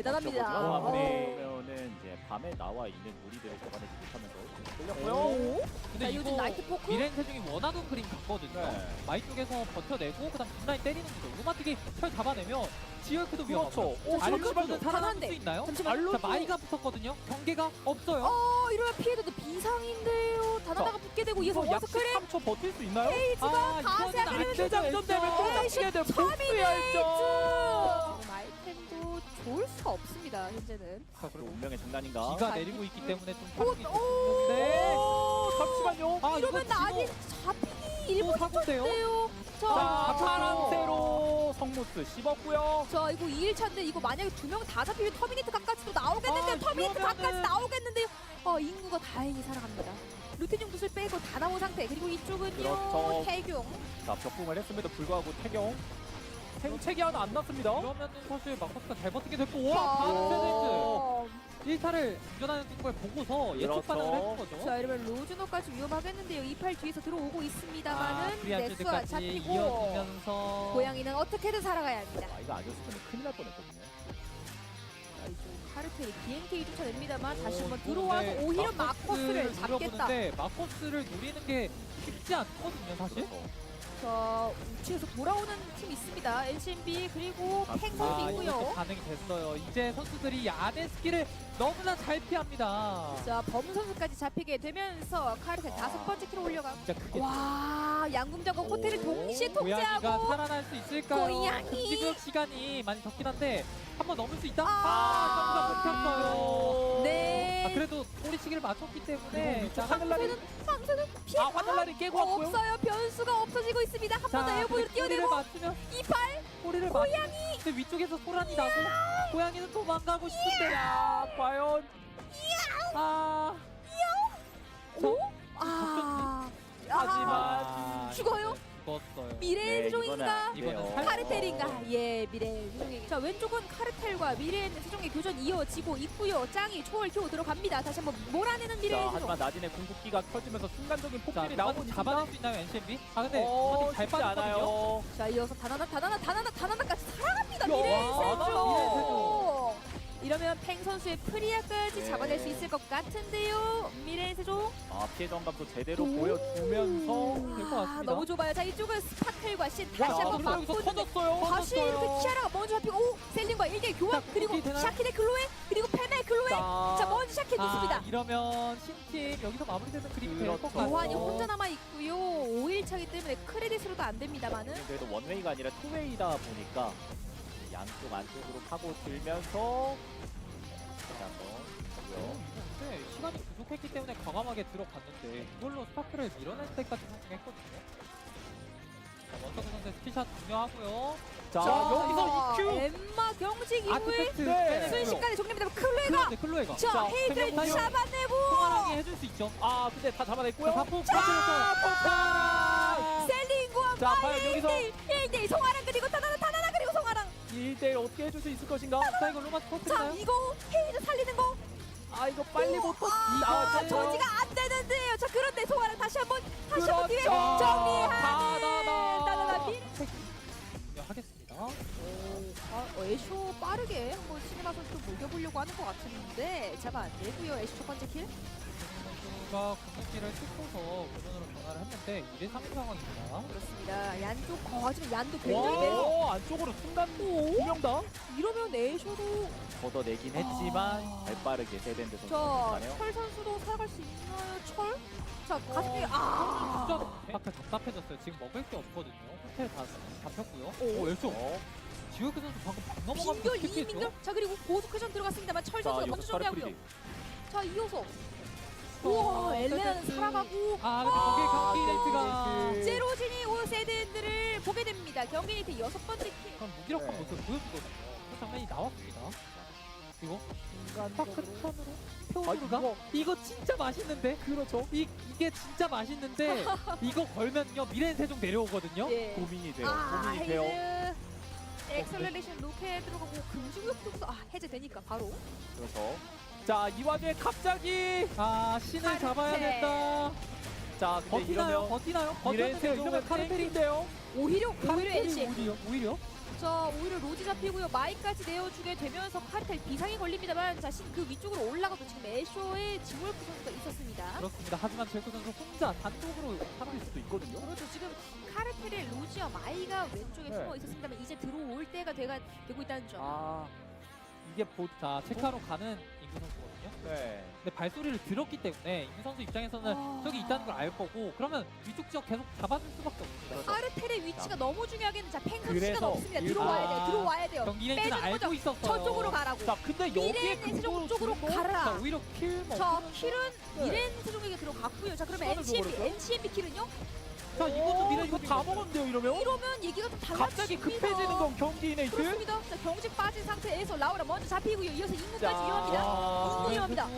대단합니다. 그러면은 이제 밤에 나와 있는 무리들을 잡아내지 못하면서 끌렸고요. 자, 요즘 나이트 포크. 미렌 세중이 원하던 그림 같거든요. 네. 마이 쪽에서 버텨내고 그다음 뒷라인 때리는 거죠. 로마틱이 철 잡아내면 지역도 위험하죠. 알로스는 살아남을 수 있나요? 잠시만요. 자, 마이가 붙었거든요. 경계가 없어요. 이러면 피해도 비상인데요. 다나다가 붙게 되고 이어서 약 원스크린 13초 버틸 수 있나요? 페이지가 다 세게 대장전되면 또 잡히게 될 복수의 열정. 아이템도 좋을 수가 없습니다. 현재는. 자, 그리고 운명의 장난인가? 비가 내리고 있기 때문에 좀 오, 타격이 오, 좋은데. 잠시만요. 이러면 아직 잡히기 일본 사고인데요? 직전인데요. 자, 파란새로 성무스 씹었고요. 자, 이거 2일차인데 이거 만약에 2명 다 잡히면 터미네이트 각까지도 나오겠는데요. 터미네이트 각까지 나오겠는데요. 인구가 다행히 살아갑니다. 루틴용 붓을 빼고 다 나온 상태. 그리고 이쪽은요. 그렇죠. 태경. 자, 벽궁을 했음에도 불구하고 태경 생체기 하나 안 났습니다. 그러면은 사실 마커스가 잘 버티게 됐고 와! 바로 1타를 운전하는 걸 보고서 예측 반응을 했던 거죠. 자, 이러면 로즈노까지 위험하겠는데요. 28 뒤에서 들어오고 있습니다만은 네스와 브리안즈까지 잡히고 이어지면서 고양이는 어떻게든 살아가야 합니다. 이거 아니었으면 큰일 날 뻔했거든요. 자, 이쪽 카르텔이 BNK 쫓아냅니다만 다시 한번 네, 들어와서 오히려 마커스를 잡겠다. 마커스를 노리는 게 쉽지 않거든요, 사실. 자, 우측에서 돌아오는 팀 있습니다. LCB 그리고 팽선도 이것도 있고요. 반응이 됐어요. 이제 선수들이 야대 스킬을 너무나 잘 피합니다. 자, 범 선수까지 잡히게 되면서 카르텔 5번째 킬로 올려가. 진짜 그게 와, 양궁장과 호텔을 동시에 고양이가 통제하고 살아날 수 있을까요? 고양이! 금지구역 시간이 많이 적긴 한데 한번 넘을 수 있다? 아, 점수가 못했어요. 네. 그래도 꼬리치기를 맞췄기 때문에 상세는 피해 화살날이 깨고 왔고요. 없어요. 변수가 없어지고 있습니다. 한 번 더 에어본으로 꼬리를 뛰어내고 맞추면 28 꼬리를 고양이 근데 위쪽에서 소란이 나고 고양이는 도망가고 싶은데 과연 하지만 죽어요? 죽었어요. 미래의 세종인가? 이거는 카르텔인가? 예, 미래의 세종에게. 자, 왼쪽은 카르텔과 미래의 세종의 교전 이어지고 있고요. 짱이 초월 키고 들어갑니다. 다시 한번 몰아내는 미래의 세종. 하지만 나진의 궁극기가 켜지면서 순간적인 자, 폭발이 나오고 있습니다. 잡아낼 수 있나요, NCMB? 근데 잘 쉽지 빠졌거든요. 않아요. 자, 이어서 다나나까지 살아갑니다. 야, 미래의 미래의 세종. 이러면 팽 선수의 프리아까지 네. 잡아낼 수 있을 것 같은데요. 미래의 세종. 피해 정감도 제대로 보여주면서 될 것 같습니다. 너무 좁아요. 자, 이쪽은 스파클과 신 다시 한번 여기서 맞고 터졌어요. 다시 이렇게 키아라가 먼저 잡히고 셀린과 1대1 교환. 자, 그리고 공격이 되나요? 샤키 대 클로에 그리고 페나의 클로에. 자, 먼저 샤키 놓습니다. 이러면 신팀 여기서 마무리되는 그림이 될 것 같아요. 요한이 혼자 남아있고요. 5일차기 때문에 크레딧으로도 안 됩니다만은. 그래도 원웨이가 아니라 투웨이다 보니까 양쪽 안쪽으로 파고 들면서 네, 시간이 부족했기 때문에 과감하게 들어갔는데 이걸로 스파크를 밀어낼 때까지 성공했거든요. 자, 먼저 그 선수의 스킬샷 중요하고요. 자, 여기서 EQ! 엠마 경직 이후에 아티팩트 네. 순식간에 정리합니다. 클로에가 클로에가 자, 헤이드를 생각보다 잡아내고 통화하게 해줄 수 있죠. 근데 다 잡아냈고요. 사포 셀린과 자, 과연 여기서 1대1 송아랑 그리고 타나나 그리고 송아랑. 1대1 어떻게 해줄 수 있을 것인가? 자, 이거 로마스 자, 터트리나요? 이거 헤이드 살리는 거. 이거 빨리 못 저지가 안 되는데요. 자, 그런데 송아랑 다시 한번 뒤에 그렇죠. 정리하는 다나나. 다나나 하겠습니다. 애쇼 빠르게 한번 시네마 선수 녹여보려고 하는 것 같은데 잡아 안 되고요. 애쇼 첫 번째 킬. 선수가 공격기를 찍고서 교전으로 변화를 했는데 2대 3 상황입니다. 그렇습니다. 얀도 하지만 얀도 굉장히 매서. 안쪽으로 순간 2명 다 이러면 애쇼도 걷어내긴 했지만 발 빠르게 세밴드 선수 가네요. 철 선수도 살아갈 수 있나요? 철? 자, 가슴이 진짜 밖에 답답해졌어요. 지금 먹을 게 없거든요. 호텔 다 잡혔고요. 열정. 지우크 선수 방금 방 넘어가면서 민결 스킵했죠? 이민결. 자, 그리고 고속 회전 들어갔습니다만 철 선수가 먼저 정리하고요. 자, 이어서 우와, 엘레나는 살아가고. 근데 거기에 경기 레이트가 제로진이 오세드들을 보게 됩니다. 경기 레이트 6번째 킬. 그런 무기력한 모습을 보여주거든요. 그 장면이 나왔습니다. 그리고 스파크 턴으로 표주가 이거 진짜 맛있는데? 그렇죠. 이게 진짜 맛있는데 이거 걸면요 미래의 세종 내려오거든요. 예. 고민이 돼요. 고민이 돼요. 헤이드 엑셀레이션 로켓 들어가고 금지구역 쪽도 해제되니까 바로. 그래서 자, 이 와중에 갑자기 신을 카르텔. 잡아야 된다. 자, 근데 이러면 버티나요? 미래의 세종은 카르텔이 카르텔인데요. 오히려 LC. 오히려 자, 오히려 로지 잡히고요. 마이까지 내어주게 되면서 카르텔 비상이 걸립니다만 자신 그 위쪽으로 올라가도 지금 애쇼의 지몰프 선수가 있었습니다. 그렇습니다. 하지만 제이크 선수 혼자 단독으로 사람일 수도 있거든요. 그렇죠. 지금 카르텔의 로지와 마이가 왼쪽에 네. 숨어 있었습니다만 이제 들어올 때가 되고 있다는 점. 아, 이게 자, 체크하러 가는 인구 선수거든요. 네. 근데 발소리를 들었기 때문에 인구 선수 입장에서는 저기 있다는 걸 알 거고 그러면 위쪽 지역 계속 잡아줄 수밖에 없습니다. 카르텔의 위치가 너무 중요하겠는 자 팽선 그래서 시간 없습니다. 일본- 들어와야 돼요. 들어와야 돼요. 경기는 빼주는 알고 거죠. 있었어요. 저쪽으로 가라고. 자, 근데 여기에 미래의 세종 쪽으로 자, 가라. 오히려 킬 자, 먹으면서 킬은 네. 미래의 세종에게 들어갔고요. 자, 그러면 시간을 줘버렸어요? NCMB 킬은요? 자, 이것도 미래 이거 다 먹었는데요, 이러면? 이러면 얘기가 좀 달라집니다. 갑자기 급해지는 건 경기 네이트? 그렇습니다. 자, 경직 빠진 상태에서 라우라 먼저 잡히고요. 이어서 인구까지 자, 이어갑니다. 인구 이어갑니다.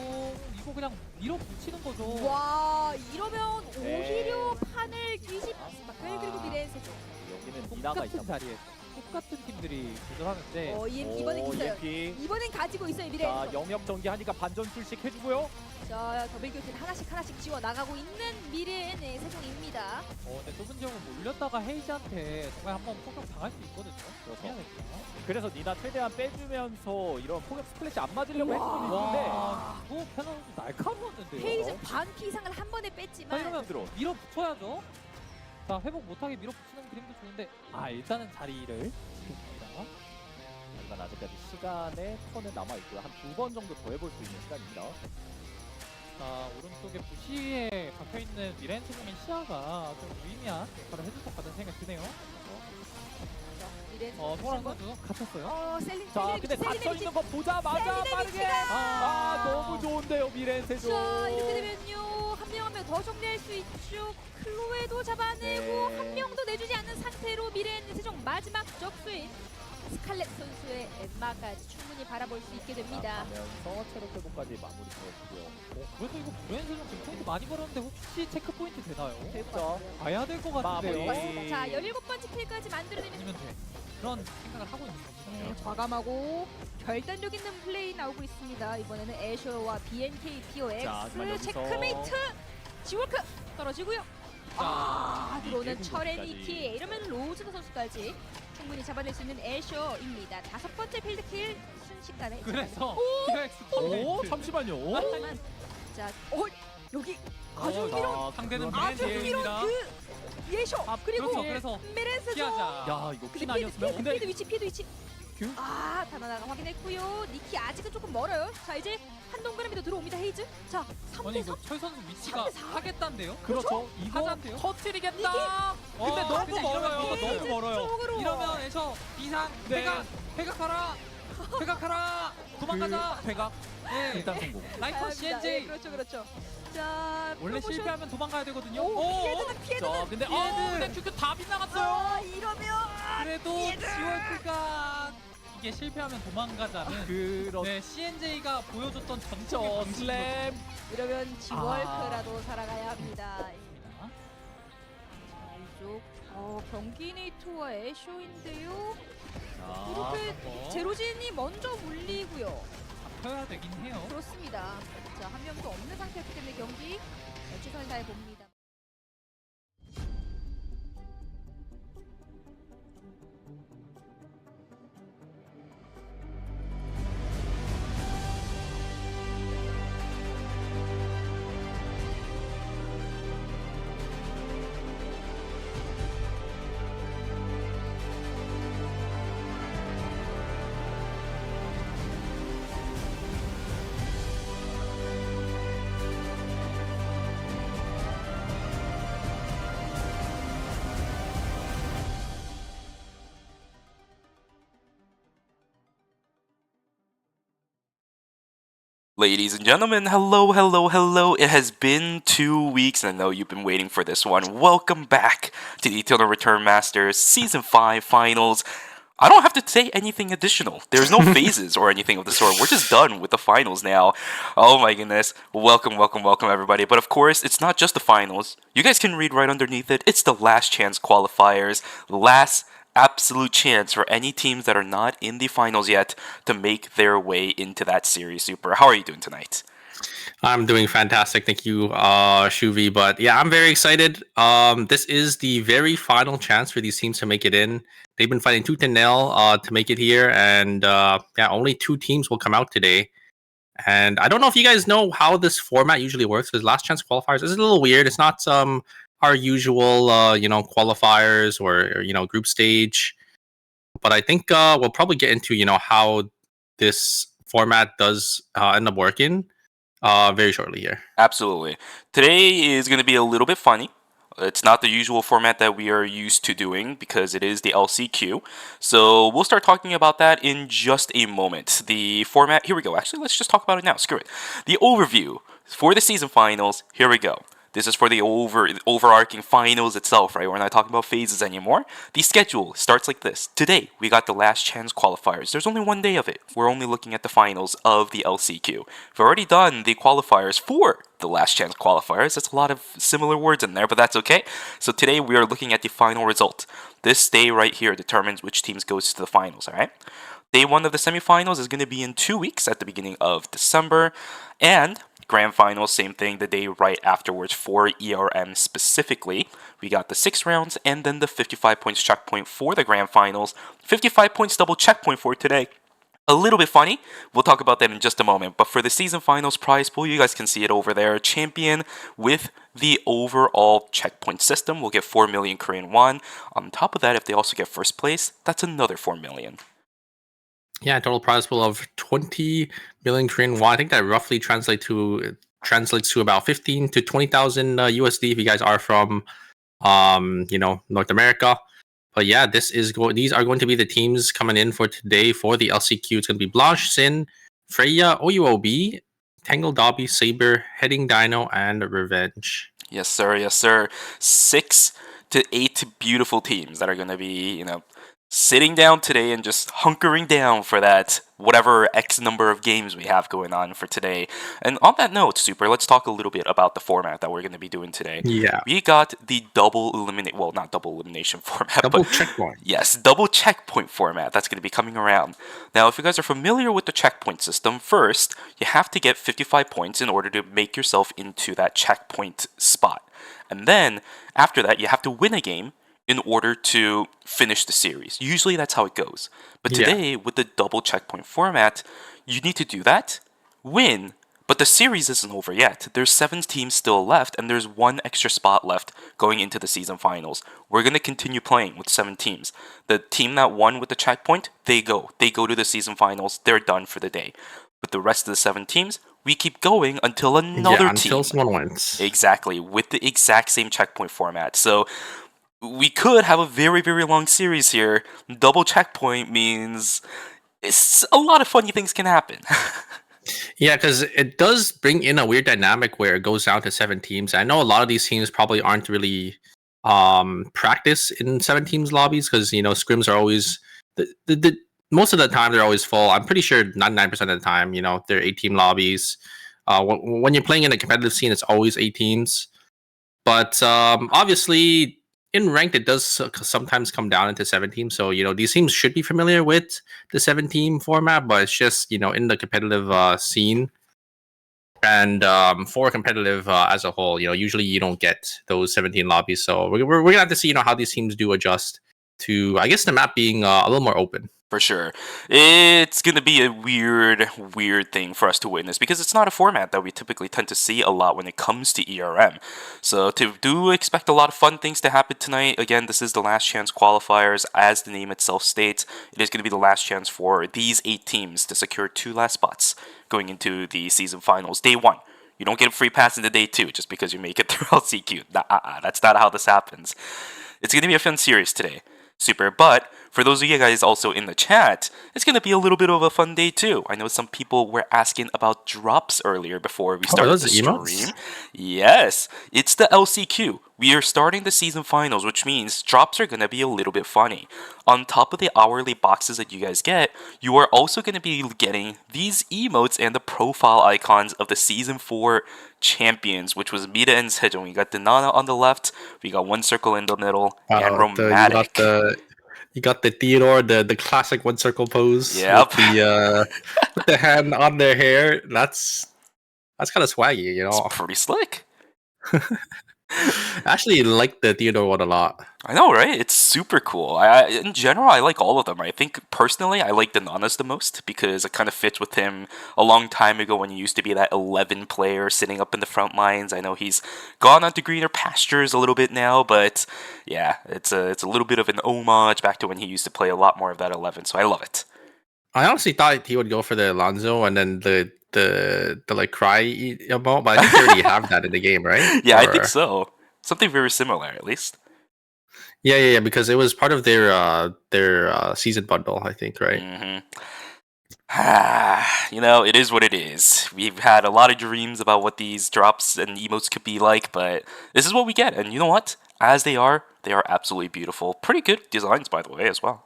이거 그냥 밀어붙이는 거죠. 와, 이러면 네. 오히려 판을 뒤집습니다. 그리고 미래의 세종. 여기는 니나가 똑같은 있다. 자리에 똑같은 팀들이 도전하는데 이번엔 있어요. EMP. 이번엔 가지고 있어요, 미래의 자, 세종. 영역 전개하니까 반전술씩 해주고요. 자, 더블 교진 하나씩 지워 나가고 있는 미래의 세종입니다. 근데 좁은 지역을 몰렸다가 헤이즈한테 정말 한번 폭격 당할 수 있거든요. 그렇죠. 해야 됩니다. 그래서 니나 최대한 빼주면서 이런 포격 스플래시 안 맞으려고 했던 있는데 와, 이거 페널 선수 날카로웠는데요. 헤이즈 반피 이상을 한 번에 자, 뺐지만 이러면 들어. 밀어붙여야죠. 자, 회복 못하게 밀어붙이는 그림도 좋은데 일단은 자리를 지켰습니다. 하지만 아직까지 시간의 턴은 남아있고요. 한 2번 정도 더 해볼 수 있는 시간입니다. 자, 오른쪽에 부시에 박혀있는 미렌 세종의 시야가 좀 유의미한 역할을 해줄 것 같다는 생각이 드네요. 미래의 소란 선수 갇혔어요. 셀린 자, 근데 갇혀 있는 거 보자마자 셀린의 빠르게. 위치가! 너무 좋은데요, 미렌 세종. 자, 이렇게 되면요. 한 명 더 정리할 수 있죠. 클로에도 잡아내고 네. 한 명도 내주지 않는 상태로 미래의 세종 마지막 적수인 스칼렛 선수의 엠마까지 충분히 바라볼 수 있게 됩니다. 가면서 체력 회복까지 마무리 되었고요. 그래서 이거 미렌 세종 지금 포인트 많이 벌었는데 혹시 체크 포인트 되나요? 그렇죠. 봐야 될 것 마무리. 같은데요. 자, 17번째 킬까지 만들어내면 아니면 돼. 그런 생각을 하고 있는 겁니다. 과감하고 결단력 있는 플레이 나오고 있습니다. 이번에는 애쇼와 BNK POX 자, 하지만 여기서- 체크메이트 지워크 떨어지고요. 들어오는 철의 니키 이러면 로즈너 선수까지 충분히 잡아낼 수 있는 애쇼입니다. 5번째 필드킬 순식간에 그래서 오! POX 오, 오, 잠시만요. 하지만 자, 여기 아주 자, 흥미로운 상대는 아주 미렌 흥미로운 세종입니다. 그 예쇼 그리고 그래서 메렌스죠. 피하자. 야, 이거 근데 퀸 아니었으면 피드 위치 큐? 다나나가 확인했고요. 니키 아직은 조금 멀어요. 자, 이제 한 동그라미도 들어옵니다. 헤이즈. 자, 아니 3대3 이거 철 선수 위치가 3대4? 하겠다는데요? 그렇죠. 이거 하자인데요? 터뜨리겠다. 근데 너무 근데 멀어요. 이러면 이거 너무 멀어요. 쪽으로 이러면 에서 비상 네. 회각하라 도망가자. 회각 네. 일단 성공. 라이커 가야 합니다. CNJ 그렇죠. 자, 원래 프로모션. 실패하면 도망가야 되거든요. 피해드는 자, 근데 근데 큐큐 다 빗나갔어요. 이러면 그래도 지월크가 이게 실패하면 도망가자는 그렇죠. 네, CNJ가 보여줬던 전적의 방식이거든요. 슬램. 이러면 지월크라도 살아가야 합니다. 자, 이쪽 경기 네이트와 애쇼인데요. 이렇게 제로진이 먼저 물리고요. 잡혀야 되긴 해요. 그렇습니다. 자, 한 명도 없는 상태였기 때문에 경기 최선을 다해 봅니다. Ladies and gentlemen, hello, hello, hello. It has been 2 weeks, and I know you've been waiting for this one. Welcome back to the Eternal Return Masters Season 5 Finals. I don't have to say anything additional. There's no phases or anything of the sort. We're just done with the finals now. Oh my goodness. Welcome, welcome, welcome, everybody. But of course, it's not just the finals. You guys can read right underneath it. It's the last chance qualifiers. Last absolute chance for any teams that are not in the finals yet to make their way into that series. Super. How are you doing tonight? I'm doing fantastic, thank you, Shuvi. But yeah, I'm very excited. This is the very final chance for these teams to make it in. They've been fighting tooth and nail to make it here, and yeah, only 2 teams will come out today. And I don't know if you guys know how this format usually works, because last chance qualifiers is a little weird. It's not our usual qualifiers or group stage. But I think we'll probably get into how this format does end up working very shortly here. Absolutely. Today is going to be a little bit funny. It's not the usual format that we are used to doing because it is the LCQ. So we'll start talking about that in just a moment. The format, here we go. Actually, let's just talk about it now. Screw it. The overview for the season finals, here we go. This is for the overarching finals itself, right? We're not talking about phases anymore. The schedule starts like this. Today, we got the last chance qualifiers. There's only one day of it. We're only looking at the finals of the LCQ. We've already done the qualifiers for the last chance qualifiers. That's a lot of similar words in there, but that's okay. So today, we are looking at the final result. This day right here determines which teams goes to the finals, all right? Day 1 of the semifinals is going to be in 2 weeks at the beginning of December. And grand finals, same thing, the day right afterwards for ERM specifically. We got the 6 rounds and then the 55 points checkpoint for the grand finals. 55 points double checkpoint for today. A little bit funny. We'll talk about that in just a moment. But for the season finals prize pool, you guys can see it over there. Champion with the overall checkpoint system will get 4 million Korean won. On top of that, if they also get first place, that's another 4 million. Yeah, total prize pool of 20 million Korean won. I think that roughly translates to about 15 to 20,000 USD if you guys are from North America. But yeah, these are going to be the teams coming in for today for the LCQ. It's going to be Blanche, Sin, Freya, OUOB, Tangle, Dobby, Saber, Heading Dino, and Revenge. Yes, sir. Yes, sir. 6 to 8 beautiful teams that are going to be, sitting down today and just hunkering down for that whatever X number of games we have going on for today. And on that note, Super, let's talk a little bit about the format that we're going to be doing today. Yeah. We got the not double elimination format, Double but checkpoint. yes, double checkpoint format. That's going to be coming around. Now, if you guys are familiar with the checkpoint system, first, you have to get 55 points in order to make yourself into that checkpoint spot. And then, after that, you have to win a game in order to finish the series. Usually that's how it goes. But today, with the double checkpoint format, you need to do that, win, but the series isn't over yet. There's 7 teams still left, and there's 1 extra spot left going into the season finals. We're going to continue playing with 7 teams. The team that won with the checkpoint, they go to the season finals. They're done for the day. With the rest of the 7 teams, we keep going until another team. Until someone wins. Exactly, with the exact same checkpoint format. So we could have a very, very long series here. Double checkpoint means it's a lot of funny things can happen. Yeah, because it does bring in a weird dynamic where it goes down to 7 teams. I know a lot of these teams probably aren't really practice in 7 teams lobbies because scrims are always the most of the time they're always full. I'm pretty sure 99% of the time they're 8 team lobbies. When you're playing in a competitive scene, it's always 8 teams. But obviously, in ranked, it does sometimes come down into 7 teams. So, these teams should be familiar with the 7 team format, but it's just, in the competitive scene and for competitive as a whole, usually you don't get those 17 lobbies. So we're going to have to see, how these teams do adjust to, I guess, the map being a little more open. For sure. It's going to be a weird thing for us to witness because it's not a format that we typically tend to see a lot when it comes to ERM. So do expect a lot of fun things to happen tonight. Again, this is the last chance qualifiers. As the name itself states, it is going to be the last chance for these 8 teams to secure 2 last spots going into the season finals. Day 1. You don't get a free pass into day 2 just because you make it through LCQ. That's not how this happens. It's going to be a fun series today. Super, but for those of you guys also in the chat, it's going to be a little bit of a fun day too. I know some people were asking about drops earlier before we started the stream. Emotes? Yes, it's the LCQ. We are starting the season finals, which means drops are going to be a little bit funny. On top of the hourly boxes that you guys get, you are also going to be getting these emotes and the profile icons of the Season 4 champions, which was Mita and Sejong. We got Denana on the left, we got One Circle in the middle, and Romantic. You got the Theodore, the classic 1 circle pose. Yep. With the hand on their hair. That's kind of swaggy, you It's know. pretty slick. I actually like the Theodore one a lot. I know, right? It's super cool. In general, I like all of them. I think personally, I like Donana's the most because it kind of fits with him a long time ago when he used to be that 11 player sitting up in the front lines. I know he's gone on to greener pastures a little bit now, but yeah, it's a little bit of an homage back to when he used to play a lot more of that 11. So I love it. I honestly thought he would go for the Alonzo and then the like cry emote, but I think they already have that in the game, right? Yeah, I think Or so. Something very similar, at least. yeah, because it was part of their season bundle, I think, right? It is what it is. We've had a lot of dreams about what these drops and emotes could be like, but this is what we get. And you know what? As they are absolutely beautiful. Pretty good designs, by the way, as well.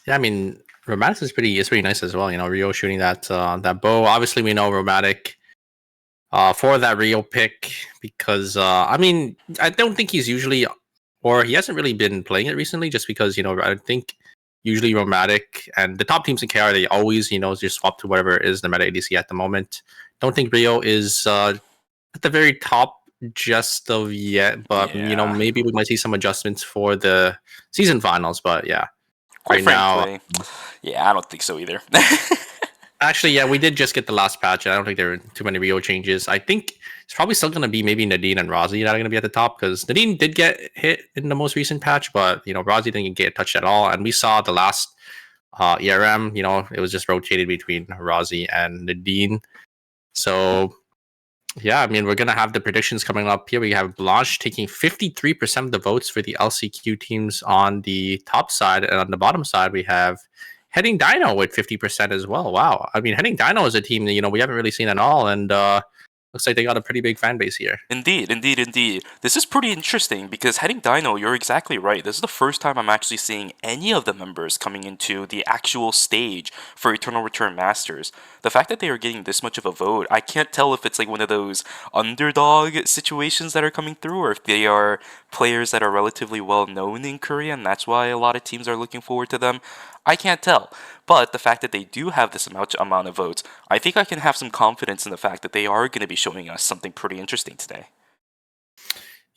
Yeah, I mean, Romantic is pretty nice as well. You know, Rio shooting that bow. Obviously, we know Romantic for that Rio pick because I mean, I don't think he's usually, or he hasn't really been playing it recently, just because I think usually Romantic and the top teams in KR they always just swap to whatever is the meta ADC at the moment. Don't think Rio is at the very top just of yet, but Yeah. maybe we might see some adjustments for the season finals. But yeah, Quite right now. frankly, yeah, I don't think so either. Actually, yeah, we did just get the last patch, and I don't think there were too many Rio changes. I think it's probably still going to be maybe Nadine and Rozzy that are going to be at the top because Nadine did get hit in the most recent patch, but Rozzy didn't get touched at all. And we saw the last ERM, it was just rotated between Rozzy and Nadine. So yeah, I mean, we're going to have the predictions coming up here. We have Blanche taking 53% of the votes for the LCQ teams on the top side, and on the bottom side, we have Heading Dino with 50% as well. Wow. I mean, Heading Dino is a team that, we haven't really seen at all. And looks like they got a pretty big fan base here. Indeed. This is pretty interesting because Heading Dino, you're exactly right. This is the first time I'm actually seeing any of the members coming into the actual stage for Eternal Return Masters. The fact that they are getting this much of a vote, I can't tell if it's like one of those underdog situations that are coming through or if they are players that are relatively well known in Korea and that's why a lot of teams are looking forward to them. I can't tell. But the fact that they do have this amount of votes, I think I can have some confidence in the fact that they are going to be showing us something pretty interesting today.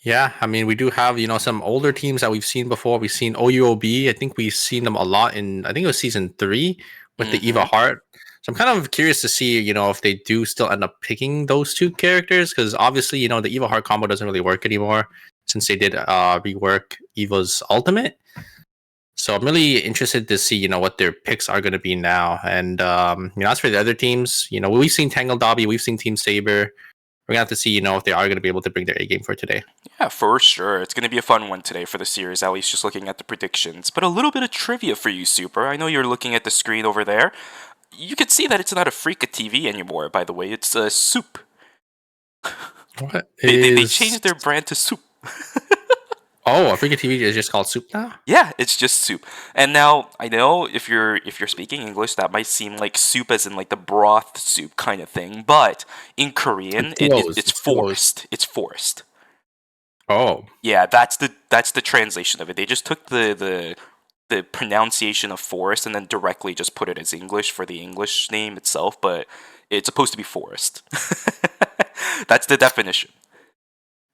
Yeah, I mean, we do have, some older teams that we've seen before. We've seen OUOB. I think we've seen them a lot I think it was season 3 with the Eva Hart. So I'm kind of curious to see, if they do still end up picking those two characters, because obviously, the Eva Hart combo doesn't really work anymore since they did rework Eva's ultimate. So I'm really interested to see, what their picks are going to be now. And, as for the other teams, we've seen Tangle Dobby, we've seen Team Saber. We're going to have to see, if they are going to be able to bring their A game for today. Yeah, for sure. It's going to be a fun one today for the series, at least just looking at the predictions. But a little bit of trivia for you, Super. I know you're looking at the screen over there. You can see that it's not a Freaka TV anymore, by the way. It's Soup. What They changed their brand to Soup. Oh, Africa TV is just called Soup now? Yeah, it's just Soup. And now I know if you're speaking English, that might seem like soup as in like the broth soup kind of thing, but in Korean, it's forced. It's forced. Oh, Yeah, that's the translation of it. They just took the pronunciation of forest and then directly just put it as English for the English name itself, but it's supposed to be forest. That's the definition.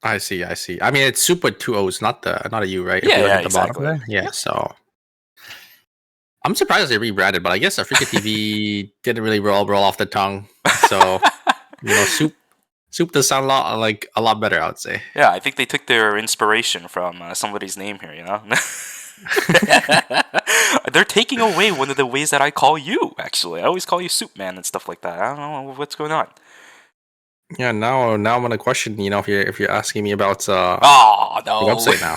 I see. I mean, it's Soup with 2 O's, not a U, right? If Yeah, you look yeah, at the bottom exactly. there. Yeah, so I'm surprised they rebranded, but I guess Africa TV didn't really roll off the tongue. So Soup does sound a lot better, I would say. Yeah, I think they took their inspiration from somebody's name here, They're taking away one of the ways that I call you, actually. I always call you Soup Man and stuff like that. I don't know what's going on. Yeah, now I'm gonna question, if you're asking me about Oh, no. the website now.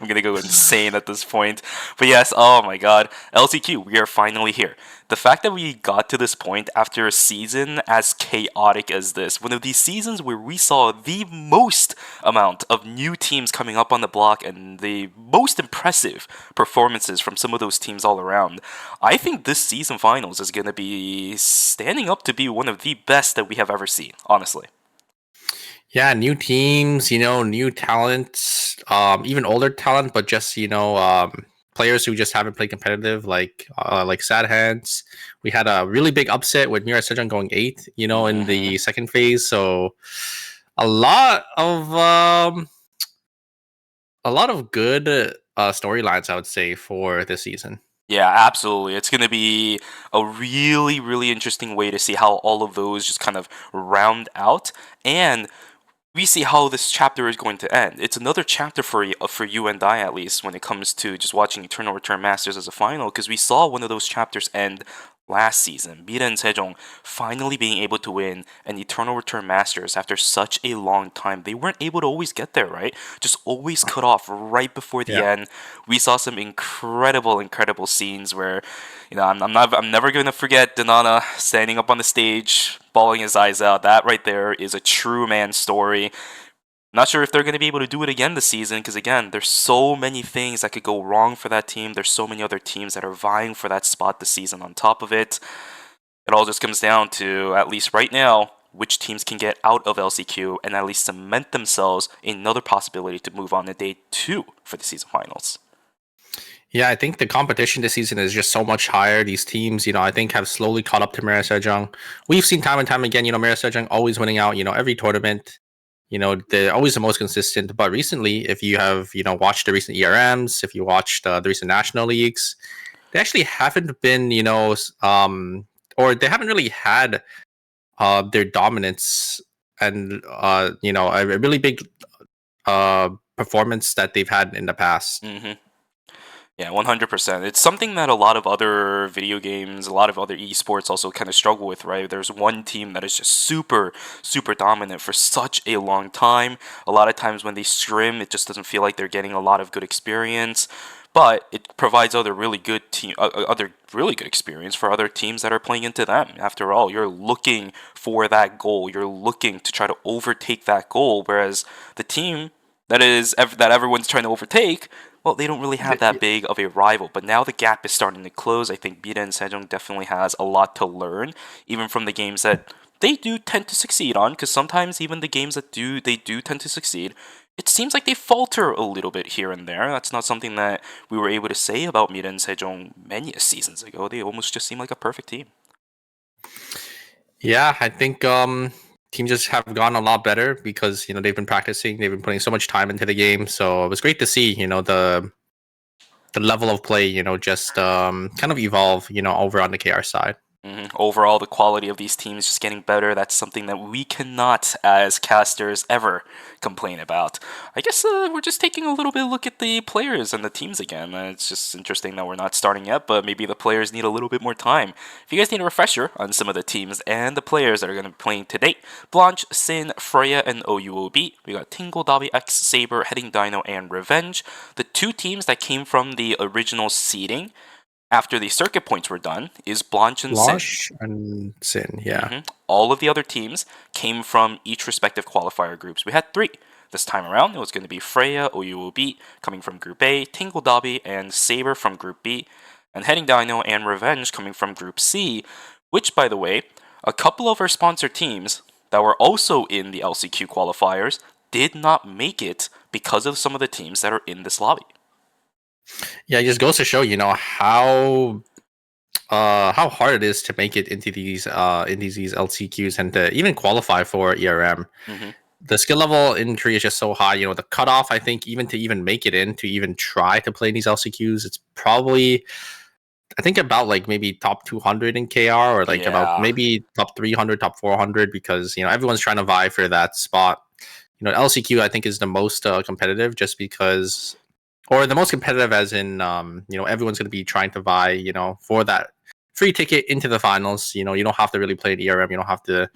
I'm gonna go insane at this point. But yes, oh my god. LCQ, we are finally here. The fact that we got to this point after a season as chaotic as this, one of these seasons where we saw the most amount of new teams coming up on the block and the most impressive performances from some of those teams all around, I think this season finals is gonna be standing up to be one of the best that we have ever seen, honestly. Yeah, new teams, new talent, even older talent, but just players who just haven't played competitive, like Sad Hands. We had a really big upset with Mira Sejong going 8th, in the second phase. So a lot of good storylines, I would say, for this season. Yeah, absolutely. It's going to be a really, really interesting way to see how all of those just kind of round out. And we see how this chapter is going to end. It's another chapter for you and I, at least, when it comes to just watching Eternal Return Masters as a final, because we saw one of those chapters end last season. Mira and Sejong finally being able to win an Eternal Return Masters after such a long time. They weren't able to always get there, right? Just always cut off right before the end. We saw some incredible scenes where, I'm never going to forget Danana standing up on the stage, bawling his eyes out. That right there is a true man story. Not sure if they're going to be able to do it again this season because, again, there's so many things that could go wrong for that team. There's so many other teams that are vying for that spot this season on top of it. It all just comes down to, at least right now, which teams can get out of LCQ and at least cement themselves another possibility to move on to day 2 for the season finals. Yeah, I think the competition this season is just so much higher. These teams, I think have slowly caught up to Mira Sejong. We've seen time and time again, Mira Sejong always winning out, every tournament. They're always the most consistent. But recently, if you have, watched the recent ERMs, if you watched the recent national leagues, they actually haven't been, or they haven't really had their dominance and, a really big performance that they've had in the past. Mm-hmm. Yeah, 100%. It's something that a lot of other video games, a lot of other esports also kind of struggle with, right? There's one team that is just super dominant for such a long time. A lot of times when they scrim, it just doesn't feel like they're getting a lot of good experience. But it provides other really good experience for other teams that are playing into them. After all, you're looking for that goal. You're looking to try to overtake that goal, whereas the team that everyone's trying to overtake, well, they don't really have that big of a rival. But now the gap is starting to close. I think Mira and Sejong definitely has a lot to learn, even from the games that they do tend to succeed on, because sometimes even the games that they do tend to succeed, it seems like they falter a little bit here and there. That's not something that we were able to say about Mira and Sejong many seasons ago. They almost just seem like a perfect team. Yeah, I think teams just have gotten a lot better because they've been practicing, they've been putting so much time into the game. So it was great to see the level of play just kind of evolve over on the KR side. Overall, the quality of these teams just getting better. That's something that we cannot, as casters, ever complain about. I guess we're just taking a little bit of look at the players and the teams again. It's just interesting that we're not starting yet, but maybe the players need a little bit more time. If you guys need a refresher on some of the teams and the players that are going to be playing today, Blanche, Sin, Freya, and OUOB. We got Tingle, Dobby, X, Saber, Heading Dino, and Revenge. The two teams that came from the original seeding after the circuit points were done is Blanche and Sin. Yeah. All of the other teams came from each respective qualifier groups. We had 3. This time around, it was going to be Freya, OUOB coming from Group A, Tingle Dobby, and Saber from Group B, and Heading Dino and Revenge coming from Group C, which, by the way, a couple of our sponsor teams that were also in the LCQ qualifiers did not make it because of some of the teams that are in this lobby. Yeah, it just goes to show, how hard it is to make it into these LCQs and to even qualify for ERM. The skill level in Korea is just so high. The cutoff, I think, even to even make it in, to even try to play in these LCQs, it's probably, I think, about like maybe top 200 in KR, or like about maybe top 300, top 400, because everyone's trying to vie for that spot. LCQ, I think, is the most competitive, just because. Or the most competitive, as in, everyone's going to be trying to vie, for that free ticket into the finals. You don't have to really play an ERM. You don't have to,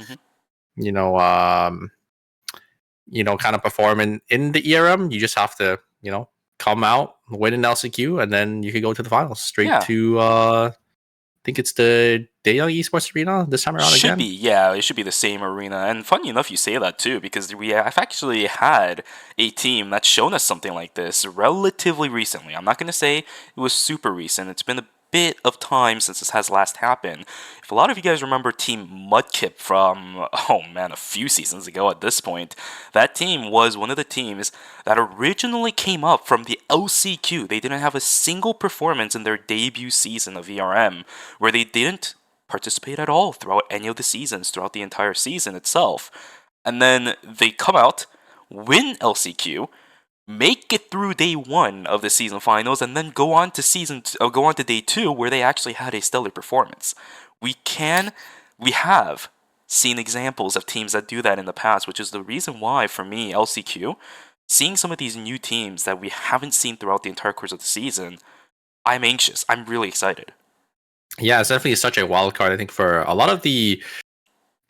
kind of perform in the ERM. You just have to, come out, win an LCQ, and then you can go to the finals straight to. I think it's the Dayoung Esports Arena this time around again. It should be the same arena. And funny enough, you say that too, because I've actually had a team that's shown us something like this relatively recently. I'm not going to say it was super recent. It's been a bit of time since this has last happened. If a lot of you guys remember Team Mudkip from, oh man, a few seasons ago at this point, that team was one of the teams that originally came up from the LCQ. They didn't have a single performance in their debut season of ERM, where they didn't participate at all throughout any of the seasons, throughout the entire season itself. And then they come out, win LCQ, make it through day 1 of the season finals, and then go on to day 2 where they actually had a stellar performance. We have seen examples of teams that do that in the past, which is the reason why, for me, LCQ, seeing some of these new teams that we haven't seen throughout the entire course of the season, I'm anxious. I'm really excited. Yeah, it's definitely such a wild card, I think, for a lot of the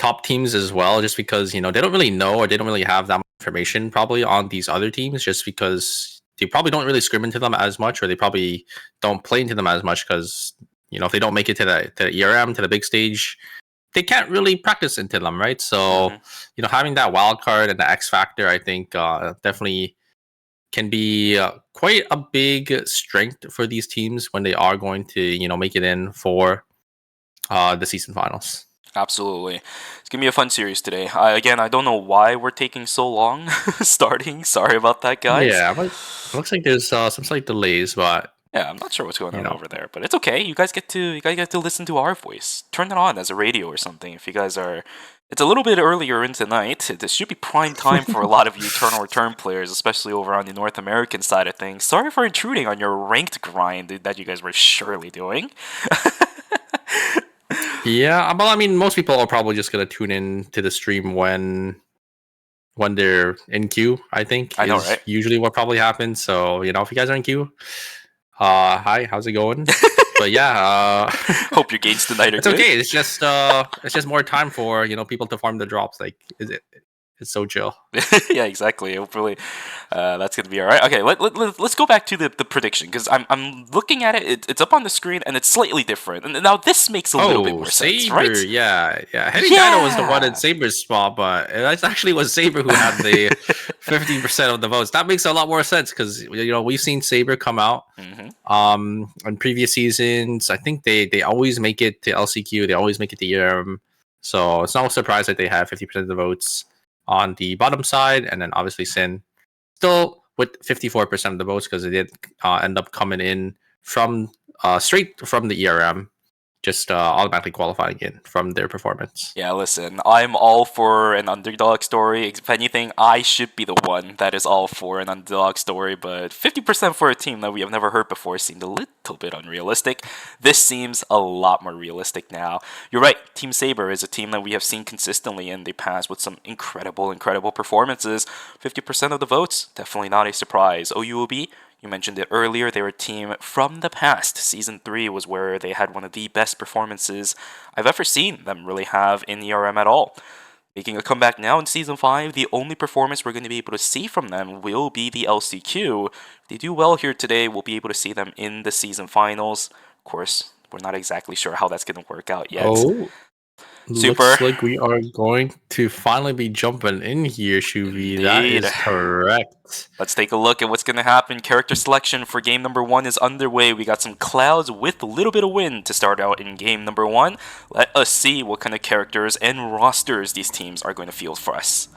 top teams as well, just because, they don't really know, or they don't really have that much information probably on these other teams, just because they probably don't really scrim into them as much, or they probably don't play into them as much, because, if they don't make it to the ERM, to the big stage, they can't really practice into them, right? So, having that wild card and the X factor, I think definitely can be quite a big strength for these teams when they are going to, make it in for the season finals. Absolutely. It's going to be a fun series today. Again, I don't know why we're taking so long starting. Sorry about that, guys. Yeah, but it looks like there's some slight delays, but yeah, I'm not sure what's going on over there, but it's okay. You guys get to listen to our voice. Turn it on as a radio or something if you guys are. It's a little bit earlier in tonight. This should be prime time for a lot of you Eternal Return players, especially over on the North American side of things. Sorry for intruding on your ranked grind that you guys were surely doing. Yeah, well, I mean, most people are probably just gonna tune in to the stream when they're in queue. I think I know, right? Usually what probably happens. So if you guys are in queue, hi, how's it going? But yeah, hope your gains tonight are it's good. okay. It's just more time for people to farm the drops. Like, it's so chill. Yeah, exactly. Hopefully, that's gonna be all right. Okay, let's go back to the prediction, because I'm looking at it. It's up on the screen and it's slightly different. And now this makes a little bit more sense, Saber, right? yeah. Heavy Dino was the one in Saber's spot, but it actually was Saber who had the 15% of the votes. That makes a lot more sense, because we've seen Saber come out in previous seasons. I think they always make it to LCQ. They always make it to ERM. So it's not a surprise that they have 50% of the votes on the bottom side, and then obviously Sin still with 54% of the votes, because they did end up coming in from straight from the ERM, just automatically qualifying in from their performance. Yeah, listen, I'm all for an underdog story. If anything, I should be the one that is all for an underdog story, but 50% for a team that we have never heard before seemed a little bit unrealistic. This seems a lot more realistic now. You're right, Team Saber is a team that we have seen consistently in the past with some incredible performances. 50% of the votes, definitely not a surprise. OUOB, you mentioned it earlier, they were a team from the past. Season 3 was where they had one of the best performances I've ever seen them really have in ERM at all. Making a comeback now in Season 5, the only performance we're going to be able to see from them will be the LCQ. If they do well here today, we'll be able to see them in the season finals. Of course, we're not exactly sure how that's going to work out yet. Oh, Super. Looks like we are going to finally be jumping in here, Shuvi. That is correct. Let's take a look at what's going to happen. Character selection for game number 1 is underway. We got some clouds with a little bit of wind to start out in game number 1. Let us see what kind of characters and rosters these teams are going to field for us.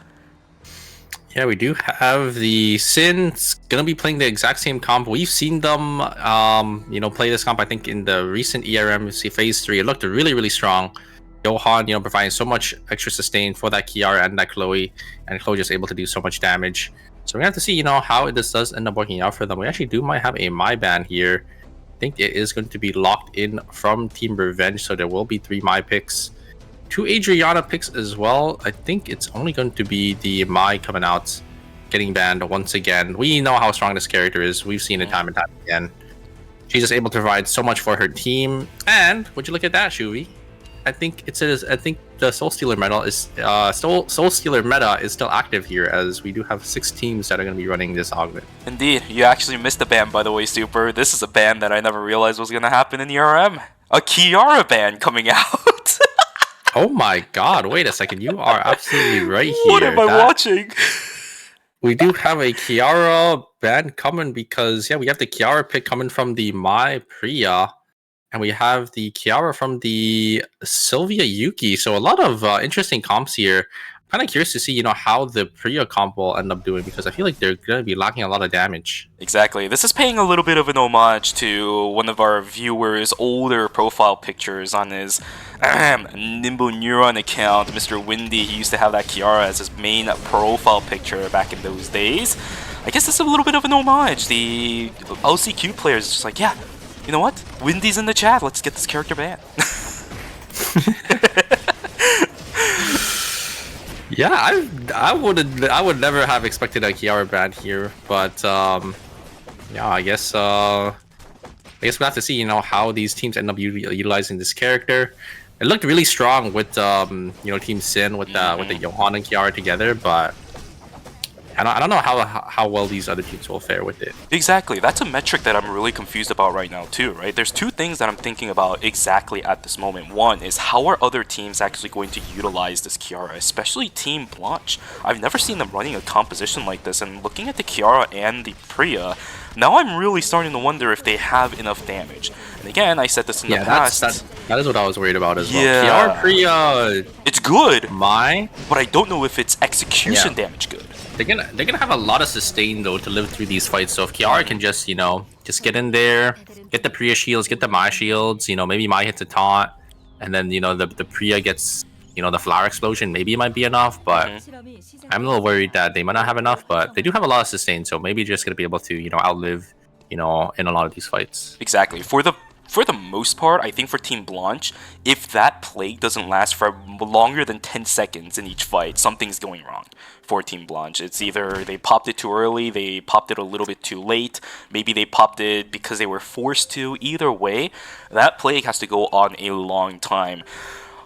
Yeah, we do have the Sin's gonna be playing the exact same comp. We've seen them, play this comp. I think in the recent ERM Phase 3, it looked really strong. Johan, providing so much extra sustain for that Kiara and that Chloe, and Chloe just able to do so much damage. So we have to see, how this does end up working out for them. We actually might have a My ban here. I think it is going to be locked in from Team Revenge, so there will be 3 My picks. 2 Adriana picks as well. I think it's only going to be the My coming out, getting banned once again. We know how strong this character is. We've seen it time and time again. She's just able to provide so much for her team. And would you look at that, Shuvi? I think the Soul Stealer meta is Soul Stealer meta is still active here, as we do have 6 teams that are going to be running this augment. Indeed, you actually missed a ban, by the way, Super. This is a ban that I never realized was going to happen in ERM. A Kiara ban coming out. Oh my God! Wait a second, you are absolutely right here. What am I watching? We do have a Kiara ban coming, because we have the Kiara pick coming from the My Priya. And we have the Kiara from the Sylvia Yuki. So a lot of interesting comps here. Kind of curious to see, how the Priya comp will end up doing, because I feel like they're going to be lacking a lot of damage. Exactly. This is paying a little bit of an homage to one of our viewers' older profile pictures on his Nimble Neuron account. Mr. Windy, he used to have that Kiara as his main profile picture back in those days. I guess it's a little bit of an homage. The LCQ players is just like, yeah, you know what? Windy's in the chat. Let's get this character banned. Yeah, I would never have expected a Kiara ban here, but yeah, I guess we'll have to see, how these teams end up utilizing this character. It looked really strong with Team Sin with the Johan and Kiara together, but I don't know how well these other teams will fare with it. Exactly. That's a metric that I'm really confused about right now too, right? There's two things that I'm thinking about exactly at this moment. One is, how are other teams actually going to utilize this Kiara, especially Team Blanche? I've never seen them running a composition like this, and looking at the Kiara and the Priya, now I'm really starting to wonder if they have enough damage. And again, I said this in the past. That is what I was worried about as well. Kiara, Priya, it's good, but I don't know if it's execution damage good. They're gonna have a lot of sustain though to live through these fights. So if Kiara can just just get in there, get the Priya shields, get the Mai shields, maybe Mai hits a taunt, and then the Priya gets the flower explosion, maybe it might be enough. But I'm a little worried that they might not have enough. But they do have a lot of sustain, so maybe just gonna be able to outlive in a lot of these fights. Exactly. For the most part, I think for Team Blanche, if that plague doesn't last for longer than 10 seconds in each fight, something's going wrong for Team Blanche. It's either they popped it too early, they popped it a little bit too late, maybe they popped it because they were forced to. Either way, that plague has to go on a long time.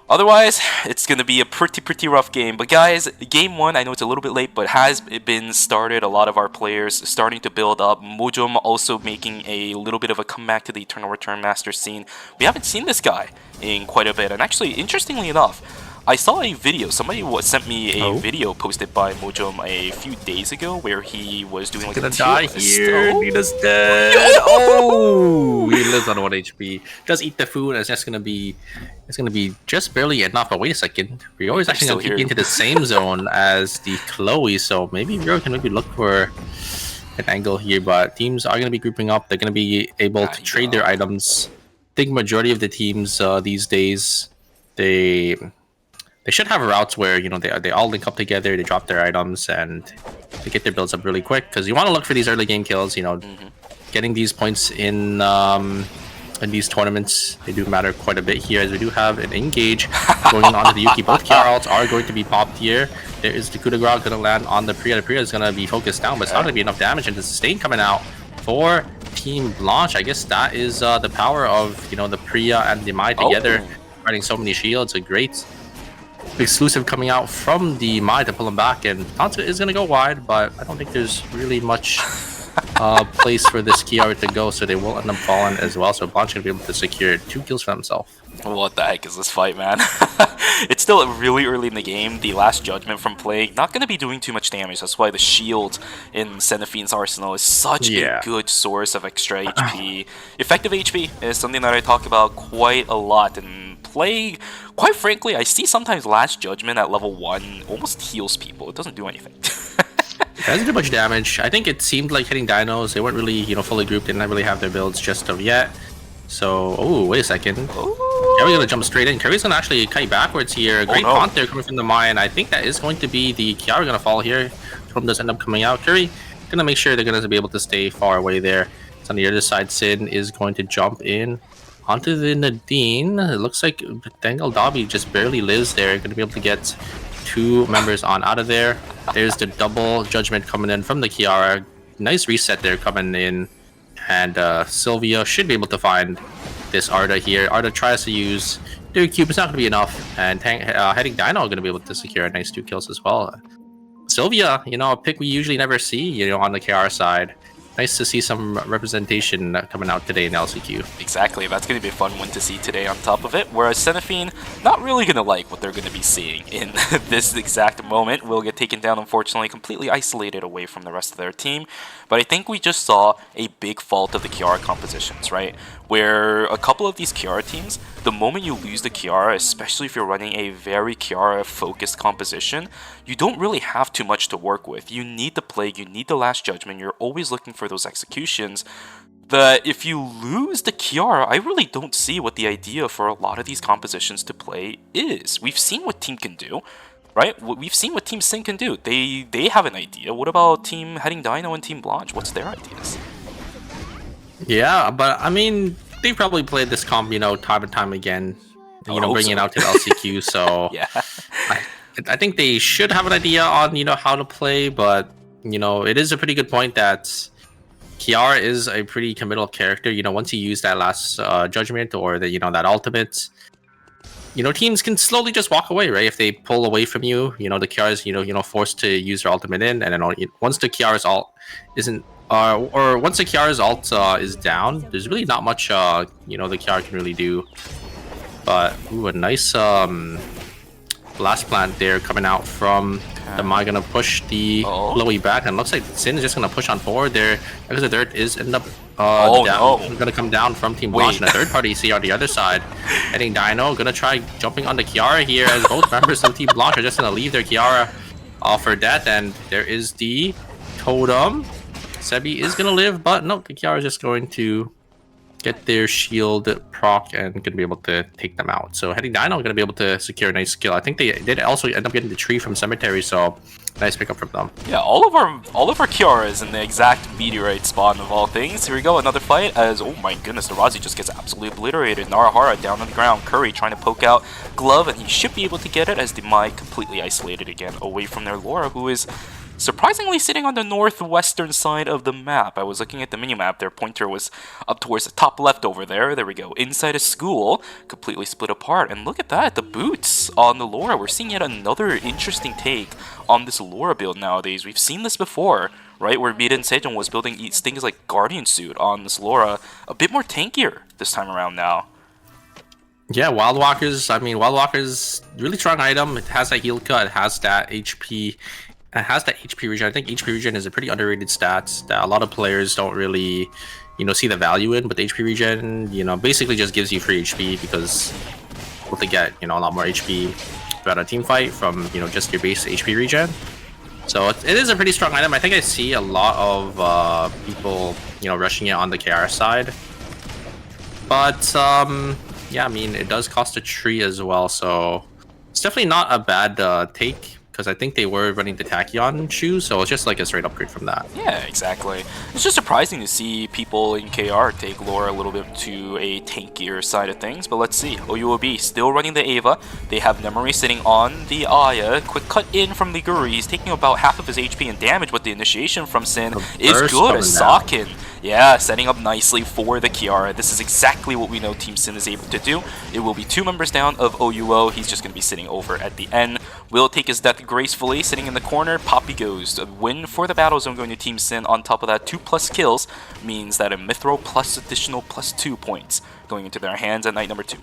Otherwise, it's going to be a pretty rough game. But guys, game one, I know it's a little bit late, but has been started. A lot of our players starting to build up. Mojum also making a little bit of a comeback to the Eternal Return Master scene. We haven't seen this guy in quite a bit. And actually, interestingly enough, I saw a video. Somebody sent me a video posted by Mojum a few days ago where he was doing like a die here. Nina's dead. Oh, he lives on 1 HP. Does eat the food. It's gonna be just barely enough. But wait a second, Rio is actually gonna kick into the same zone as the Chloe. So maybe Rio can look for an angle here. But teams are gonna be grouping up. They're gonna be able to trade their items. I think majority of the teams these days they should have routes where they all link up together, they drop their items, and they get their builds up really quick, because you want to look for these early game kills. Getting these points in these tournaments, they do matter quite a bit here, as we do have an engage going on to the Yuki. Both Kiara ults are going to be popped here. There is the coup de grace going to land on the Priya. The Priya is going to be focused down, but it's not going to be enough damage, and the sustain coming out for Team Blanche. I guess that is the power of the Priya and the Mai together, fighting so many shields. A great exclusive coming out from the Mai to pull him back, and Tantra is going to go wide, but I don't think there's really much place for this Kiara to go, so they will end up falling as well. So Blanche going to be able to secure 2 kills for himself. What the heck is this fight, man? It's still really early in the game. The last judgment from Plague not going to be doing too much damage. That's why the shield in Senaphine's arsenal is such a good source of extra HP. Effective HP is something that I talk about quite a lot, and Plague, quite frankly, I see sometimes last judgment at level 1 almost heals people. It doesn't do anything. It doesn't do much damage. I think it seemed like hitting dinos. They weren't really, fully grouped, didn't really have their builds just of yet. So, oh, wait a second. Curry's gonna jump straight in. Curry's gonna actually kite backwards here. Great taunt there coming from the Mai, and I think that is going to be the Kiara gonna fall here. Tom does end up coming out. Curry gonna make sure they're gonna be able to stay far away there. So on the other side, Sin is going to jump in onto the Nadine. It looks like Dangle Dobby just barely lives there. Gonna be able to get 2 members on out of there. There's the double judgment coming in from the Kiara. Nice reset there coming in. And Sylvia should be able to find this Arda here. Arda tries to use their cube. It's not going to be enough. And heading Dino are going to be able to secure a nice 2 kills as well. Sylvia, a pick we usually never see, on the KR side. Nice to see some representation coming out today in LCQ. Exactly, that's going to be a fun one to see today on top of it. Whereas Senaphine, not really going to like what they're going to be seeing in this exact moment. Will get taken down, unfortunately, completely isolated away from the rest of their team. But I think we just saw a big fault of the Kiara compositions, right? where a couple of these Kiara teams, the moment you lose the Kiara, especially if you're running a very Kiara-focused composition, you don't really have too much to work with. You need the Plague, you need the Last Judgment, you're always looking for those executions. That if you lose the Kiara, I really don't see what the idea for a lot of these compositions to play is. We've seen what Team can do, right? We've seen what Team Sin can do. They have an idea. What about Team Heading Dino and Team Blanche? What's their ideas? Yeah, but I mean, they probably played this comp, time and time again. Bringing it out to the LCQ. So Yeah. I think they should have an idea on how to play, but it is a pretty good point that Kiara is a pretty committal character. Once you use that last judgment or that ultimate, teams can slowly just walk away, right? If they pull away from you, the Kiara is forced to use their ultimate in, and then once the Kiara's ult isn't, or once the Kiara's ult is down, there's really not much the Kiara can really do. But a nice blast plant there coming out from the Mai, gonna push the Chloe back, and looks like Sin is just gonna push on forward there because the dirt is end up gonna come down from Team Blanche, and a third party see on the other side. Heading Dino gonna try jumping on the Kiara here, as both members of Team Blanche are just gonna leave their Kiara for death, and there is the totem. Sebi is gonna live, but no, the Kiara is just going to get their shield proc and gonna be able to take them out. So Heading Dino gonna be able to secure a nice kill. I think they did also end up getting the tree from Cemetery, so nice pickup from them. Yeah, all of our Kiaras in the exact meteorite spawn of all things. Here we go, another fight as, oh my goodness, the Razi just gets absolutely obliterated. Narahara down on the ground. Curry trying to poke out Glove, and he should be able to get it as the Mai completely isolated again away from their Laura, who is surprisingly sitting on the northwestern side of the map. I was looking at the minimap, their pointer was up towards the top left over there. There we go, inside a school, completely split apart. And look at that, the boots on the Laura. We're seeing yet another interesting take on this Laura build nowadays. We've seen this before, right, where Miren Sejong was building things like Guardian Suit on this Laura. A bit more tankier this time around now. Yeah, Wild Walker's really strong item. It has that heal cut, it has that HP. It has that HP regen. I think HP regen is a pretty underrated stat that a lot of players don't really, see the value in. But the HP regen, basically just gives you free HP because able to get, a lot more HP throughout a team fight from, just your base HP regen. So it is a pretty strong item. I think I see a lot of people, rushing it on the KR side. But yeah, I mean, it does cost a tree as well, so it's definitely not a bad take. Because I think they were running the Tachyon shoes, so it's just like a straight upgrade from that. Yeah, exactly. It's just surprising to see people in KR take Laura a little bit to a tankier side of things, but let's see. OUOB still running the Ava. They have Memory sitting on the Aya. Quick cut in from the Guri. He's taking about half of his HP and damage, but the initiation from Sin is good as Sakin. Yeah, setting up nicely for the Kiara. This is exactly what we know Team Sin is able to do. It will be 2 members down of OUO. He's just going to be sitting over at the end. Will take his death gracefully, sitting in the corner. Poppy goes. A win for the battle zone going to Team Sin. On top of that, 2+ kills means that a Mithro plus additional +2 points going into their hands at night number 2.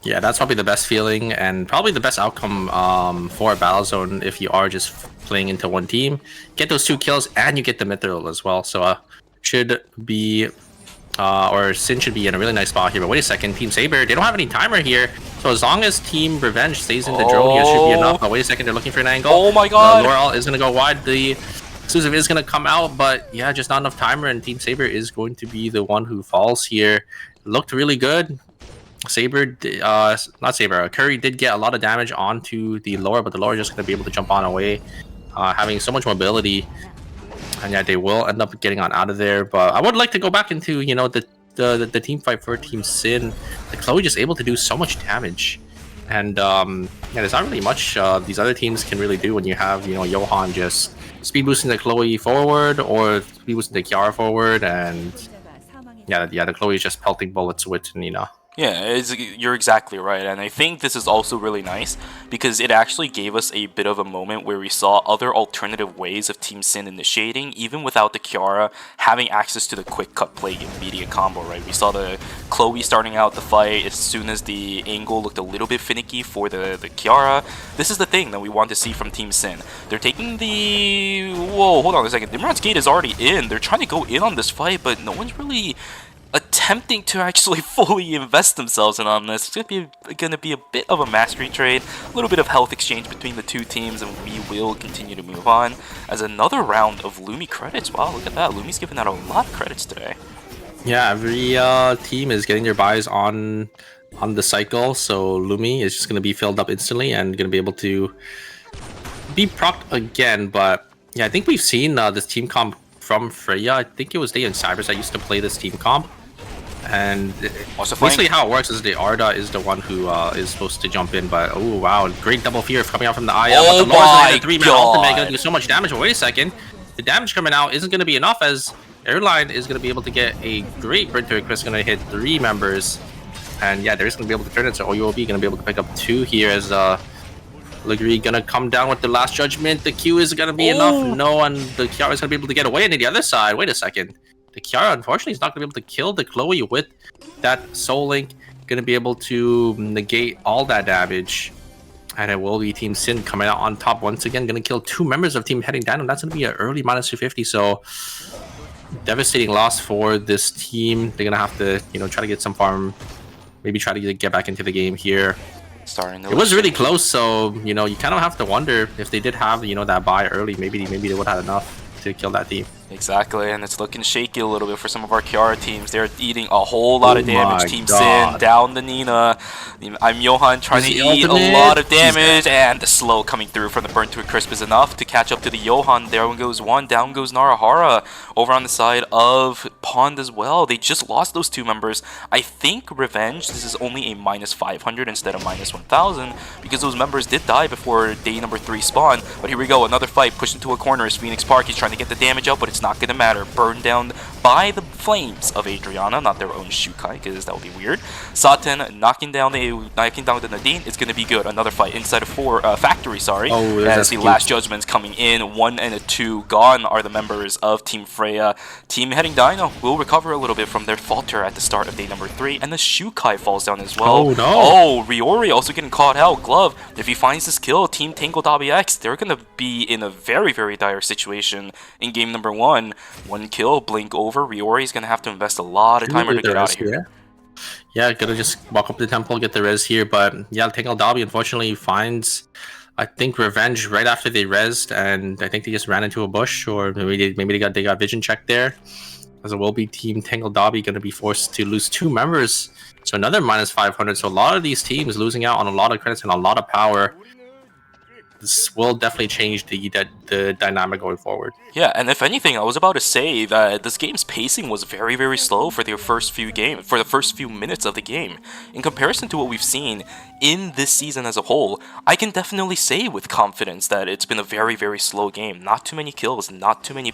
Yeah, that's probably the best feeling and probably the best outcome for a battle zone if you are just playing into one team. Get those 2 kills and you get the Mithril as well. So should be or Sin should be in a really nice spot here. But wait a second, Team Saber, they don't have any timer here. So as long as Team Revenge stays in the drone here, should be enough. But wait a second, they're looking for an angle. Oh my god! Laurel is going to go wide. The Exclusive is going to come out, but yeah, just not enough timer, and Team Saber is going to be the one who falls here. Looked really good. Saber, not Saber, Curry did get a lot of damage onto the Laura, but the Laura is just going to be able to jump on away, having so much mobility. And yeah, they will end up getting on out of there. But I would like to go back into, the team fight for Team Sin. The Chloe just able to do so much damage. And yeah, there's not really much these other teams can really do when you have, Johan just speed boosting the Chloe forward or speed boosting the Kiara forward. And yeah, the Chloe is just pelting bullets with Nina. Yeah, you're exactly right, and I think this is also really nice because it actually gave us a bit of a moment where we saw other alternative ways of Team Sin initiating, even without the Kiara having access to the quick cut play immediate combo, right? We saw the Chloe starting out the fight as soon as the angle looked a little bit finicky for the Kiara. This is the thing that we want to see from Team Sin. They're taking the... Whoa, hold on a second. Dimran's Gate is already in. They're trying to go in on this fight, but no one's really attempting to actually fully invest themselves in on this. It's gonna be a bit of a mastery trade, a little bit of health exchange between the two teams, and we will continue to move on as another round of Lumi credits. Wow, look at that. Lumi's giving out a lot of credits today. Yeah, every team is getting their buys on the cycle, so Lumi is just going to be filled up instantly and going to be able to be procced again. But yeah, I think we've seen this team comp from Freya. I think it was Day and Cybers that used to play this team comp, and basically how it works is the Arda is the one who is supposed to jump in. But oh wow, great double fear coming out from the Aya. Oh but the Lord's my 3-man ultimate going to do so much damage. But wait a second, the damage coming out isn't going to be enough, as Airline is going to be able to get a great Brinter request, going to hit 3 members. And yeah, they're just going to be able to turn it, so OUOB going to be able to pick up 2 here, as Legree going to come down with the last judgment. The Q is going to be enough. No, and the Kiara is going to be able to get away. And on the other side, wait a second. The Kiara, unfortunately, is not going to be able to kill the Chloe with that Soul Link. Going to be able to negate all that damage. And it will be Team Sin coming out on top once again. Going to kill 2 members of Team Heading Down, and that's going to be an early minus 250. So devastating loss for this team. They're going to have to, try to get some farm. Maybe try to get back into the game here. It was really close, so you kind of have to wonder if they did have that buy early. Maybe they would have had enough to kill that team. Exactly, and it's looking shaky a little bit for some of our Kiara teams. They're eating a whole lot of damage. Team Sin down the Nina. I'm Johan trying to eat a lot of damage, and the slow coming through from the Burnt to a Crisp is enough to catch up to the Johan. There goes one, down goes Narahara over on the side of Pond as well. They just lost those 2 members. I think Revenge, this is only a minus 500 instead of minus 1000, because those members did die before day number 3 spawn. But here we go, another fight pushed into a corner is Phoenix Park. He's trying to get the damage out, but it's not going to matter. Burned down by the flames of Adriana, not their own Shukai, because that would be weird. Satan knocking down the Nadine. It's going to be good. Another fight inside of Factory, sorry. As the last judgments coming in. 1 and a 2 gone are the members of Team Freya. Team Heading Dino will recover a little bit from their falter at the start of day number 3, and the Shukai falls down as well. Oh no! Oh, Riori also getting caught out. Glove, if he finds this kill, Team Tangled ABX, they're going to be in a very, very dire situation in game number 1. 1 kill, blink over. Riori's going to have to invest a lot of time to get out of here. Yeah, gonna just walk up to the temple, get the res here, but yeah, Tangled Dobby unfortunately finds, I think, Revenge right after they rezzed, and I think they just ran into a bush, or maybe they got vision check there. As it will be Team Tangled Dobby going to be forced to lose 2 members, so another minus 500. So a lot of these teams losing out on a lot of credits and a lot of power. This will definitely change the dynamic going forward. Yeah, and if anything, I was about to say that this game's pacing was very, very slow for the first few minutes of the game. In comparison to what we've seen in this season as a whole, I can definitely say with confidence that it's been a very, very slow game. Not too many kills, not too many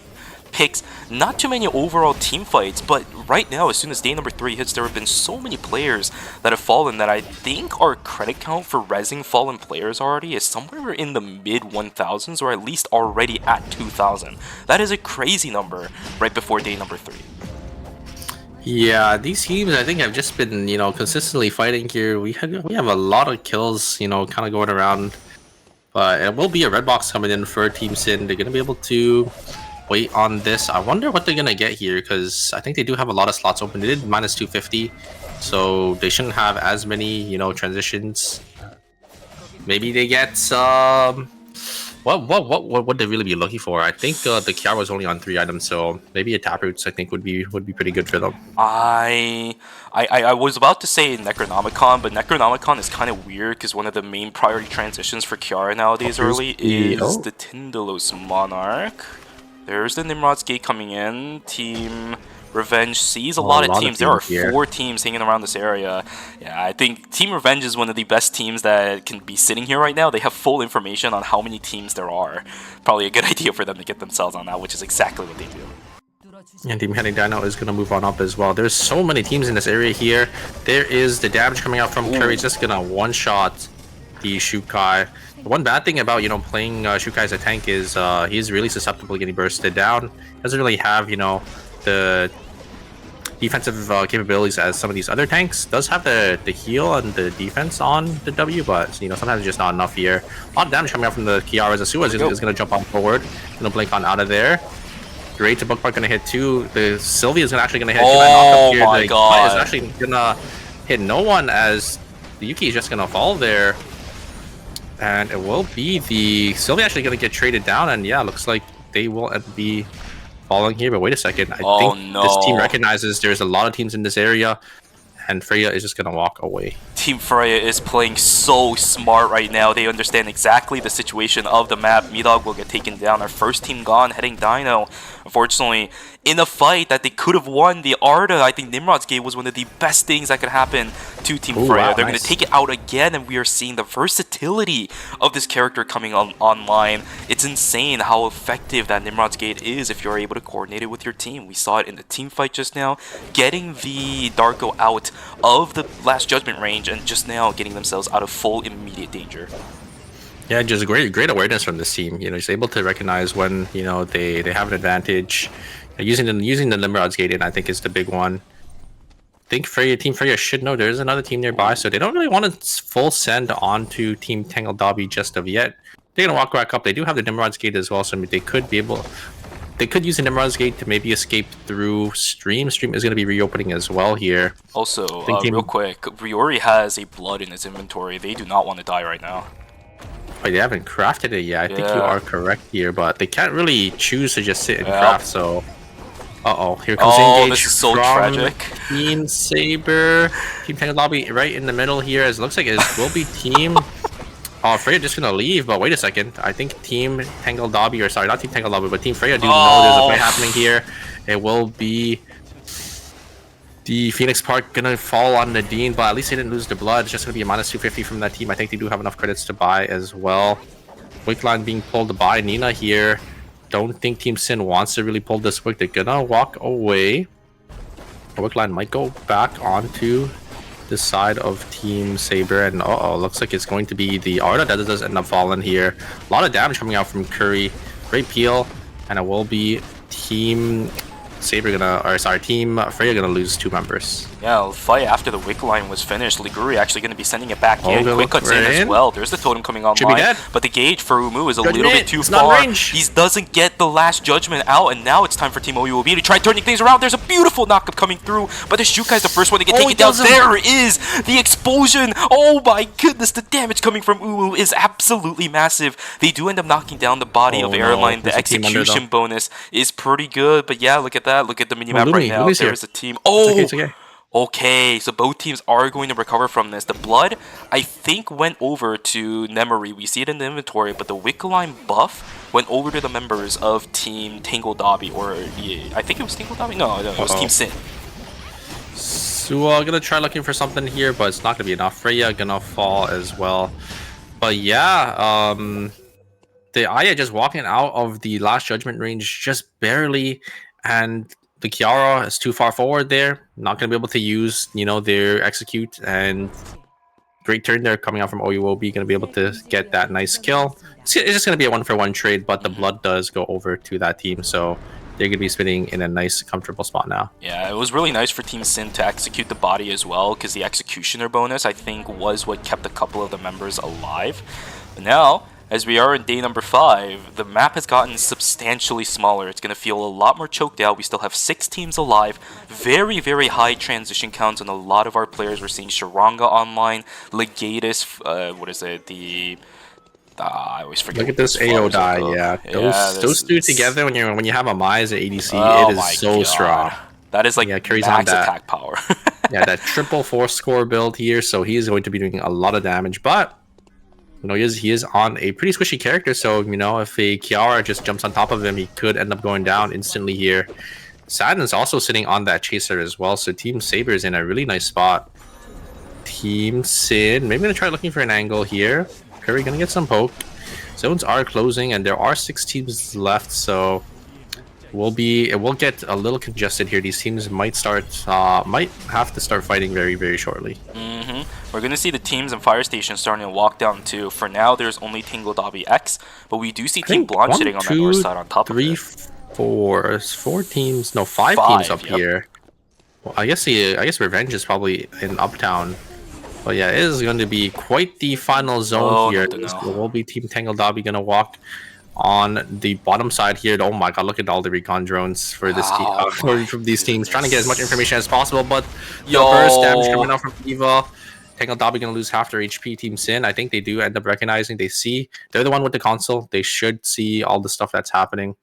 picks, not too many overall team fights, but right now, as soon as day number 3 hits, there have been so many players that have fallen that I think our credit count for rezzing fallen players already is somewhere in the mid 1000s, or at least already at 2000. That is a crazy number right before day number 3. Yeah, these teams I think have just been, consistently fighting here. We have a lot of kills, kind of going around, but it will be a red box coming in for Team Sin. They're going to be able to wait on this. I wonder what they're gonna get here, because I think they do have a lot of slots open. They did minus 250, so they shouldn't have as many transitions. Maybe they get what would they really be looking for? I think the Kiara was only on 3 items, so maybe a Taproots I think would be pretty good for them. I was about to say Necronomicon, but Necronomicon is kind of weird because one of the main priority transitions for Kiara nowadays early is the Tindalos Monarch. There's the Nimrod's Gate coming in. Team Revenge sees a lot of teams. There are 4 teams hanging around this area. Yeah, I think Team Revenge is one of the best teams that can be sitting here right now. They have full information on how many teams there are. Probably a good idea for them to get themselves on that, which is exactly what they do. And Team Heading Dino is going to move on up as well. There's so many teams in this area here. There is the damage coming out from Curry. Just going to one-shot the Shukai. The one bad thing about, playing Shukai as a tank is he's really susceptible to getting bursted down. Doesn't really have, the defensive capabilities as some of these other tanks. Does have the heal and the defense on the W, but, sometimes it's just not enough here. A lot of damage coming out from the Kiara. Zasua is going to jump on forward. Going to blink on out of there. Great, the bookmark gonna hit too. The Sylvia's actually gonna hit. Oh here. my The God. is actually gonna hit no one as the Yuki is just gonna fall there. And it will be the Sylvia actually gonna get traded down, and yeah, looks like they will be falling here. But wait a second, I Oh, think no. this team recognizes there's a lot of teams in this area, and Freya is just gonna walk away. Team Freya is playing so smart right now. They understand exactly the situation of the map. Midog will get taken down. Our first team gone, heading Dino. Unfortunately, in a fight that they could have won, the Arda, I think Nimrod's Gate was one of the best things that could happen to Team Freya. Wow, They're nice. going to take it out again, and we are seeing the versatility of this character coming online. It's insane how effective that Nimrod's Gate is if you're able to coordinate it with your team. We saw it in the team fight just now, getting the Darko out of the Last Judgment range, and just now getting themselves out of full immediate danger. Yeah, just great awareness from this team. You know, he's able to recognize when they have an advantage. Using the Nimrod's Gate in, I think, is the big one. I think Team Freya should know there's another team nearby, so they don't really want to full send onto Team Tangle Dobby just of yet. They're gonna walk back up. They do have the Nimrod's Gate as well, so they could use the Nimrod's Gate to maybe escape through Stream. Stream is going to be reopening as well here. Also, real quick, Riori has a blood in his inventory. They do not want to die right now. Oh, they haven't crafted it yet. I think you are correct here, but they can't really choose to just sit and craft, so... Uh-oh, here comes engage this is so from tragic. Team Saber. Team Tangle Lobby right in the middle here, as it looks like it will be Team... Oh, Freya just gonna leave, but wait a second. I think Team Tangle Dobby, or sorry, not Team Tangle Dobby, but Team Freya do know there's a play happening here. It will be the Phoenix Park gonna fall on Nadine, but at least they didn't lose the blood. It's just gonna be a minus 250 from that team. I think they do have enough credits to buy as well. Wick line being pulled by Nina here. Don't think Team Sin wants to really pull this wick. They're gonna walk away. The wick line might go back onto the side of Team Saber, and looks like it's going to be the Arda that does end up falling here. A lot of damage coming out from Curry. Great peel, and it will be Team Saber Team Freya gonna lose 2 members. Yeah, the fight after the wick line was finished, Liguri actually going to be sending it back in. good Quick look cuts in as in. well. There's the totem coming Should be online, dead. but the gauge for Umu is a Judgment, little bit too it's not far. range. He doesn't get the Last Judgment out, and now it's time for Team OUOB to try turning things around. There's a beautiful knockup coming through, but the Shukai is the first one to get taken down. There is the explosion. Oh my goodness, the damage coming from Umu is absolutely massive. They do end up knocking down the body of Airline. The execution bonus is pretty good, but yeah, look at that. Look at the minimap right now. There's a team. It's okay. Okay, so both teams are going to recover from this. The blood, I think, went over to Nemery. We see it in the inventory, but the wick line buff went over to the members of Team Tangle Dobby, or I think it was Tangle Dobby? No, it was Team Sin. So gonna try looking for something here, but it's not gonna be enough. Freya gonna fall as well. But yeah, the Aya just walking out of the Last Judgment range just barely, and the Kiara is too far forward there. Not going to be able to use, their execute, and great turn there coming out from OUOB. Going to be able to get that nice kill. It's just going to be a 1-for-1 trade, but the blood does go over to that team, so they're going to be spinning in a nice, comfortable spot now. Yeah, it was really nice for Team Sin to execute the body as well, because the executioner bonus, I think, was what kept a couple of the members alive. But now, as we are in day number 5, the map has gotten substantially smaller. It's going to feel a lot more choked out. We still have 6 teams alive. Very, very high transition counts on a lot of our players. We're seeing Sharanga online, Legatus, I always forget. Look at this AO die, yeah. Those two together when you have a Mai as an ADC, it is so strong. That is like carries max on that attack power. Yeah, that triple 4-score build here, so he is going to be doing a lot of damage, but he is on a pretty squishy character, so if a Kiara just jumps on top of him, he could end up going down instantly here. Sadden's also sitting on that chaser as well, so Team Saber is in a really nice spot. Team Sin, maybe gonna try looking for an angle here. Curry gonna get some poke. Zones are closing, and there are 6 teams left, so it will get a little congested here. These teams might have to start fighting very, very shortly. We're going to see the teams and Fire Station starting to walk down too. For now, there's only Tingle Dobby X, but we do see Team Blanche sitting on the north side on top of it. 4 teams, no, 5 teams up here. Well, I guess Revenge is probably in Uptown. But yeah, it is going to be quite the final zone here. It will be Team Tangle Dobby going to walk on the bottom side here. Oh my god, look at all the recon drones for this team, from these teams, trying to get as much information as possible. But the burst damage coming out from Eva. Tangle Dobby gonna lose half their HP. Team Sin, I think they do end up recognizing. They see they're the one with the console. They should see all the stuff that's happening,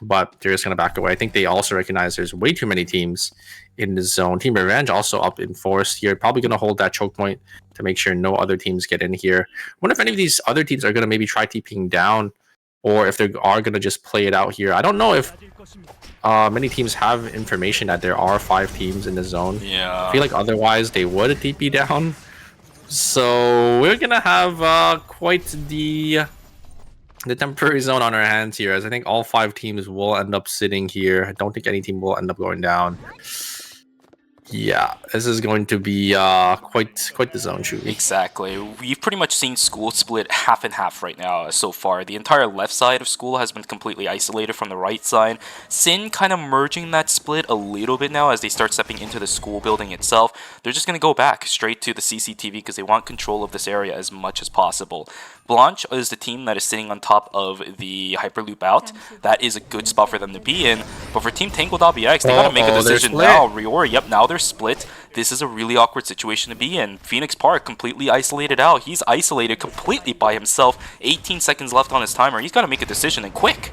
but they're just gonna back away. I think they also recognize there's way too many teams in the zone. Team Revenge also up in force here, probably gonna hold that choke point to make sure no other teams get in here. Wonder if any of these other teams are gonna maybe try TPing down, or if they are gonna just play it out here. I don't know if many teams have information that there are 5 teams in the zone. Yeah. I feel like otherwise they would TP down. So we're gonna have quite the temporary zone on our hands here, as I think all 5 teams will end up sitting here. I don't think any team will end up going down. Yeah, this is going to be quite the zone shoot. Exactly. We've pretty much seen school split half and half right now so far. The entire left side of school has been completely isolated from the right side. Sin kind of merging that split a little bit now as they start stepping into the school building itself. They're just going to go back straight to the CCTV because they want control of this area as much as possible. Blanche is the team that is sitting on top of the Hyperloop out. That is a good spot for them to be in. But for Team Tangled OBX, they gotta make a decision now. Riori, yep, now they're split. This is a really awkward situation to be in. Phoenix Park completely isolated out. He's isolated completely by himself. 18 seconds left on his timer. He's gotta make a decision and quick.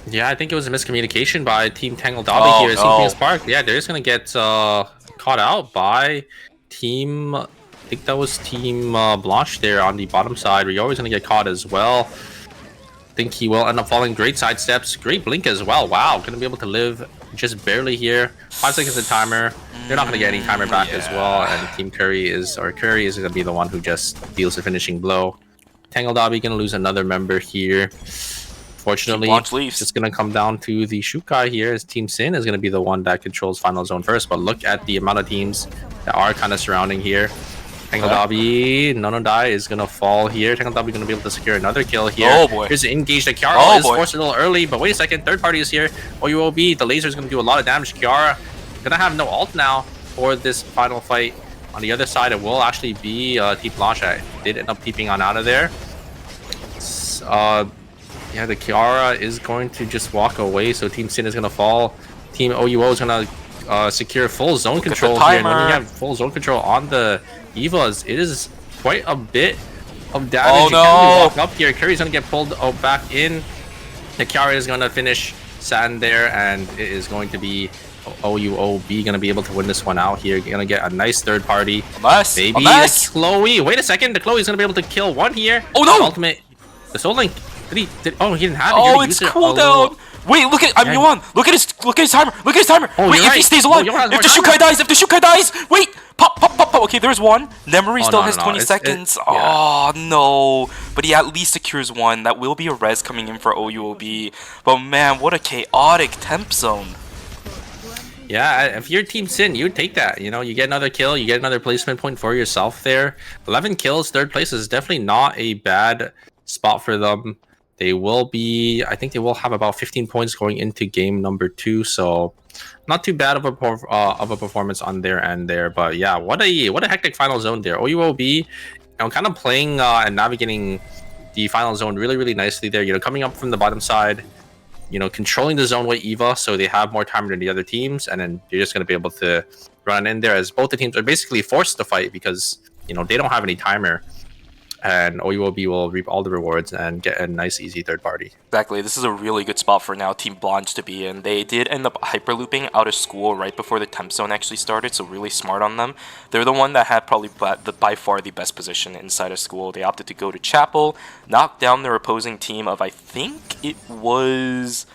Yeah, I think it was a miscommunication by Team Tangled Dobby here. Team Phoenix Park, yeah, they're just gonna get caught out by Team... I think that was Team Blanche there on the bottom side. We're always going to get caught as well. I think he will end up falling. Great side steps. Great blink as well. Wow. Going to be able to live just barely here. 5 seconds of timer. They're not going to get any timer back as well. And Team Curry is going to be the one who just deals the finishing blow. Tangle Dobby going to lose another member here. Fortunately, it's going to come down to the shoot guy here, as Team Sin is going to be the one that controls final zone first. But look at the amount of teams that are kind of surrounding here. Tangle Dobby, Nonodai is gonna fall here. Tangle Dobby gonna be able to secure another kill here. Oh boy. Here's the engage. The Kiara is forced a little early, but wait a second. Third party is here. OUOB, the laser is gonna do a lot of damage. Kiara gonna have no ult now for this final fight. On the other side, it will actually be Team Blanche. Did end up peeping on out of there. Yeah, the Kiara is going to just walk away, so Team Sin is gonna fall. Team OUO is gonna secure full zone control here. And when you have full zone control on the Evas, it is quite a bit of damage. Oh, you no. can't really walk up here. Curry's gonna get pulled back in. The Kiara is gonna finish Satin there, and it is going to be OUOB gonna be able to win this one out here. Gonna get a nice third party. Maybe the Chloe. Wait a second, the Chloe's gonna be able to kill one here. Oh no! Ultimate. The Soul Link. Oh, he didn't have it. Oh, it's cooldown. Wait, look at I'm Yuan. Look at his timer. Look at his timer. Oh, wait, if he stays alive, if the Shukai dies, wait. Pop. Okay, there's one. Nemery still has 20 seconds. Oh, no. But he at least secures one. That will be a res coming in for OUOB. But man, what a chaotic temp zone. Yeah, if you're Team Sin, you'd take that. You know, you get another kill, you get another placement point for yourself there. 11 kills, third place is definitely not a bad spot for them. They will be, I think they will have about 15 points going into game number 2, so not too bad of a performance on their end there. But yeah, what a hectic final zone there. OUOB, you know, kind of playing and navigating the final zone really nicely there. You know, coming up from the bottom side, you know, controlling the zone with Eva, so they have more time than the other teams, and then you're just going to be able to run in there as both the teams are basically forced to fight because, you know, they don't have any timer. And OUOB will reap all the rewards and get a nice, easy third party. Exactly. This is a really good spot for now Team Blanche to be in. They did end up hyperlooping out of school right before the temp zone actually started, so really smart on them. They're the one that had probably by far the best position inside of school. They opted to go to Chapel, knock down their opposing team of, I think it was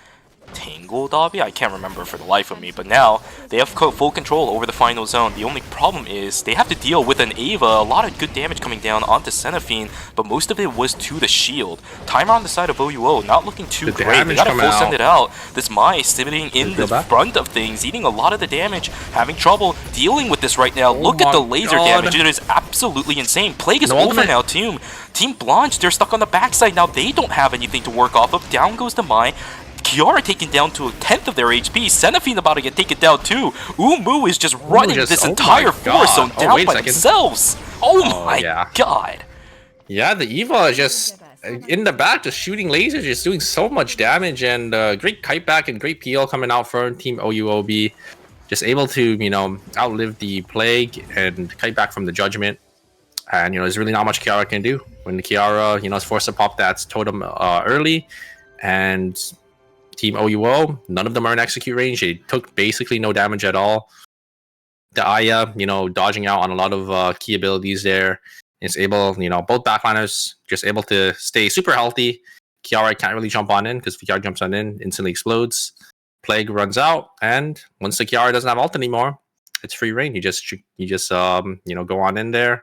Tangle Dobby? I can't remember for the life of me, but now they have full control over the final zone. The only problem is they have to deal with an Ava, a lot of good damage coming down onto Xenophine, but most of it was to the shield. Timer on the side of OUO, not looking too great. They gotta full send it out. This Mai sitting in the front of things, eating a lot of the damage, having trouble dealing with this right now. Look at the laser damage, it is absolutely insane. Plague is over now too. Team Blanche, they're stuck on the backside now. They don't have anything to work off of. Down goes the Mai. Kiara taken down to 1/10 of their HP. Xenophine about to get taken down too. Umu is just running this entire force zone down by themselves. Oh my god. Yeah, the Eva just in the back, just shooting lasers, just doing so much damage, and great kite back and great PL coming out for Team OUOB. Just able to, outlive the plague and kite back from the judgment. And, there's really not much Kiara can do. When the Kiara, is forced to pop that totem early, and Team OUO, none of them are in execute range. They took basically no damage at all. The Aya, dodging out on a lot of key abilities there. Is able, both backliners just able to stay super healthy. Kiara can't really jump on in because if Kiara jumps on in, instantly explodes. Plague runs out, and once the Kiara doesn't have ult anymore, it's free reign. You just go on in there,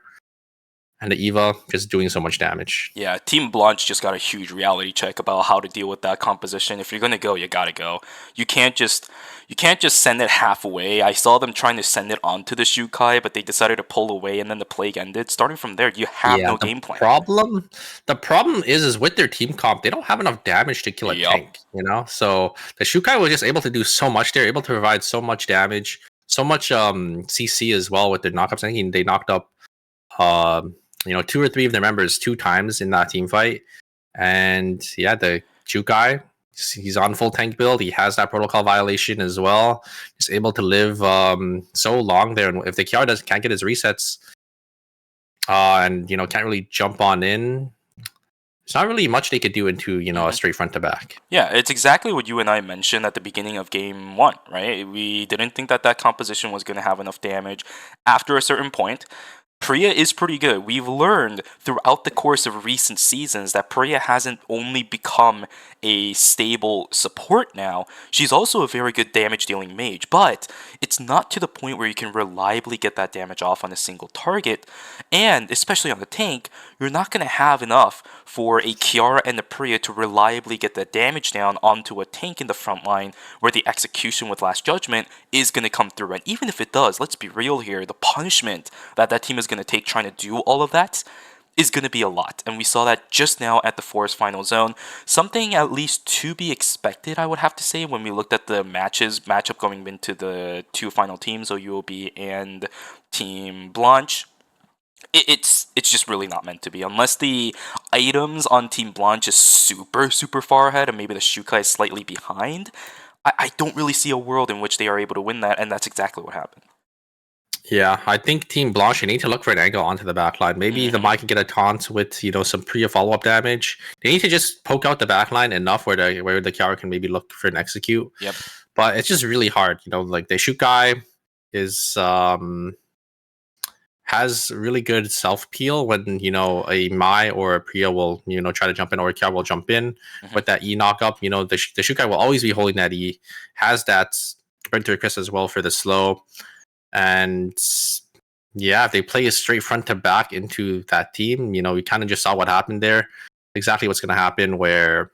and the Eva just doing so much damage. Yeah, Team Blanche just got a huge reality check about how to deal with that composition. If you're gonna go, you gotta go. You can't just send it halfway. I saw them trying to send it onto the Shukai, but they decided to pull away, and then the plague ended. Starting from there, you have no game plan. The problem is with their team comp, they don't have enough damage to kill a tank. So the Shukai was just able to do so much. They're able to provide so much damage, so much CC as well with their knockups. I think they knocked up 2 or 3 of their members 2 times in that team fight. And yeah, the Shukai, he's on full tank build. He has that protocol violation as well. He's able to live so long there. And if the Kiara can't get his resets and can't really jump on in, there's not really much they could do into a straight front to back. Yeah, it's exactly what you and I mentioned at the beginning of game 1, right? We didn't think that composition was going to have enough damage after a certain point. Priya is pretty good. We've learned throughout the course of recent seasons that Priya hasn't only become a stable support now, she's also a very good damage dealing mage, but it's not to the point where you can reliably get that damage off on a single target, and especially on the tank, you're not going to have enough for a Kiara and a Priya to reliably get that damage down onto a tank in the front line where the execution with Last Judgment is going to come through. And even if it does, let's be real here, the punishment that team is going to take trying to do all of that is going to be a lot. And we saw that just now at the Forest Final Zone. Something at least to be expected, I would have to say, when we looked at the matchup going into the 2 final teams, OUOB and Team Blanche. It's just really not meant to be. Unless the items on Team Blanche is super, super far ahead and maybe the Shukai is slightly behind, I don't really see a world in which they are able to win that, and that's exactly what happened. Yeah, I think Team Blanche, you need to look for an angle onto the backline. Maybe the Mai can get a taunt with, some Priya follow-up damage. They need to just poke out the backline enough where the Kiara can maybe look for an execute. Yep. But it's just really hard. Like the Shukai is has really good self-peel when, a Mai or a Priya will, try to jump in, or a Kiara will jump in with that E knock-up. The Shukai will always be holding that E. Has that Sprinter Chris as well for the slow. And yeah, if they play a straight front to back into that team, we kind of just saw what happened there. Exactly what's going to happen, where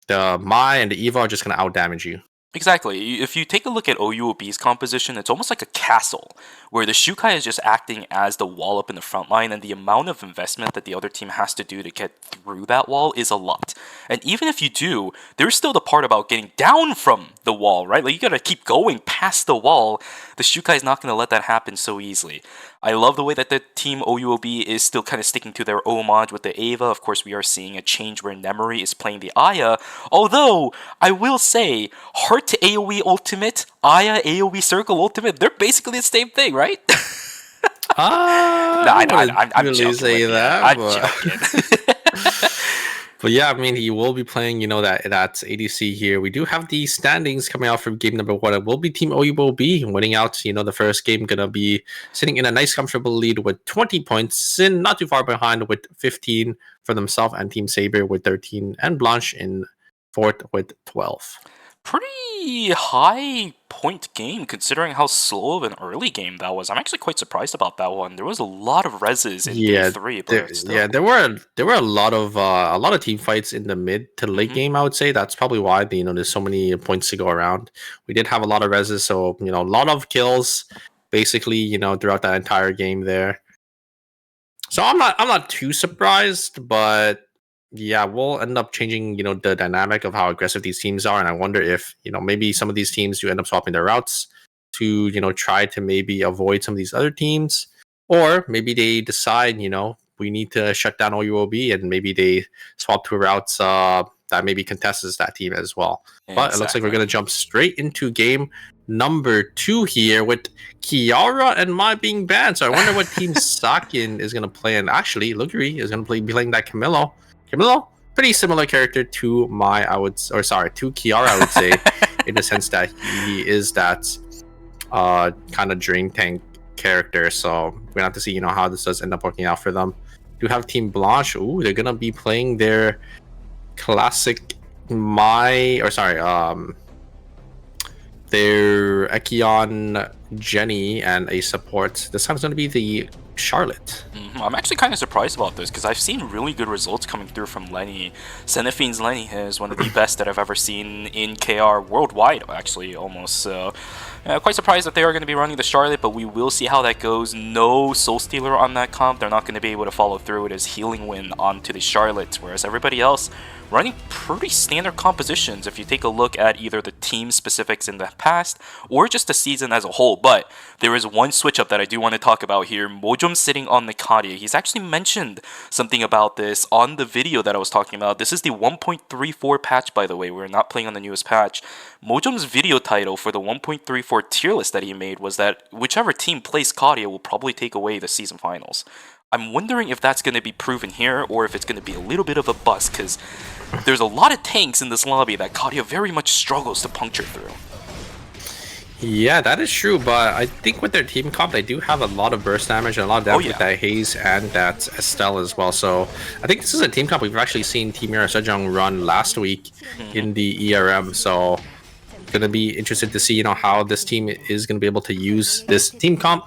the Mai and the Eva are just going to out damage you. Exactly. If you take a look at OUOB's composition, it's almost like a castle, where the Shukai is just acting as the wall up in the front line, and the amount of investment that the other team has to do to get through that wall is a lot. And even if you do, there's still the part about getting down from the wall, right? Like, you gotta keep going past the wall. The Shukai is not gonna let that happen so easily. I love the way that the team OUOB is still kind of sticking to their homage with the Ava. Of course, we are seeing a change where Nemery is playing the Aya. Although, I will say, Heart to AoE Ultimate, Aya AoE Circle Ultimate, they're basically the same thing, right? I'm really joking say that. I'm joking. But yeah, I mean, he will be playing, that's ADC here. We do have the standings coming out from game number 1. It will be Team OUOB winning out, the first game, going to be sitting in a nice, comfortable lead with 20 points, and not too far behind with 15 for themselves, and Team Saber with 13, and Blanche in 4th with 12. Pretty high point game considering how slow of an early game that was. I'm actually quite surprised about that one. There was a lot of reses in game 3. But there were a lot of team fights in the mid to late game. I would say that's probably why there's so many points to go around. We did have a lot of reses, so a lot of kills basically throughout that entire game there. So I'm not too surprised, but yeah, we'll end up changing, the dynamic of how aggressive these teams are. And I wonder if, maybe some of these teams do end up swapping their routes to, try to maybe avoid some of these other teams. Or maybe they decide, we need to shut down OUOB, and maybe they swap to routes that maybe contests that team as well. But it looks like we're going to jump straight into game number 2 here with Kiara and Mai being banned. So I wonder what team Sakin is going to play. And actually, Luguri is going to be playing that Camilo. Camilo, pretty similar character to Mai, to Kiara, I would say, in the sense that he is that kind of drain tank character. So we're going to have to see, how this does end up working out for them. Do have Team Blanche. Ooh, they're going to be playing their classic their Ekion, Jenny, and a support. This time's going to be the Charlotte. I'm actually kind of surprised about this because I've seen really good results coming through from Lenny. Cenophine's Lenny is one of the best that I've ever seen in KR worldwide, actually, almost. So, quite surprised that they are going to be running the Charlotte, but we will see how that goes. No Soul Stealer on that comp. They're not going to be able to follow through with his Healing Wind onto the Charlotte, whereas everybody else running pretty standard compositions if you take a look at either the team specifics in the past or just the season as a whole. But there is one switch up that I do want to talk about here. Mojum sitting on Nakadia. He's actually mentioned something about this on the video that I was talking about. This is the 1.34 patch, by the way. We're not playing on the newest patch. Mojum's video title for the 1.34 tier list that he made was that whichever team plays Kadia will probably take away the season finals. I'm wondering if that's going to be proven here or if it's going to be a little bit of a bust, because there's a lot of tanks in this lobby that Kadia very much struggles to puncture through. Yeah, that is true, but I think with their team comp, they do have a lot of burst damage and a lot of damage with that Haze and that Estelle as well. So I think this is a team comp we've actually seen Team Mira Sejong run last week in the ERM. So gonna be interested to see, how this team is gonna be able to use this team comp.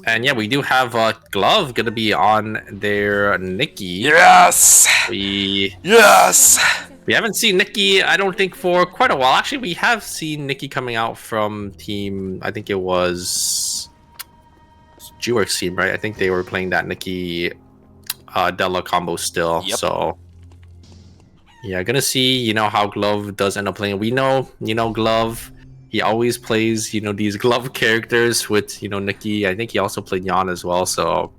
And yeah, we do have Glove gonna be on their Nikki. Yes! We haven't seen Nikki, I don't think, for quite a while. Actually, we have seen Nikki coming out from team, I think it was G-Works team, right? I think they were playing that Nikki Della combo still. Yep. So yeah, gonna see, how Glove does end up playing. We know, Glove, he always plays, these Glove characters with, Nikki. I think he also played Yan as well. So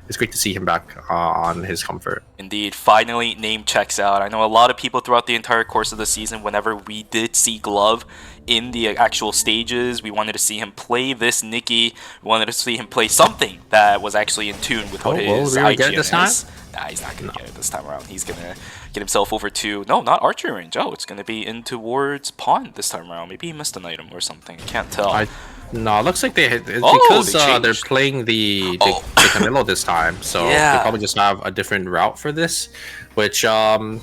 it's great to see him back on his comfort. Indeed, finally name checks out. I know a lot of people throughout the entire course of the season, whenever we did see Glove in the actual stages, we wanted to see him play this Nikki. We wanted to see him play something that was actually in tune with what his will we get it this time? Nah, he's not going to get it this time around. He's going to get himself over to... No, not archery range. Oh, it's going to be in towards pawn this time around. Maybe he missed an item or something. I can't tell. No, it looks like it's because they're playing the Camilo this time, so they probably just have a different route for this, which I'm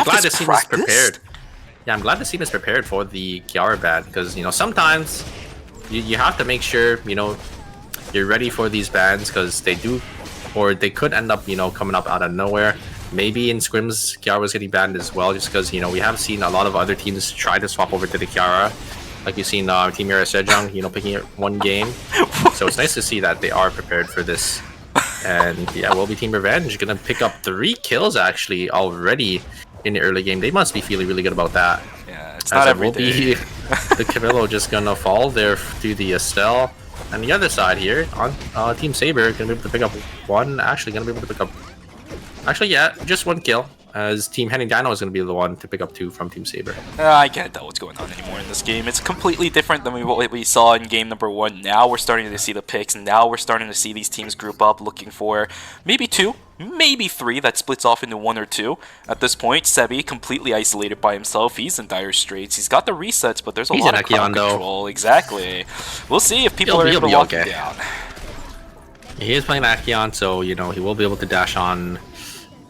glad the team is prepared. Yeah, I'm glad the team is prepared for the Kiara ban, because sometimes you have to make sure you're ready for these bans, because they could end up coming up out of nowhere. Maybe in scrims Kiara was getting banned as well, just because we have seen a lot of other teams try to swap over to the Kiara. Like you've seen Team Mira Sejong, picking it one game. So it's nice to see that they are prepared for this. And yeah, will be Team Revenge gonna pick up 3 kills actually already in the early game. They must be feeling really good about that. Yeah, it's not every day. The Camilo just gonna fall there to the Estelle. And the other side here, on Team Saber, gonna be able to pick up one. Actually, gonna be able to pick up. Actually, yeah, just 1 kill. As Team Henning Dino is going to be the one to pick up 2 from Team Saber. I can't tell what's going on anymore in this game. It's completely different than what we saw in game number 1. Now we're starting to see the picks. Now we're starting to see these teams group up, looking for maybe 2, maybe 3 that splits off into 1 or 2. At this point, Sebi completely isolated by himself. He's in dire straits. He's got the resets, but there's a lot of crowd control. Exactly. We'll see if people are able to walk him down. He is playing Akion, so he will be able to dash on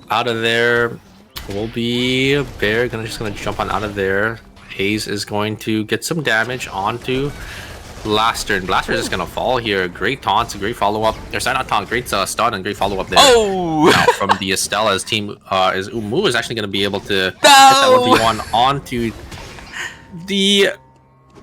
out of there. Will be Bear just gonna jump on out of there. Haze is going to get some damage onto Blaster, and Blaster is just gonna fall here. Great taunts, great follow up. Or sorry, not taunt, great stun and great follow up there. Oh! Now from the Estella's team, is Umu is actually gonna be able to get that 1v1 onto the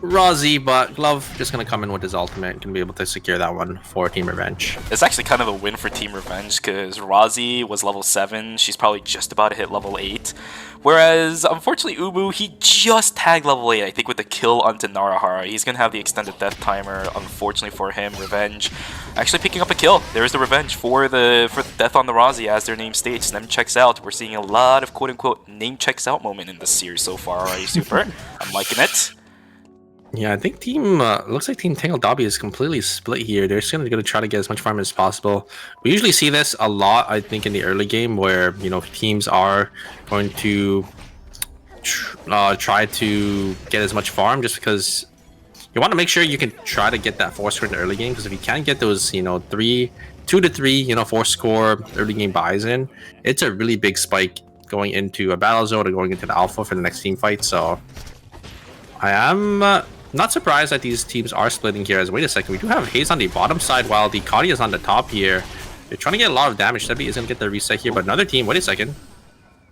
Rozzy, but Glove just gonna come in with his ultimate, gonna be able to secure that one for Team Revenge. It's actually kind of a win for Team Revenge because Rozzy was level 7. She's probably just about to hit level 8. Whereas, unfortunately, Ubu, he just tagged level 8, I think, with the kill onto Narahara. He's going to have the extended death timer, unfortunately for him. Revenge actually picking up a kill. There's the Revenge for the death on the Rozzy, as their name states. Name checks out. We're seeing a lot of quote-unquote name checks out moment in this series so far. Are you super? I'm liking it. Yeah, I think team looks like Team Tangle Dobby is completely split here. They're just gonna try to get as much farm as possible. We usually see this a lot, I think, in the early game where teams are going to try to get as much farm just because you want to make sure you can try to get that 4 score in the early game. Because if you can't get those 2 to 3 4 score early game buys in, it's a really big spike going into a battle zone or going into the alpha for the next team fight. So I am not surprised that these teams are splitting here. As wait a second, we do have Haze on the bottom side while the Kadi is on the top here. They're trying to get a lot of damage. Sebi is going to get the reset here, but another team, wait a second.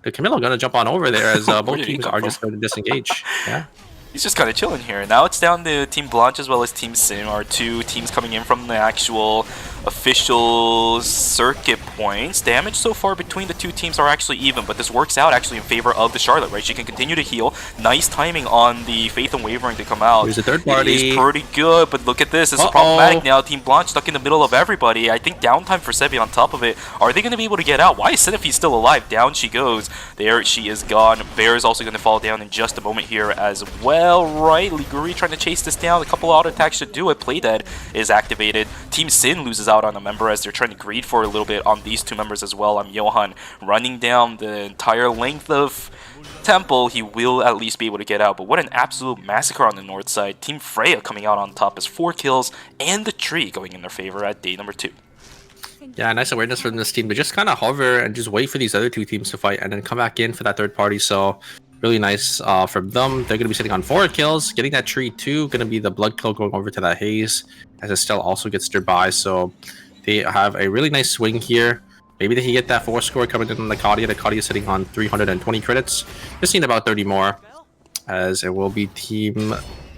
The Camilo going to jump on over there as both teams are just going to disengage. Yeah. He's just kind of chilling here. Now it's down to Team Blanche as well as Team Sim, our 2 teams coming in from the actual official circuit points. Damage so far between the 2 teams are actually even, but this works out actually in favor of the Charlotte, right? She can continue to heal. Nice timing on the Faith and Wavering to come out. There's a third party. It is pretty good, but look at this. It's problematic now. Team Blanche stuck in the middle of everybody. I think downtime for Sebi on top of it. Are they going to be able to get out? Why is Centipede still alive? Down she goes. There she is gone. Bear is also going to fall down in just a moment here as well. Right, Liguri trying to chase this down. A couple auto attacks should do it. Play Dead is activated. Team Sin loses out on a member as they're trying to greed for a little bit on these 2 members as well. Johan running down the entire length of Temple. He will at least be able to get out, but what an absolute massacre on the north side. Team Freya coming out on top as 4 kills and the tree going in their favor at day number 2. Yeah, nice awareness from this team. They just kind of hover and just wait for these other 2 teams to fight and then come back in for that third party. So really nice from them. They're going to be sitting on 4 kills, getting that tree too. Going to be the blood kill going over to that Haze as Estelle also gets their buy. So they have a really nice swing here. Maybe they can get that 4 score coming in on the Kadi. The Kadi is sitting on 320 credits. Just need about 30 more as it will be Team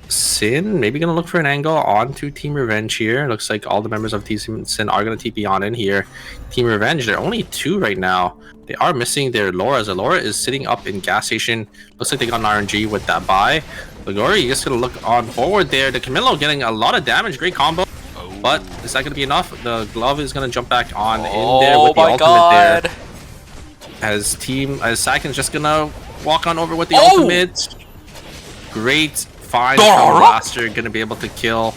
Sin. Maybe going to look for an angle onto Team Revenge here. Looks like all the members of Team Sin are going to TP on in here. Team Revenge, they're only 2 right now. They are missing their Laura. As Laura is sitting up in gas station. Looks like they got an RNG with that buy. Ligori just going to look on forward there. The Camilo getting a lot of damage. Great combo. But is that going to be enough? The Glove is going to jump back on in there with the ultimate there. As Sakin's just going to walk on over with the ultimate. Great find from Blaster. Going to be able to kill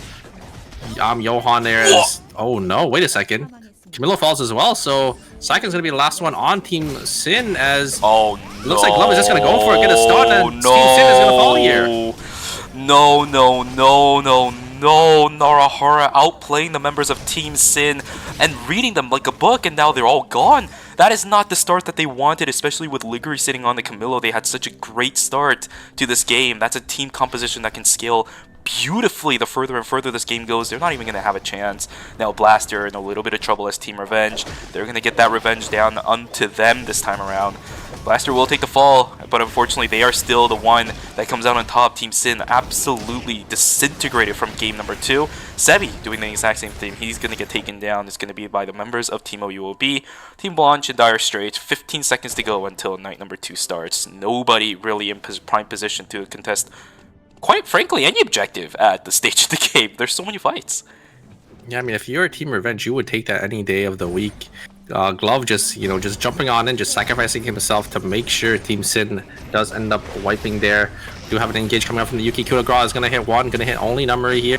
Johan there. As, oh no, wait a second. Camilo falls as well, so Sakin's going to be the last one on Team Sin as looks like Glove is just going to go for it, get a stun, and Team Sin is going to fall here. No. Narahara outplaying the members of Team Sin and reading them like a book, and now they're all gone. That is not the start that they wanted, especially with Liguri sitting on the Camilo. They had such a great start to this game. That's a team composition that can scale beautifully the further and further this game goes. They're not even going to have a chance. Now Blaster in a little bit of trouble as Team Revenge. They're going to get that revenge down onto them this time around. Blaster will take the fall, but unfortunately they are still the one that comes out on top. Team Sin absolutely disintegrated from game number 2. Sebi doing the exact same thing. He's going to get taken down. It's going to be by the members of Team OUOB. Team Blanche in dire straits. 15 seconds to go until night number 2 starts. Nobody really in prime position to contest, quite frankly, any objective at the stage of the game. There's so many fights. Yeah, I mean, if you're a Team Revenge, you would take that any day of the week. Glove just jumping on in, just sacrificing himself to make sure Team Sin does end up wiping there. Do have an engage coming up from the Yuki. Kuragra is going to hit one, going to hit only Nummery here.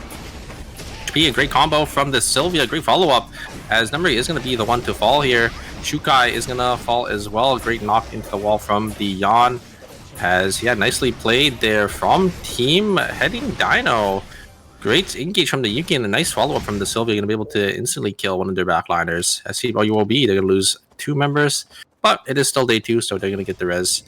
Be a great combo from the Sylvia, great follow-up as Nummery is going to be the one to fall here. Shukai is going to fall as well. Great knock into the wall from the Yan. As, yeah, nicely played there from Team Heading Dino. Great engage from the Yuki and a nice follow-up from the Sylvia. Going to be able to instantly kill one of their backliners. As Team OUOB, they're going to lose 2 members, but it is still day 2, so they're going to get the res.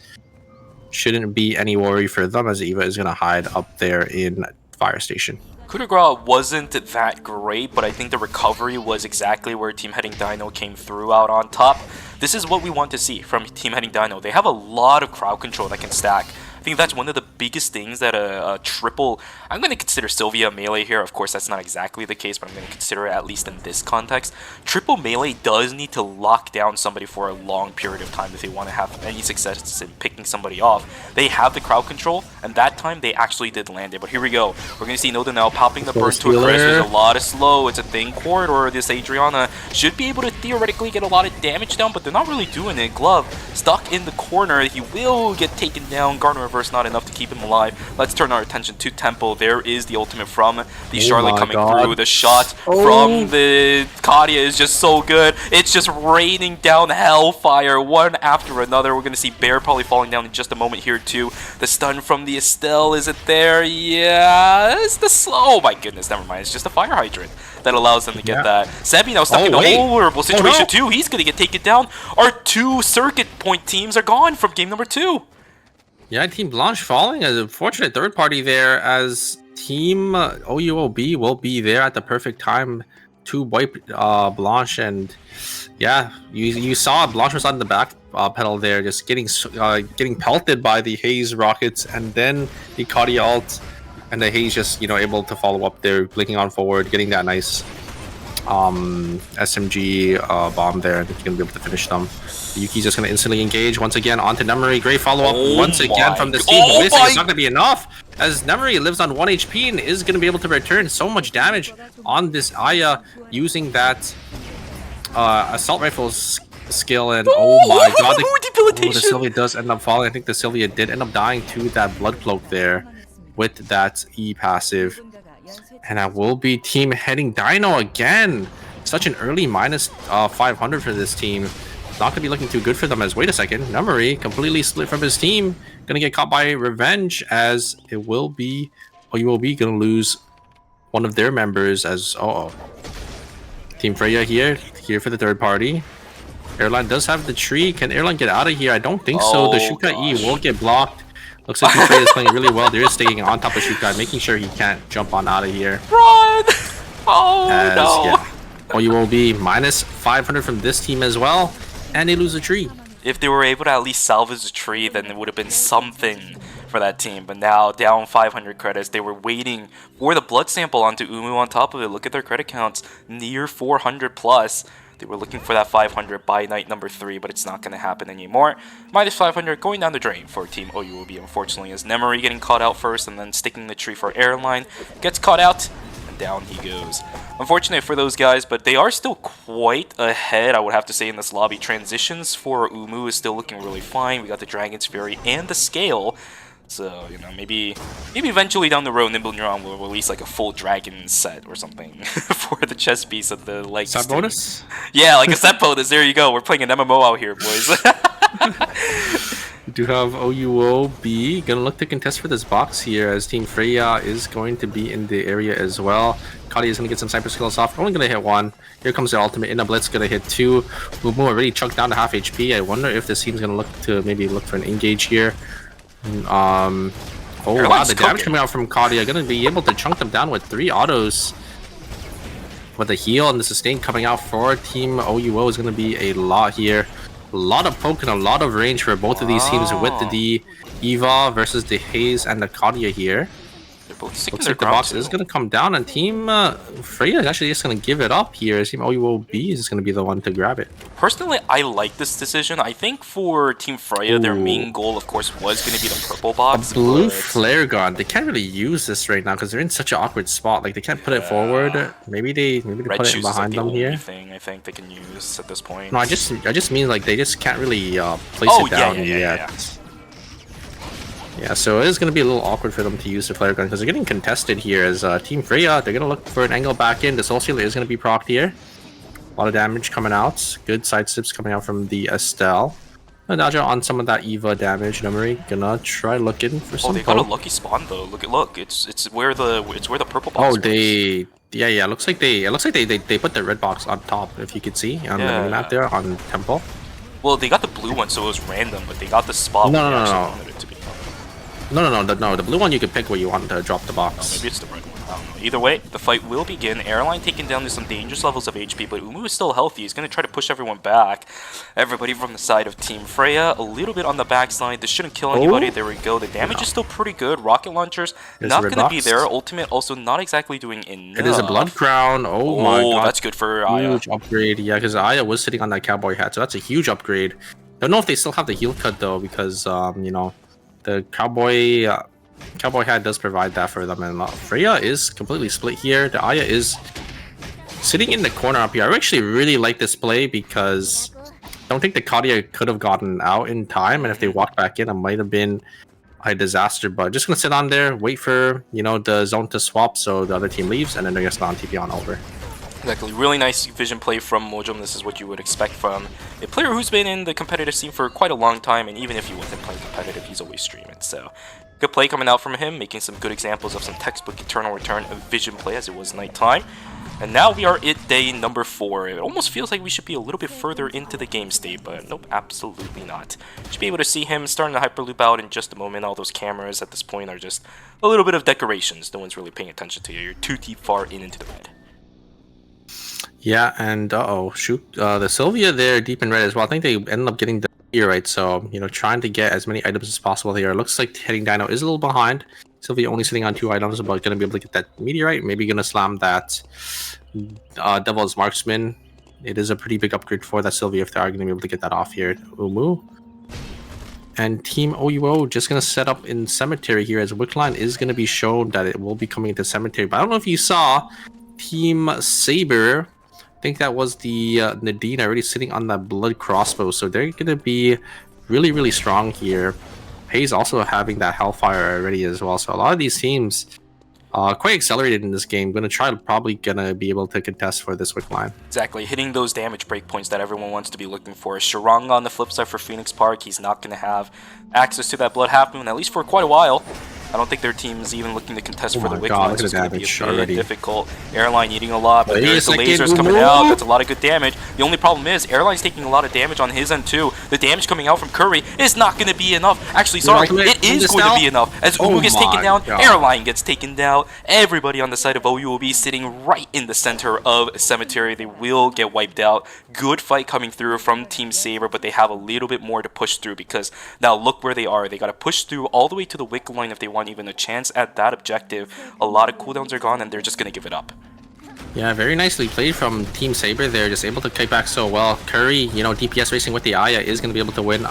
Shouldn't be any worry for them as Eva is going to hide up there in Fire Station. Coup de grace wasn't that great, but I think the recovery was exactly where Team Heading Dino came through out on top. This is what we want to see from Team Heading Dino. They have a lot of crowd control that can stack. I think that's one of the biggest things that a triple... I'm going to consider Sylvia melee here. Of course, that's not exactly the case, but I'm going to consider it at least in this context. Triple melee does need to lock down somebody for a long period of time if they want to have any success in picking somebody off. They have the crowd control, and that time they actually did land it. But here we go. We're going to see Noda now popping the burn to a crisp. There's a lot of slow. It's a thin corridor. This Adriana should be able to theoretically get a lot of damage down, but they're not really doing it. Glove stuck in the corner. He will get taken down. Garden reverse not enough to keep him alive. Let's turn our attention to Temple. There is the ultimate from the Charlotte coming through. The shot from the Kadia is just so good. It's just raining down hellfire one after another. We're going to see Bear probably falling down in just a moment here too. The stun from the Estelle, is it there? Yeah, it's the slow. Oh my goodness, never mind. It's just a fire hydrant that allows them to get that. Sebi now stuck in a horrible situation too. He's going to get taken down. Our 2 circuit point teams are gone from game number 2. Yeah, Team Blanche falling as a fortunate third party there, as Team OUOB will be there at the perfect time to wipe Blanche. And yeah, you saw Blanche was on the back pedal there, just getting pelted by the Haze rockets, and then the Kadia ult, and the Haze just able to follow up there, blinking on forward, getting that nice SMG bomb there, and he's gonna be able to finish them. Yuki's just gonna instantly engage once again onto Nemuri. Great follow-up once again from this team. But it's not gonna be enough, as Nemuri lives on 1 HP and is gonna be able to return so much damage on this Aya using that assault rifle's skill. And oh my god, the Sylvia does end up falling. I think the Sylvia did end up dying to that blood cloak there with that E passive. And that will be Team heading Dino again. Such an early minus 500 for this team. Not gonna be looking too good for them, as wait a second, Nemuri completely split from his team, gonna get caught by Revenge, as it will be gonna lose one of their members. As Team Freya here for the third party. Airline does have the tree. Can Airline get out of here? I don't think so. The Shuka E will get blocked. Looks like Team Freya is playing really well. There is staying on top of Shuka, making sure he can't jump on out of here. Run! Oh no! Yeah, OUOB minus 500 from this team as well. And they lose a tree. If they were able to at least salvage the tree, then it would have been something for that team. But now, down 500 credits. They were waiting for the blood sample onto Umu on top of it. Look at their credit counts. Near 400 plus. They were looking for that 500 by night number 3, but it's not going to happen anymore. Minus 500 going down the drain for Team OUOB, unfortunately, as Nemuri getting caught out first and then sticking the tree for Airline. Gets caught out. Down he goes. Unfortunate for those guys, but they are still quite ahead, I would have to say, in this lobby. Transitions for Umu is still looking really fine. We got the Dragon's Fury and the Scale. So, maybe eventually down the road, Nimble Neuron will release like a full dragon set or something for the chess piece of the like set bonus? Yeah, like a set bonus. There you go. We're playing an MMO out here, boys. We do have OUOB gonna look to contest for this box here, as Team Freya is going to be in the area as well. Kadia is gonna get some sniper skills off. Only gonna hit 1. Here comes the ultimate in a blitz, gonna hit 2. Mumu already chunked down to half HP. I wonder if this team's gonna look for an engage here. Oh wow, the damage coming out from Kadia, gonna be able to chunk them down with 3 autos. With the heal and the sustain coming out for Team OUO is gonna be a lot here. A lot of poke and a lot of range for both of these teams with the Eva versus the Haze and the Kadia here. Looks like the box is going to come down, and Team Freya is actually just going to give it up here. Team OUOB is going to be the one to grab it. Personally, I like this decision. I think for Team Freya, their main goal, of course, was going to be the purple box. A blue flare gun. They can't really use this right now because they're in such an awkward spot. Like, they can't put it forward. Maybe they put it behind them here. Thing I think they can use at this point. No, I just mean like they just can't really place it down yet. Yeah, so it is going to be a little awkward for them to use the flare gun because they're getting contested here as Team Freya. They're going to look for an angle back in. The Soul Stealer is going to be procced here. A lot of damage coming out. Good side steps coming out from the Estelle. Dodge out on some of that Eva damage. Nemuri gonna try looking for some. Oh, they got a lucky spawn though. Look, it's where the purple box. Oh, goes. Yeah. It looks like they put the red box on top. If you could see on the map there on Temple. Well, they got the blue one, so it was random, but they got the spot. No. The blue one you can pick where you want to drop the box. Oh, maybe it's the red one. Either way, the fight will begin. Airline taking down to some dangerous levels of HP, but Umu is still healthy. He's going to try to push everyone back. Everybody from the side of Team Freya, a little bit on the backside. This shouldn't kill anybody. There we go. The damage is still pretty good. Rocket launchers not going to be there. Ultimate also not exactly doing enough. It is a blood crown. Oh my god. That's good for Aya. Huge upgrade. Yeah, because Aya was sitting on that cowboy hat, so that's a huge upgrade. Don't know if they still have the heal cut though, because you know, the cowboy hat does provide that for them, and Freya is completely split here. The Aya is sitting in the corner up here. I actually really like this play because I don't think the Kadia could have gotten out in time, and if they walked back in, it might have been a disaster. But just gonna sit on there, wait for, you know, the zone to swap so the other team leaves, and then they're just on TP on over. Exactly. Really nice vision play from Mojum. This is what you would expect from a player who's been in the competitive scene for quite a long time, and even if he wasn't playing competitive, he's always streaming. So good play coming out from him, making some good examples of some textbook Eternal Return of vision play as it was nighttime. And now we are at day number 4. It almost feels like we should be a little bit further into the game state, but nope, absolutely not. Should be able to see him starting to hyperloop out in just a moment. All those cameras at this point are just a little bit of decorations. No one's really paying attention to you. You're too deep far into the red. Yeah, and shoot, the Sylvia there deep in red as well. I think they ended up getting the meteorite, so you know, trying to get as many items as possible here. It looks like Heading Dino is a little behind. Sylvia only sitting on 2 items, but gonna be able to get that meteorite. Maybe gonna slam that Devil's Marksman. It is a pretty big upgrade for that Sylvia if they are gonna be able to get that off here. Umu. And Team OUO just gonna set up in Cemetery here, as Wickline is gonna be shown that it will be coming into Cemetery. But I don't know if you saw Team Saber. I think that was the Nadine already sitting on that blood crossbow, so they're gonna be really, really strong here. Hayes also having that Hellfire already as well, so a lot of these teams quite accelerated in this game. Probably gonna be able to contest for this Wick line. Exactly, hitting those damage breakpoints that everyone wants to be looking for. Sharang on the flip side for Phoenix Park, he's not gonna have access to that Blood Half Moon, at least for quite a while. I don't think their team is even looking to contest for the Wick line, so it's going to be a bit difficult. Airline eating a lot, but there's the lasers coming out. That's a lot of good damage. The only problem is Airline's taking a lot of damage on his end too. The damage coming out from Curry is not going to be enough. Actually, sorry, it is going to be enough. As Umu gets taken down, Airline gets taken down. Everybody on the side of OU will be sitting right in the center of Cemetery. They will get wiped out. Good fight coming through from Team Saber, but they have a little bit more to push through, because now look where they are. They got to push through all the way to the Wick line if they want even a chance at that objective. A lot of cooldowns are gone, and they're just going to give it up. Yeah, very nicely played from Team Saber there, just able to kick back so well. Curry, you know, DPS racing with the Aya is going to be able to win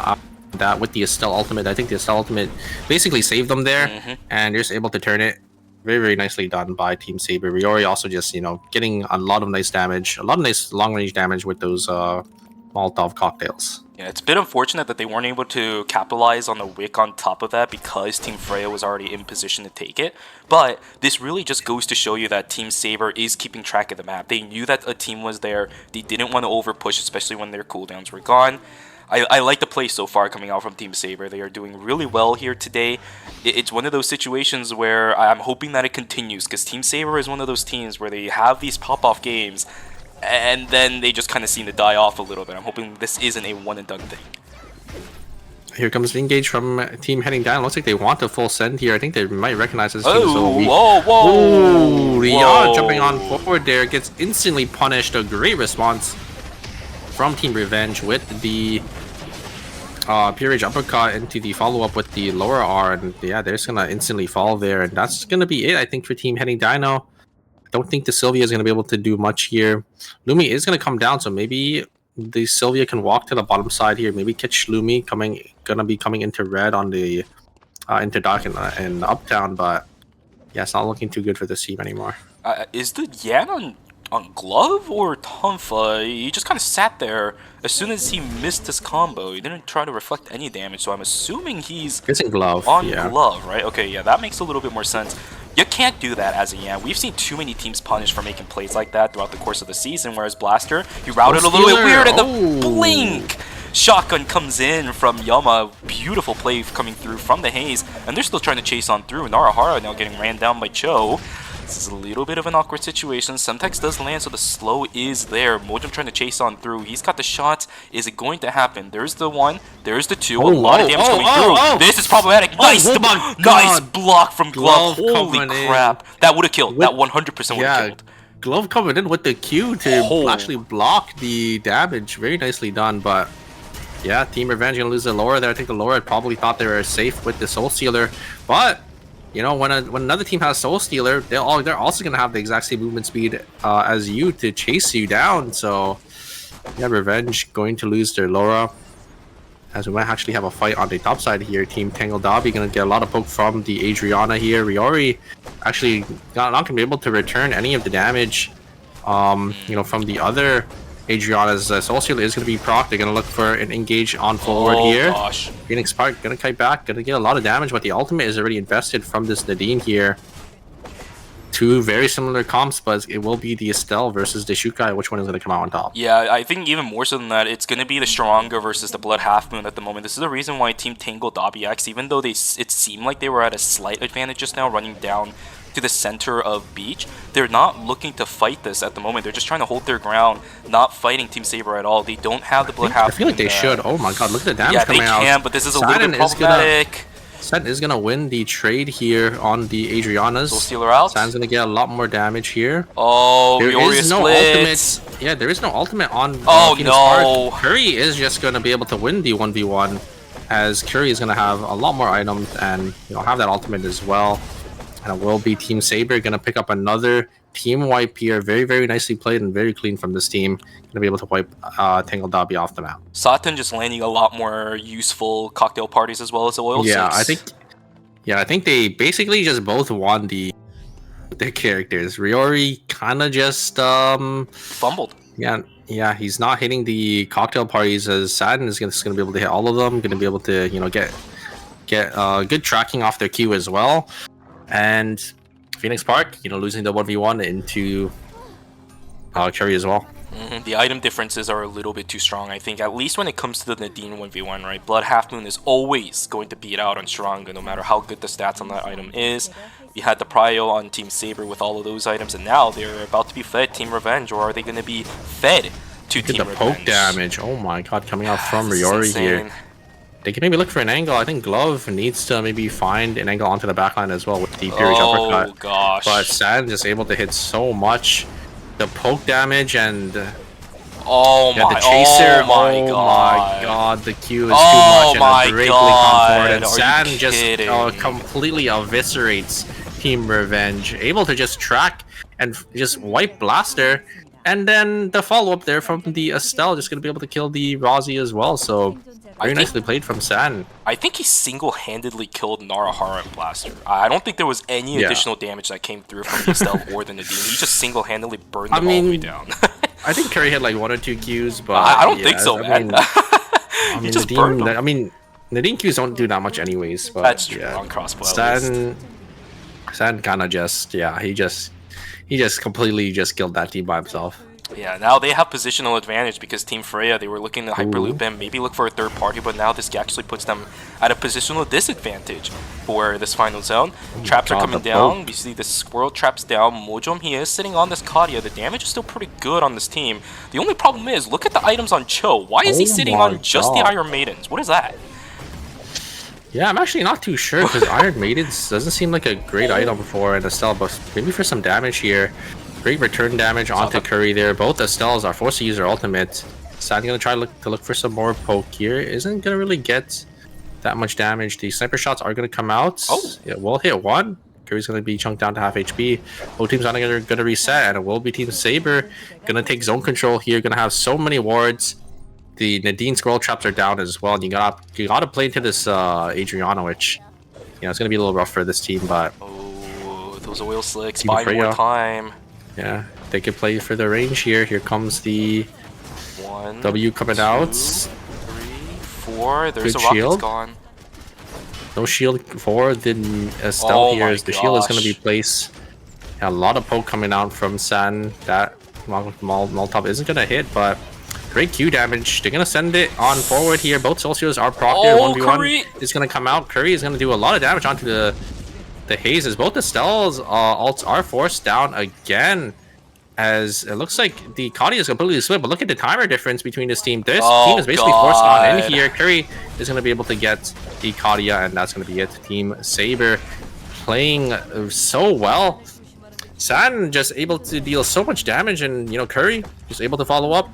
that with the Estelle ultimate. I think the Estelle ultimate basically saved them there, and they're just able to turn it. Very, very nicely done by Team Saber. Riori also just, you know, getting a lot of nice damage, a lot of nice long-range damage with those Molotov cocktails. Yeah, it's a bit unfortunate that they weren't able to capitalize on the Wick on top of that, because Team Freya was already in position to take it. But this really just goes to show you that Team Saber is keeping track of the map. They knew that a team was there. They didn't want to overpush, especially when their cooldowns were gone. I like the play so far coming out from Team Saber. They are doing really well here today. It's one of those situations where I'm hoping that it continues, because Team Saber is one of those teams where they have these pop-off games, and then they just kind of seem to die off a little bit. I'm hoping this isn't a one-and-done thing. Here comes the engage from Team Heading Down. Looks like they want a full send here. I think they might recognize this team. Whoa! Leon jumping on forward there, gets instantly punished. A great response from Team Revenge with the Pure Rage uppercut into the follow-up with the lower R. And yeah, they're just going to instantly fall there. And that's going to be it, I think, for Team Heading Dino. I don't think the Sylvia is going to be able to do much here. Lumi is going to come down, so maybe the Sylvia can walk to the bottom side here. Maybe catch Lumi gonna be coming into red on the into dark and uptown, but yeah, it's not looking too good for this team anymore. Is the Yan on Glove or Tonfa? He just kind of sat there. As soon as he missed his combo, he didn't try to reflect any damage, so I'm assuming he's in Glove, on Glove, right? Okay, yeah, that makes a little bit more sense. You can't do that as a Yan. We've seen too many teams punished for making plays like that throughout the course of the season, whereas Blaster, he routed a little bit weird at the blink. Shotgun comes in from Yama. Beautiful play coming through from the Haze, and they're still trying to chase on through. Narahara now getting ran down by Cho. This is a little bit of an awkward situation. Semtex does land, so the slow is there. Mojam trying to chase on through. He's got the shot. Is it going to happen? There's the one. There's the two. A lot of damage coming through. This is problematic. Nice, nice block from Glove. Holy crap! That would have killed. That 100% would have killed. Glove coming in with the Q to actually block the damage. Very nicely done, but yeah, Team Revenge gonna lose the Laura there. I think the Laura probably thought they were safe with the Soul Stealer, but you know, when another team has Soul Stealer, they're also gonna have the exact same movement speed as you to chase you down. So yeah, Revenge going to lose their Laura, as we might actually have a fight on the top side here. Team Tangle Dobby gonna get a lot of poke from the Adriana here. Riori actually not gonna be able to return any of the damage, you know, from the other Adriana's Soul Stealer is going to be proc. They're going to look for an engage on forward here. Gosh. Phoenix Park going to kite back, going to get a lot of damage, but the ultimate is already invested from this Nadine here. Two very similar comps, but it will be the Estelle versus the Shukai. Which one is going to come out on top? Yeah, I think even more so than that, it's going to be the Stronger versus the Blood Half Moon at the moment. This is the reason why Team Tangle Dobby X, even though it seemed like they were at a slight advantage just now running down to the center of Beach, they're not looking to fight this at the moment. They're just trying to hold their ground, not fighting Team Saber at all. They don't have the Blood Half Moon. I feel like they should. Oh my god, look at the damage coming out. Yeah, they can, but this is a little bit problematic. Sen is gonna win the trade here on the Adrianas. Soul Stealer out. Sen's gonna get a lot more damage here. Oh, there is no splits. ultimate. Yeah, there is no ultimate on Phoenix no. Park. Curry is just gonna be able to win the 1v1, as Curry is gonna have a lot more items and have that ultimate as well. And it will be Team Saber gonna pick up another team wipe here. Very, very nicely played and very clean from this team. Gonna be able to wipe Tangle Dobby off the map. Satan just landing a lot more useful cocktail parties as well as the oil six. I think they basically just both won their characters. Riori kind of just fumbled. Yeah, he's not hitting the cocktail parties, as Satin is just gonna be able to hit all of them. Gonna be able to get good tracking off their Q as well. And Phoenix Park, losing the 1v1 into Curry as well. The item differences are a little bit too strong, I think, at least when it comes to the Nadine 1v1, right? Blood Half Moon is always going to beat out on Stranga, no matter how good the stats on that item is. We had the Prio on Team Saber with all of those items, and now they're about to be fed Team Revenge, or are they going to be fed to Team Revenge? Poke damage, oh my god, coming out from Riori here. They can maybe look for an angle. I think Glove needs to maybe find an angle onto the backline as well with the Fury Uppercut. Oh gosh. But Sad is able to hit so much. The poke damage and the chaser. Oh my god, the Q is too much, and a great link on forward, and Sad just completely eviscerates Team Revenge, able to just track and just wipe Blaster, and then the follow-up there from the Estelle just gonna be able to kill the Rozzy as well. So very nicely played from San. I think he single-handedly killed Narahara and Blaster. I don't think there was any additional damage that came through from the Estelle or the Nadine. He just single-handedly burned them all the way down. I think Curry had like 1 or 2 Qs, but I don't think so, man. He just burned them. I mean, Nadine Qs don't do that much anyways. But that's true, on crossplay. San kind of just, he just completely just killed that team by himself. Yeah, now they have positional advantage because Team Freya, they were looking to hyperloop him, maybe look for a third party, but now this actually puts them at a positional disadvantage for this final zone. Traps are coming down. We see the Squirrel traps down. Mojom, he is sitting on this Kadia. The damage is still pretty good on this team. The only problem is, look at the items on Cho. Why is he sitting on just the Iron Maidens? What is that? Yeah, I'm actually not too sure, because Iron Maidens doesn't seem like a great item for an Estelle, but maybe for some damage here. Great return damage onto Curry there. Both Estelles are forced to use their ultimate. Sad gonna try to look for some more poke here. Isn't gonna really get that much damage. The sniper shots are gonna come out. It will hit one. Curry's gonna be chunked down to half HP. Both teams are gonna reset, and it will be Team Saber gonna take zone control here. Gonna have so many wards. The Nadine scroll traps are down as well. And you gotta play into this Adriana, which it's gonna be a little rough for this team, but those oil slicks buying more time. Yeah, they could play for the range here. Here comes the 1, W coming 2, out. 3, 4. There's Good a rocket shield. gone. No shield for the Estelle here. The shield is going to be placed. Yeah, a lot of poke coming out from San. That Molotov isn't going to hit, but great Q damage. They're going to send it on forward here. Both Celsius are proc there. 1v1 is going to come out. Curry is going to do a lot of damage onto the the hazes. Both the Stell's ults are forced down again, as it looks like the Kadi is completely split. But look at the timer difference between this team. This team is basically forced on in here. Curry is going to be able to get the Kadia, and that's going to be it. Team Saber playing so well. San just able to deal so much damage, and Curry just able to follow up.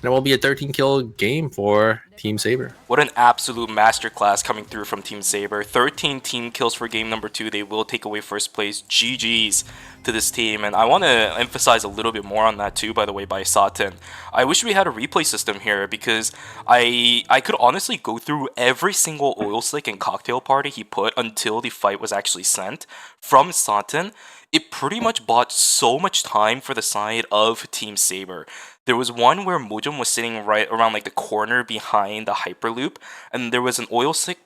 There will be a 13 kill game for Team Saber. What an absolute masterclass coming through from Team Saber. 13 team kills for game number 2. They will take away first place. GG's to this team. And I want to emphasize a little bit more on that too, by the way, by Satan. I wish we had a replay system here, because I could honestly go through every single oil slick and cocktail party he put until the fight was actually sent from Satan. It pretty much bought so much time for the side of Team Saber. There was one where Mojum was sitting right around like the corner behind the Hyperloop, and there was an oil slick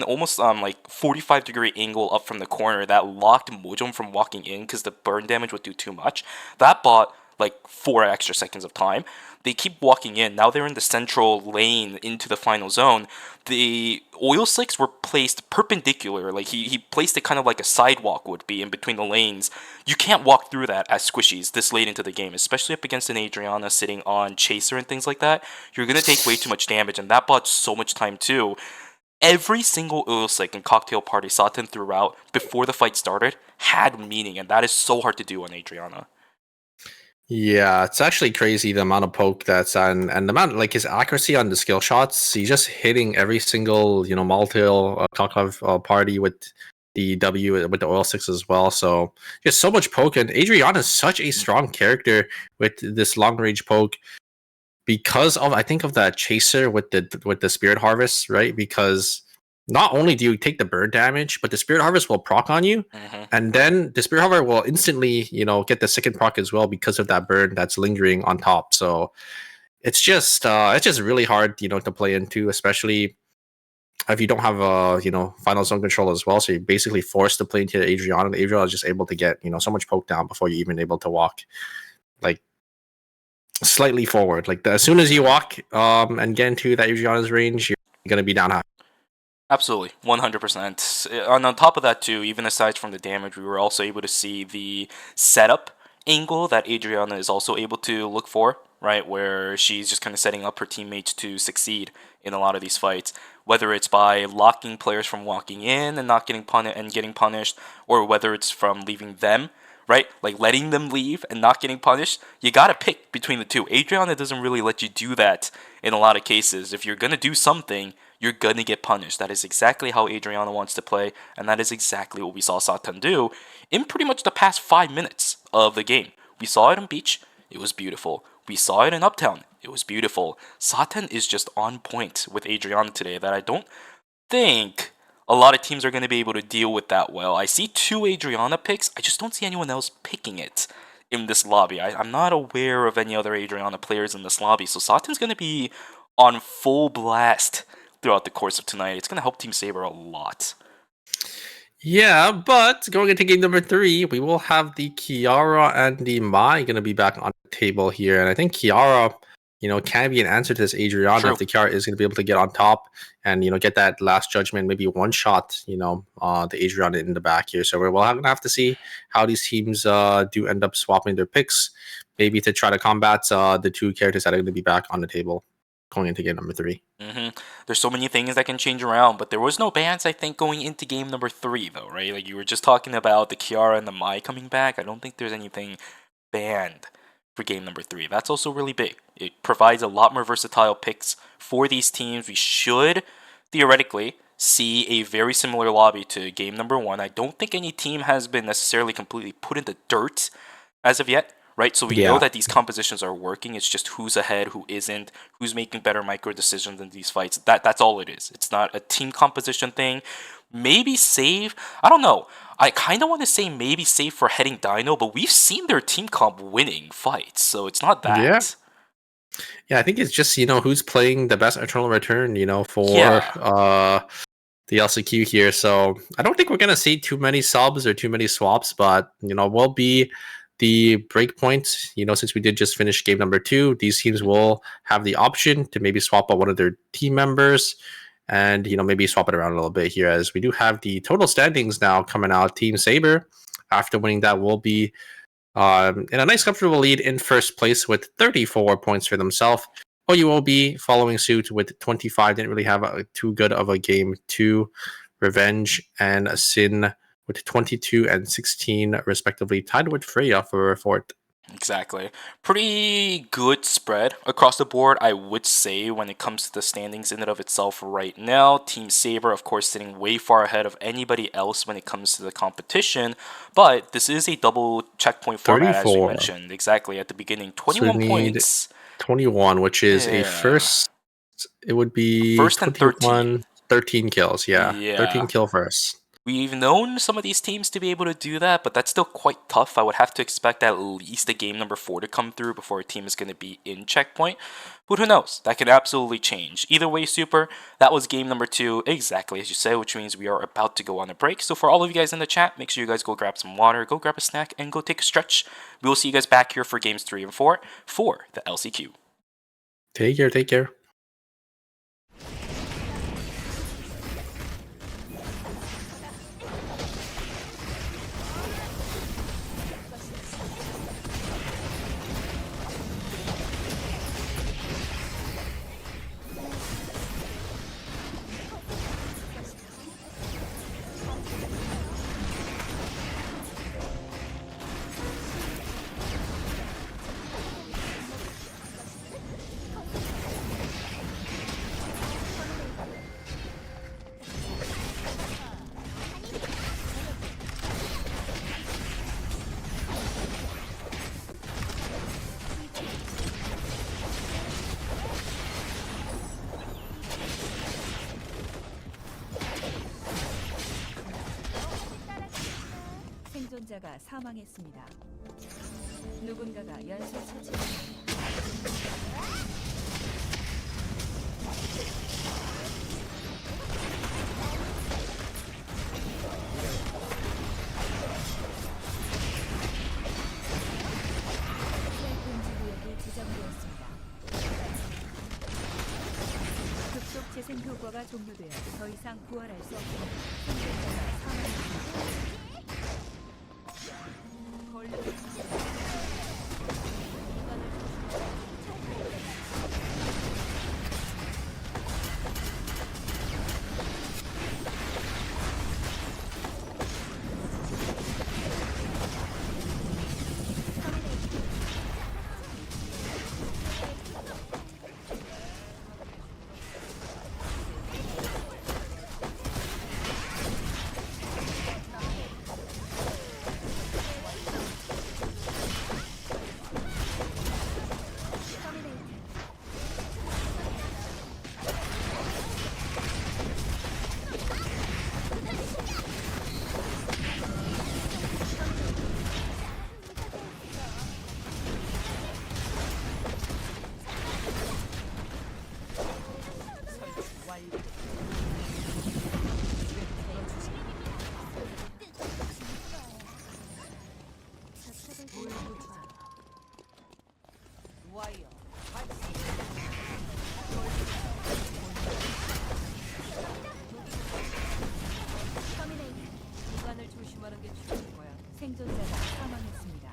almost like 45-degree angle up from the corner that locked Mojum from walking in because the burn damage would do too much. That bought like 4 extra seconds of time. They keep walking in. Now they're in the central lane into the final zone. The oil slicks were placed perpendicular. Like he placed it kind of like a sidewalk would be in between the lanes. You can't walk through that as squishies this late into the game, especially up against an Adriana sitting on Chaser and things like that. You're going to take way too much damage, and that bought so much time too. Every single oil slick and cocktail party Satan threw out before the fight started had meaning, and that is so hard to do on Adriana. Yeah, it's actually crazy the amount of poke that's on, and the amount, like, his accuracy on the skill shots. He's just hitting every single, cocktail party with the W, with the oil sticks as well. So just so much poke, and Adriana is such a strong character with this long range poke because of, I think, of that chaser with the spirit harvest, right? Because not only do you take the burn damage, but the spirit harvest will proc on you, and then the spirit harvest will instantly, get the second proc as well because of that burn that's lingering on top. So it's just really hard, to play into, especially if you don't have final zone control as well. So you're basically forced to play into Adriana. And Adriana is just able to get so much poke down before you're even able to walk like slightly forward. Like as soon as you walk and get into that Adriana's range, you're gonna be down high. Absolutely, 100%. And on top of that too, even aside from the damage, we were also able to see the setup angle that Adriana is also able to look for, right? Where she's just kind of setting up her teammates to succeed in a lot of these fights, whether it's by locking players from walking in and not getting punished, or whether it's from leaving them, right? Like letting them leave and not getting punished. You gotta pick between the two. Adriana doesn't really let you do that in a lot of cases. If you're gonna do something, you're gonna get punished. That is exactly how Adriana wants to play, and that is exactly what we saw Satan do in pretty much the past 5 minutes of the game. We saw it on Beach, it was beautiful. We saw it in Uptown, it was beautiful. Satan is just on point with Adriana today that I don't think a lot of teams are going to be able to deal with that well. I see 2 Adriana picks, I just don't see anyone else picking it in this lobby. I'm not aware of any other Adriana players in this lobby, so Satan's going to be on full blast throughout the course of tonight. It's going to help Team Saber a lot. Yeah, but going into game number 3, we will have the Kiara and the Mai going to be back on the table here. And I think Kiara, can be an answer to this Adriana. True. If the Kiara is going to be able to get on top and, get that last judgment, maybe one shot, the Adriana in the back here. So we're going to have to see how these teams do end up swapping their picks, maybe to try to combat the 2 characters that are going to be back on the table going into game number 3. There's so many things that can change around, but there was no bans, I think, going into game number 3, though, right? Like you were just talking about the Kiara and the Mai coming back. I don't think there's anything banned for game number 3. That's also really big. It provides a lot more versatile picks for these teams. We should theoretically see a very similar lobby to game number 1. I don't think any team has been necessarily completely put in the dirt as of yet. Right, so we know that these compositions are working. It's just who's ahead, who isn't, who's making better micro decisions in these fights. That's all it is. It's not a team composition thing. Maybe save. I don't know. I kind of want to say maybe save for Heading Dino, but we've seen their team comp winning fights, so it's not that. Yeah, I think it's just who's playing the best Eternal Return. For the LCQ here. So I don't think we're gonna see too many subs or too many swaps, but we'll be the breakpoint, since we did just finish game number 2, these teams will have the option to maybe swap out one of their team members and maybe swap it around a little bit here, as we do have the total standings now coming out. Team Saber, after winning that, will be in a nice comfortable lead in first place with 34 points for themselves. OUOB following suit with 25. Didn't really have too good of a game 2. Revenge and Sin with 22 and 16 respectively, tied with Freya for fourth. Exactly. Pretty good spread across the board, I would say, when it comes to the standings in and of itself right now. Team Saber, of course, sitting way far ahead of anybody else when it comes to the competition. But this is a double checkpoint format, as we 34. mentioned. Exactly, at the beginning. 21 we need points. 21, which is a Yeah. first. It would be First and 21, 13 kills. Yeah, Yeah. 13 kill first. We've known some of these teams to be able to do that, but that's still quite tough. I would have to expect at least a game number 4 to come through before a team is going to be in checkpoint. But who knows? That could absolutely change. Either way, Super, that was game number 2, exactly as you said, which means we are about to go on a break. So for all of you guys in the chat, make sure you guys go grab some water, go grab a snack, and go take a stretch. We will see you guys back here for games 3 and 4 for the LCQ. Take care, take care. 생존자가 사망했습니다. 누군가가 연쇄 처치. 금지구역이 지정되었습니다. 급속 재생 효과가 종료되어 더 이상 부활할 수 없습니다. 생존자가 사망했습니다. 시간을 조심하는 게 좋을 거야. 생존자가 사망했습니다.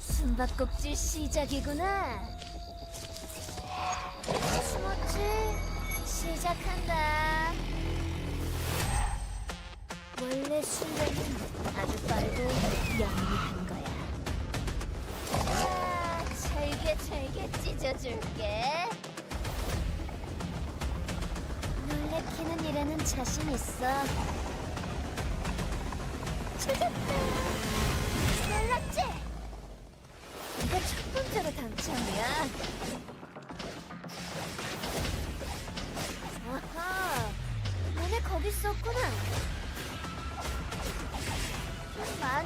숨바꼭질 시작이구나. 스모츠 시작한다. 원래 술래는 아주 빠르고 영리한 거야. 자, 잘게 찢어줄게. 놀래키는 일에는 자신 있어. 찾았다. 놀랐지? 이거 첫 번째로 당첨이야.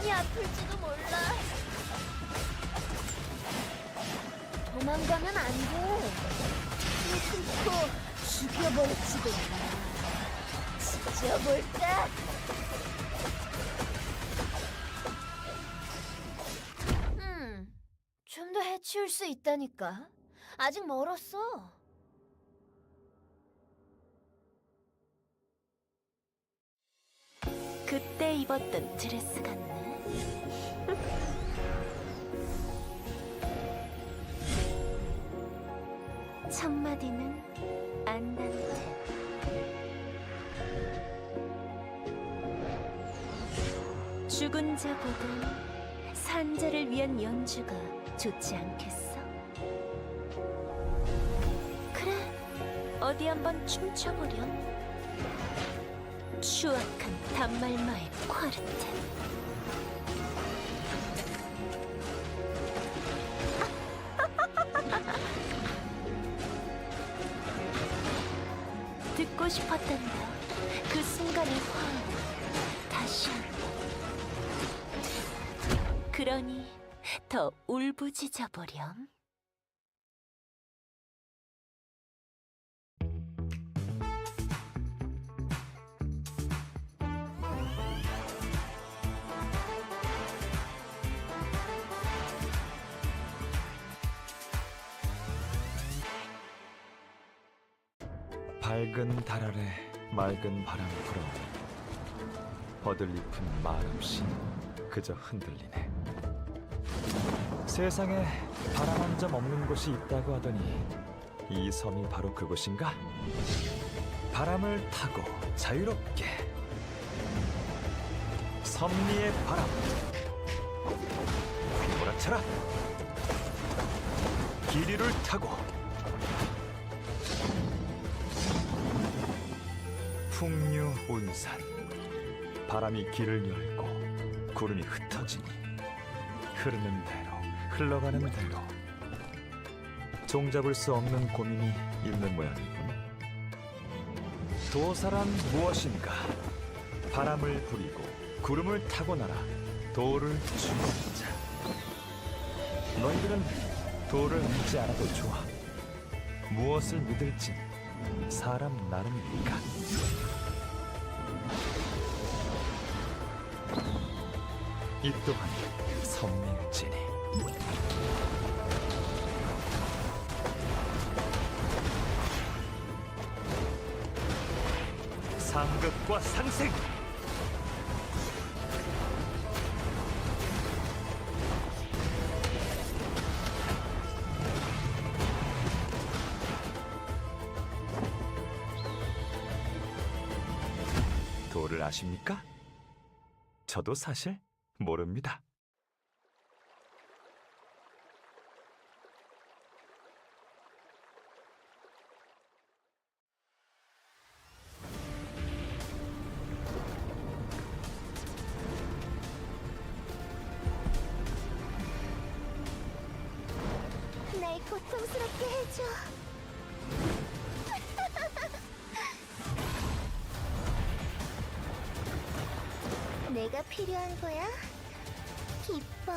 많이 아플지도 몰라. 도망가면 안 돼. 뚫고 죽여버릴지도 몰라. 지져볼까? 좀 더 해치울 수 있다니까. 아직 멀었어. 그때 입었던 드레스 같네. 첫 마디는 안단테. 죽은 자보다 산자를 위한 연주가 좋지 않겠어? 그래, 어디 한번 춤춰보렴. 추악한 단말마의 콰르텐. 듣고 싶었단다. 그 순간의 화음 다시 한번. 그러니 더 울부짖어 보렴. 밝은 달 아래 맑은 바람 불어 버들잎은 말없이 그저 흔들리네. 세상에 바람 한 점 없는 곳이 있다고 하더니 이 섬이 바로 그곳인가? 바람을 타고 자유롭게 섭리의 바람 휘몰아쳐라. 기류를 타고 풍류운산. 바람이 길을 열고 구름이 흩어지니 흐르는 대로 흘러가는 대로 종잡을 수 없는 고민이 있는 모양이군. 도사란 무엇인가? 바람을 부리고 구름을 타고 날아 도를 주는 자. 너희들은 도를 믿지 않아도 좋아. 무엇을 믿을진 사람 나름이니까. 이 또한 섭리일지니. 상극과 상생. 도를 아십니까? 저도 사실 모릅니다. 날 고통스럽게 해줘. 내가 필요한 거야? 기뻐.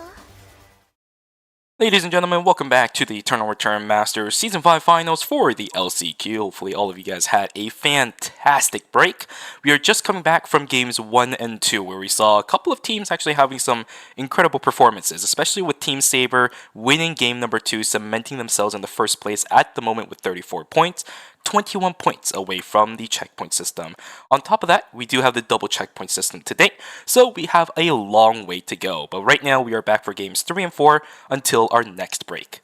Ladies and gentlemen, welcome back to the Eternal Return Masters Season 5 Finals for the LCQ. Hopefully all of you guys had a fantastic break. We are just coming back from games 1 and 2, where we saw a couple of teams actually having some incredible performances, especially with Team Saber winning game number 2, cementing themselves in the first place at the moment with 34 points. 21 points away from the checkpoint system. On top of that, we do have the double checkpoint system today, so we have a long way to go. But right now, we are back for games 3 and 4 until our next break.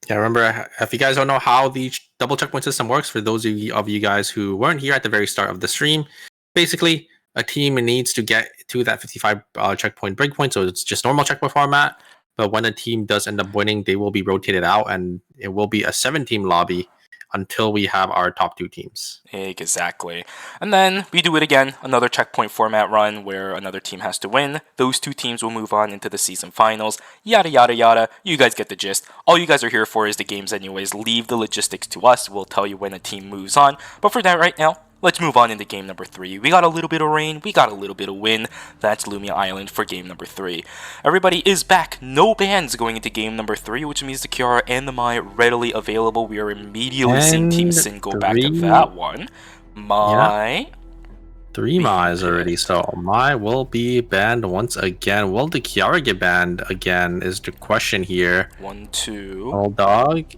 Yeah, remember, if you guys don't know how the double checkpoint system works, for those of you guys who weren't here at the very start of the stream, basically, a team needs to get to that 55 checkpoint breakpoint, so it's just normal checkpoint format. But when a team does end up winning, they will be rotated out, and it will be a 7-team lobby until we have our top 2 teams. Exactly. And then we do it again, another checkpoint format run where another team has to win. Those 2 teams will move on into the season finals. Yada, yada, yada. You guys get the gist. All you guys are here for is the games anyways. Leave the logistics to us. We'll tell you when a team moves on. But for that right now, let's move on into game number 3. We got a little bit of rain, we got a little bit of wind. That's Lumia Island for game number 3. Everybody is back. No bans going into game number 3, which means the Kiara and the Mai readily available. We are immediately seeing Team Sin go back to that one. Mai. 3 Mai's already, so Mai will be banned once again. Will the Kiara get banned again is the question here. 1, 2. Old dog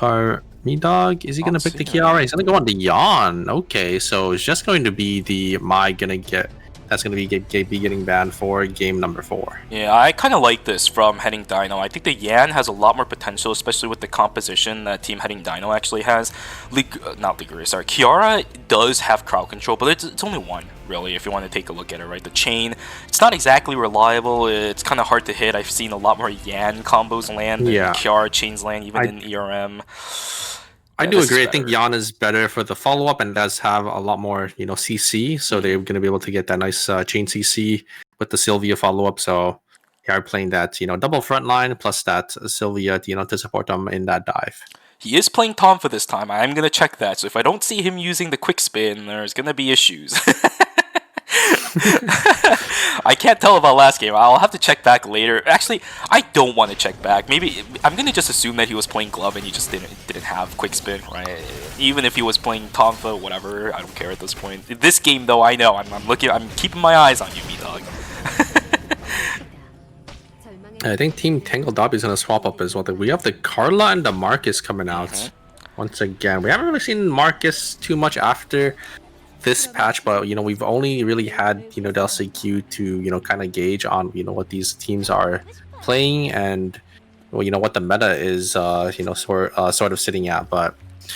or me dog? Is he gonna pick the Kiara? He's gonna go on the Yawn. Okay, so it's just going to be the Mai that's gonna be getting banned for game number 4. Yeah, I kind of like this from Heading Dino. I think the Yan has a lot more potential, especially with the composition that Team Heading Dino actually has. Kiara does have crowd control, but it's only one, really, if you want to take a look at it, right? The chain, it's not exactly reliable. It's kind of hard to hit. I've seen a lot more Yan combos land than Kiara chains land, even in ERM. I do agree. I think Yan is better for the follow-up and does have a lot more, CC. So they're going to be able to get that nice chain CC with the Sylvia follow-up. So they are playing that, double front line plus that Sylvia, to support them in that dive. He is playing Tom for this time. I'm going to check that. So if I don't see him using the quick spin, there's going to be issues. I can't tell about last game. I'll have to check back later. Actually, I don't want to check back. Maybe I'm gonna just assume that he was playing glove and he just didn't have quick spin, right? Even if he was playing Tonfa, whatever, I don't care at this point. This game though, I know I'm keeping my eyes on you, B-Dog. I think Team Tangle Dobby is gonna swap up as well. We have the Carla and the Marcus coming out once again. We haven't really seen Marcus too much after this patch, but we've only really had the LCQ to kind of gauge on what these teams are playing and what the meta is sort of sitting at. But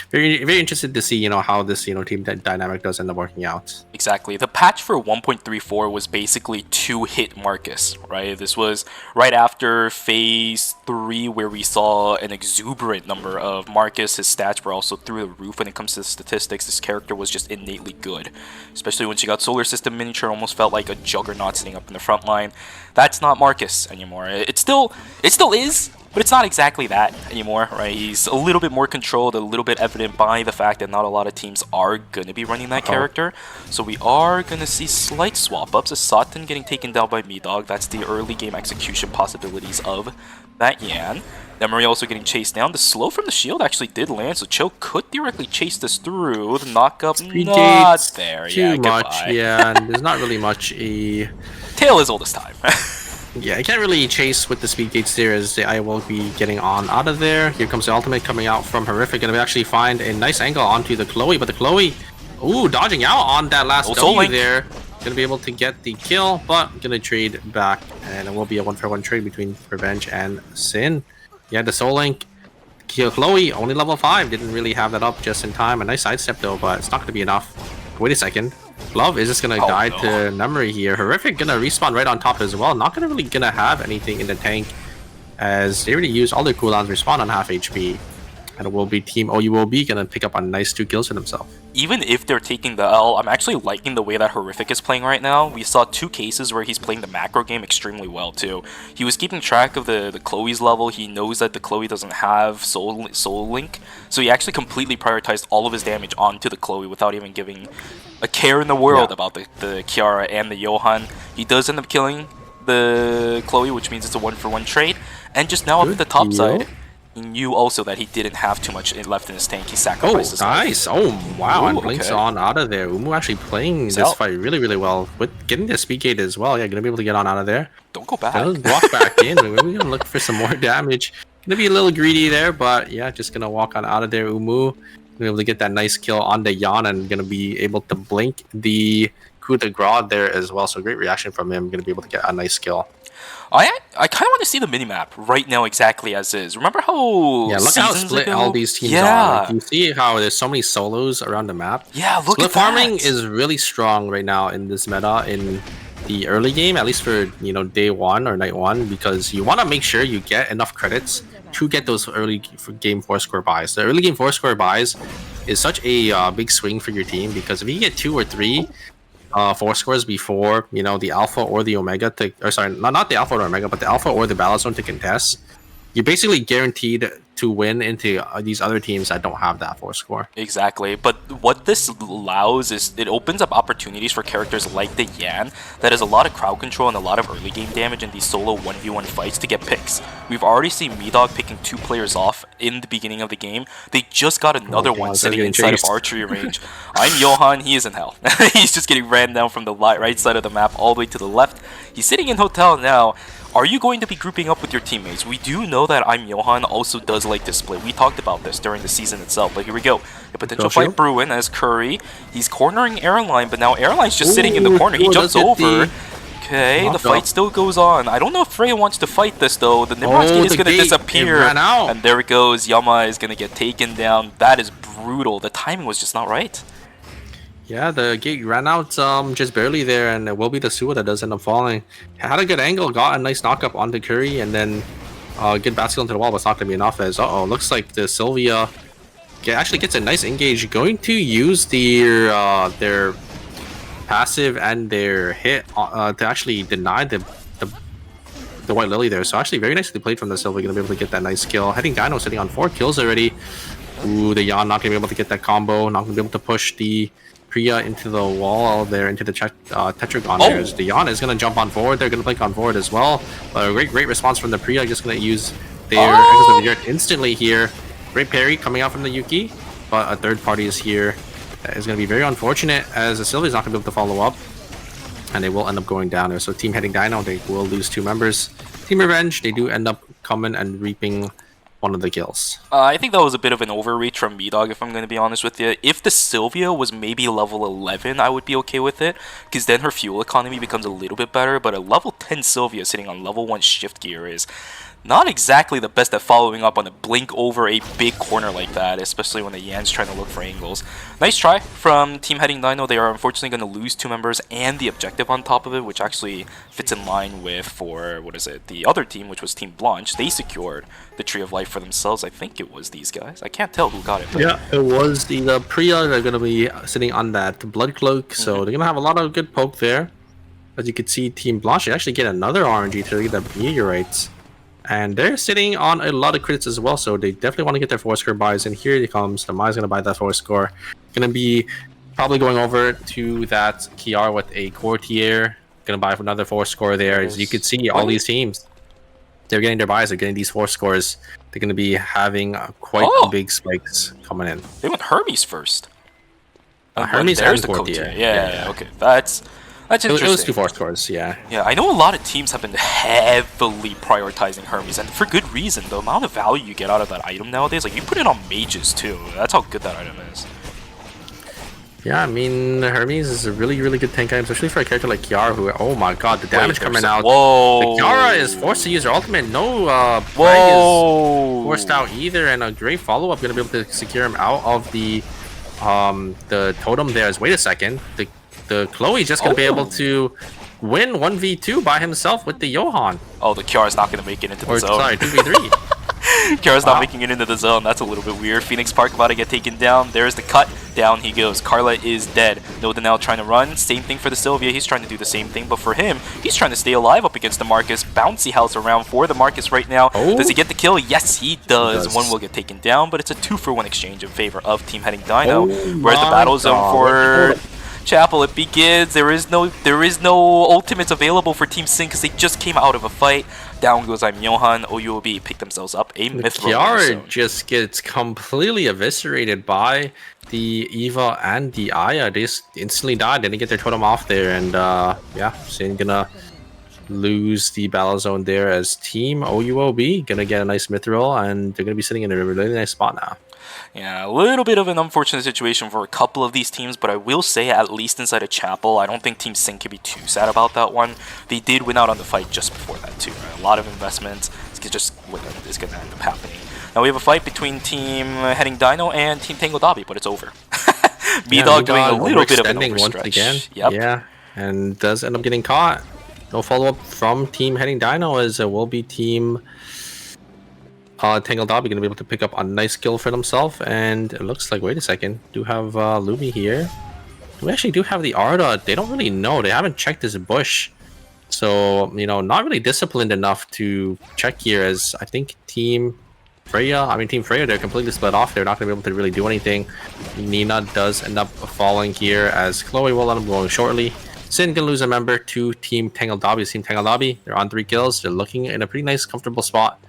very very interested to see how this team dynamic does end up working out. Exactly. The patch for 1.34 was basically 2-hit Marcus, right? This was right after phase 3 where we saw an exuberant number of Marcus. His stats were also through the roof when it comes to the statistics. This character was just innately good, especially when she got Solar System Miniature. Almost felt like a juggernaut sitting up in the front line. That's not Marcus anymore. It still is, but it's not exactly that anymore, right? He's a little bit more controlled, a little bit evident by the fact that not a lot of teams are going to be running that character. So we are going to see slight swap-ups. A Satan getting taken down by Me-Dog. That's the early game execution possibilities of that Yan. Emery also getting chased down. The slow from the shield actually did land, so Cho could theoretically chase this through. The knockup, not there. Too much, yeah, and there's not really much Tail is oldest time. Yeah, I can't really chase with the speed gates there as I will be getting on out of there. Here comes the ultimate coming out from Horrific. Gonna actually find a nice angle onto the Chloe, but the Chloe, dodging out on that last W there. Gonna be able to get the kill, but gonna trade back, and it will be a 1-for-1 trade between Revenge and Sin. Yeah, the Soul Link. Chloe, only level 5, didn't really have that up just in time. A nice sidestep though, but it's not gonna be enough. Wait a second. Love is just gonna die to memory here. Horrific gonna respawn right on top as well. Not gonna have anything in the tank as they already used all their cooldowns, respawn on half HP. And it will be Team OUOB gonna pick up a nice 2 kills for themselves. Even if they're taking the L, I'm actually liking the way that Horrific is playing right now. We saw 2 cases where he's playing the macro game extremely well too. He was keeping track of the Chloe's level. He knows that the Chloe doesn't have Soul Link, so he actually completely prioritized all of his damage onto the Chloe without even giving a care in the world about the Kiara and the Johan. He does end up killing the Chloe, which means it's a 1-for-1 trade. And just now up at the top side, he knew also that he didn't have too much left in his tank. He sacrificed his life. Nice. Oh, wow. And Blinks on out of there. Umu actually playing this fight really, really well. With getting the speed gate as well. Yeah, gonna be able to get on out of there. Don't go back. Walk back in. We're gonna look for some more damage. Gonna be a little greedy there, but yeah, just gonna walk on out of there. Umu gonna be able to get that nice kill on the Yan and gonna be able to blink the coup de grace there as well. So great reaction from him. Gonna be able to get a nice kill. I kind of want to see the minimap right now exactly as is. Remember how look how split all these teams are. Like, you see how there's so many solos around the map. Yeah, look split at that. Farming is really strong right now in this meta in the early game, at least for day 1 or night 1, because you want to make sure you get enough credits to get those early game 4 score buys. The early game 4 score buys is such a big swing for your team, because if you get 2 or 3 4 scores before the alpha or the omega to, or sorry, not the alpha or omega, but the alpha or the battle zone to contest, you're basically guaranteed to win into these other teams that don't have that 4 score. Exactly, but what this allows is it opens up opportunities for characters like the Yan that has a lot of crowd control and a lot of early game damage in these solo 1v1 fights to get picks. We've already seen MeDog picking 2 players off in the beginning of the game. They just got another one God, sitting getting inside chased. of archery range. I'm Johan, he is in hell. He's just getting ran down from the right side of the map all the way to the left. He's sitting in hotel now. Are you going to be grouping up with your teammates? We do know that I'm Johan also does like to split. We talked about this during the season itself, but here we go. A potential Go fight shield. brewing as Curry. He's cornering Airline, but now Airline's just sitting in the Ooh, corner. He cool, jumps let's get over. the Okay, the knocked fight off. still goes on. I don't know if Freya wants to fight this though. The Nimrod's Oh, gate is the going to gate, it disappear. ran out. And there it goes. Yama is going to get taken down. That is brutal. The timing was just not right. Yeah, the gate ran out just barely there, and it will be the Suwa that does end up falling. Had a good angle, got a nice knock up onto Curry, and then good basket into the wall, but it's not going to be enough as, looks like the Sylvia actually gets a nice engage. Going to use their passive and their hit to actually deny the White Lily there. So actually very nicely played from the Sylvia, going to be able to get that nice kill. Heading Dino sitting on 4 kills already. Ooh, the Yan not going to be able to get that combo, not going to be able to push the Priya into the wall there, into the Tetragon there. As the Yan is going to jump on forward. They're going to blink on forward as well. A great response from the Priya. Just going to use their Echoes of the Earth instantly here. Great parry coming out from the Yuki. But a third party is here. That is going to be very unfortunate as the Sylvia's not going to be able to follow up. And they will end up going down there. So Team Heading Dino, they will lose 2 members. Team Revenge, they do end up coming and reaping one of the kills. I think that was a bit of an overreach from MeDog, if I'm going to be honest with you. If the Sylvia was maybe level 11, I would be okay with it, because then her fuel economy becomes a little bit better, but a level 10 Sylvia sitting on level 1 shift gear is not exactly the best at following up on a blink over a big corner like that, especially when the Yan's trying to look for angles. Nice try from Team Heading Dino. They are unfortunately going to lose 2 members and the objective on top of it, which actually fits in line with, for, what is it, the other team, which was Team Blanche. They secured the Tree of Life for themselves. I think it was these guys. I can't tell who got it. Yeah, it was the Priya. They're going to be sitting on that Blood Cloak, so they're going to have a lot of good poke there. As you can see, Team Blanche, they actually get another RNG to get the meteorites. And they're sitting on a lot of crits as well, so they definitely want to get their 4 score buys. And here he comes. The Mai's going to buy that 4 score. Going to be probably going over to that Kiara with a Courtier. Going to buy another 4 score there. As you can see, all these teams, they're getting their buys. They're getting these 4 scores. They're going to be having quite big spikes coming in. They went Hermes first. Hermes there's and the Courtier. Courtier. Yeah, okay. That's It interesting. was 2 4 scores, yeah. Yeah, I know a lot of teams have been heavily prioritizing Hermes, and for good reason. The amount of value you get out of that item nowadays, like, you put it on mages too. That's how good that item is. Yeah, I mean, Hermes is a really, really good tank item, especially for a character like Kiara, who, oh my god, the damage coming out. Whoa! The Kiara is forced to use her ultimate. No, Plague is forced out either, and a great follow-up going to be able to secure him out of the totem there. Wait a second, the Chloe just going to be able to win 1v2 by himself with the Johan. Oh, the Kiara's not going to make it into the zone. Sorry, 2v3. Kiara's not making it into the zone. That's a little bit weird. Phoenix Park about to get taken down. There's the cut. Down he goes. Carla is dead. Noda now trying to run. Same thing for the Sylvia. He's trying to do the same thing, but for him, he's trying to stay alive up against the Marcus. Bouncy house around for the Marcus right now. Does he get the kill? Yes, he does. One will get taken down, but it's a 2-for-1 exchange in favor of Team Heading Dino. We're at the battle zone for Chapel. It begins. There is no ultimates available for Team Sin because they just came out of a fight. Down goes I'm Johan. OUOB pick themselves up a Mithril. Kiara just gets completely eviscerated by the Eva and the Aya. They just instantly died. They didn't get their totem off there, and yeah, Sin gonna lose the battle zone there as Team OUOB gonna get a nice Mithril, and they're gonna be sitting in a really nice spot now. Yeah, a little bit of an unfortunate situation for a couple of these teams, but I will say, at least inside of Chapel, I don't think Team Sin can be too sad about that one. They did win out on the fight just before that too, right? A lot of investments. It's just what is going to end up happening. Now we have a fight between Team Heading Dino and Team Tango Dobby, but it's over. MeDog doing a little bit of an overstretch. Once again. Yep. Yeah, and does end up getting caught. No follow-up from Team Heading Dino, as it will be Team Tangled Dobby going to be able to pick up a nice kill for themselves. And it looks like, wait a second, do have Lumi here. We actually do have the Arda. They don't really know. They haven't checked this bush. So, not really disciplined enough to check here, as I think Team Freya, they're completely split off. They're not going to be able to really do anything. Nina does end up falling here, as Chloe will end up going shortly. Sin can lose a member to Team Tangled Dobby. Team Tangled Dobby, they're on 3 kills. They're looking in a pretty nice, comfortable spot.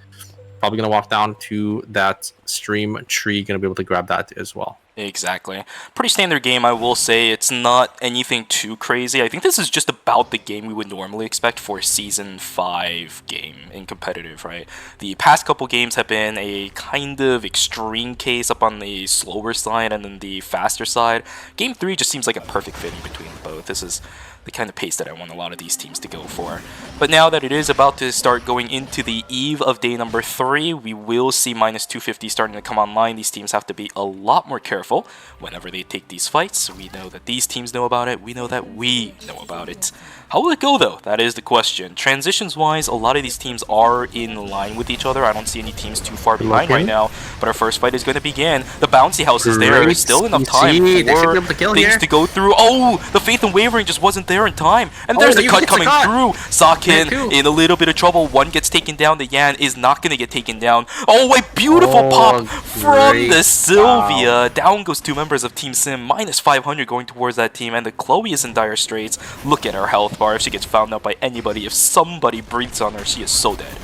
Probably going to walk down to that stream tree, going to be able to grab that as well. Exactly. Pretty standard game, I will say. It's not anything too crazy. I think this is just about the game we would normally expect for a Season 5 game in competitive, right? The past couple games have been a kind of extreme case up on the slower side and then the faster side. Game 3 just seems like a perfect fit in between both. This is the kind of pace that I want a lot of these teams to go for. But now that it is about to start going into the eve of day number 3, we will see -250 starting to come online. These teams have to be a lot more careful whenever they take these fights. We know that these teams know about it. We know that we know about it. How will it go, though? That is the question. Transitions-wise, a lot of these teams are in line with each other. I don't see any teams too far behind right now. But our first fight is going to begin. The bouncy house is there. There's still enough time for things to go through. Oh, the Faith and Wavering just wasn't there in time. And there's the cut coming through. Sakin in a little bit of trouble. One gets taken down. The Yan is not going to get taken down. Oh, a beautiful pop from the Sylvia. Down goes 2 members of Team Sim. -500 going towards that team. And the Chloe is in dire straits. Look at her health bar. If she gets found out by anybody, if somebody breathes on her, she is so dead.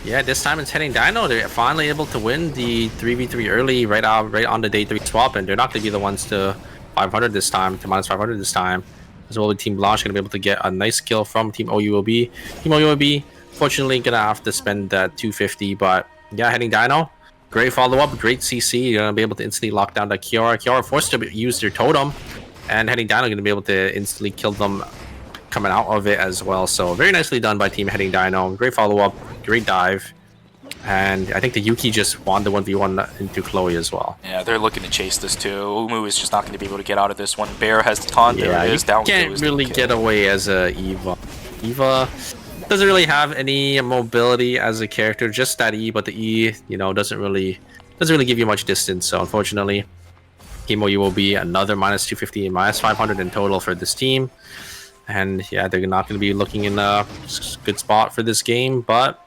Yeah, this time it's Heading Dino. They're finally able to win the 3v3 early, right on the day 3 swap, and they're not going to be the ones to 500 this time, to -500 this time. As well, Team Blanche going to be able to get a nice kill from Team OUOB. Team OUOB, fortunately, going to have to spend that 250, but yeah, Heading Dino, great follow-up, great CC. You're going to be able to instantly lock down that Kiara. Kiara forced to use their totem, and Heading Dino going to be able to instantly kill them coming out of it as well. So very nicely done by Team Heading Dino. Great follow-up, great dive. And I think the Yuki just won the 1v1 into Chloe as well. Yeah, they're looking to chase this too. Umu is just not going to be able to get out of this one. Bear has the taunt. Yeah, there it is. Down can't goes really get away as a Eva. Eva doesn't really have any mobility as a character, just that E, but the E, doesn't really give you much distance. So unfortunately, Team OU will be another -250 and -500 in total for this team. And yeah, they're not going to be looking in a good spot for this game, but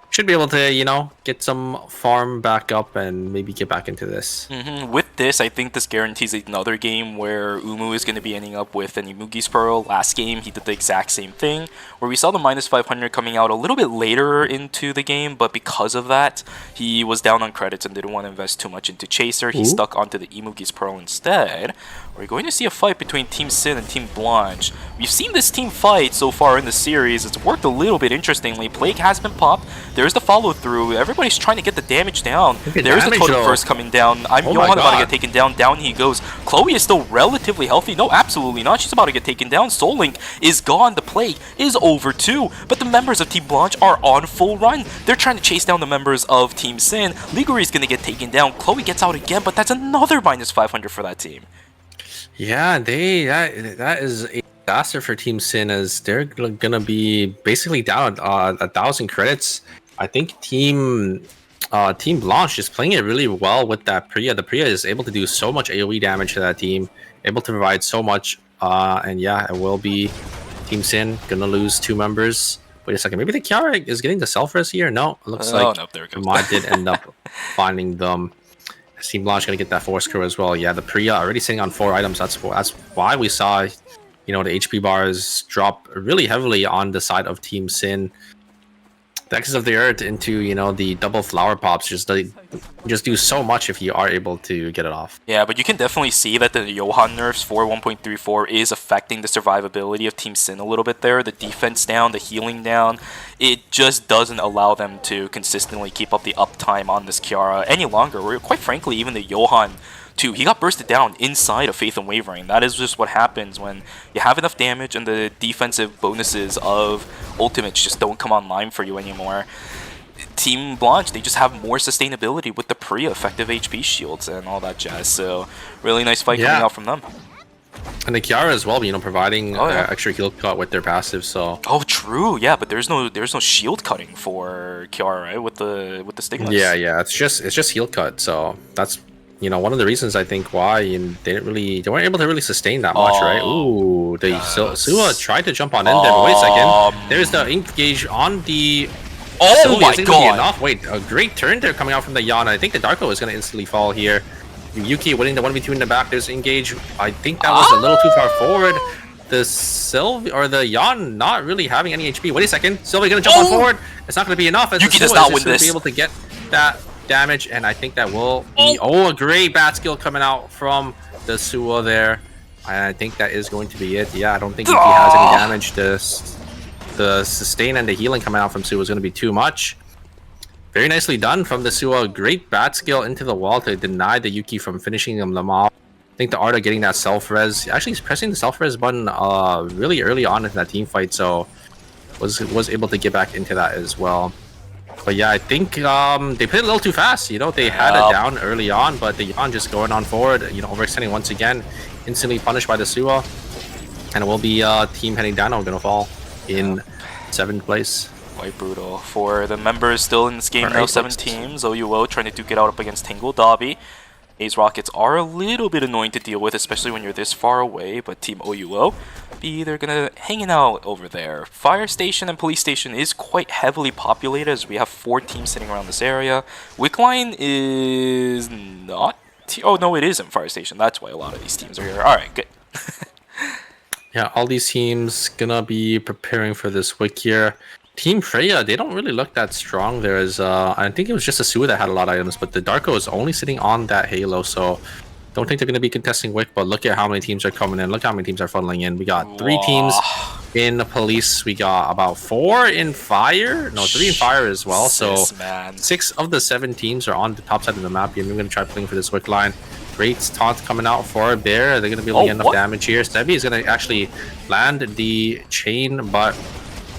should be able to, get some farm back up and maybe get back into this. With this, I think this guarantees another game where Umu is going to be ending up with an Imugi's Pearl. Last game, he did the exact same thing, where we saw the -500 coming out a little bit later into the game, but because of that, he was down on credits and didn't want to invest too much into Chaser. He stuck onto the Imugi's Pearl instead. We're going to see a fight between Team Sin and Team Blanche. We've seen this team fight so far in the series. It's worked a little bit interestingly. Plague has been popped. There's the follow-through. Everybody's trying to get the damage down. There's the totem first coming down. Johan about to get taken down. Down he goes. Chloe is still relatively healthy. No, absolutely not. She's about to get taken down. Soul Link is gone. The Plague is over too. But the members of Team Blanche are on full run. They're trying to chase down the members of Team Sin. Liguri is going to get taken down. Chloe gets out again, but that's another -500 for that team. Yeah, that is a disaster for Team Sin, as they're gonna be basically down 1,000 credits. I think Team Blanche is playing it really well with that Priya. The Priya is able to do so much AoE damage to that team, able to provide so much. And yeah, it will be Team Sin gonna lose 2 members. Wait a second, maybe the Kiara is getting the self-res here? No, it looks like no, there it goes. Mod did end up finding them. Team Blanche gonna get that force crew as well. Yeah, the Priya already sitting on 4 items. That's why we saw, the HP bars drop really heavily on the side of Team Sin. The Axis of the Earth into the double flower pops just do so much if you are able to get it off. Yeah, but you can definitely see that the Johan nerfs for 1.34 is affecting the survivability of Team Sin a little bit there. The defense down, the healing down. It just doesn't allow them to consistently keep up the uptime on this Kiara any longer. Or quite frankly, even the Johan too, he got bursted down inside of Faith and Wavering. That is just what happens when you have enough damage and the defensive bonuses of ultimates just don't come online for you anymore. Team Blanche, they just have more sustainability with the pre-effective HP shields and all that jazz. So really nice fight coming out from them. And the Kiara as well, providing extra heal cut with their passive. So true, yeah, but there's no shield cutting for Kiara, right? With the stigmas. Yeah, it's just heal cut. So that's you know, one of the reasons I think why they weren't able to really sustain that much, right? Ooh, Sua tried to jump on in there, but wait a second. There's the engage on the. Oh my Is it gonna be god! enough? Wait, a great turn there coming out from the Yana. I think the Darko is gonna instantly fall here. Yuki winning the 1v2 in the back. There's engage. I think that was a little too far forward. The Sylvie or the Yan not really having any HP. Wait a second. Sylvie gonna jump on forward. It's not gonna be enough. As Yuki the does not win gonna this. be able to get that damage, and I think that will be a great bat skill coming out from the Sua there. And I think that is going to be it. Yeah, I don't think Yuki has any damage. The sustain and the healing coming out from Sua is going to be too much. Very nicely done from the Sua. Great bat skill into the wall to deny the Yuki from finishing them off. I think the Arda getting that self-res. Actually, he's pressing the self-res button really early on in that team fight, so was able to get back into that as well. But yeah, I think they played a little too fast. You know, they had it down early on, but the Yan just going on forward, you know, overextending once again, instantly punished by the Sua. And it will be team heading down. I'm going to fall in 7th place. Quite brutal for the members still in this game now. 7 teams. OUO trying to duke it out up against Tangle Dobby. A's Rockets are a little bit annoying to deal with, especially when you're this far away, but Team OUO, they're gonna hanging out over there. Fire Station and Police Station is quite heavily populated as we have 4 teams sitting around this area. Wickline is not... Oh no, it isn't Fire Station. That's why a lot of these teams are here. Alright, good. Yeah, all these teams gonna be preparing for this Wick here. Team Freya, they don't really look that strong. There's, I think it was just a Sua that had a lot of items, but the Darko is only sitting on that Halo, so don't think they're going to be contesting Wick, but look at how many teams are coming in. Look how many teams are funneling in. We got 3 teams in Police. We got about 4 in Fire. No, 3 in Fire as well, so 6 of the 7 teams are on the top side of the map. And we're going to try playing for this Wick line. Great taunt coming out for Bear. They're going to be able to get enough damage here. Sebi is going to actually land the chain, but...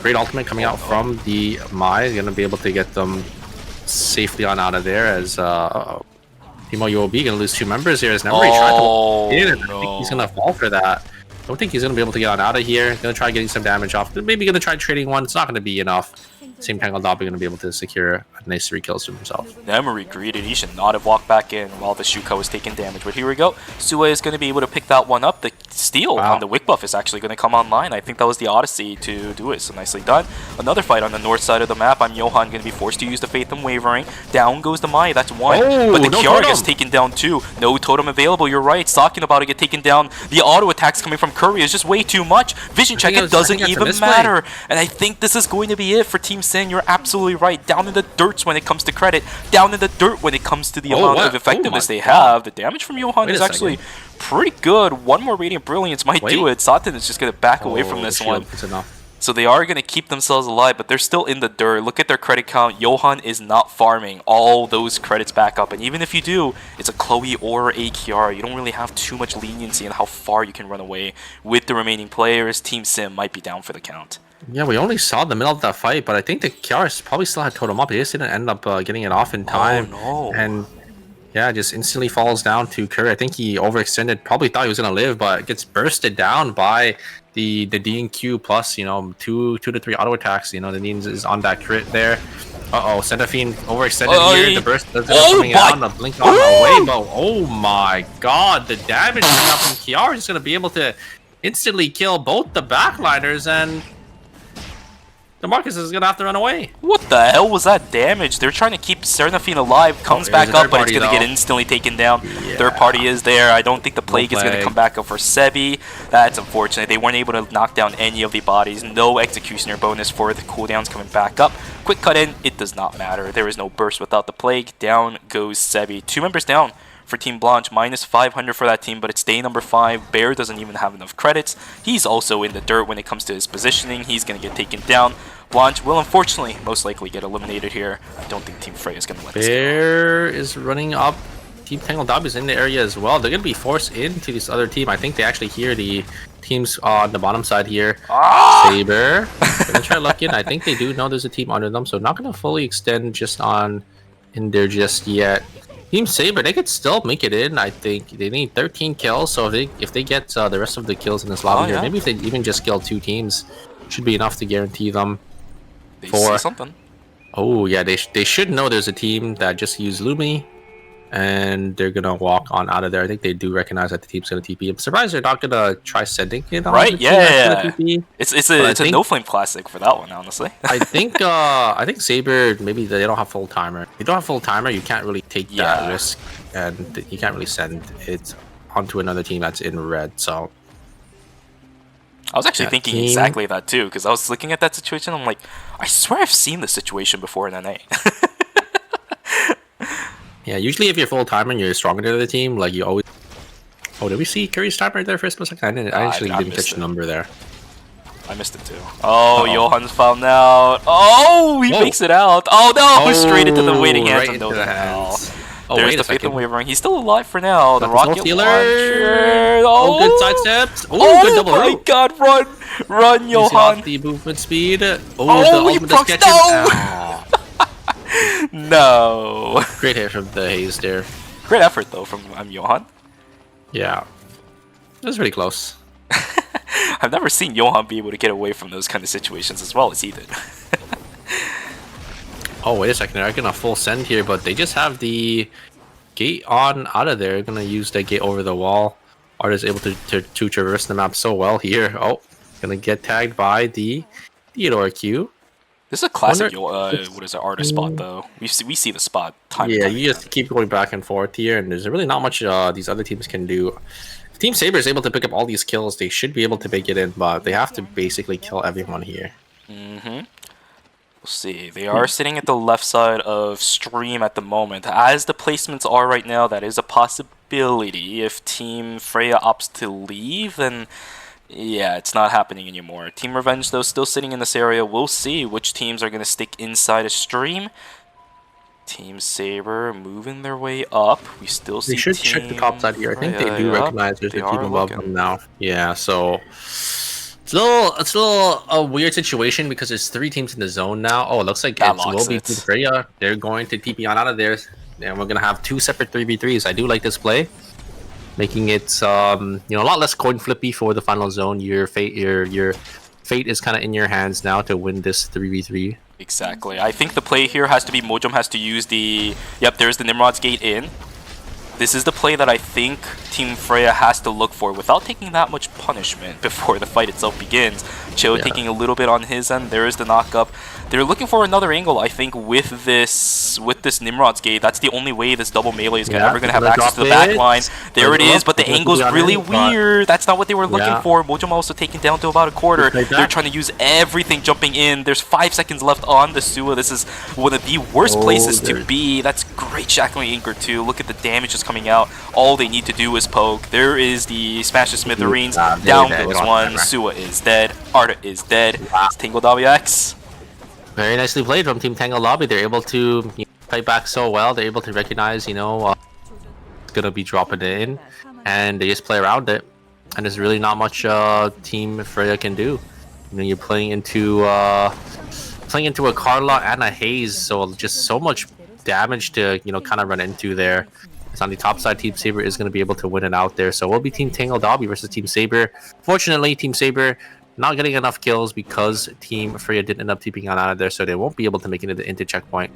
Great ultimate coming out from the Mai. Going to be able to get them safely on out of there as Team OUOB going to lose 2 members here. As Nemery tried to get in, I think he's going to fall for that. I don't think he's going to be able to get on out of here. Going to try getting some damage off. Maybe going to try trading one. It's not going to be enough. Same Tangle Dobby going to be able to secure a nice 3 kills for himself. Nemery greeted. He should not have walked back in while the Shuka was taking damage. But here we go. Sua is going to be able to pick that one up. The steal on the Wick buff is actually going to come online. I think that was the Odyssey to do it. So nicely done. Another fight on the north side of the map. I'm Johan going to be forced to use the Faith and Wavering. Down goes the Mai. That's 1. But the Kiara gets taken down 2. No totem available. You're right. Talking about to get taken down. The auto attacks coming from Curry is just way too much. Vision check, it doesn't even matter. And I think this is going to be it for Team Sin. You're absolutely right. Down in the dirt when it comes to credit. Down in the dirt when it comes to the amount of effectiveness they have. The damage from Johan is actually pretty good. 1 more Radiant Brilliance might do it. Satan is just going to back away from this one. So they are going to keep themselves alive, but they're still in the dirt. Look at their credit count. Johan is not farming all those credits back up. And even if you do, it's a Chloe or a Kiara. You don't really have too much leniency in how far you can run away with the remaining players. Team Sim might be down for the count. Yeah, we only saw the middle of that fight, but I think the Kiara probably still had totem up. They just didn't end up getting it off in time. Oh, no. And yeah, just instantly falls down to Curry. I think he overextended, probably thought he was going to live, but gets bursted down by the D&Q plus, you know, 2 to 3 auto attacks. You know, the Neens is on that crit there. Seraphine overextended here. The burst doesn't coming out on the blink on the way, but oh my god, the damage coming out from Kiara is going to be able to instantly kill both the backliners, and DeMarcus is gonna have to run away. What the hell was that damage? They're trying to keep Seraphine alive, comes back up, but it's gonna get instantly taken down. Yeah. Third party is there. I don't think the Plague is gonna come back up for Sebi. That's unfortunate. They weren't able to knock down any of the bodies. No Executioner bonus for the cooldowns coming back up. Quick cut in, it does not matter. There is no burst without the Plague. Down goes Sebi. 2 members down for Team Blanche, minus 500 for that team, but it's day number 5. Bear doesn't even have enough credits. He's also in the dirt when it comes to his positioning. He's going to get taken down. Blanche will unfortunately most likely get eliminated here. I don't think Team Freya is going to let this go. Bear is running up. Team Tangle Dobby is in the area as well. They're going to be forced into this other team. I think they actually hear the teams on the bottom side here. Saber. Going to try luck in. I think they do know there's a team under them, so not going to fully extend just on in there just yet. Team Saber, they could still make it in. I think they need 13 kills, so if they get the rest of the kills in this lobby here, maybe if they even just kill 2 teams, should be enough to guarantee them. They see something. Oh yeah, they should know there's a team that just used Lumi, and they're gonna walk on out of there. I think they do recognize that the team's gonna TP. I'm surprised they're not gonna try sending it on Right? the team that's gonna Yeah. TP. It's But I a think- no flame classic for that one, honestly. I think Saber, maybe they don't have full timer. If you don't have full timer, you can't really take that Yeah. risk, and you can't really send it onto another team that's in red. So I was actually Yeah, thinking team. exactly that too, because I was looking at that situation. I'm like, I swear I've seen this situation before in NA. yeah, usually if you're full timer and you're stronger than the team, like you always. Oh, did we see Curry's timer there for a split second? I actually I didn't missed catch it. the number there. I missed it too. Oh, Uh-oh. Johan's found out. Oh, he Whoa. makes it out. Oh no, straight into the waiting hands right of into no the Hell. hands. Oh, There's wait the a faith second. and wavering. He's still alive for now. The Got the soul rocket stealer. launcher. Oh, good side steps. Oh, good double my rope. God! Run, Easy Johan. off the movement speed. Oh, Oh, the he ultimate procs- is catching. no! Ah, No. great hit from the Haze there. Great effort though from Johan. Yeah, that was pretty close. I've never seen Johan be able to get away from those kind of situations as well as he did. Oh, wait a second. They're gonna full send here, but they just have the gate on out of there. They're gonna use that gate over the wall. Artist able to traverse the map so well here. Oh, gonna get tagged by the Theodore Q. This is a classic Wonder- what is it, artist spot though. We see the spot time. and Yeah, time you again. just keep going back and forth here, and there's really not much these other teams can do. If Team Saber is able to pick up all these kills, they should be able to make it in, but they have to basically kill everyone here. We'll see. They are sitting at the left side of stream at the moment. As the placements are right now, that is a possibility. If Team Freya opts to leave, then yeah, it's not happening anymore. Team Revenge, though, still sitting in this area. We'll see which teams are going to stick inside a stream. Team Saber moving their way up. We still see They should check the top side here. I think they Freya. do Yup, recognize there's they a team are above looking. them now. Yeah, so it's a little a weird situation because there's 3 teams in the zone now. Oh, it looks like That it locks will be it. Team Freya. They're going to TP on out of there, and we're gonna have 2 separate 3v3s. I do like this play, making it a lot less coin flippy for the final zone. Your fate is kind of in your hands now to win this 3v3. Exactly. I think the play here has to be Mojum has to use the... Yep, there's the Nimrod's Gate in. This is the play that I think Team Freya has to look for without taking that much punishment before the fight itself begins. Cho taking a little bit on his end. There is the knock-up. They're looking for another angle, I think, with this Nimrod's Gate. That's the only way this double melee is ever going to have access to the back line. There it is, but the angle's really weird. That's not what they were looking for. Mojum also taken down to about a quarter. They're trying to use everything jumping in. There's 5 seconds left on the Sua. This is one of the worst places to be. That's great shackling anchor too. Look at the damage that's coming out. All they need to do is poke. There is the Smash the Smithereens. Down goes one. Sua is dead. Arta is dead. It's Tingle WX. Very nicely played from Team Tango Lobby. They're able to play back so well. They're able to recognize, it's gonna be dropping it in, and they just play around it. And there's really not much Team Freya can do. You're playing into a Carla and a Haze, so just so much damage to kind of run into there. It's on the top side. Team Saber is going to be able to win it out there. So we'll be Team Tango Dobby versus Team Saber. Fortunately, Team Saber not getting enough kills because Team Freya did end up TPing on out of there, so they won't be able to make it into checkpoint.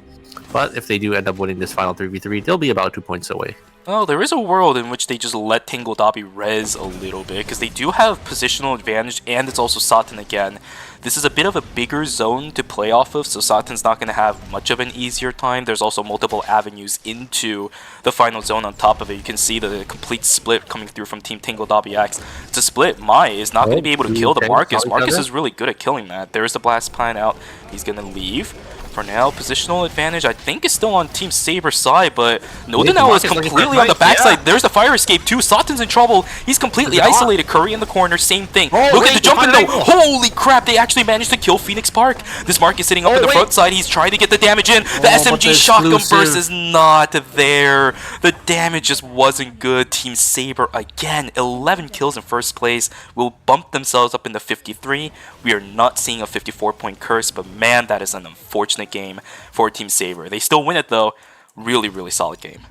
But if they do end up winning this final 3v3, they'll be about 2 points away. Oh, there is a world in which they just let Tingle Dobby res a little bit, because they do have positional advantage, and it's also Satan again. This is a bit of a bigger zone to play off of, so Satan's not going to have much of an easier time. There's also multiple avenues into the final zone on top of it. You can see the complete split coming through from Team Tingle Dobby X. To split, Mai is not going to be able to kill the Marcus. Marcus is really good at killing that. There's the blast plan out. He's going to leave. For now, positional advantage, I think, is still on Team Saber's side, but Nodenau is completely on the backside. There's the fire escape, too. Satan's in trouble. He's completely isolated. Curry in the corner, same thing. Look at the jumping, though. Holy crap, they actually managed to kill Phoenix Park. This Mark is sitting up in the front side. He's trying to get the damage in. The SMG shotgun burst is not there. The damage just wasn't good. Team Saber, again, 11 kills in first place, will bump themselves up into 53. We are not seeing a 54-point curse, but man, that is an unfortunate game for Team Saber. They still win it though. Really, really solid game.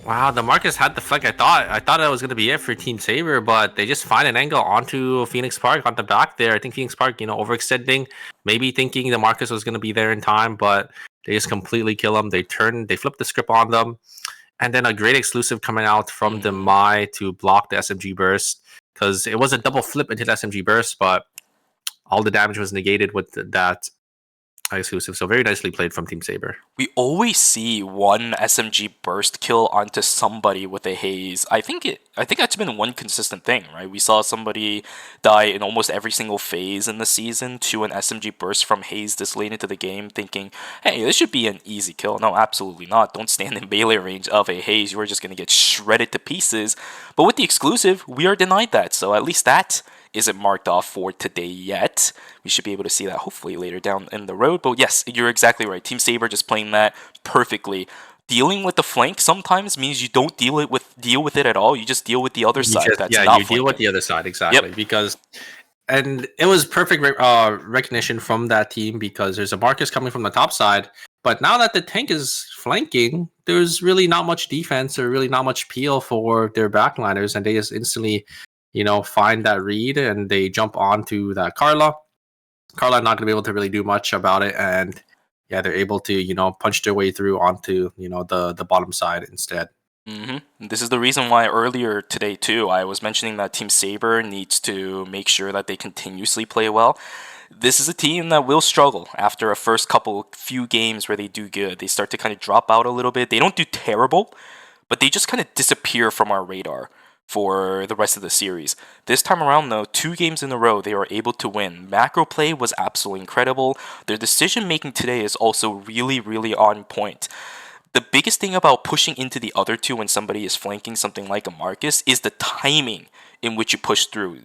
Wow, the Marcus had the flag. I thought that was going to be it for Team Saber, but they just find an angle onto Phoenix Park on the back there. I think Phoenix Park, overextending, maybe thinking the Marcus was going to be there in time, but they just completely kill them. They flip the script on them, and then a great exclusive coming out from the Mai to block the SMG burst, because it was a double flip into the SMG burst, but all the damage was negated with that exclusive. So very nicely played from Team Saber. We always see one SMG burst kill onto somebody with a haze. I think that's been one consistent thing, right? We saw somebody die in almost every single phase in the season to an SMG burst from haze this late into the game, thinking, hey, this should be an easy kill. No, absolutely not. Don't stand in melee range of a haze. You are just going to get shredded to pieces. But with the exclusive, we are denied that. So at least that isn't marked off for today yet. We should be able to see that hopefully later down in the road. But yes, you're exactly right. Team Saber just playing that perfectly. Dealing with the flank sometimes means you don't deal with it at all. You just deal with the other side. That's not you deal with the other side, exactly. Yep. And it was perfect recognition from that team, because there's a Marcus coming from the top side. But now that the tank is flanking, there's really not much defense or really not much peel for their backliners, and they just instantly, find that read and they jump onto that Karla. Karla not going to be able to really do much about it, and yeah, they're able to, punch their way through onto, the bottom side instead. This is the reason why earlier today too, I was mentioning that Team Saber needs to make sure that they continuously play well. This is a team that will struggle after a few games where they do good. They start to kind of drop out a little bit. They don't do terrible, but they just kind of disappear from our radar for the rest of the series. This time around though, 2 games in a row, they are able to win. Macro play was absolutely incredible. Their decision making today is also really, really on point. The biggest thing about pushing into the other two when somebody is flanking something like a Marcus is the timing in which you push through.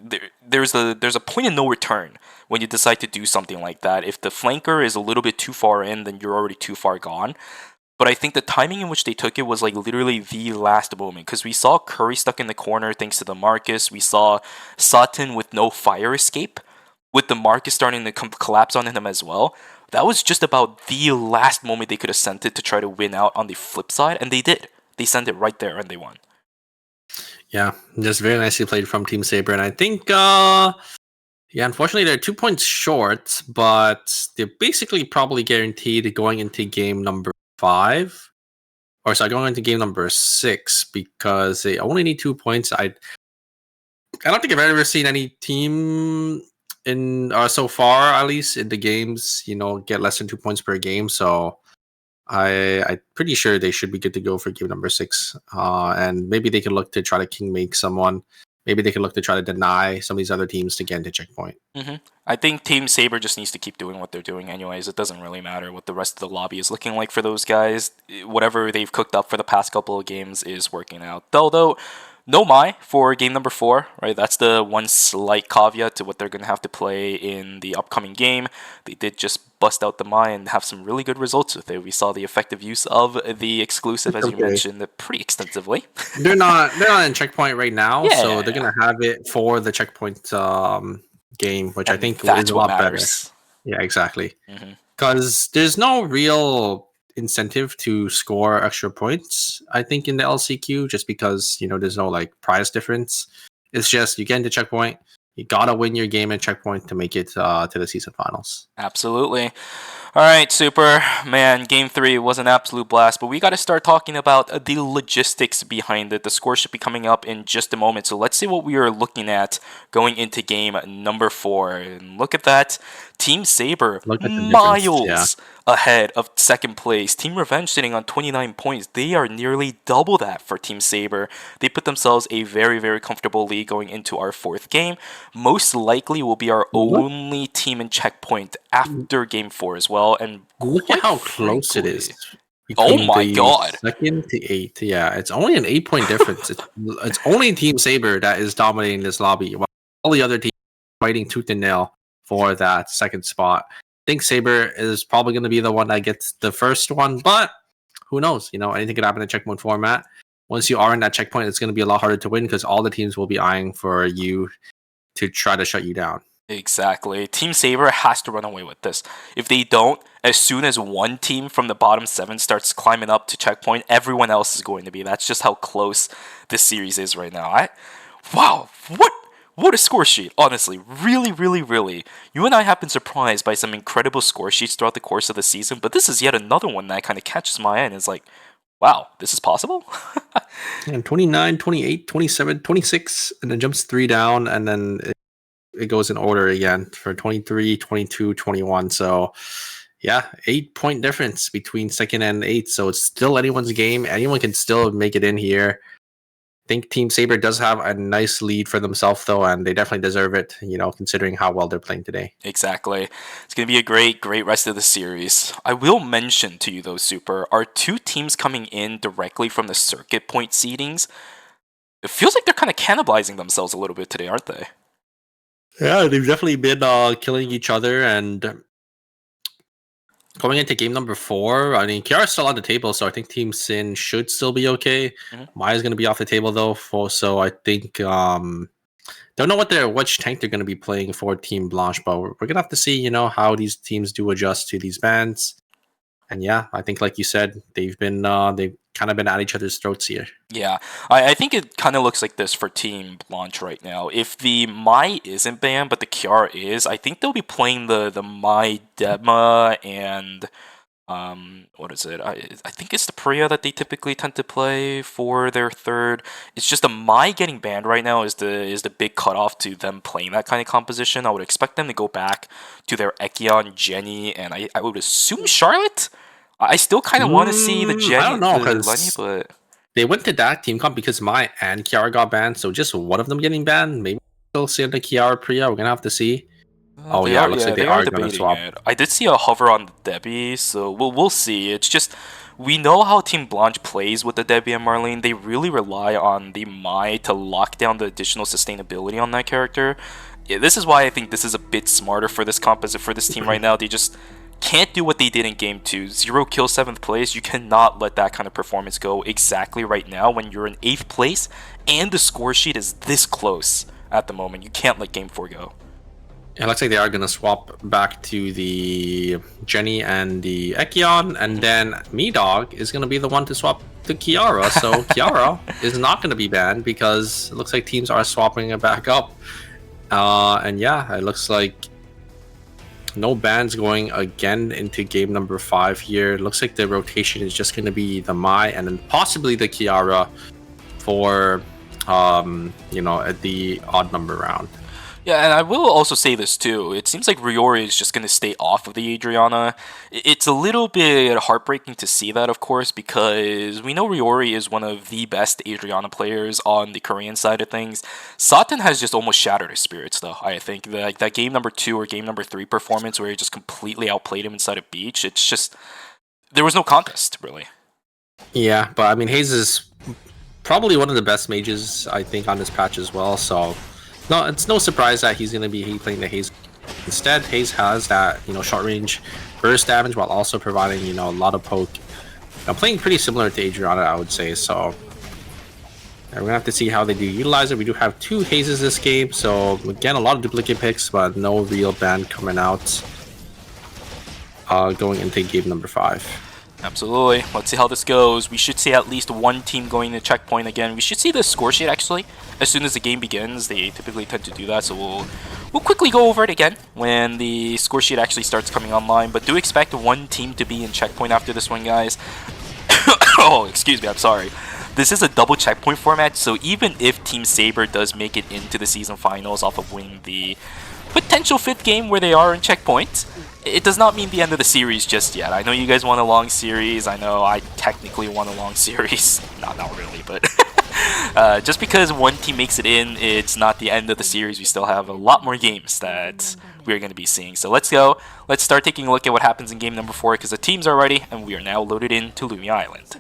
There's a point of no return when you decide to do something like that. If the flanker is a little bit too far in, then you're already too far gone. But I think the timing in which they took it was like literally the last moment, because we saw Curry stuck in the corner thanks to the Marcus. We saw Sutton with no fire escape, with the Marcus starting to collapse on him as well. That was just about the last moment they could have sent it to try to win out on the flip side, and they did. They sent it right there and they won. Yeah, just very nicely played from Team Saber, and I think unfortunately they're 2 points short, but they're basically probably guaranteed going into game number 5, or sorry, going into game number 6, because they only need 2 points. I don't think I've ever seen any team in so far, at least in the games, get less than 2 points per game. So I'm pretty sure they should be good to go for game number 6. And maybe they can look to try to king make someone. Maybe they can look to try to deny some of these other teams to get into checkpoint. I think Team Saber just needs to keep doing what they're doing anyways. It doesn't really matter what the rest of the lobby is looking like for those guys. Whatever they've cooked up for the past couple of games is working out. Although, no Mai for game number 4, right? That's the one slight caveat to what they're going to have to play in the upcoming game. They did just bust out the Mai and have some really good results with it. We saw the effective use of the exclusive, as you mentioned, pretty extensively. They're not in checkpoint right now, so they're going to have it for the checkpoint game, which I think is a lot better. Yeah, exactly. Because there's no real incentive to score extra points, I think, in the LCQ, just because there's no like prize difference. It's just you get into checkpoint, you gotta win your game at checkpoint to make it to the season finals. Absolutely. All right, Super. Man, Game 3 was an absolute blast, but we got to start talking about the logistics behind it. The score should be coming up in just a moment, so let's see what we are looking at going into game number 4. And look at that. Team Saber miles ahead of second place. Team Revenge sitting on 29 points. They are nearly double that for Team Saber. They put themselves a very, very comfortable lead going into our 4th game. Most likely will be our only team in checkpoint after game 4 as well. And look at how close it is. Oh my god. 2nd to 8th. Yeah, it's only an 8-point difference. It's only Team Saber that is dominating this lobby, while all the other teams are fighting tooth and nail for that 2nd spot. I think Saber is probably going to be the one that gets the 1st one, but who knows? Anything could happen in checkpoint format. Once you are in that checkpoint, it's going to be a lot harder to win, because all the teams will be eyeing for you to try to shut you down. Exactly. Team Saber has to run away with this. If they don't, as soon as one team from the bottom 7 starts climbing up to checkpoint, everyone else is going to be. That's just how close this series is right now. Wow, what a score sheet, honestly. Really, really, really. You and I have been surprised by some incredible score sheets throughout the course of the season, but this is yet another one that kind of catches my eye and is like, Wow, this is possible? And 29, 28, 27, 26, and then jumps 3 down, and then it goes in order again for 23, 22, 21. So, yeah, 8-point difference between second and eighth. So it's still anyone's game. Anyone can still make it in here. I think Team Saber does have a nice lead for themselves, though, and they definitely deserve it, considering how well they're playing today. Exactly. It's going to be a great rest of the series. I will mention to you, though, Super, our two teams coming in directly from the circuit point seedings, it feels like they're kind of cannibalizing themselves a little bit today, aren't they? Yeah, they've definitely been killing each other, and going into game number 4, I mean, Kiara's still on the table, so I think Team Sin should still be okay. Maya's going to be off the table, though, so I think... don't know which tank they're going to be playing for Team Blanche, but we're going to have to see, how these teams do adjust to these bans. And yeah, I think, like you said, they've kind of been at each other's throats here. Yeah, I think it kind of looks like this for Team Blanche right now. If the Mai isn't banned, but the Kiara is, I think they'll be playing the Mai Dema and what is it? I think it's the Priya that they typically tend to play for their third. It's just the Mai getting banned right now is the big cutoff to them playing that kind of composition. I would expect them to go back to their Ekion, Jenny, and I would assume Charlotte. I still kind of want to see the Jenny. I don't know, the because Lenny, but they went to that team comp because Mai and Kiara got banned, so just one of them getting banned. Maybe we'll see the Kiara Priya. We're gonna have to see. Looks like they are going to swap. I did see a hover on Debbie, so we'll see. It's just we know how Team Blanche plays with the Debbie and Marlene. They really rely on the Mai to lock down the additional sustainability on that character. Yeah, this is why I think this is a bit smarter for this composite for this team right now. They just can't do what they did in game 2. 0 kill 7th place. You cannot let that kind of performance go exactly right now when you're in 8th place and the score sheet is this close at the moment. You can't let game 4 go. It looks like they are going to swap back to the Jenny and the Ekion, and then Me-Dog is going to be the one to swap to Kiara. So Kiara is not going to be banned because it looks like teams are swapping it back up. And yeah, it looks like no bans going again into game number 5 here. It looks like the rotation is just going to be the Mai and then possibly the Kiara for, at the odd number round. Yeah, and I will also say this too. It seems like Ryori is just going to stay off of the Adriana. It's a little bit heartbreaking to see that, of course, because we know Ryori is one of the best Adriana players on the Korean side of things. Satan has just almost shattered his spirits, though, I think. That game number 2 or game number 3 performance where he just completely outplayed him inside of Beach, it's just... there was no contest, really. Yeah, but I mean, Hayes is probably one of the best mages, I think, on this patch as well, so... no, it's no surprise that he's going to be playing the Hayes. Instead, Hayes has that, short range burst damage while also providing, a lot of poke. Playing pretty similar to Adriana, I would say. So we're going to have to see how they do utilize it. We do have 2 Hazes this game. So again, a lot of duplicate picks, but no real ban coming out going into game number 5. Absolutely. Let's see how this goes. We should see at least one team going to checkpoint again. We should see the score sheet actually as soon as the game begins. They typically tend to do that, so we'll quickly go over it again when the score sheet actually starts coming online. But do expect one team to be in checkpoint after this one, guys. Oh, excuse me. I'm sorry. This is a double checkpoint format, so even if Team Saber does make it into the season finals off of winning the potential 5th game where they are in checkpoint, it does not mean the end of the series just yet. I know you guys want a long series. I know I technically want a long series. Not really, but just because one team makes it in, it's not the end of the series. We still have a lot more games that we're going to be seeing. So let's go. Let's start taking a look at what happens in game number 4 because the teams are ready and we are now loaded into Lumi Island.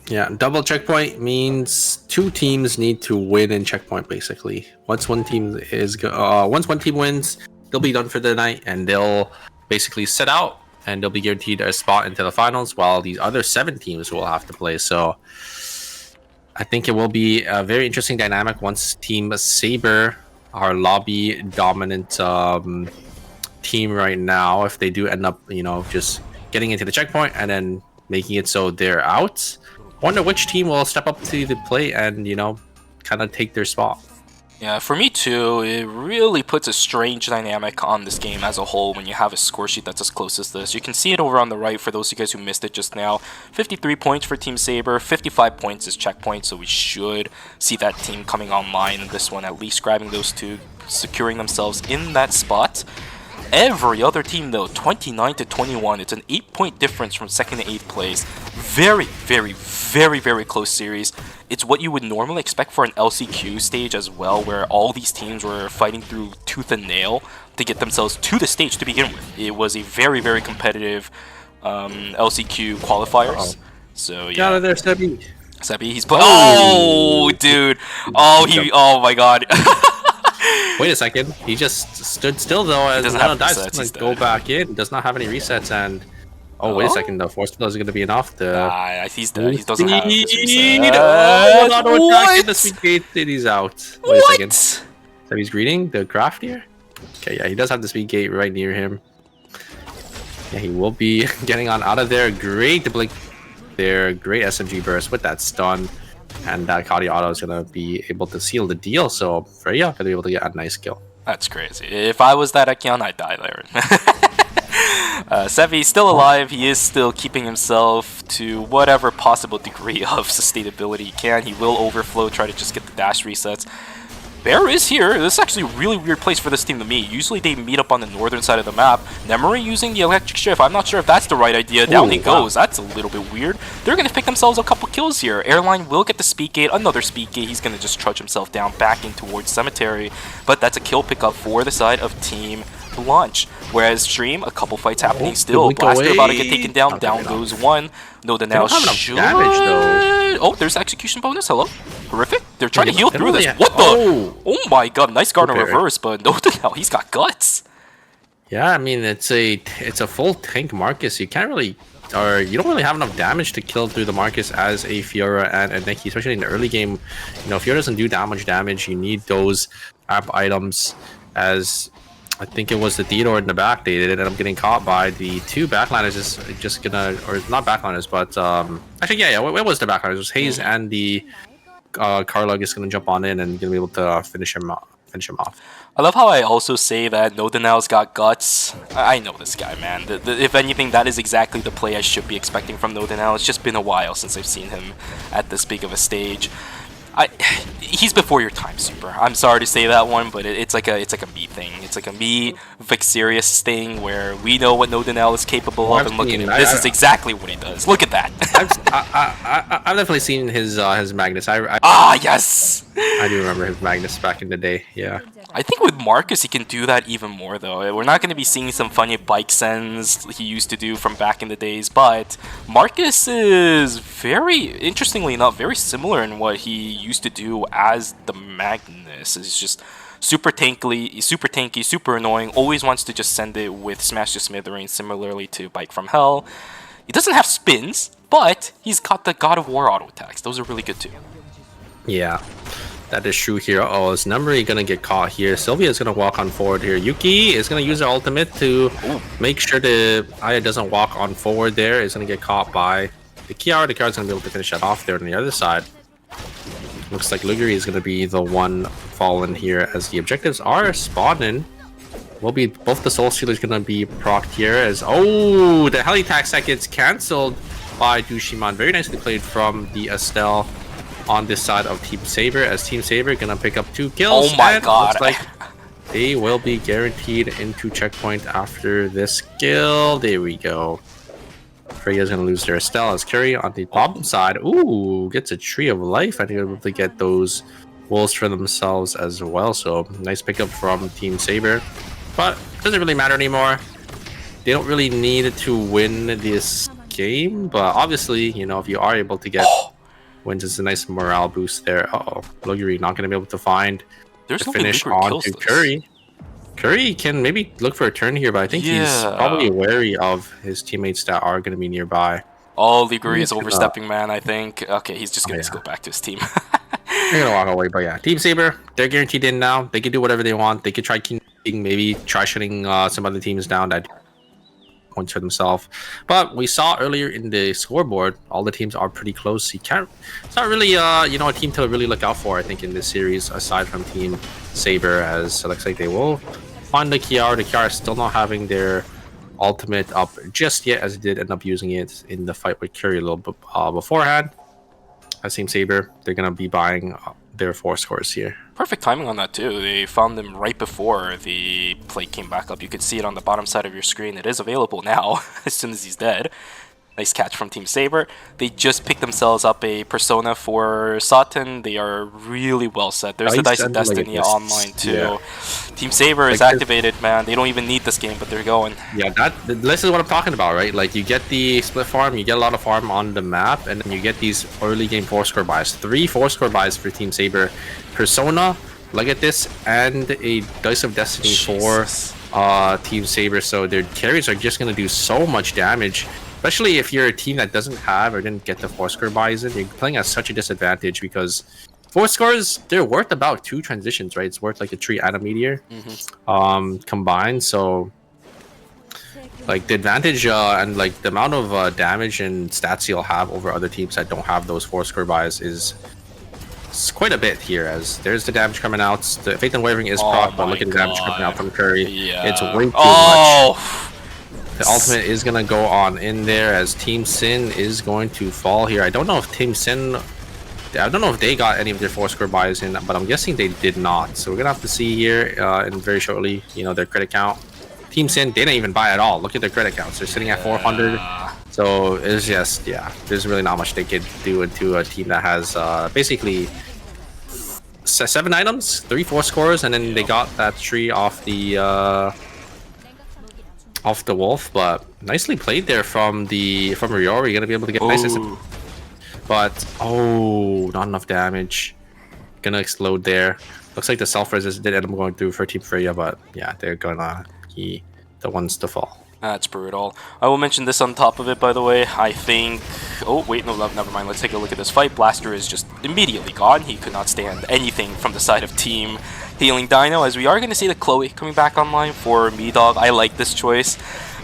Yeah, double checkpoint means 2 teams need to win in checkpoint basically. Once one team wins, they'll be done for the night and they'll basically sit out and they'll be guaranteed a spot into the finals while these other 7 teams will have to play. So I think it will be a very interesting dynamic once Team Saber, our lobby dominant team right now, if they do end up, just getting into the checkpoint and then making it so they're out. Wonder which team will step up to the plate and, kind of take their spot. Yeah, for me too, it really puts a strange dynamic on this game as a whole when you have a score sheet that's as close as this. You can see it over on the right for those of you guys who missed it just now. 53 points for Team Saber, 55 points is checkpoint, so we should see that team coming online in this one, at least grabbing those two, securing themselves in that spot. Every other team though, 29 to 21. It's an 8-point difference from 2nd to 8th place. Very, very, very, very close series. It's what you would normally expect for an LCQ stage as well, where all these teams were fighting through tooth and nail to get themselves to the stage to begin with. It was a very, very competitive LCQ qualifiers. So yeah. Get out of there, Sebi. Sebi, he's playing. Oh, dude. Oh my god. Wait a second. He just stood still though as Nano dies. Like, go back in. Does not have any resets and. Oh, wait a second. The force field is going to be enough to. He's dead. He doesn't have his reset. Auto attack in the sweet gate. He's out. Wait a second. So he's greeting the craft here. Okay, yeah, he does have the speed gate right near him. Yeah, he will be getting on out of there. Great blink there. Great SMG burst with that stun. And that Kadi auto is going to be able to seal the deal. So Freya going to be able to get a nice kill. That's crazy. If I was that Akion, I'd die there. Sevi's still alive. He is still keeping himself to whatever possible degree of sustainability he can. He will overflow, try to just get the dash resets. Bear is here. This is actually a really weird place for this team to meet. Usually they meet up on the northern side of the map. Nemuri using the electric shift. I'm not sure if that's the right idea. Down he goes. That's a little bit weird. They're going to pick themselves a couple kills here. Airline will get the speed gate. Another speed gate. He's going to just trudge himself down back in towards Cemetery. But that's a kill pickup for the side of Team Launch. Whereas Stream, a couple fights happening still. Blaster about to get taken down. Down goes one. No, the now should. Oh, there's execution bonus. Hello. Horrific. They're trying to heal through this. What the? Oh my god. Nice guard in reverse, but no, the hell, he's got guts. Yeah, I mean, it's a full tank Marcus. You can't really, or you don't really have enough damage to kill through the Marcus as a Fiora and a Neki, especially in the early game. You know, Fiora doesn't do that much damage. You need those app items. As I think it was the Theodore in the back. They ended up getting caught by the two backliners. Just gonna, or not backliners, but actually, yeah. What was the backliners? It was Hayes and the Carlug is gonna jump on in and gonna be able to finish him off. I love how I also say that Nodenow's got guts. I know this guy, man. If anything, that is exactly the play I should be expecting from Nodenow. It's just been a while since I've seen him at this big of a stage. He's before your time, Super. I'm sorry to say that one, but it's like a me thing. It's like a me Vixerious thing where we know what Nodenow is capable of, and look at him. This is exactly what he does. Look at that. I've definitely seen his Magnus. Yes. I do remember his Magnus back in the day. Yeah. I think with Marcus, he can do that even more, though. We're not going to be seeing some funny bike sends he used to do from back in the days, but Marcus is interestingly enough, very similar in what he used to do as the Magnus. He's just super tanky, super annoying, always wants to just send it with Smash to Smithereens, similarly to Bike from Hell. He doesn't have spins, but he's got the God of War auto attacks. Those are really good, too. Yeah. That is true here. Oh, is Nemuri gonna get caught here? Sylvia is gonna walk on forward here. Yuki is gonna use her ultimate to make sure the Aya doesn't walk on forward there. Is gonna get caught by the Kiara. The Kiara's gonna be able to finish that off there on the other side. Looks like Luguri is gonna be the one fallen here as the objectives are spawning. Will be both the Soul Stealers gonna be procced here as the Helitax that gets cancelled by Dushiman. Very nicely played from the Estelle on this side of Team Saber, as Team Saber gonna pick up 2 kills. Oh my god. Looks like they will be guaranteed into checkpoint after this kill. There we go. Freya's gonna lose their Estelle as Curry on the bottom side. Ooh, gets a Tree of Life. I think they're able to get those wolves for themselves as well. So nice pickup from Team Saber. But it doesn't really matter anymore. They don't really need to win this game. But obviously, you know, if you are able to get wins, it's a nice morale boost there. Luguri not going to be able to find the finish on to Curry. Curry can maybe look for a turn here, but I think he's probably wary of his teammates that are going to be nearby. Luguri is overstepping, man, I think. Okay, he's just going to go back to his team. They're going to walk away, but yeah. Team Saber, they're guaranteed in now. They can do whatever they want. They could try maybe try shutting some other teams down that points for themselves. But we saw earlier in the scoreboard, all the teams are pretty close. You can't. It's not really a team to really look out for, I think, in this series, aside from Team Saber, as it looks like they will find the Kiara. The Kiara still not having their ultimate up just yet, as they did end up using it in the fight with Curry a little bit beforehand. As Team Saber, they're gonna be buying their 4 scores here. Perfect timing on that too. They found them right before the plate came back up. You could see it on the bottom side of your screen. It is available now as soon as he's dead. Nice catch from Team Saber. They just picked themselves up a Persona for Sutton. They are really well set. There's the Dice of Destiny online too. Yeah. Team Saber is activated, man. They don't even need this game, but they're going. Yeah, this is what I'm talking about, right? Like, you get the split farm, you get a lot of farm on the map, and then you get these early game 4-score buys. 3 4-score buys for Team Saber. Persona, look at this, and a Dice of Destiny for Team Saber. So their carries are just going to do so much damage. Especially if you're a team that doesn't have or didn't get the 4-score buys in, you're playing at such a disadvantage because 4 scores, they're worth about 2 transitions, right? It's worth like a 3 and a meteor combined. So like the advantage and like the amount of damage and stats you'll have over other teams that don't have those 4-score buys is quite a bit here, as there's the damage coming out. The Faith and Wavering is proc, but look at the damage coming out from Curry. Yeah. It's way too much. The ultimate is going to go on in there, as Team Sin is going to fall here. I don't know if Team Sin... I don't know if they got any of their 4-score buys in, but I'm guessing they did not. So we're going to have to see here in very shortly, their credit count. Team Sin, they didn't even buy at all. Look at their credit counts. They're sitting at 400. So it's just, there's really not much they could do into a team that has basically 7 items, 3 4-scores, and then they got that 3 off the wolf. But nicely played there from Riori. You're gonna be able to get nice, but not enough damage. Gonna explode there. Looks like the self-resist did end up going through for Team Freya, but yeah, they're gonna be the ones to fall. That's brutal. I will mention this on top of it, by the way. I think... Oh, wait, no, never mind. Let's take a look at this fight. Blaster is just immediately gone. He could not stand anything from the side of Team Healing Dino, as we are going to see the Chloe coming back online for MeDog. I like this choice.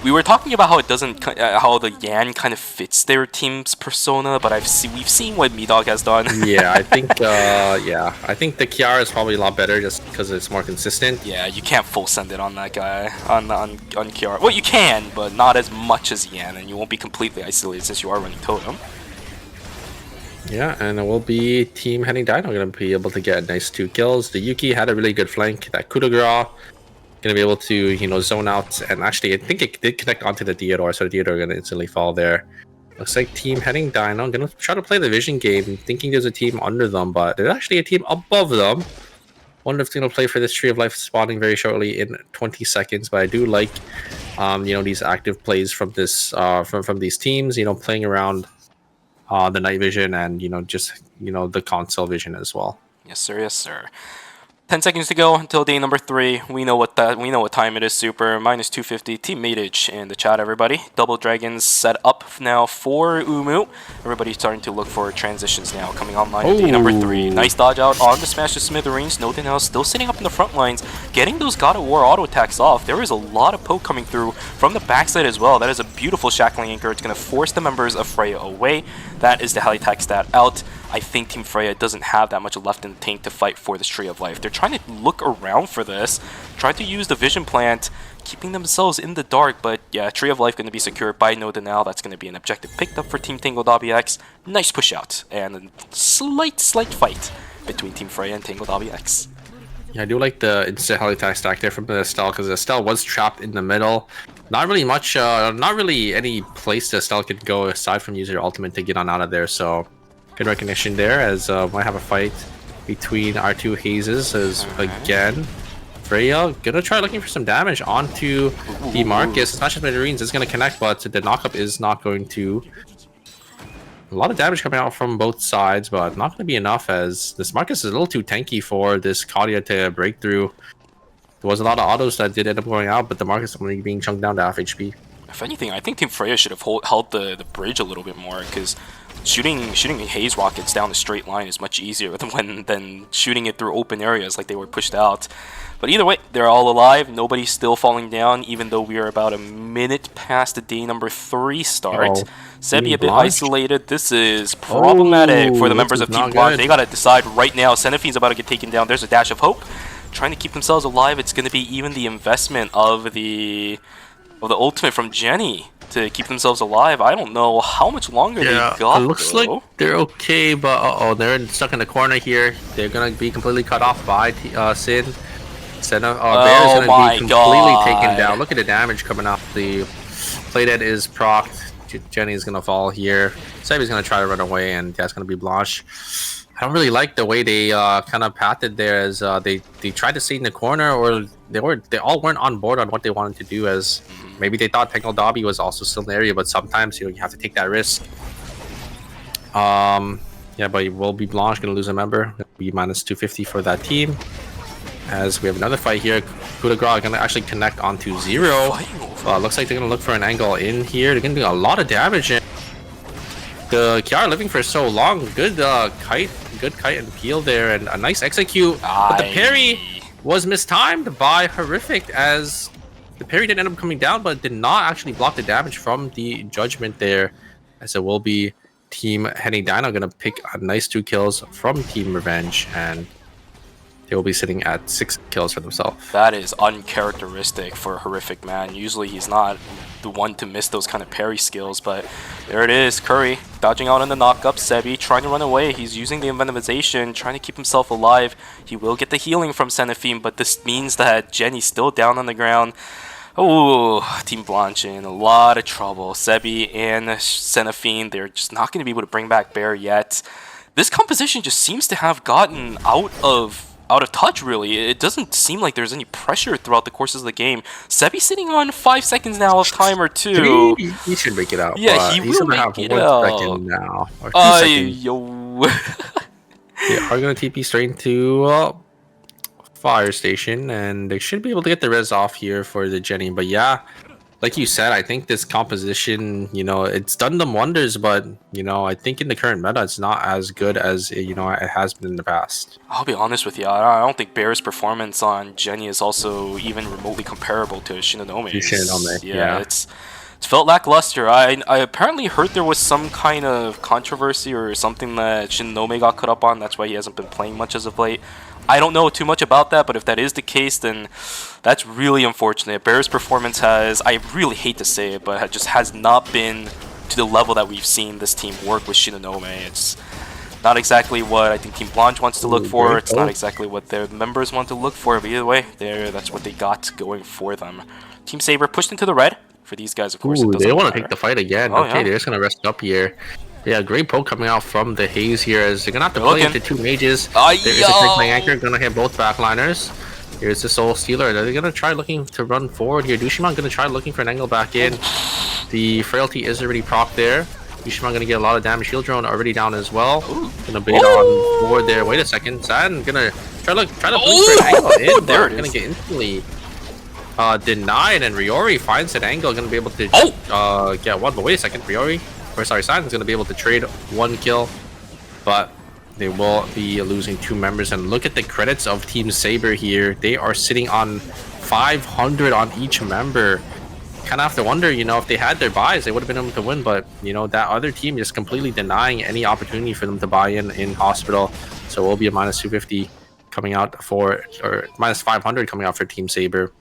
We were talking about how it doesn't, how the Yan kind of fits their team's persona, but we've seen what MeDog has done. Yeah, I think, I think the Kiara is probably a lot better just because it's more consistent. Yeah, you can't full send it on that guy, on Kiara. Well, you can, but not as much as Yan, and you won't be completely isolated since you are running Totem. Yeah, and it will be Team Heading Dino going to be able to get nice 2 kills. The Yuki had a really good flank. That coup de grace going to be able to, zone out. And actually, I think it did connect onto the Theodore, so the Theodore going to instantly fall there. Looks like Team Heading Dino going to try to play the vision game, thinking there's a team under them, but there's actually a team above them. Wonder if they're going to play for this Tree of Life spawning very shortly in 20 seconds. But I do like, these active plays from this, from these teams, playing around the night vision and the console vision as well. Yes sir, yes sir. 10 seconds to go until day number 3. We know what time it is. Super minus 250. Team Matage in the chat, everybody. Double Dragons set up now for Umu. Everybody's starting to look for transitions now coming online at day number 3. Nice dodge out on the Smash to Smithereens. No now still sitting up in the front lines, getting those God of War auto attacks off. There is a lot of poke coming through from the backside as well. That is a beautiful shackling anchor. It's going to force the members of Freya away. That is the heli attack stat out. I think Team Freya doesn't have that much left in the tank to fight for this Tree of Life. They're trying to look around for this, try to use the Vision Plant, keeping themselves in the dark, but yeah, Tree of Life going to be secured by No Denial. That's going to be an objective picked up for Team Tango.bx. Nice push out, and a slight fight between Team Freya and Tango.bx. Yeah, I do like the instant heli attack stack there from the Estelle, because Estelle was trapped in the middle. Not really much, not really any place that Estelle could go aside from using her ultimate to get on out of there, so good recognition there, as might have a fight between our 2 hazes, as again Freya gonna try looking for some damage onto the Marcus. It's not just Marines, it's gonna connect, but the knockup is not going to. A lot of damage coming out from both sides, but not going to be enough, as this Marcus is a little too tanky for this Kadia to break through. There was a lot of autos that did end up going out, but the Marcus only being chunked down to half HP. If anything, I think Team Freya should have held the bridge a little bit more, because shooting haze rockets down a straight line is much easier than shooting it through open areas like they were pushed out. But either way, they're all alive. Nobody's still falling down, even though we are about a minute past the day number 3 start. Sebi a bit isolated. This is problematic for the members of Team Blanc. They gotta decide right now. Senaphine's about to get taken down. There's a dash of hope. Trying to keep themselves alive. It's gonna be even the investment of the ultimate from Jenny to keep themselves alive. I don't know how much longer they got. It looks like they're okay, but they're stuck in the corner here. They're gonna be completely cut off by Sin. Bear is gonna be completely taken down. Look at the damage coming off. The playdead is procced. Jenny's gonna fall here. Sebi's gonna try to run away, and that's gonna be Blanche. I don't really like the way they kind of pathed there, as they tried to stay in the corner, or they all weren't on board on what they wanted to do, as maybe they thought Tangle Dobby was also still in the area, but sometimes you have to take that risk. Yeah, but will be Blanche gonna lose a member. It'll be minus 250 for that team. As we have another fight here, Coup de Grace gonna actually connect onto 0. Looks like they're gonna look for an angle in here. They're gonna do a lot of damage. The Kiara living for so long. Good kite and peel there, and a nice execute. But the parry was mistimed by Horrific, as the parry didn't end up coming down, but did not actually block the damage from the judgment there. As it will be Team Henny Dino gonna pick a nice 2 kills from Team Revenge, and they will be sitting at 6 kills for themselves. That is uncharacteristic for Horrific, man. Usually he's not the one to miss those kind of parry skills, but there it is. Curry dodging out on the knock-up. Sebi trying to run away. He's using the Envenomization, trying to keep himself alive. He will get the healing from Senaphine, but this means that Jenny's still down on the ground. Oh, Team Blanche in a lot of trouble. Sebi and Senaphine, they're just not going to be able to bring back Bear yet. This composition just seems to have gotten out of touch, really. It doesn't seem like there's any pressure throughout the courses of the game. Sebi's sitting on 5 seconds now of timer 2. He should make it out. Yeah, he will make it out. 1 second now. Or 2 seconds. Yo. They are going to TP straight into Fire Station, and they should be able to get the res off here for the Jenny. But yeah, like you said, I think this composition, it's done them wonders, but, I think in the current meta, it's not as good as, it has been in the past. I'll be honest with you, I don't think Bear's performance on Jenny is also even remotely comparable to Shinanome's. Yeah, it's felt lackluster. I apparently heard there was some kind of controversy or something that Shinonome got caught up on. That's why he hasn't been playing much as of late. I don't know too much about that, but if that is the case, then that's really unfortunate. Bear's performance has, I really hate to say it, but just has not been to the level that we've seen this team work with Shinonome. It's not exactly what I think Team Blanche wants to look for. It's not exactly what their members want to look for, but either way, that's what they got going for them. Team Saber pushed into the red. For these guys, of course, it doesn't they want matter. to take the fight again. Okay, they're just going to rest up here. Yeah, great poke coming out from the Haze here, as they're going to have to play into 2 mages. There is a Crippling Anchor, going to hit both backliners. Here's the Soul Stealer. They're going to try looking to run forward here. Dushiman going to try looking for an angle back in. The Frailty is already propped there. Dushiman going to get a lot of damage. Shield Drone already down as well. Going to bait on forward there. Wait a second. San going to try to look for an angle in. There going to get instantly denied, and Riori finds an angle, going to be able to get one. But wait a second, San's going to be able to trade 1 kill, but they will be losing 2 members. And look at the credits of Team Saber here. They are sitting on 500 on each member. Kind of have to wonder, if they had their buys, they would have been able to win, but that other team just completely denying any opportunity for them to buy in Hospital. So it will be a minus 250 coming out for, or minus 500 coming out for Team Saber.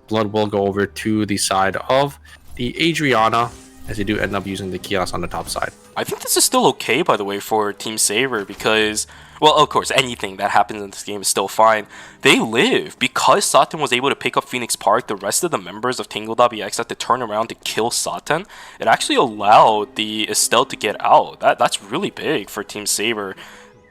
Blood will go over to the side of the Adriana, as they do end up using the kiosk on the top side. I think this is still okay, by the way, for Team Saber, because, well, of course, anything that happens in this game is still fine. They live. Because Satan was able to pick up Phoenix Park, the rest of the members of Tingle WX had to turn around to kill Satan. It actually allowed the Estelle to get out. That's really big for Team Saber.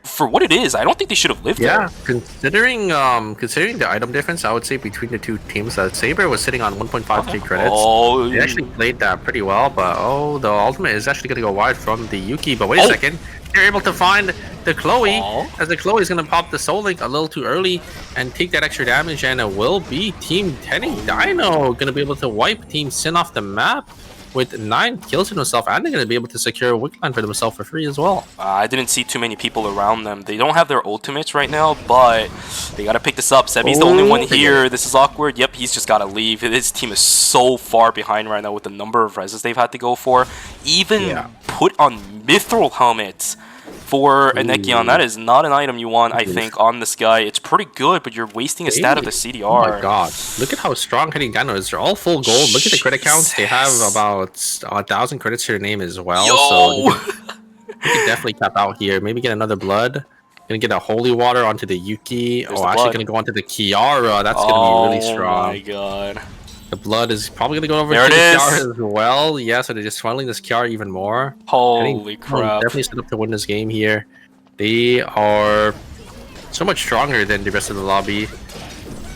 For what it is, I don't think they should have lived there. Yeah, considering the item difference, I would say between the 2 teams, that Saber was sitting on 1.5k credits. They actually played that pretty well, but the ultimate is actually going to go wide from the Yuki. But wait a second, they're able to find the Chloe, as the Chloe is going to pop the Soul Link a little too early and take that extra damage, and it will be Team Henny Dino going to be able to wipe Team Sin off the map. with 9 kills in himself, and they're going to be able to secure a wick line for themselves for free as well. I didn't see too many people around them. They don't have their ultimates right now, but they got to pick this up. Sebi's the only one here. This is awkward. Yep, he's just got to leave. His team is so far behind right now with the number of reses they've had to go for. Even put on mithril helmets for a Nekion. That is not an item you want, I think, on this guy. It's pretty good, but you're wasting a stat of the CDR. Oh my god. Look at how strong hitting Dino is. They're all full gold. Look at the credit counts. They have about 1,000 credits to their name as well. Yo! So you can definitely cap out here. Maybe get another blood. Gonna get a holy water onto the Yuki. Actually gonna go onto the Kiara. That's gonna be really strong. Oh my god. The blood is probably gonna go over there to the is. Kiara as well. Yeah, so they're just funneling this Kiara even more. Holy crap. Definitely set up to win this game here. They are so much stronger than the rest of the lobby.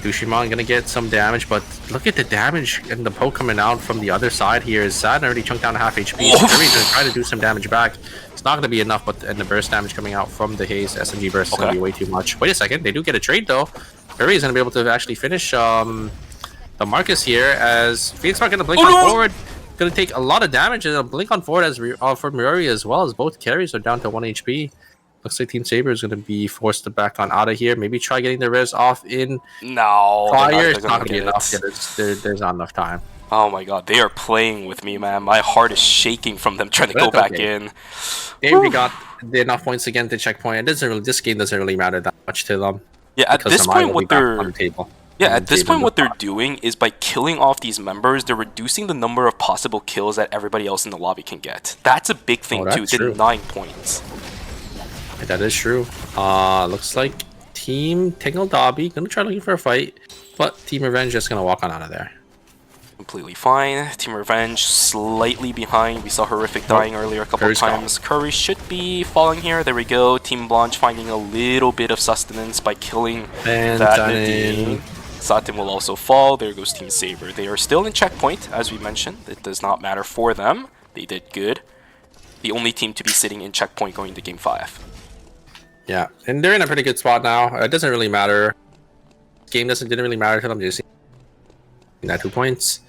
Dushimon gonna get some damage, but look at the damage and the poke coming out from the other side here. Sad already chunked down to half HP. So Curry's gonna try to do some damage back. It's not gonna be enough, but and the burst damage coming out from the Haze SMG burst is gonna be way too much. Wait a second, they do get a trade though. Curry is gonna be able to actually finish the Marcus here as Phoenix Spark gonna blink on forward. Gonna take a lot of damage and a blink on forward as for Mirari as well, as both carries are down to 1 HP. Looks like Team Saber is going to be forced to back on out of here. Maybe try getting the res off in fire. It's not going to be enough. Yeah, there's not enough time. Oh my god, they are playing with me, man. My heart is shaking from them trying to go back in. They already got enough points again to checkpoint. It doesn't really, this game doesn't really matter that much to them. Yeah, at this point, what they're what they're doing is by killing off these members, they're reducing the number of possible kills that everybody else in the lobby can get. That's a big thing too. Did 9 points. That is true. Looks like Team Tingle Dobby gonna try looking for a fight, but Team Revenge just gonna walk on out of there. Completely fine. Team Revenge slightly behind. We saw Horrific dying earlier a couple of times. Curry should be falling here. There we go. Team Blanche finding a little bit of sustenance by killing that Nadine. Satin will also fall. There goes Team Saber. They are still in checkpoint, as we mentioned. It does not matter for them. They did good. The only team to be sitting in checkpoint going to Game 5. Yeah, and they're in a pretty good spot now. It doesn't really matter. Game didn't really matter to them. Just that 2 points.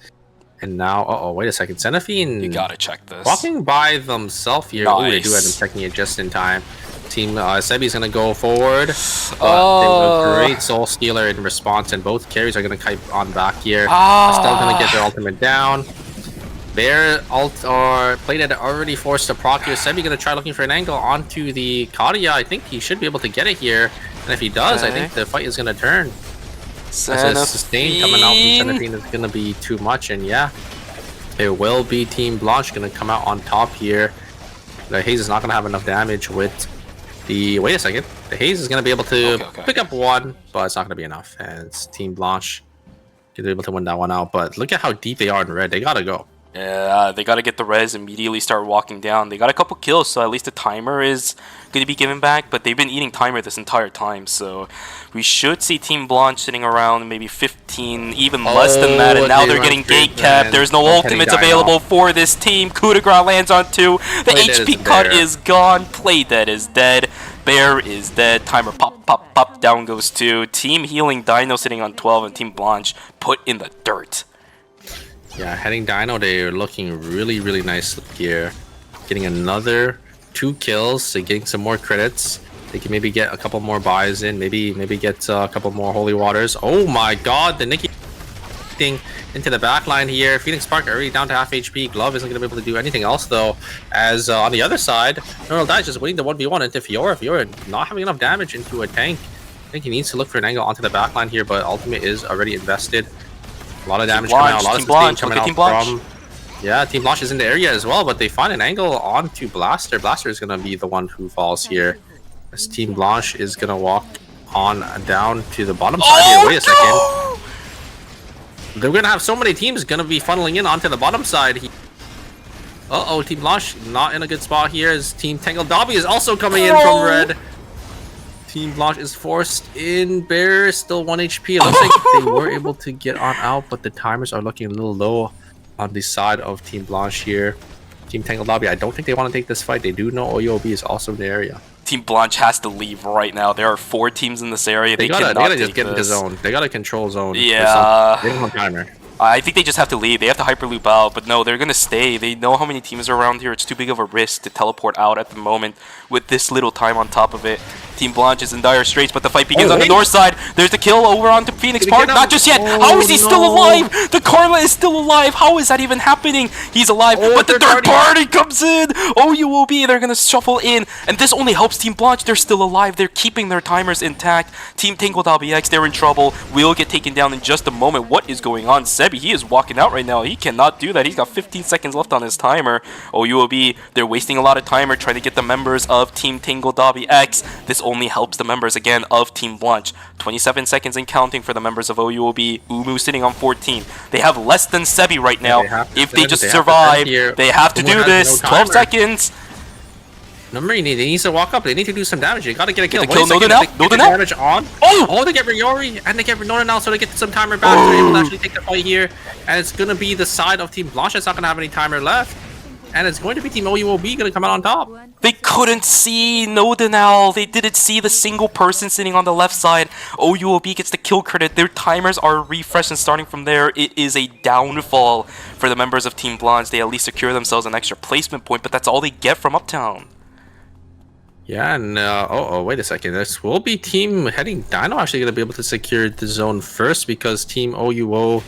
And now, wait a second. Xenophine. You gotta check this. Walking by themselves here. Nice. Oh, they do have them checking it just in time. Team Sebi's gonna go forward. They were a great soul stealer in response, and both carries are gonna kite on back here. Still gonna get their ultimate down. Their ult or play that already forced to proc here. Sebi gonna try looking for an angle onto the Kadia. I think he should be able to get it here. And if he does, I think the fight is gonna turn. Sustain coming out from Xenophine is gonna be too much, and yeah. It will be Team Blanche gonna come out on top here. The Haze is not gonna have enough damage with the wait a second. The Haze is gonna be able to pick up one, but it's not gonna be enough. And it's Team Blanche to be able to win that one out. But look at how deep they are in red. They gotta go. Yeah, they gotta get the res, immediately start walking down. They got a couple kills, so at least the timer is gonna be given back, but they've been eating timer this entire time, so we should see Team Blanche sitting around maybe 15, even less than that, and now they're getting gate capped. There's no ultimates available for this team. Coup de grace lands on 2. The HP cut is gone. Play Dead is dead. Bear is dead. Timer pop, pop, pop. Down goes 2. Team Healing Dino sitting on 12, and Team Blanche put in the dirt. Yeah, heading Dino, they're looking really, really nice here. Getting another 2 kills, so getting some more credits. They can maybe get a couple more buys in, maybe get a couple more holy waters. Oh my god, the Nikki thing into the back line here. Phoenix Spark already down to half HP. Glove isn't going to be able to do anything else though. As on the other side, Neural Dice just waiting the 1v1 into Fiora. Fiora not having enough damage into a tank. I think he needs to look for an angle onto the back line here, but ultimate is already invested. A lot of damage coming out, a lot of sustain coming out from... Yeah, Team Blanche is in the area as well, but they find an angle onto Blaster. Blaster is going to be the one who falls here. As Team Blanche is going to walk on down to the bottom side here. Wait a second. They're going to have so many teams going to be funneling in onto the bottom side. Uh-oh, Team Blanche not in a good spot here as Team Tangled Dobby is also coming in from red. Team Blanche is forced in. Bear is still 1 HP. It looks like they were able to get on out, but the timers are looking a little low on the side of Team Blanche here. Team Tangled Lobby, I don't think they want to take this fight. They do know OYOB is also in the area. Team Blanche has to leave right now. There are 4 teams in this area. They gotta just get into zone. They gotta control zone. Yeah. They don't have timer. I think they just have to leave. They have to hyperloop out, but no, they're gonna stay. They know how many teams are around here. It's too big of a risk to teleport out at the moment with this little time on top of it. Team Blanche is in dire straits, but the fight begins on the north side. There's the kill over onto Phoenix Park. Not just yet. How is he still alive? The Karma is still alive. How is that even happening? He's alive, but the third party comes in. OUOB, they're gonna shuffle in, and this only helps Team Blanche. They're still alive. They're keeping their timers intact. Team Tangled LBX, they're in trouble. Will get taken down in just a moment. What is going on? Sebi, he is walking out right now. He cannot do that. He's got 15 seconds left on his timer. OUOB, they're wasting a lot of timer trying to get the members of Team Tangled LBX. This only helps the members again of Team Blanche. 27 seconds and counting for the members of OUOB. Umu sitting on 14. They have less than Sebi right now. If they just survive, they have to do this. 12 seconds. Number they need to walk up. They need to do some damage. They gotta get a kill. No damage on. Oh! They get Riori and they get Renora now, so they get some timer back. So they're able to actually take the fight here, and it's gonna be the side of Team Blanche that's not gonna have any timer left, and it's going to be Team OUOB gonna come out on top. They couldn't see Nodenal. They didn't see the single person sitting on the left side. OUOB gets the kill credit. Their timers are refreshed, and starting from there, it is a downfall for the members of Team Blanche. They at least secure themselves an extra placement point, but that's all they get from Uptown. Yeah, and wait a second. This will be Team Heading Dino actually going to be able to secure the zone first, because Team OUOB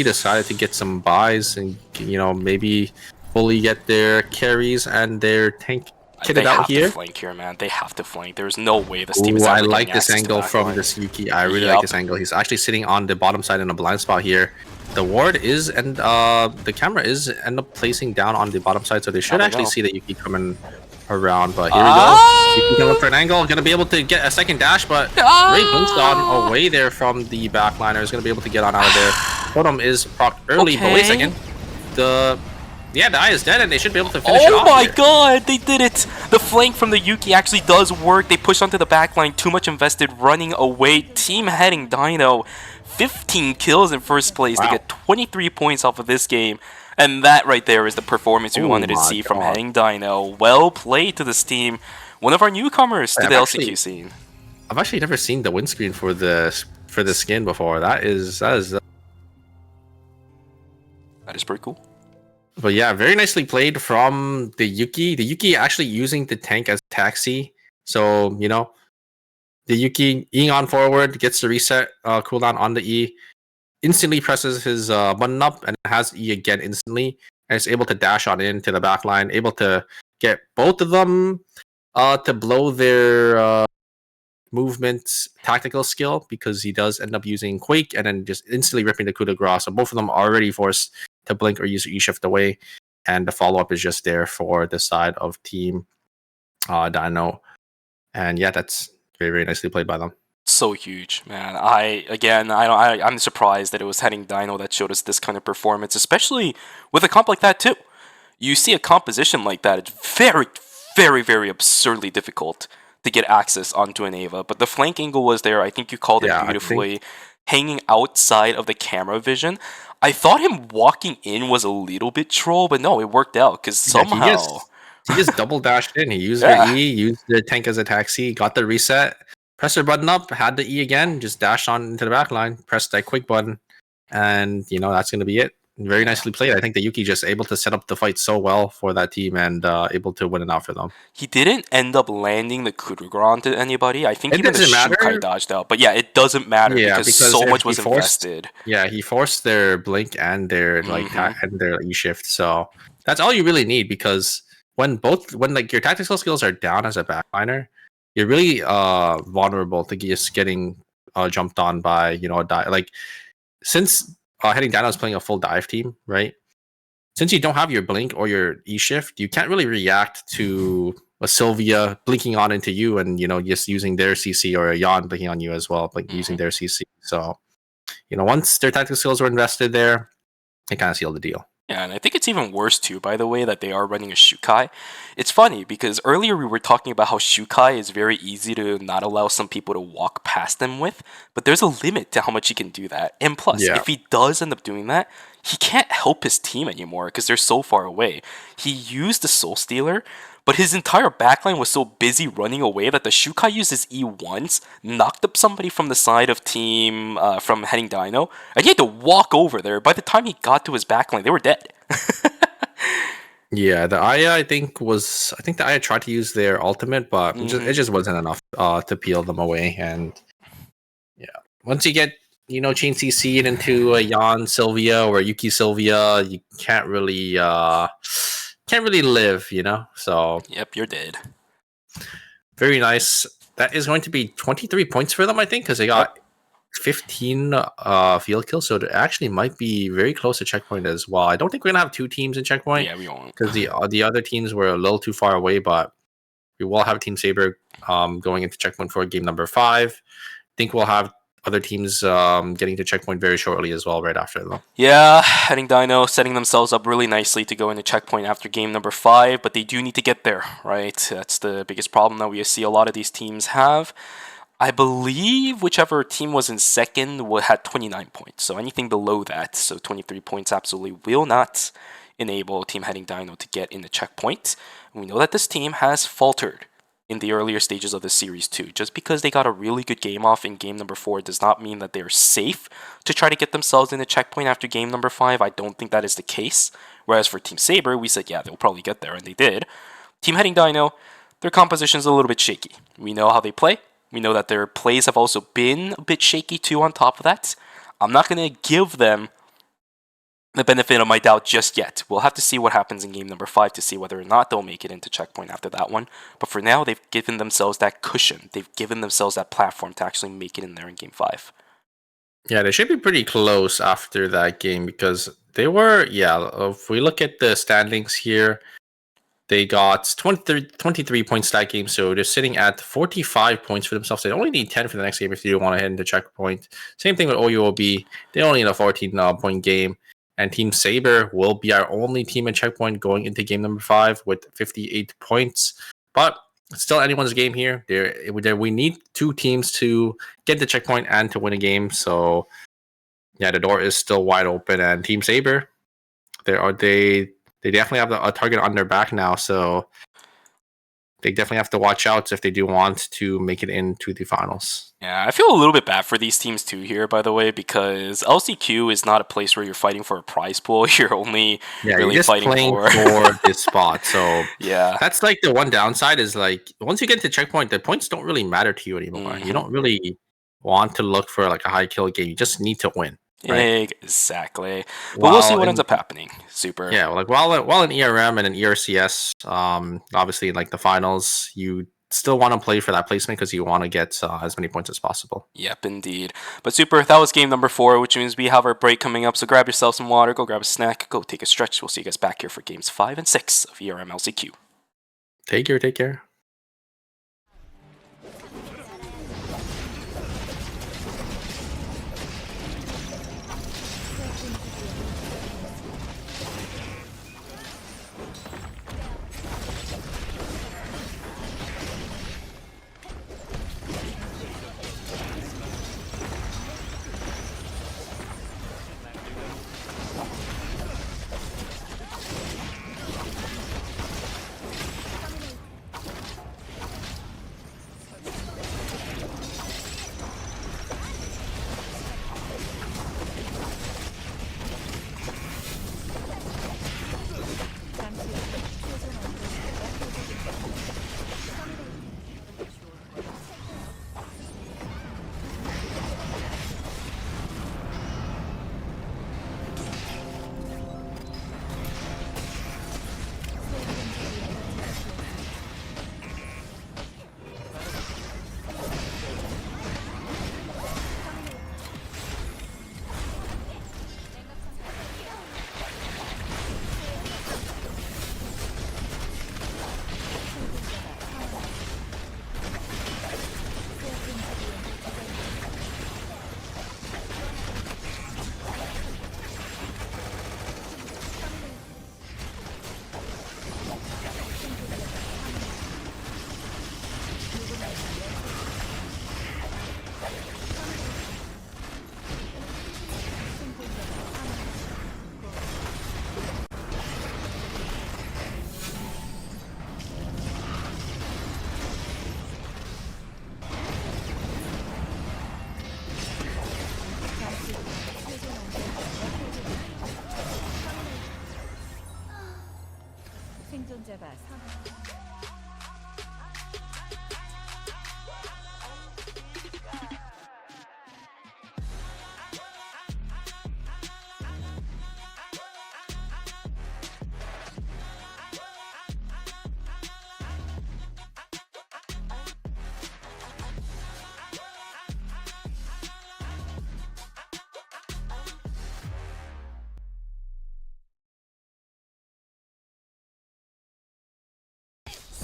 decided to get some buys and, you know, maybe fully get their carries and their tank kitted out here. They have to flank here, man. They have to flank. There's no way this team is I ever like getting this access to angle that from line. this Yuki. I really like this angle. He's actually sitting on the bottom side in a blind spot here. The ward is, and the camera is end up placing down on the bottom side, so they should actually see the Yuki coming around. But here we go. Yuki going for an angle. Gonna be able to get a second dash, but Ray blinks on away there from the backliner. Is gonna be able to get on out of there. Totem is procced early, but wait a second. The eye is dead, and they should be able to finish it off. Oh my here. god, they did it! The flank from the Yuki actually does work. They push onto the backline, too much invested, running away. Team Heading Dino, 15 kills in first place. They get 23 points off of this game. And that right there is the performance we wanted to see from Heading Dino. Well played to this team. One of our newcomers to the LCQ scene. I've actually never seen the windscreen for the skin before. That is pretty cool. But yeah, very nicely played from the Yuki. The Yuki actually using the tank as taxi. So, you know, the Yuki Eing on forward, gets the reset cooldown on the E, instantly presses his button up, and has E again instantly, and is able to dash on into the back line, able to get both of them to blow their movement tactical skill, because he does end up using Quake and then just instantly ripping the coup de grace. So both of them are already forced to blink or use E-shift away, and the follow-up is just there for the side of Team Dino. And yeah, that's very, very nicely played by them. So huge, man. I'm surprised that it was Heading Dino that showed us this kind of performance, especially with a comp like that too. You see a composition like that, it's very, very, very absurdly difficult to get access onto an Ava. But the flank angle was there. I think you called it beautifully. Hanging outside of the camera vision. I thought him walking in was a little bit troll, but no, it worked out because somehow he just double dashed in. He used the E, used the tank as a taxi, got the reset, pressed the button up, had the E again, just dashed on into the back line, pressed that quick button, and you know that's gonna be it. Very nicely played. I think the Yuki just able to set up the fight so well for that team and able to win it out for them. He didn't end up landing the coup de grace onto anybody. I think even the Shukai dodged out. But yeah, it doesn't matter because so much was invested. Yeah, he forced their blink and their and their E-shift. So that's all you really need, because when like your tactical skills are down as a backliner, you're really vulnerable to just getting jumped on by, you know, like since Heading Dino is playing a full dive team, right? Since you don't have your blink or your E-shift, you can't really react to a Sylvia blinking on into you and, you know, just using their CC, or a Yon blinking on you as well, like using their CC. So, you know, once their tactical skills were invested there, they kind of sealed the deal. Yeah, and I think it's even worse too, by the way, that they are running a Shukai. It's funny because earlier we were talking about how Shukai is very easy to not allow some people to walk past them with, but there's a limit to how much he can do that. And plus, if he does end up doing that, he can't help his team anymore because they're so far away. He used the Soul Stealer, but his entire backline was so busy running away that the Shukai used his E once, knocked up somebody from the side of team from heading Dino, and he had to walk over there. By the time he got to his backline, they were dead. Yeah, the Aya I think the Aya tried to use their ultimate, but it just wasn't enough to peel them away. And yeah, once you get chain CC'd into Yan Sylvia or Yuki Sylvia, you can't really live, So Yep, you're dead. very nice. That is going to be 23 points for them, I think, because they got 15 field kills, so it actually might be very close to checkpoint as well. I don't think we're gonna have two teams in checkpoint. Yeah, we won't. Because the other teams were a little too far away, but we will have Team Saber going into checkpoint for game number 5. I think we'll have other teams getting to checkpoint very shortly as well, right after them. Yeah, heading Dino, setting themselves up really nicely to go into checkpoint after game number 5, but they do need to get there, right? That's the biggest problem that we see a lot of these teams have. I believe whichever team was in second had 29 points, so anything below that, so 23 points absolutely will not enable Team Heading Dino to get in the checkpoint. We know that this team has faltered in the earlier stages of the series too. Just because they got a really good game off in game number 4 does not mean that they're safe to try to get themselves in the checkpoint after game number 5. I don't think that is the case. Whereas for Team Saber, we said, yeah, they'll probably get there, and they did. Team Heading Dino, their composition is a little bit shaky. We know how they play. We know that their plays have also been a bit shaky too on top of that. I'm not going to give them the benefit of my doubt just yet. We'll have to see what happens in game number 5 to see whether or not they'll make it into checkpoint after that one. But for now, they've given themselves that cushion. They've given themselves that platform to actually make it in there in game 5. Yeah, they should be pretty close after that game because they were, if we look at the standings here, they got 23 points that game, so they're sitting at 45 points for themselves. They only need 10 for the next game if you want to head into checkpoint. Same thing with OUOB. They only need a 14-point game. And Team Saber will be our only team in checkpoint going into game number 5 with 58 points. But it's still anyone's game here. We need two teams to get the checkpoint and to win a game. So, yeah, the door is still wide open. And Team Saber, they definitely have a target on their back now. So they definitely have to watch out if they do want to make it into the finals. Yeah, I feel a little bit bad for these teams too here, by the way, because LCQ is not a place where you're fighting for a prize pool. You're only really you're just fighting playing for this spot. So yeah, that's like the one downside is like once you get to checkpoint, the points don't really matter to you anymore. You don't really want to look for like a high kill game. You just need to win. Right? Exactly. But we'll see what ends up happening. Super. Yeah, like while in ERM and in ERCS, obviously like the finals, you still want to play for that placement because you want to get as many points as possible. Yep, indeed. But super, that was game number 4, which means we have our break coming up. So grab yourself some water, go grab a snack, go take a stretch. We'll see you guys back here for games 5 and 6 of ERM LCQ. Take care. 생존자가 사망.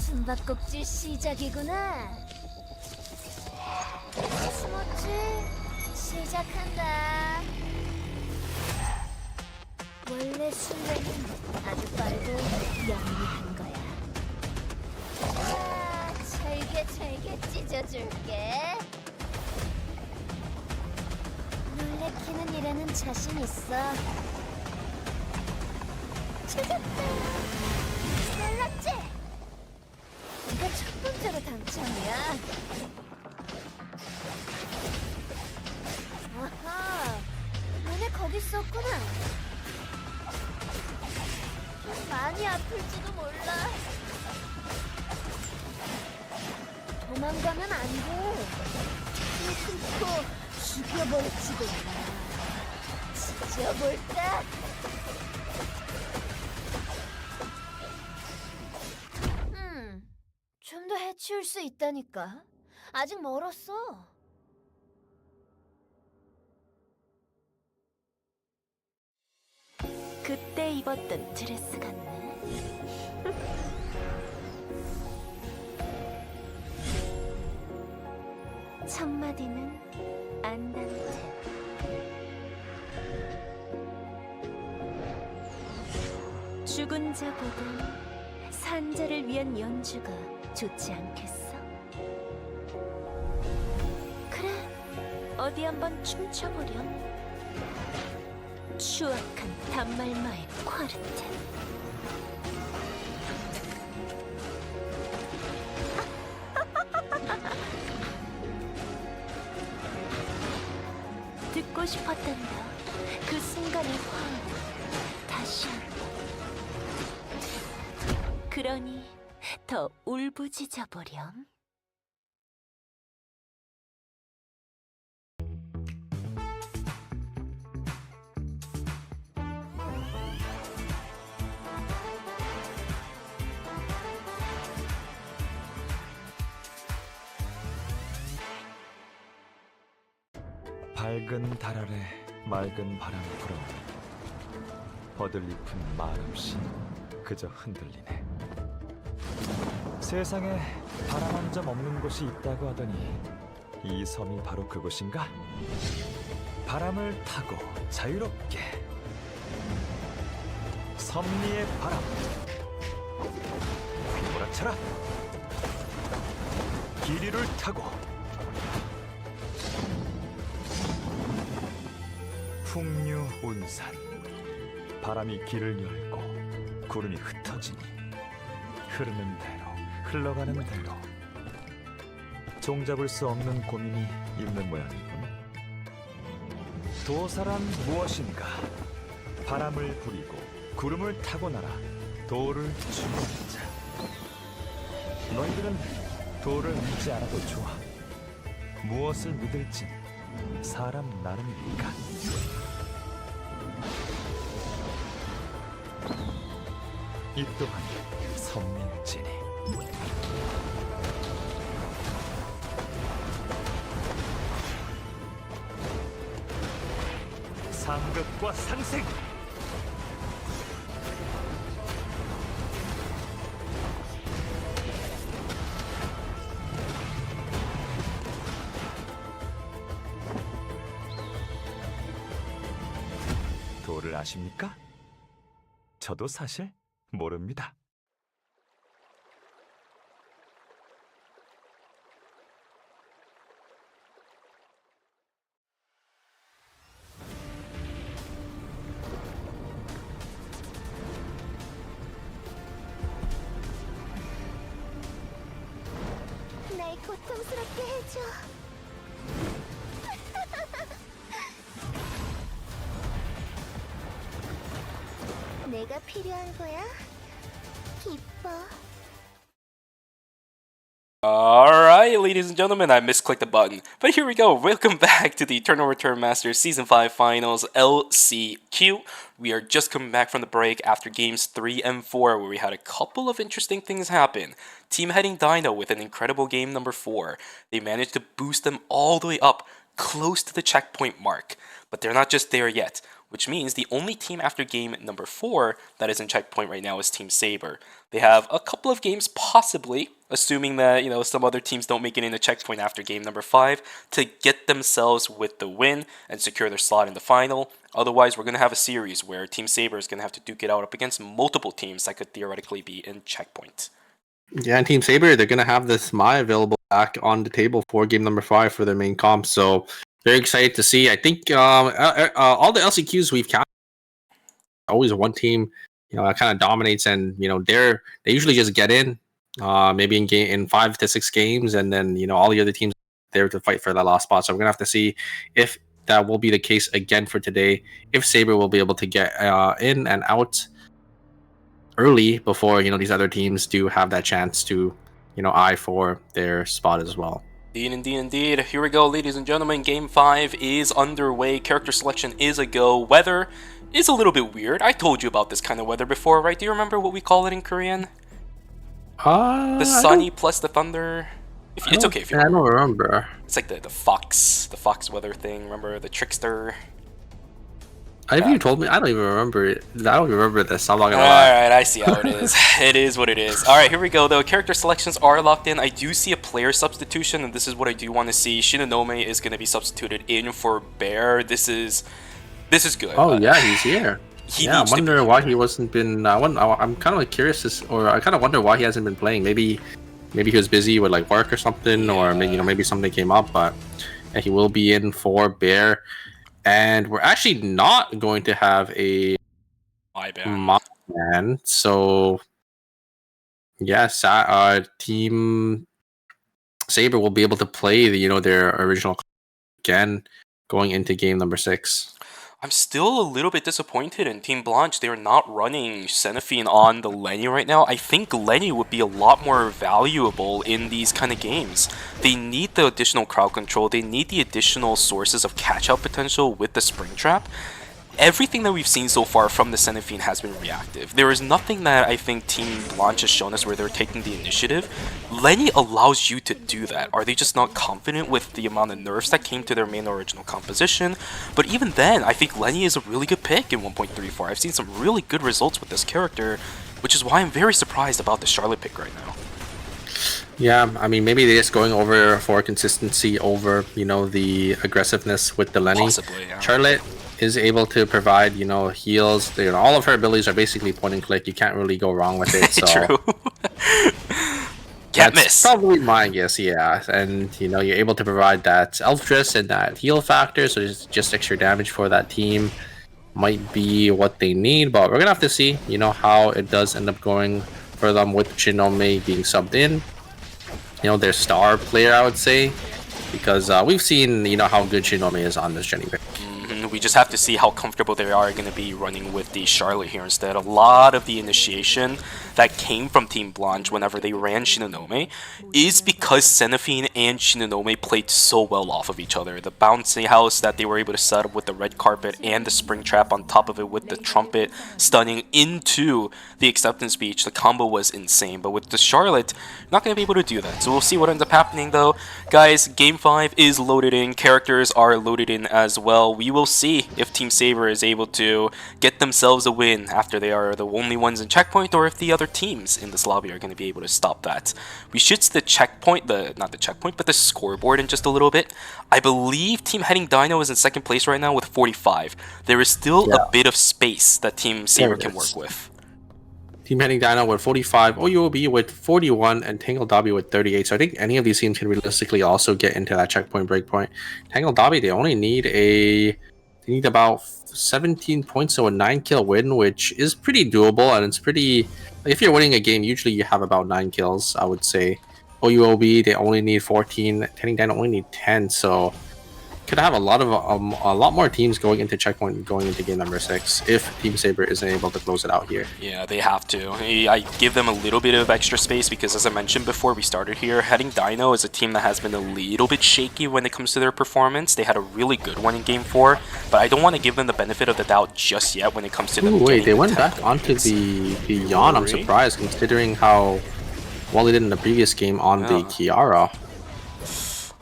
숨바꼭질 시작이구나. 스모츠 시작한다. 원래 술래는 아주 빠르고 영리한 거야. 자, 잘게 찢어줄게. 놀래키는 일에는 자신 있어. 찾았다. 놀랐지? 네가 첫 번째로 당첨이야. 아하, 너네 거기 있었구나. 좀 많이 아플지도 몰라. 도망가면 안 돼. 끊고 죽여버릴지도 몰라. 지져볼까? 좀 더 해치울 수 있다니까. 아직 멀었어. 그때 입었던 드레스 같네. 첫 마디는 안단테. 죽은 자보단 산 자를 위한 연주가 좋지 않겠어? 그래, 어디 한번 춤춰보렴. 추악한 단말마의 콰르테. 듣고 싶었단다. 그 순간의 화음 다시 한번. 그러니 더 울부짖어 보렴. 밝은 달 아래 맑은 바람 불어오니 버들잎은 말없이 그저 흔들리네. 세상에 바람 한 점 없는 곳이 있다고 하더니 이 섬이 바로 그곳인가? 바람을 타고 자유롭게 섭리의 바람 휘몰아쳐라. 기류를 타고 풍류운산. 바람이 길을 열고 구름이 흩어지니 흐르는 대로 흘러가는 대로 종잡을 수 없는 고민이 있는 모양이군. 도사란 무엇인가? 바람을 부리고 구름을 타고 날아 도를 주는 자. 너희들은 도를 믿지 않아도 좋아. 무엇을 믿을진 사람 나름이니까. 이 또한 선민지니. 상극과 상생. 도를 아십니까? 저도 사실 모릅니다. 날 고통스럽게 해줘. 내가 필요한 거야? 이뻐. Alright, ladies and gentlemen, I misclicked the button. But here we go. Welcome back to the Eternal Return Masters Season 5 Finals LCQ. We are just coming back from the break after games 3 and 4, where we had a couple of interesting things happen. Team Heading Dino with an incredible game number 4. They managed to boost them all the way up, close to the checkpoint mark. But they're not just there yet, which means the only team after game number 4 that is in checkpoint right now is Team Saber. They have a couple of games possibly, assuming that, some other teams don't make it into checkpoint after game number 5, to get themselves with the win and secure their slot in the final. Otherwise, we're going to have a series where Team Saber is going to have to duke it out up against multiple teams that could theoretically be in checkpoint. Yeah, and Team Saber, they're going to have this Mai available back on the table for game number 5 for their main comp. So very excited to see. I think all the LCQs we've counted, always one team, that kind of dominates, and they usually just get in, maybe in 5 to 6 games, and then all the other teams there to fight for that last spot. So we're gonna have to see if that will be the case again for today. If Saber will be able to get in and out early before these other teams do have that chance to eye for their spot as well. Indeed. Here we go, ladies and gentlemen. Game 5 is underway. Character selection is a go. Weather is a little bit weird. I told you about this kind of weather before, right? Do you remember what we call it in Korean? The sunny plus the thunder. It's okay if you I don't remember. It's like the fox weather thing. Remember the trickster? Have you told me? I don't even remember it. I don't even remember this. I'm not gonna lie. Alright, I see how it is. It is what it is. Alright, here we go though. Character selections are locked in. I do see a player substitution, and this is what I do want to see. Shinonome is going to be substituted in for Bear. This is good. Oh yeah, he's here. I needs to wonder why he wasn't been. I'm kind of curious, or I kind of wonder why he hasn't been playing. Maybe he was busy with like work or something, or maybe something came up. But yeah, he will be in for Bear. And we're actually not going to have a My Man. So yes, Team Saber will be able to play their original again going into game number 6. I'm still a little bit disappointed in Team Blanche. They're not running Xenophine on the Lenny right now. I think Lenny would be a lot more valuable in these kind of games. They need the additional crowd control. They need the additional sources of catch-out potential with the Springtrap. Everything that we've seen so far from the Xenophine has been reactive. There is nothing that I think Team Blanche has shown us where they're taking the initiative. Lenny allows you to do that. Are they just not confident with the amount of nerfs that came to their main original composition? But even then, I think Lenny is a really good pick in 1.34. I've seen some really good results with this character, which is why I'm very surprised about the Charlotte pick right now. Yeah, I mean, maybe they're just going over for consistency over, the aggressiveness with the Lenny. Possibly, yeah. Charlotte is able to provide, heals. All of her abilities are basically point and click. You can't really go wrong with it. So True. Can't that's miss. probably my guess, yeah. And you're able to provide that Elftress and that heal factor, so just extra damage for that team might be what they need. But we're gonna have to see, how it does end up going for them with Shinome being subbed in. Their star player, I would say, because we've seen, how good Shinome is on this Jenny pick. We just have to see how comfortable they are going to be running with the Charlotte here instead. A lot of the initiation that came from Team Blanche whenever they ran Shinonome is because Xenophine and Shinonome played so well off of each other. The bouncy house that they were able to set up with the red carpet and the spring trap on top of it with the trumpet stunning into the acceptance speech, the combo was insane. But with the Charlotte, not going to be able to do that. So we'll see what ends up happening though. Guys, Game 5 is loaded in. Characters are loaded in as well. We will see if Team Saber is able to get themselves a win after they are the only ones in checkpoint, or if the other teams in this lobby are going to be able to stop that. We should see the checkpoint, not the checkpoint, but the scoreboard in just a little bit. I believe Team Heading Dino is in second place right now with 45. There is still a bit of space that Team Saber can work with. Team Heading Dino with 45, OUOB with 41, and Tangle Dobby with 38. So I think any of these teams can realistically also get into that checkpoint breakpoint. Tangle Dobby, they only need about 17 points, so a 9-kill win, which is pretty doable, and it's pretty. If you're winning a game, usually you have about 9 kills, I would say. OUOB, they only need 14. Heading Dino only need 10, so could have a lot more teams going into checkpoint, going into game number 6 if Team Saber isn't able to close it out here. Yeah, they have to. I give them a little bit of extra space because, as I mentioned before we started here, Heading Dino is a team that has been a little bit shaky when it comes to their performance. They had a really good one in Game 4, but I don't want to give them the benefit of the doubt just yet when it comes to them. Ooh, wait, they went back onto the Yon. I'm surprised considering how well they did in the previous game on the Kiara.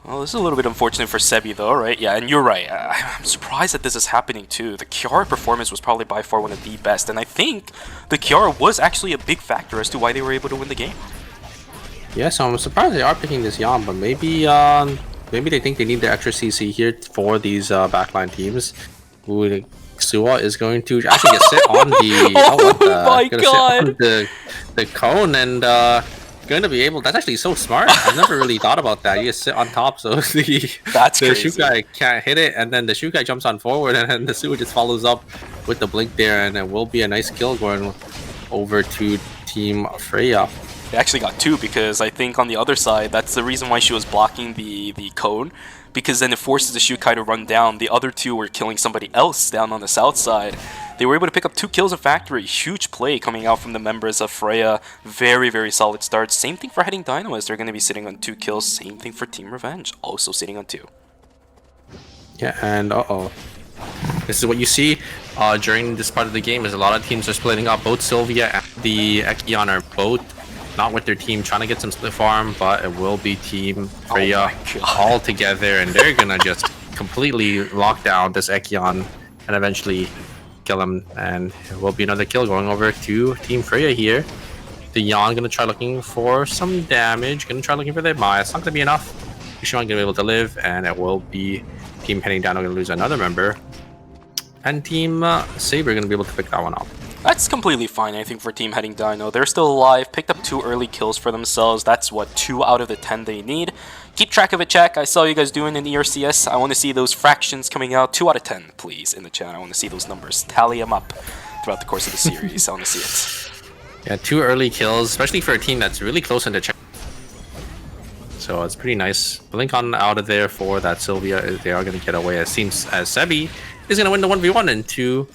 Well, this is a little bit unfortunate for Sebi though, right? Yeah, and you're right. I'm surprised that this is happening too. The Kiara performance was probably by far one of the best, and I think the Kiara was actually a big factor as to why they were able to win the game. Yeah, so I'm surprised they are picking this Yon, but maybe maybe they think they need the extra CC here for these backline teams. Ooh, Suwa is going to actually get sit on the my god! Sit on the cone and going to be able. That's actually so smart. I've never really thought about that. You just sit on top, so the Shukai can't hit it, and then the Shukai jumps on forward, and then the Suwa just follows up with the blink there, and it will be a nice kill going over to Team Freya. They actually got 2 because I think on the other side, that's the reason why she was blocking the cone, because then it forces the Shukai to run down. The other 2 were killing somebody else down on the south side. They were able to pick up 2 kills in Factory. Huge play coming out from the members of Freya. Very, very solid start. Same thing for Heading Dino as they're going to be sitting on 2 kills. Same thing for Team Revenge, also sitting on 2. Yeah, and this is what you see during this part of the game is a lot of teams are splitting up. Both Sylvia and the Ekion are both not with their team trying to get some split farm, but it will be Team Freya all together, and they're gonna just completely lock down this Ekion and eventually kill him, and it will be another kill going over to Team Freya here. The Yon gonna try looking for some damage, gonna try looking for their Maya. It's not gonna be enough. Yushan gonna be able to live, and it will be Team Heading Down gonna lose another member, and Team Saber gonna be able to pick that one up. That's completely fine, I think, for Team Heading Dino. They're still alive, picked up 2 early kills for themselves. That's what, 2 out of the 10 they need. Keep track of it, chat. I saw you guys doing in ERCS. I want to see those fractions coming out. 2 out of 10, please, in the chat. I want to see those numbers. Tally them up throughout the course of the series. I want to see it. Yeah, 2 early kills, especially for a team that's really close in the check. So it's pretty nice. Blink on out of there for that Sylvia. They are going to get away. It seems as Sebi is going to win the 1v1 into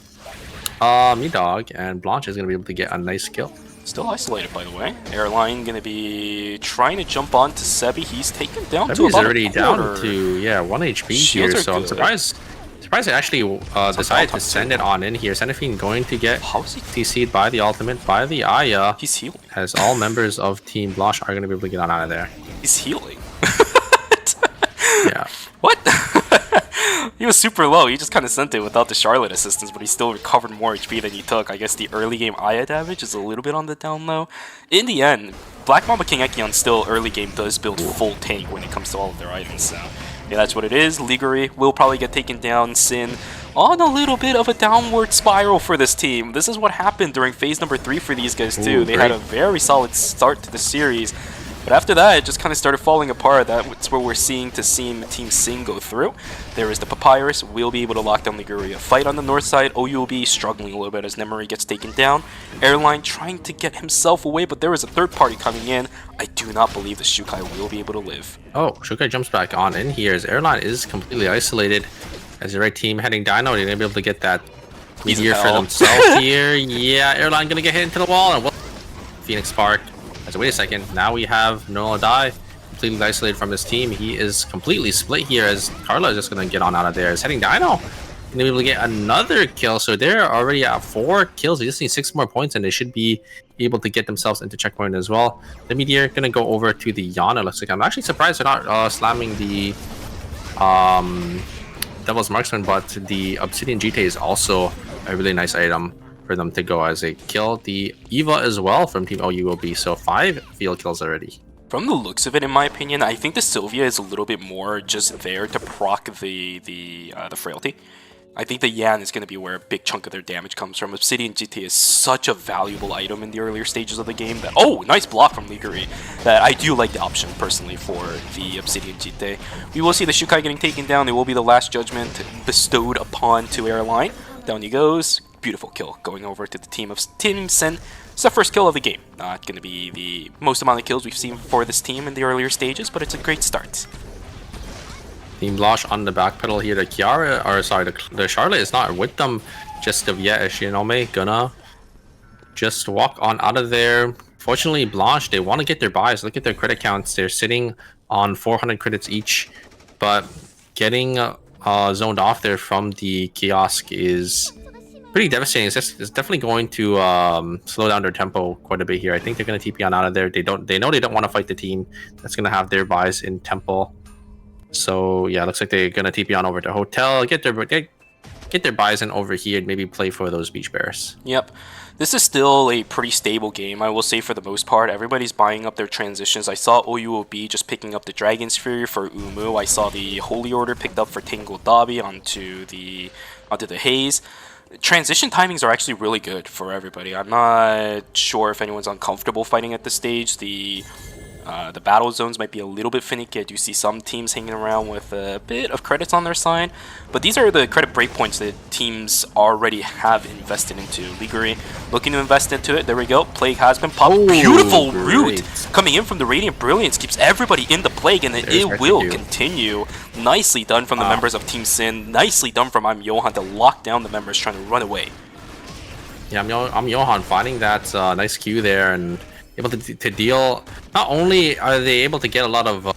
Me-Dog, and Blanche is going to be able to get a nice kill. Still isolated, by the way. Airline going to be trying to jump on to Sebi. He's taken down Sebi's to about already a quarter. down to 1 HP Shields here, so I'm good. surprised they actually decided to send it on in here. Seraphine going to get CC'd by the ultimate, by the Aya. He's healing. As all members of Team Blanche are going to be able to get on out of there. He's healing. Yeah. What? He was super low. He just kind of sent it without the Charlotte assistance, but he still recovered more HP than he took. I guess the early game Aya damage is a little bit on the down low. In the end, Black Mamba King Ekion still early game does build full tank when it comes to all of their items. So yeah, that's what it is. Liguri will probably get taken down. Sin on a little bit of a downward spiral for this team. This is what happened during phase number 3 for these guys too. They had a very solid start to the series. But after that, it just kind of started falling apart. That's where we're seeing Team Sing go through. There is the Papyrus, will be able to lock down Liguria. Fight on the north side, OU will be struggling a little bit as Nemuri gets taken down. Airline trying to get himself away, but there is a third party coming in. I do not believe the Shukai will be able to live. Oh, Shukai jumps back on in here as Airline is completely isolated. As the right team heading Dino, they're going to be able to get that meteor for themselves here. Yeah, Airline going to get hit into the wall, and Phoenix Spark. So wait a second, now we have Noah Die completely isolated from his team. He is completely split here as Carla is just going to get on out of there. Is heading Dino going to be able to get another kill. So they're already at 4 kills. They just need 6 more points and they should be able to get themselves into checkpoint as well. The Meteor going to go over to the Yana. Looks like I'm actually surprised they're not slamming the Devil's Marksman, but the Obsidian GT is also a really nice item for them to go as they kill the Eva as well from Team OUOB. So 5 field kills already. From the looks of it, in my opinion, I think the Sylvia is a little bit more just there to proc the frailty. I think the Yan is going to be where a big chunk of their damage comes from. Obsidian GT is such a valuable item in the earlier stages of the game that, oh, nice block from Liguri, that I do like the option personally for the Obsidian GT. We will see the Shukai getting taken down. It will be the last judgment bestowed upon to Airline. Down he goes. Beautiful kill going over to the team of Team Sin. It's the first kill of the game. Not going to be the most amount of kills we've seen for this team in the earlier stages, but it's a great start. Team Blanche on the back pedal here. The Kiara, or sorry, the Charlotte is not with them just of yet. Shinome gonna just walk on out of there. Fortunately, Blanche, they want to get their buys. Look at their credit counts. They're sitting on 400 credits each, but getting zoned off there from the kiosk is pretty devastating. It's definitely going to slow down their tempo quite a bit here. I think they're going to TP on out of there. They know they don't want to fight the team that's going to have their buys in tempo. So yeah, looks like they're going to TP on over to hotel, get their buys in over here, and maybe play for those beach bears. Yep. This is still a pretty stable game, I will say, for the most part. Everybody's buying up their transitions. I saw OUOB just picking up the Dragon's Fury for Umu. I saw the Holy Order picked up for Tangled Dobby onto the Haze. Transition timings are actually really good for everybody. I'm not sure if anyone's uncomfortable fighting at this stage. The battle zones might be a little bit finicky. I do see some teams hanging around with a bit of credits on their side, but these are the credit breakpoints that teams already have invested into. Liguri looking to invest into it. There we go. Plague has been popped. Oh, Beautiful great. root coming in from the Radiant Brilliance keeps everybody in the Plague, and it will continue. Nicely done from the members of Team Sin. Nicely done from I'm Johan to lock down the members trying to run away. Yeah, I'm Johan finding that nice Q there and able to deal. Not only are they able to get a lot of,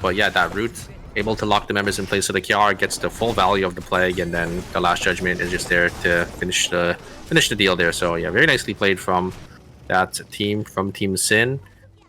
but yeah, that root able to lock the members in place, so the Kiara gets the full value of the Plague, and then the Last Judgment is just there to finish the deal there. So yeah, very nicely played from that team from Team Sin.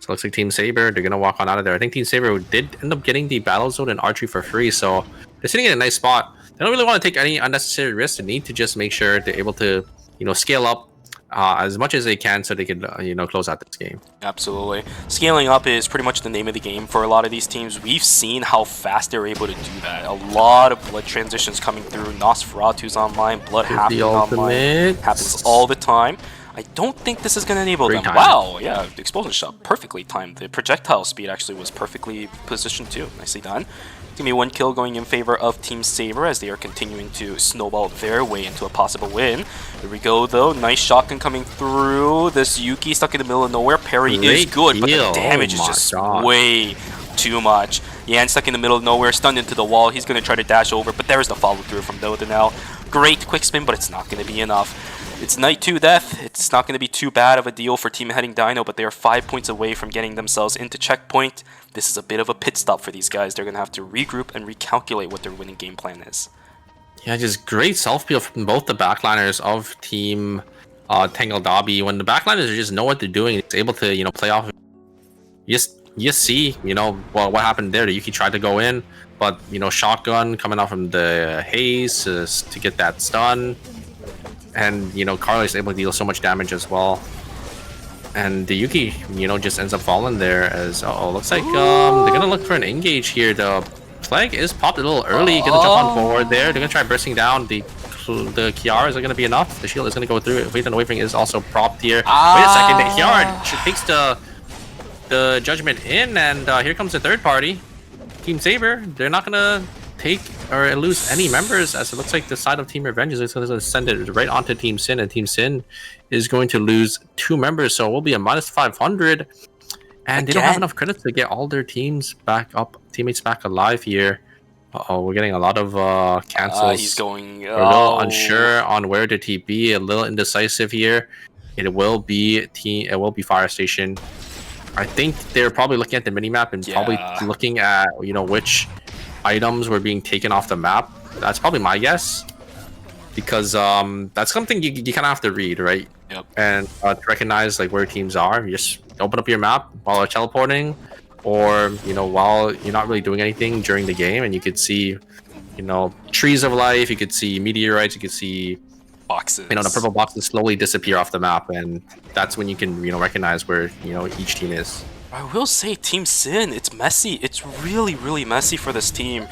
So it looks like Team Saber, they're gonna walk on out of there. I think Team Saber did end up getting the Battle Zone and Archery for free, so they're sitting in a nice spot. They don't really want to take any unnecessary risks. They need to just make sure they're able to, scale up as much as they can so they can, close out this game. Absolutely. Scaling up is pretty much the name of the game for a lot of these teams. We've seen how fast they're able to do that. A lot of blood transitions coming through. Nosferatu's online, blood happening online. Happens all the time. I don't think this is going to enable them. Wow, yeah, the explosion shot perfectly timed. The projectile speed actually was perfectly positioned too. Nicely done. Give me one kill going in favor of Team Saber as they are continuing to snowball their way into a possible win. Here we go though, nice shotgun coming through. This Yuki stuck in the middle of nowhere. Parry is good, but the damage is just way too much. Yan stuck in the middle of nowhere, stunned into the wall. He's going to try to dash over, but there's the follow through from Dodanel. Great quick spin, but it's not going to be enough. It's Night 2 death. It's not going to be too bad of a deal for Team Heading Dino, but they are 5 points away from getting themselves into checkpoint. This is a bit of a pit stop for these guys. They're going to have to regroup and recalculate what their winning game plan is. Yeah, just great self-peel from both the backliners of Team Tangled Dobby. When the backliners just know what they're doing, it's able to, play off. You see, what happened there. The Yuki tried to go in, but, shotgun coming out from the Haze to get that stun. And, Carly is able to deal so much damage as well. And the Yuki, just ends up falling there as, looks like they're going to look for an engage here. The Plague is popped a little early. Going to jump on forward there. They're going to try bursting down. The Kiara is going to be enough. The shield is going to go through. Wait, and Wavering is also propped here. Wait a second. The Kiara takes the Judgment in, and here comes the third party. Team Saber, they're not going to take or lose any members, as it looks like the side of Team Revenge is going to send it right onto Team Sin, and Team Sin is going to lose 2 members, so it will be a minus 500, and they don't have enough credits to get all their teams back up, teammates back alive here. We're getting a lot of cancels. He's going. We're a little unsure on where to TP, a little indecisive here. It will be Fire Station. I think they're probably looking at the minimap and probably looking at which items were being taken off the map. That's probably my guess, because that's something you kind of have to read, right? Yep. And to recognize where teams are. You just open up your map while they're teleporting, or while you're not really doing anything during the game, and you could see trees of life, you could see meteorites, you could see boxes, the purple boxes slowly disappear off the map, and that's when you can recognize where each team is. I will say Team Sin, it's messy. It's really, really messy for this team.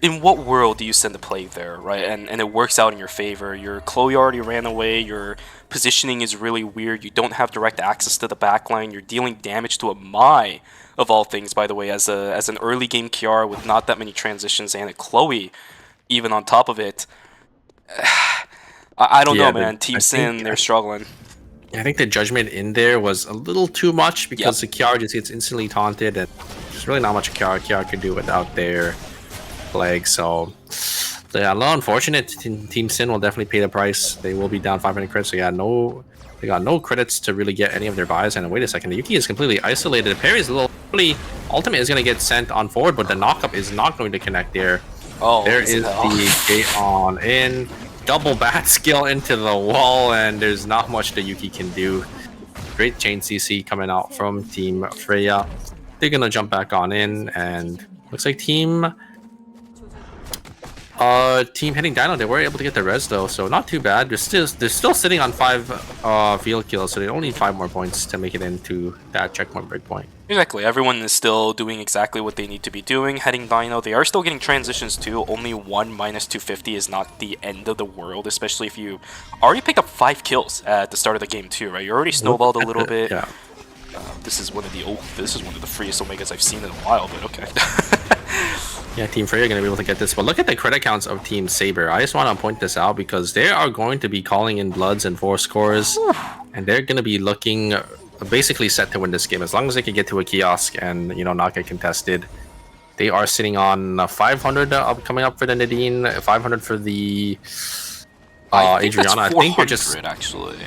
In what world do you send the Plague there, right? And it works out in your favor. Your Chloe already ran away. Your positioning is really weird. You don't have direct access to the backline. You're dealing damage to a Mai, of all things, by the way, as an early game Kiara with not that many transitions, and a Chloe even on top of it. I don't know, man. Team Sin, they're struggling. I think the Judgment in there was a little too much, because the Kiara just gets instantly taunted, and there's really not much Kiara could do without their flag. So yeah, a little unfortunate. Team Sin will definitely pay the price. They will be down 500 crits. So yeah, they got no credits to really get any of their buys. And wait a second, the Yuki is completely isolated. The parry is a little ultimate is going to get sent on forward, but the knockup is not going to connect there. Oh, there is the gate on in. Double bat skill into the wall, and there's not much the Yuki can do. Great chain CC coming out from Team Freya. They're gonna jump back on in, and looks like Team Heading Dino, they were able to get the res though, so not too bad. They're still sitting on 5 field kills, so they only need 5 more points to make it into that checkpoint breakpoint. Exactly, everyone is still doing exactly what they need to be doing. Heading Dino, they are still getting transitions too. Only 1 minus 250 is not the end of the world, especially if you already picked up 5 kills at the start of the game too, right? You already snowballed a little bit. Yeah. This is one of the freest Omegas I've seen in a while, but okay. Yeah, Team Freya are going to be able to get this. But look at the credit counts of Team Saber. I just want to point this out because they are going to be calling in Bloods and 4 scores. And they're going to be looking basically set to win this game. As long as they can get to a kiosk and, you know, not get contested. They are sitting on 500 coming up for the Nadine, 500 for the Adriana. I think they're just... actually.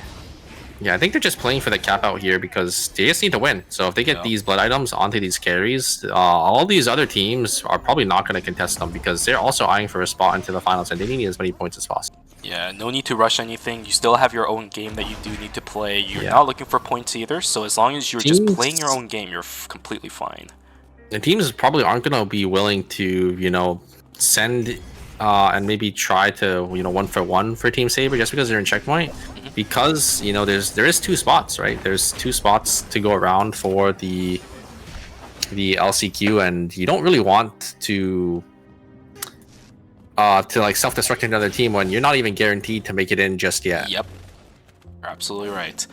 Yeah, I think they're just playing for the cap out here because they just need to win. So if they get these blood items onto these carries, all these other teams are probably not going to contest them because they're also eyeing for a spot into the finals and they need as many points as possible. Yeah, no need to rush anything. You still have your own game that you do need to play. You're not looking for points either. So as long as you're just playing your own game, you're completely fine. And teams probably aren't going to be willing to, you know, send and maybe try to, you know, 1-for-1 for Team Saber just because they're in checkpoint. Because, you know, there is 2 spots, right? There's 2 spots to go around for the LCQ, and you don't really want to like self-destruct another team when you're not even guaranteed to make it in just yet. Yep, you're absolutely right.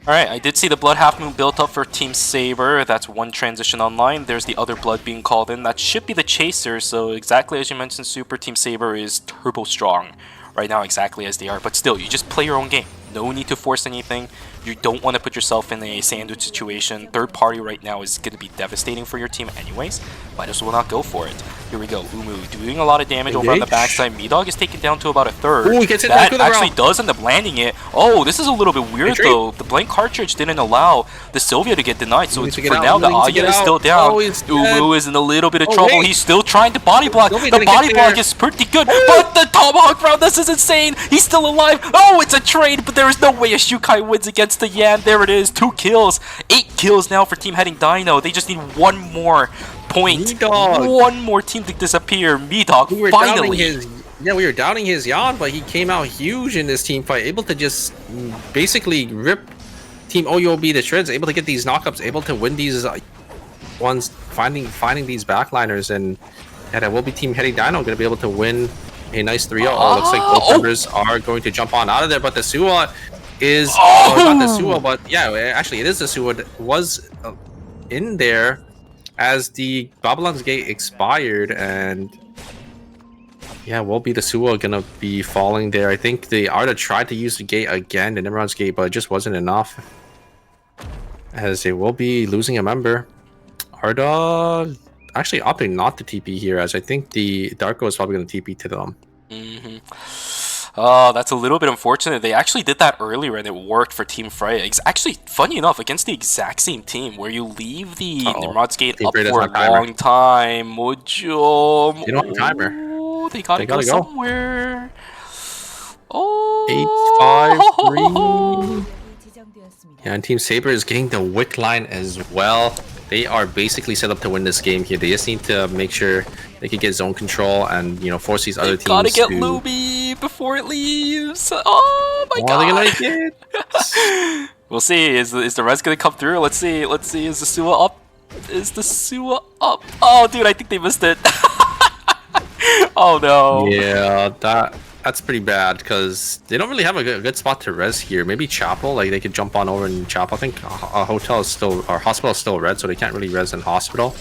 All right, I did see the Blood Half Moon built up for Team Saber. That's 1 transition online. There's the other Blood being called in. That should be the Chaser. So exactly as you mentioned, Super Team Saber is turbo strong right now, exactly as they are. But still, you just play your own game. No need to force anything. You don't want to put yourself in a sandwich situation. Third party right now is going to be devastating for your team anyways. Might as well not go for it. Here we go. Umu doing a lot of damage over on the backside. Meedog is taken down to about 1/3. Ooh, he gets it that actually does end up landing it. Oh, this is a little bit weird though. The blank cartridge didn't allow the Sylvia to get denied. So it's, for now, the Aya is still down. Umu is in a little bit of trouble. He's still trying to body block. The body block is pretty good. But the Tomahawk round, this is insane. He's still alive. Oh, it's a trade, but there is no way a Shukai wins against the Yan. There it is. 2 kills. 8 kills now for Team Heading Dino. They just need 1 more point. Meedog. 1 more team to disappear. Meedog, finally. We were doubting his Yan, but he came out huge in this team fight. Able to just basically rip Team OUOB to shreds. Able to get these knockups. Able to win these ones. Finding these backliners. And yeah, that will be Team Heading Dino going to be able to win a nice 3-0. Oh, looks like both members are going to jump on out of there. But the Suwa is not the Suwa, but yeah, actually it is the Suwa that was in there as the Babylon's Gate expired, and yeah, will be the Suwa gonna be falling there. I think the Arda tried to use the gate again, the Nimrod's Gate, but it just wasn't enough, as they will be losing a member. Arda actually opting not to TP here, as I think the Darko is probably gonna TP to them. Oh, that's a little bit unfortunate. They actually did that earlier and it worked for Team Freya. Actually, funny enough, against the exact same team where you leave the Nimrod's Gate up for a long time. Mojo. You don't have a timer. They gotta go somewhere. Oh. 8-5-3. Yeah, and Team Saber is getting the Wick line as well. They are basically set up to win this game here. They just need to make sure they can get zone control and, you know, force these other teams to... Gotta get Luby before it leaves. Oh my god. Are they gonna make it? We'll see. Is the res gonna come through? Let's see. Is the Suwa up? Is the Suwa up? Oh, dude, I think they missed it. Oh no. Yeah, that's pretty bad because they don't really have a good spot to res here. Maybe Chapel, like they could jump on over in Chapel. I think a hotel is still, or hospital is still red, so they can't really res in hospital.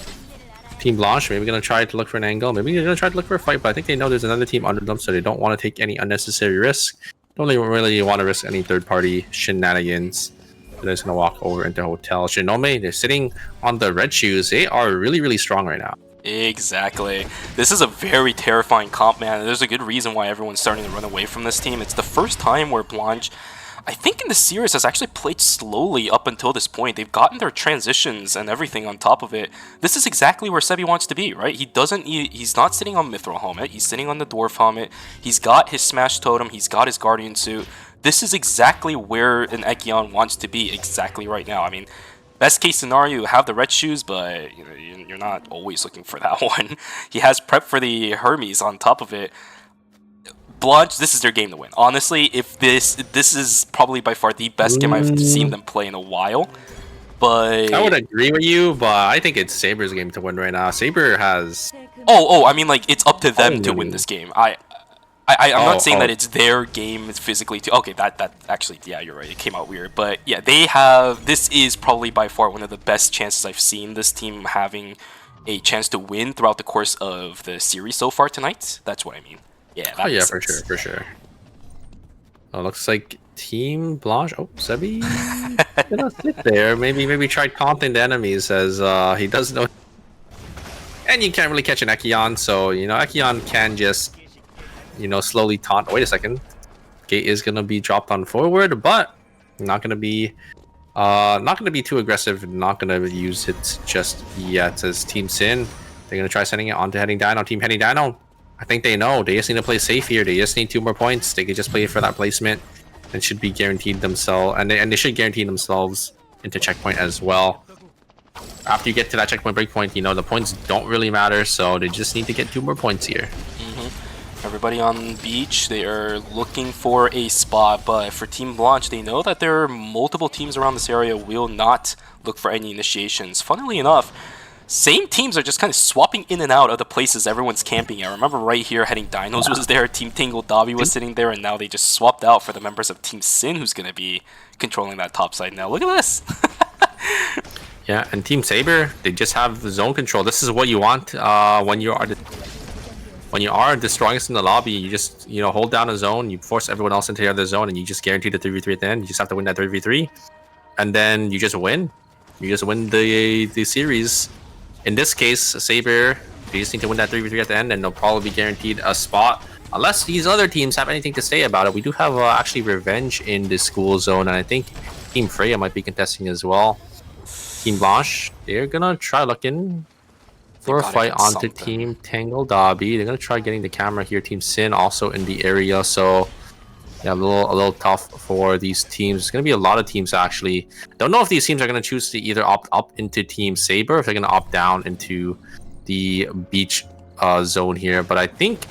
Team Blanche maybe gonna try to look for an angle. Maybe they're gonna try to look for a fight, but I think they know there's another team under them, so they don't want to take any unnecessary risk. Don't really want to risk any third-party shenanigans. They're just gonna walk over into hotel. Shinome, they're sitting on the red shoes. They are really, really strong right now. Exactly. This is a very terrifying comp, man. There's a good reason why everyone's starting to run away from this team. It's the first time where Blanche, I think in the series, has actually played slowly up until this point. They've gotten their transitions and everything on top of it. This is exactly where Sebi wants to be, right? He's not sitting on Mithril Helmet. He's sitting on the Dwarf Helmet. He's got his Smash Totem. He's got his Guardian Suit. This is exactly where an Ekion wants to be exactly right now. I mean, best case scenario, you have the red shoes, but you know, you're not always looking for that one. He has prep for the Hermes on top of it. Blanche, this is their game to win. Honestly, if this is probably by far the best game I've seen them play in a while. But I would agree with you, but I think it's Saber's game to win right now. Saber has. Oh, I mean, like, it's up to them to win this game. I'm not saying that it's their game physically to. Okay, that actually, yeah, you're right. It came out weird, but yeah, they have. This is probably by far one of the best chances I've seen this team having a chance to win throughout the course of the series so far tonight. That's what I mean. Yeah. Oh yeah, for sure. Oh, looks like Team Blanche. Oh, Sebi gonna sit there. Maybe try taunting the enemies as he does know. And you can't really catch an Ekion, so you know Ekion can just slowly taunt. Wait a second. Gate is gonna be dropped on forward, but not gonna be too aggressive. Not gonna use it just yet. As Team Sin, they're gonna try sending it onto Heading Dino. Team Heading Dino, I think they know. They just need to play safe here. They just need 2 more points. They could just play for that placement and should be guaranteed themselves. And they should guarantee themselves into checkpoint as well. After you get to that checkpoint breakpoint, the points don't really matter. So they just need to get 2 more points here. Everybody on beach, they are looking for a spot, but for Team Blanche, they know that there are multiple teams around this area will not look for any initiations. Funnily enough, same teams are just kind of swapping in and out of the places everyone's camping. I remember right here, Heading Dinos was there, Team Tingle Dobby was sitting there, and now they just swapped out for the members of Team Sin, who's going to be controlling that top side now. Look at this! Yeah, and Team Saber, they just have zone control. This is what you want when you are the strongest in the lobby. You just hold down a zone, you force everyone else into the other zone, and you just guarantee the 3v3 at the end. You just have to win that 3v3, and then you just win. You just win the series. In this case, Saber, they just need to win that 3v3 at the end, and they'll probably be guaranteed a spot. Unless these other teams have anything to say about it. We do have actually Revenge in the school zone, and I think Team Freya might be contesting as well. Team Blanche, they're gonna try looking for a fight onto Team Tangle Dobby. They're gonna try getting the camera here. Team Sin also in the area, so yeah, a little tough for these teams. It's gonna be a lot of teams actually. Don't know if these teams are gonna choose to either opt up into Team Saber, or if they're gonna opt down into the beach zone here. But I think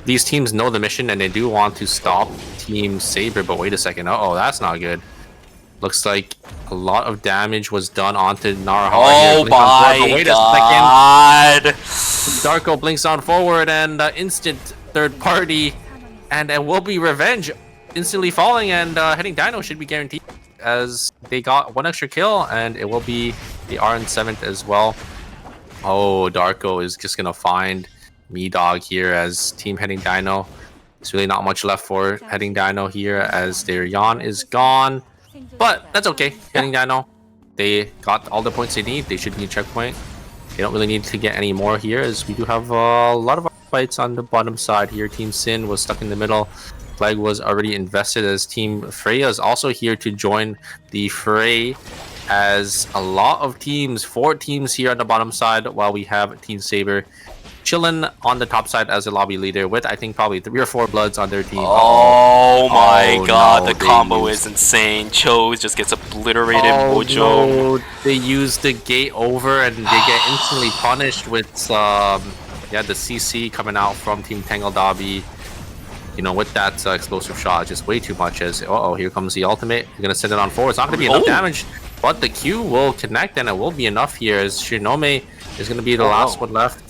these teams know the mission and they do want to stop Team Saber. But wait a second. Oh, that's not good. Looks like a lot of damage was done onto Naraha. Oh my god! Darko blinks on forward and instant third party, and it will be Revenge instantly falling, and Heading Dino should be guaranteed as they got 1 extra kill, and it will be the RN 7th as well. Oh, Darko is just gonna find Me Dog here as Team Heading Dino. There's really not much left for Heading Dino here as their Yawn is gone. But that's okay. Heading Dino, they got all the points they need. They should need a checkpoint. They don't really need to get any more here, as we do have a lot of fights on the bottom side here. Team Sin was stuck in the middle. Flag was already invested, as Team Freya is also here to join the fray, as a lot of teams, 4 teams here on the bottom side, while we have Team Saber chilling on the top side as a lobby leader with, I think, probably 3 or 4 bloods on their team. Oh my god, no, the combo is insane. Chose just gets obliterated. Mojo. No, they use the gate over and they get instantly punished with the CC coming out from Team Tangle Dobby. With that explosive shot, just way too much. As here comes the ultimate. You're gonna send it on forward. It's not gonna be enough damage, but the Q will connect, and it will be enough here. As Shinome is gonna be the last one left.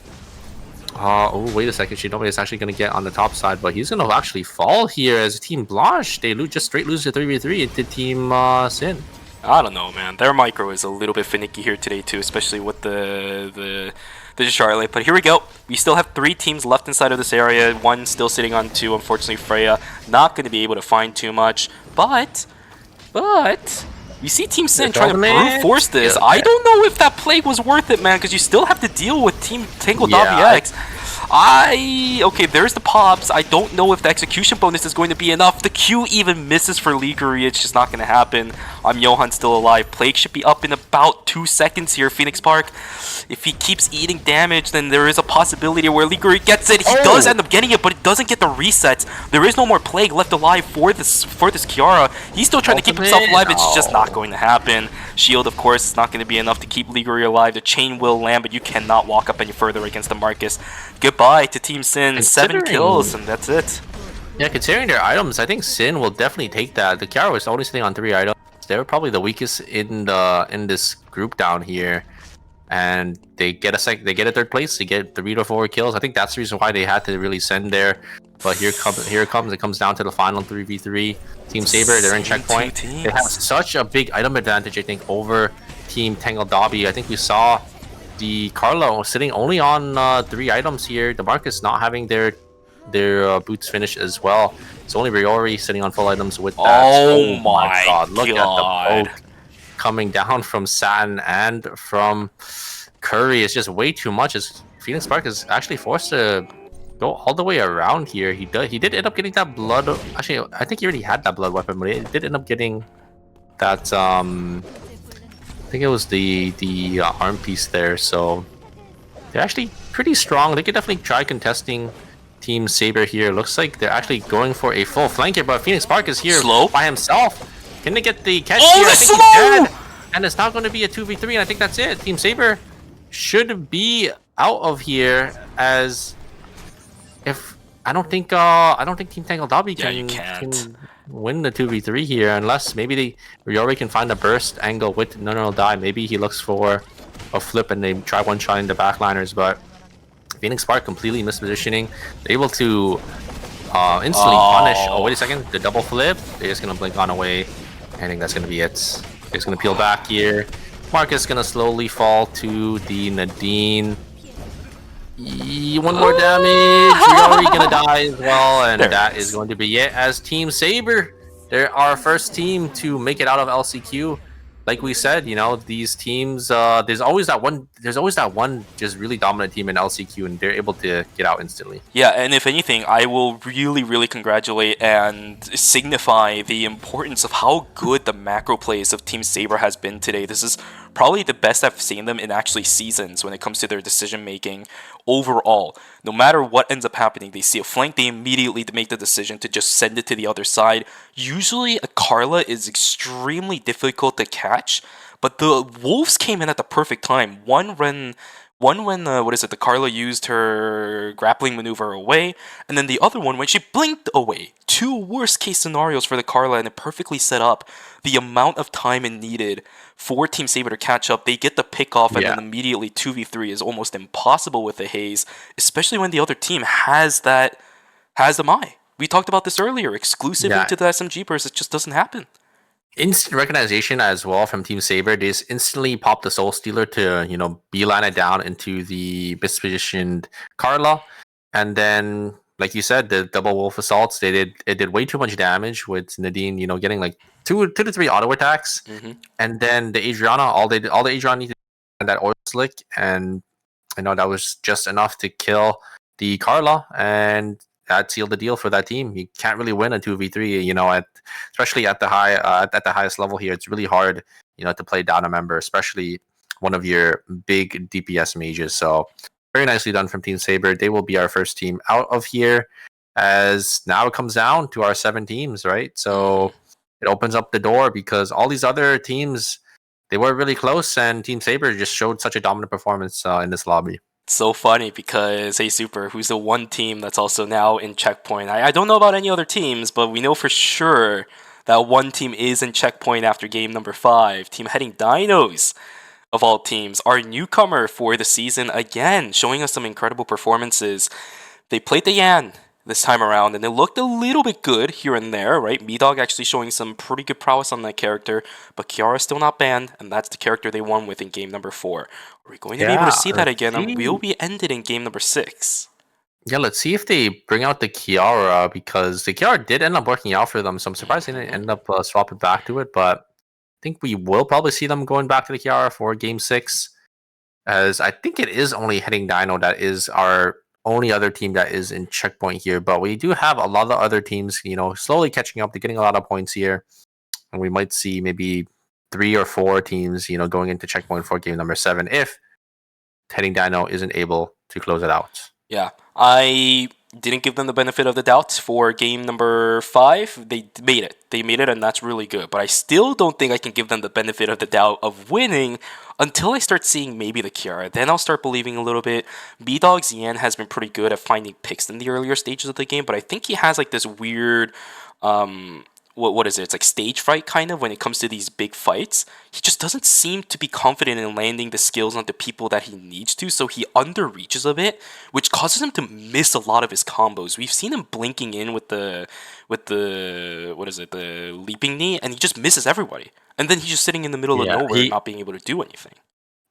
Oh, wait a second. Shinome is actually going to get on the top side, but he's going to actually fall here as Team Blanche. They just straight lose the 3v3 into Team Sin. I don't know, man. Their micro is a little bit finicky here today, too, especially with the Charlotte. But here we go. We still have 3 teams left inside of this area. 1 still sitting on 2. Unfortunately, Freya not going to be able to find too much. But We see Team Sin There's trying to brute ultimate. force this. Yeah, I okay. don't know if that play was worth it, man, because you still have to deal with Team Tango Yeah, WX. Okay, there's the pops. I don't know if the execution bonus is going to be enough. The Q even misses for Liguri. It's just not going to happen. Johan still alive. Plague should be up in about 2 seconds here. Phoenix Park, if he keeps eating damage, then there is a possibility where Liguri gets it. He does end up getting it, but it doesn't get the resets. There is no more Plague left alive for this Kiara. He's still trying to keep himself alive. It's just not going to happen. Shield, of course, is not going to be enough to keep Liguri alive. The chain will land, but you cannot walk up any further against the Marcus. Goodbye to Team Sin. 7 kills, and that's it. Yeah, considering their items, I think Sin will definitely take that. The Kiara was only sitting on 3 items. They were probably the weakest in this group down here, and they get a 3rd place. They get 3 to 4 kills. I think that's the reason why they had to really send there. But here it comes. It comes down to the final 3v3. Team Saber, they're in checkpoint. They have such a big item advantage, I think, over Team Tangle Dobby. I think we saw the Carlo sitting only on 3 items here. The Marcus not having their boots finished as well. It's only Riori sitting on full items with that. Oh my god! Look at the poke coming down from Satin and from Curry. It's just way too much. As Phoenix Park is actually forced to go all the way around here. He did end up getting that blood. Actually, I think he already had that blood weapon, but he did end up getting that. I think it was the arm piece there. So they're actually pretty strong. They could definitely try contesting Team Saber here. Looks like they're actually going for a full flank here, but Phoenix Park is here by himself. Can they get the catch here? I think he can. And it's not going to be a 2v3, and I think that's it. Team Saber should be out of here, as if I don't think Team Tangle Dobby can win the 2v3 here, unless maybe Riori can find a burst angle with no die. Maybe he looks for a flip and they try one-shotting the backliners, but Phoenix Park completely mispositioning. They're able to instantly punish. Oh, wait a second. The double flip. They're just going to blink on away. I think that's going to be it. They're just going to peel back here. Marcus going to slowly fall to the Nadine. One more damage. Riori going to die as well. And that is going to be it as Team Saber. They're our first team to make it out of LCQ. Like we said, you know, these teams, there's always that one just really dominant team in LCQ, and they're able to get out instantly. Yeah, and if anything, I will really congratulate and signify the importance of how good the macro plays of Team Saber has been today. This is probably the best I've seen them in actually seasons when it comes to their decision making overall. No matter what ends up happening, they see a flank, they immediately make the decision to just send it to the other side. Usually a Carla is extremely difficult to catch, but the Wolves came in at the perfect time. One when the Carla used her grappling maneuver away, and then the other one when she blinked away. 2 worst case scenarios for the Carla, and it perfectly set up the amount of time it needed for Team Saber to catch up. They get the pick off, and then immediately 2v3 is almost impossible with the haze, especially when the other team has the Mai. We talked about this earlier, exclusively to the SMG burst. It just doesn't happen. Instant recognition as well from Team Saber. They just instantly pop the Soul Stealer to, you know, beeline it down into the mispositioned Carla. And then, like you said, the double wolf assaults, it did way too much damage with Nadine, you know, getting like 2 to 3 auto attacks. And then the Adriana, all the Adriana needed that oil slick, and I know that was just enough to kill the Carla, and that sealed the deal for that team. You can't really win a 2v3, you know, especially at the highest level here. It's really hard, you know, to play down a member, especially one of your big DPS mages. So very nicely done from Team Saber. They will be our first team out of here, as now it comes down to our 7 teams, right? So it opens up the door, because all these other teams, they were really close, and Team Saber just showed such a dominant performance in this lobby. So funny, because Hey Super, who's the one team that's also now in checkpoint, I don't know about any other teams, but we know for sure that one team is in checkpoint after game number 5. Team Heading Dinos, of all teams, our newcomer for the season, again showing us some incredible performances. They played the Yan this time around, and it looked a little bit good here and there, right? Meedog actually showing some pretty good prowess on that character, but Kiara's still not banned, and that's the character they won with in game number 4. Are we going to be able to see that again, and will be ended in game number 6? Yeah, let's see if they bring out the Kiara, because the Kiara did end up working out for them, so I'm surprised they didn't end up swapping back to it, but think we will probably see them going back to the Kiara for Game 6, as I think it is only Heading Dino that is our only other team that is in checkpoint here. But we do have a lot of other teams, slowly catching up. They're getting a lot of points here, and we might see maybe 3 or 4 teams, going into checkpoint for game number 7 if Heading Dino isn't able to close it out. Yeah, I didn't give them the benefit of the doubt for game number 5. They made it, and that's really good. But I still don't think I can give them the benefit of the doubt of winning until I start seeing maybe the Kiara. Then I'll start believing a little bit. B-Dog's Yan has been pretty good at finding picks in the earlier stages of the game, but I think he has like this weird what is it? It's like stage fright kind of when it comes to these big fights. He just doesn't seem to be confident in landing the skills on the people that he needs to, so he underreaches a bit, which causes him to miss a lot of his combos. We've seen him blinking in with the leaping knee, and he just misses everybody. And then he's just sitting in the middle of nowhere, not being able to do anything.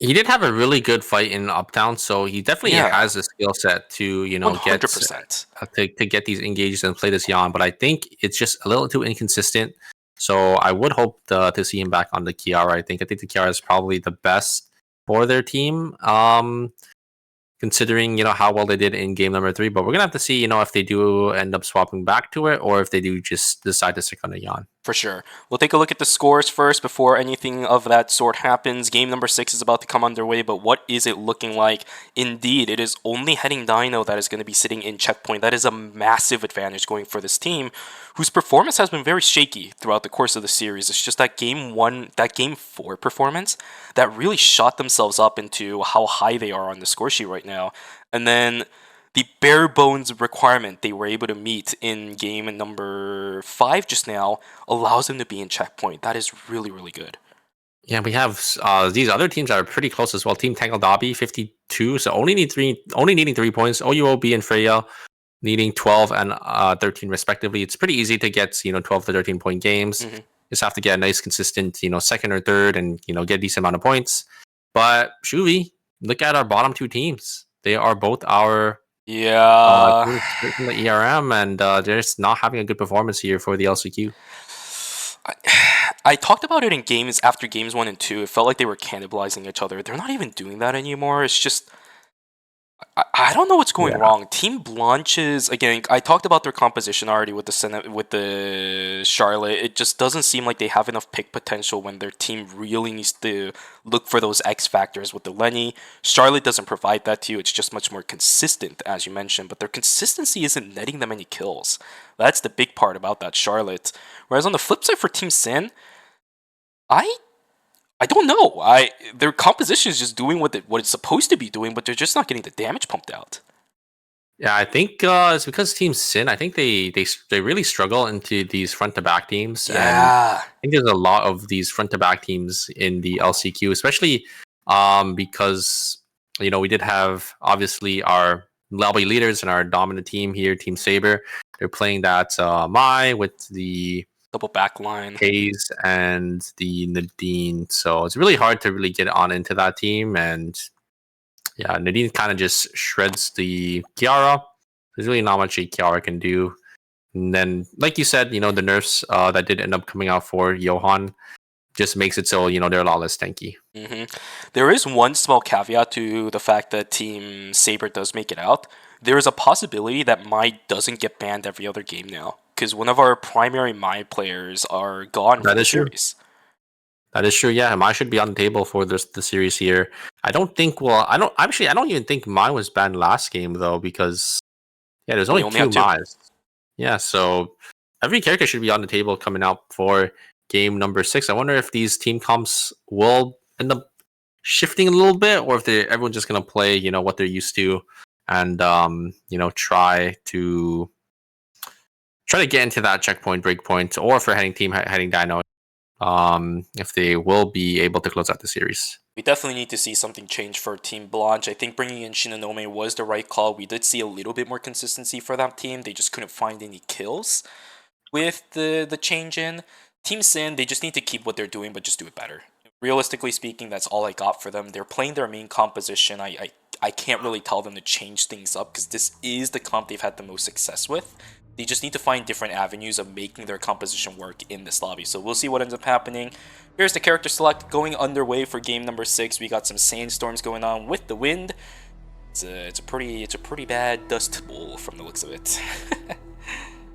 He did have a really good fight in Uptown, so he definitely has the skill set to, 100%. to get these engages and play this Yon. But I think it's just a little too inconsistent. So I would hope to see him back on the Kiara. I think the Kiara is probably the best for their team, considering how well they did in game number 3. But we're gonna have to see, if they do end up swapping back to it, or if they do just decide to stick on the Yon. For sure. We'll take a look at the scores first before anything of that sort happens. Game number 6 is about to come underway, but what is it looking like? Indeed, it is only Heading Dino that is going to be sitting in checkpoint. That is a massive advantage going for this team, whose performance has been very shaky throughout the course of the series. It's just that game 4 performance that really shot themselves up into how high they are on the score sheet right now. And then the bare bones requirement they were able to meet in game number 5 just now allows them to be in checkpoint. That is really, really good. Yeah, we have these other teams that are pretty close as well. Team Tangled Dobby, 52, so only needing 3 points. OUOB and Freya needing 12 and 13 respectively. It's pretty easy to get 12 to 13 point games. Mm-hmm. Just have to get a nice consistent second or third and get a decent amount of points. But Shuvi, look at our bottom 2 teams. They are both our from the ERM, and they're just not having a good performance here for the LCQ. I talked about it in games after games 1 and 2. It felt like they were cannibalizing each other. They're not even doing that anymore. It's just I don't know what's going wrong. Team Blanche's, again, I talked about their composition already with the Charlotte. It just doesn't seem like they have enough pick potential when their team really needs to look for those X factors with the Lenny. Charlotte doesn't provide that to you. It's just much more consistent, as you mentioned, but their consistency isn't netting them any kills. That's the big part about that Charlotte. Whereas on the flip side for Team Sin, I don't know. Their composition is just doing what it's supposed to be doing, but they're just not getting the damage pumped out. Yeah, I think it's because Team Sin. I think they really struggle into these front to back teams. Yeah, and I think there's a lot of these front to back teams in the LCQ, especially because we did have obviously our lobby leaders and our dominant team here, Team Saber. They're playing that Mai with the double backline, Hayes and the Nadine. So it's really hard to really get on into that team. And yeah, Nadine kind of just shreds the Kiara. There's really not much a Kiara can do. And then, like you said, the nerfs that did end up coming out for Johan just makes it so, they're a lot less tanky. Mm-hmm. There is one small caveat to the fact that Team Saber does make it out. There is a possibility that Mai doesn't get banned every other game now, because one of our primary Mai players are gone from the series. That is true. Yeah, Mai should be on the table for the series here. I don't even think Mai was banned last game though, because there's only 2 Mai's. Yeah, so every character should be on the table coming out for game number 6. I wonder if these team comps will end up shifting a little bit, or if everyone's just gonna play, what they're used to, and try to get into that checkpoint, breakpoint, or for Heading Dino, if they will be able to close out the series. We definitely need to see something change for Team Blanche. I think bringing in Shinonome was the right call. We did see a little bit more consistency for that team. They just couldn't find any kills with the change in. Team Sin, they just need to keep what they're doing, but just do it better. Realistically speaking, that's all I got for them. They're playing their main composition. I can't really tell them to change things up, because this is the comp they've had the most success with. They just need to find different avenues of making their composition work in this lobby. So we'll see what ends up happening. Here's the character select going underway for game number 6. We got some sandstorms going on with the wind. It's a pretty bad dust bowl from the looks of it.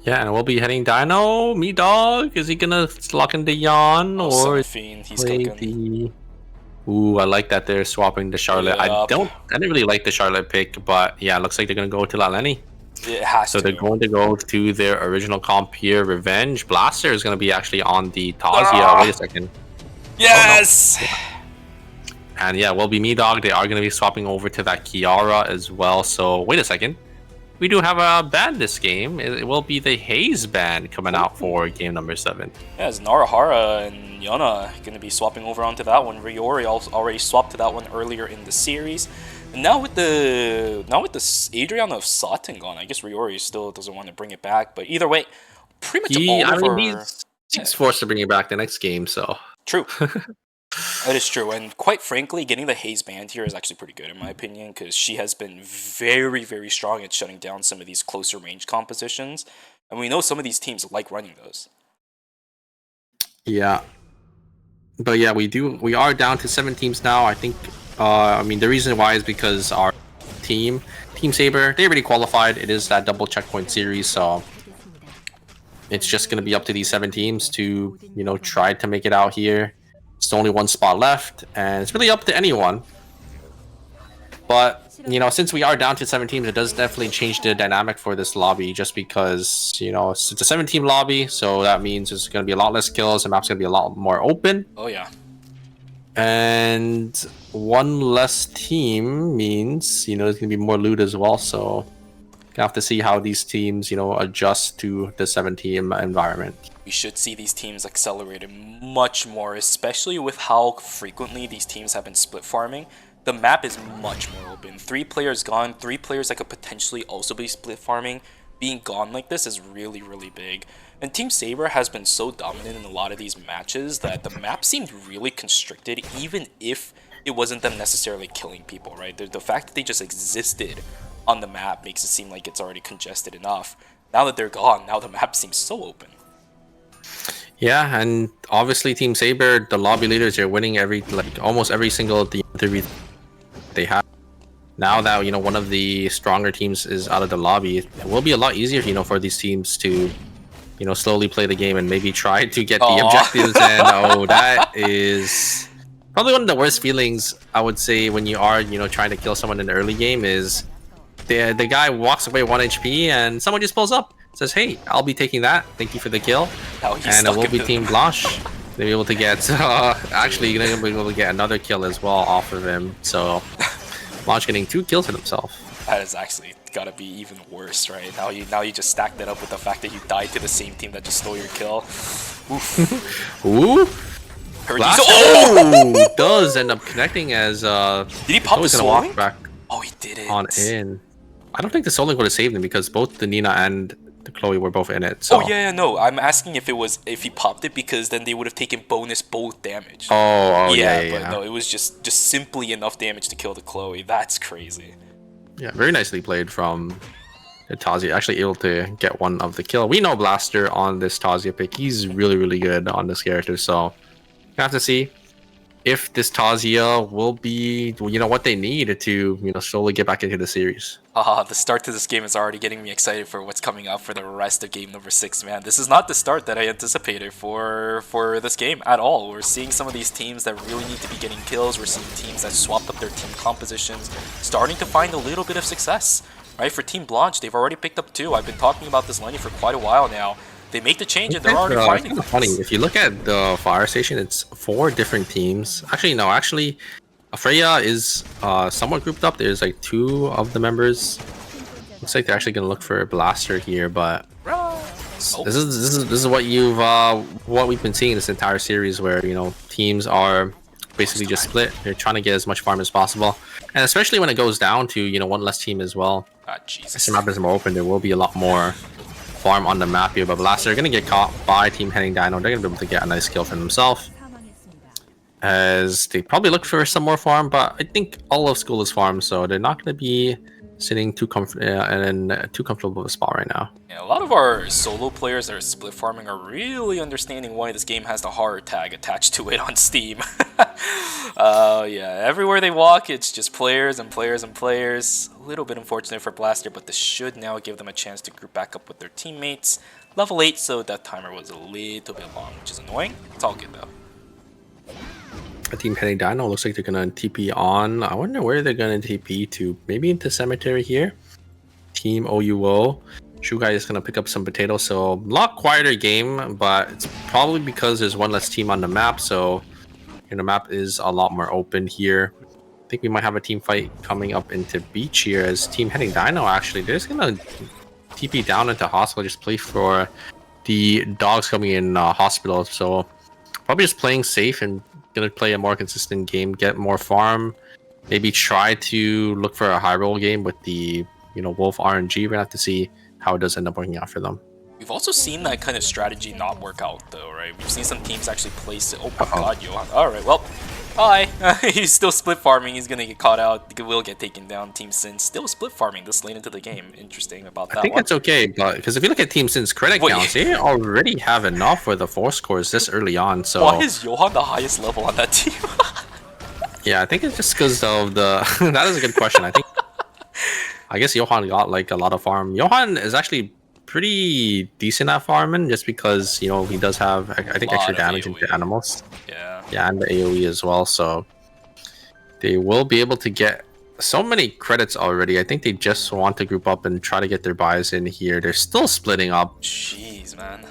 Yeah, and we'll be heading Dino. Me dog. Is he gonna lock in the yawn or Fiend, he's play cooking. the? Ooh, I like that they're swapping the Charlotte. I didn't really like the Charlotte pick, but yeah, it looks like they're gonna go to Lenny. It has So to. they're going to go to their original comp here. Revenge Blaster is gonna be actually on the Tazia. Wait a second. Yes. Oh, no. And yeah, will be me dog. They are gonna be swapping over to that Kiara as well. So wait a second. We do have a band this game. It will be the Haze band coming out for game number 7. Yeah, it's Narahara and Yana going to be swapping over onto that one. Ryori already swapped to that one earlier in the series. And now with the Adriana of Satan gone, I guess Ryori still doesn't want to bring it back. But either way, pretty much all over. He's forced to bring it back the next game, so. True. That is true, and quite frankly, getting the Haze band here is actually pretty good in my opinion, because she has been very, very strong at shutting down some of these closer range compositions, and we know some of these teams like running those. Yeah. But yeah, we are down to 7 teams now. I think, I mean, the reason why is because our Team Saber, they already qualified. It is that double checkpoint series, so it's just going to be up to these 7 teams to, you know, try to make it out here. It's only 1 spot left, and it's really up to anyone. But, you know, since we are down to 7 teams, it does definitely change the dynamic for this lobby, just because, you know, it's a 7-team lobby, so that means there's going to be a lot less kills, the map's going to be a lot more open. Oh, yeah. And 1 less team means, you know, there's going to be more loot as well, so you have to see how these teams, you know, adjust to the 7-team environment. We should see these teams accelerated much more, especially with how frequently these teams have been split farming. The map is much more open. 3 players gone, 3 players that could potentially also be split farming. Being gone like this is really, really big. And Team Saber has been so dominant in a lot of these matches that the map seemed really constricted, even if it wasn't them necessarily killing people, right? The fact that they just existed on the map makes it seem like it's already congested enough. Now that they're gone, now the map seems so open. Yeah, and obviously Team Saber, the lobby leaders are winning almost every single interview they have. Now that, you know, one of the stronger teams is out of the lobby, it will be a lot easier, you know, for these teams to, you know, slowly play the game and maybe try to get the objectives. And that is probably one of the worst feelings, I would say, when you are, you know, trying to kill someone in the early game is the guy walks away 1 HP and someone just pulls up. Says, hey, I'll be taking that. Thank you for the kill. And it will be Team Blanche. They'll be able to get, actually, they're going to be able to get another kill as well off of him. So, Blanche getting 2 kills for himself. That is actually got to be even worse, right? Now you just stack that up with the fact that you died to the same team that just stole your kill. Oof. Ooh. Oh! Does end up connecting as, did he pop the soul link? Oh, he did it. On in. I don't think the soul link would have saved him because both the Nina and the Chloe were both in it. So. Oh yeah, no. I'm asking if he popped it, because then they would have taken bonus both damage. Yeah. But no, it was just simply enough damage to kill the Chloe. That's crazy. Yeah, very nicely played from Tazia. Actually able to get one of the kill. We know Blaster on this Tazia pick. He's really, really good on this character. So you have to see if this Tazia will be, you know, what they need to, you know, slowly get back into the series. The start to this game is already getting me excited for what's coming up for the rest of game number 6, man. This is not the start that I anticipated for this game at all. We're seeing some of these teams that really need to be getting kills. We're seeing teams that swapped up their team compositions, starting to find a little bit of success, right? For Team Blanche, they've already picked up 2. I've been talking about this lane for quite a while now. They make the change and they're already finding it's funny. If you look at the fire station, it's 4 different teams. Actually, no. Actually, Freya is somewhat grouped up. There's like 2 of the members. Looks like they're actually gonna look for a Blaster here, but this is what we've been seeing this entire series, where, you know, teams are basically just split. They're trying to get as much farm as possible, and especially when it goes down to, you know, 1 less team as well. Jesus. As the map is more open, there will be a lot more farm on the map here, but Blaster are going to get caught by Team Heading Dino. They're going to be able to get a nice kill for themselves, as they probably look for some more farm, but I think all of school is farm, so they're not going to be sitting too too comfortable of a spot right now. Yeah, a lot of our solo players that are split farming are really understanding why this game has the horror tag attached to it on Steam. Yeah, everywhere they walk, it's just players and players and players. A little bit unfortunate for Blaster, but this should now give them a chance to group back up with their teammates. Level 8, so that timer was a little bit long, which is annoying. It's all good though. A team heading Dino looks like they're gonna TP on. I wonder where they're gonna TP to. Maybe into cemetery here. Team OUO. Shugai is gonna pick up some potatoes. So a lot quieter game, but it's probably because there's one less team on the map. So the map is a lot more open here. I think we might have a team fight coming up into beach here as team heading Dino. Actually, they're just gonna TP down into hospital. Just play for the dogs coming in hospital. So probably just playing safe and gonna play a more consistent game, get more farm, maybe try to look for a high roll game with the Wolf RNG. We're gonna have to see how it does end up working out for them. We've also seen that kind of strategy not work out though, right? We've seen some teams actually place it. Oh my god, Johan. Alright, well, hi. He's still split farming, he's gonna get caught out, he will get taken down. Team Sin still split farming this late into the game. Interesting about that. I think that's okay, but because if you look at Team Sin's credit counts, they already have enough for the 4 scores this early on. So why is Johan the highest level on that team? Yeah, I think it's just because of the that is a good question. I guess Johan got like a lot of farm. Johan is actually pretty decent at farming just because he does have I think extra damage into animals. Yeah, and the AoE as well. So they will be able to get so many credits already. I think they just want to group up and try to get their buys in here. They're still splitting up. Jeez, man.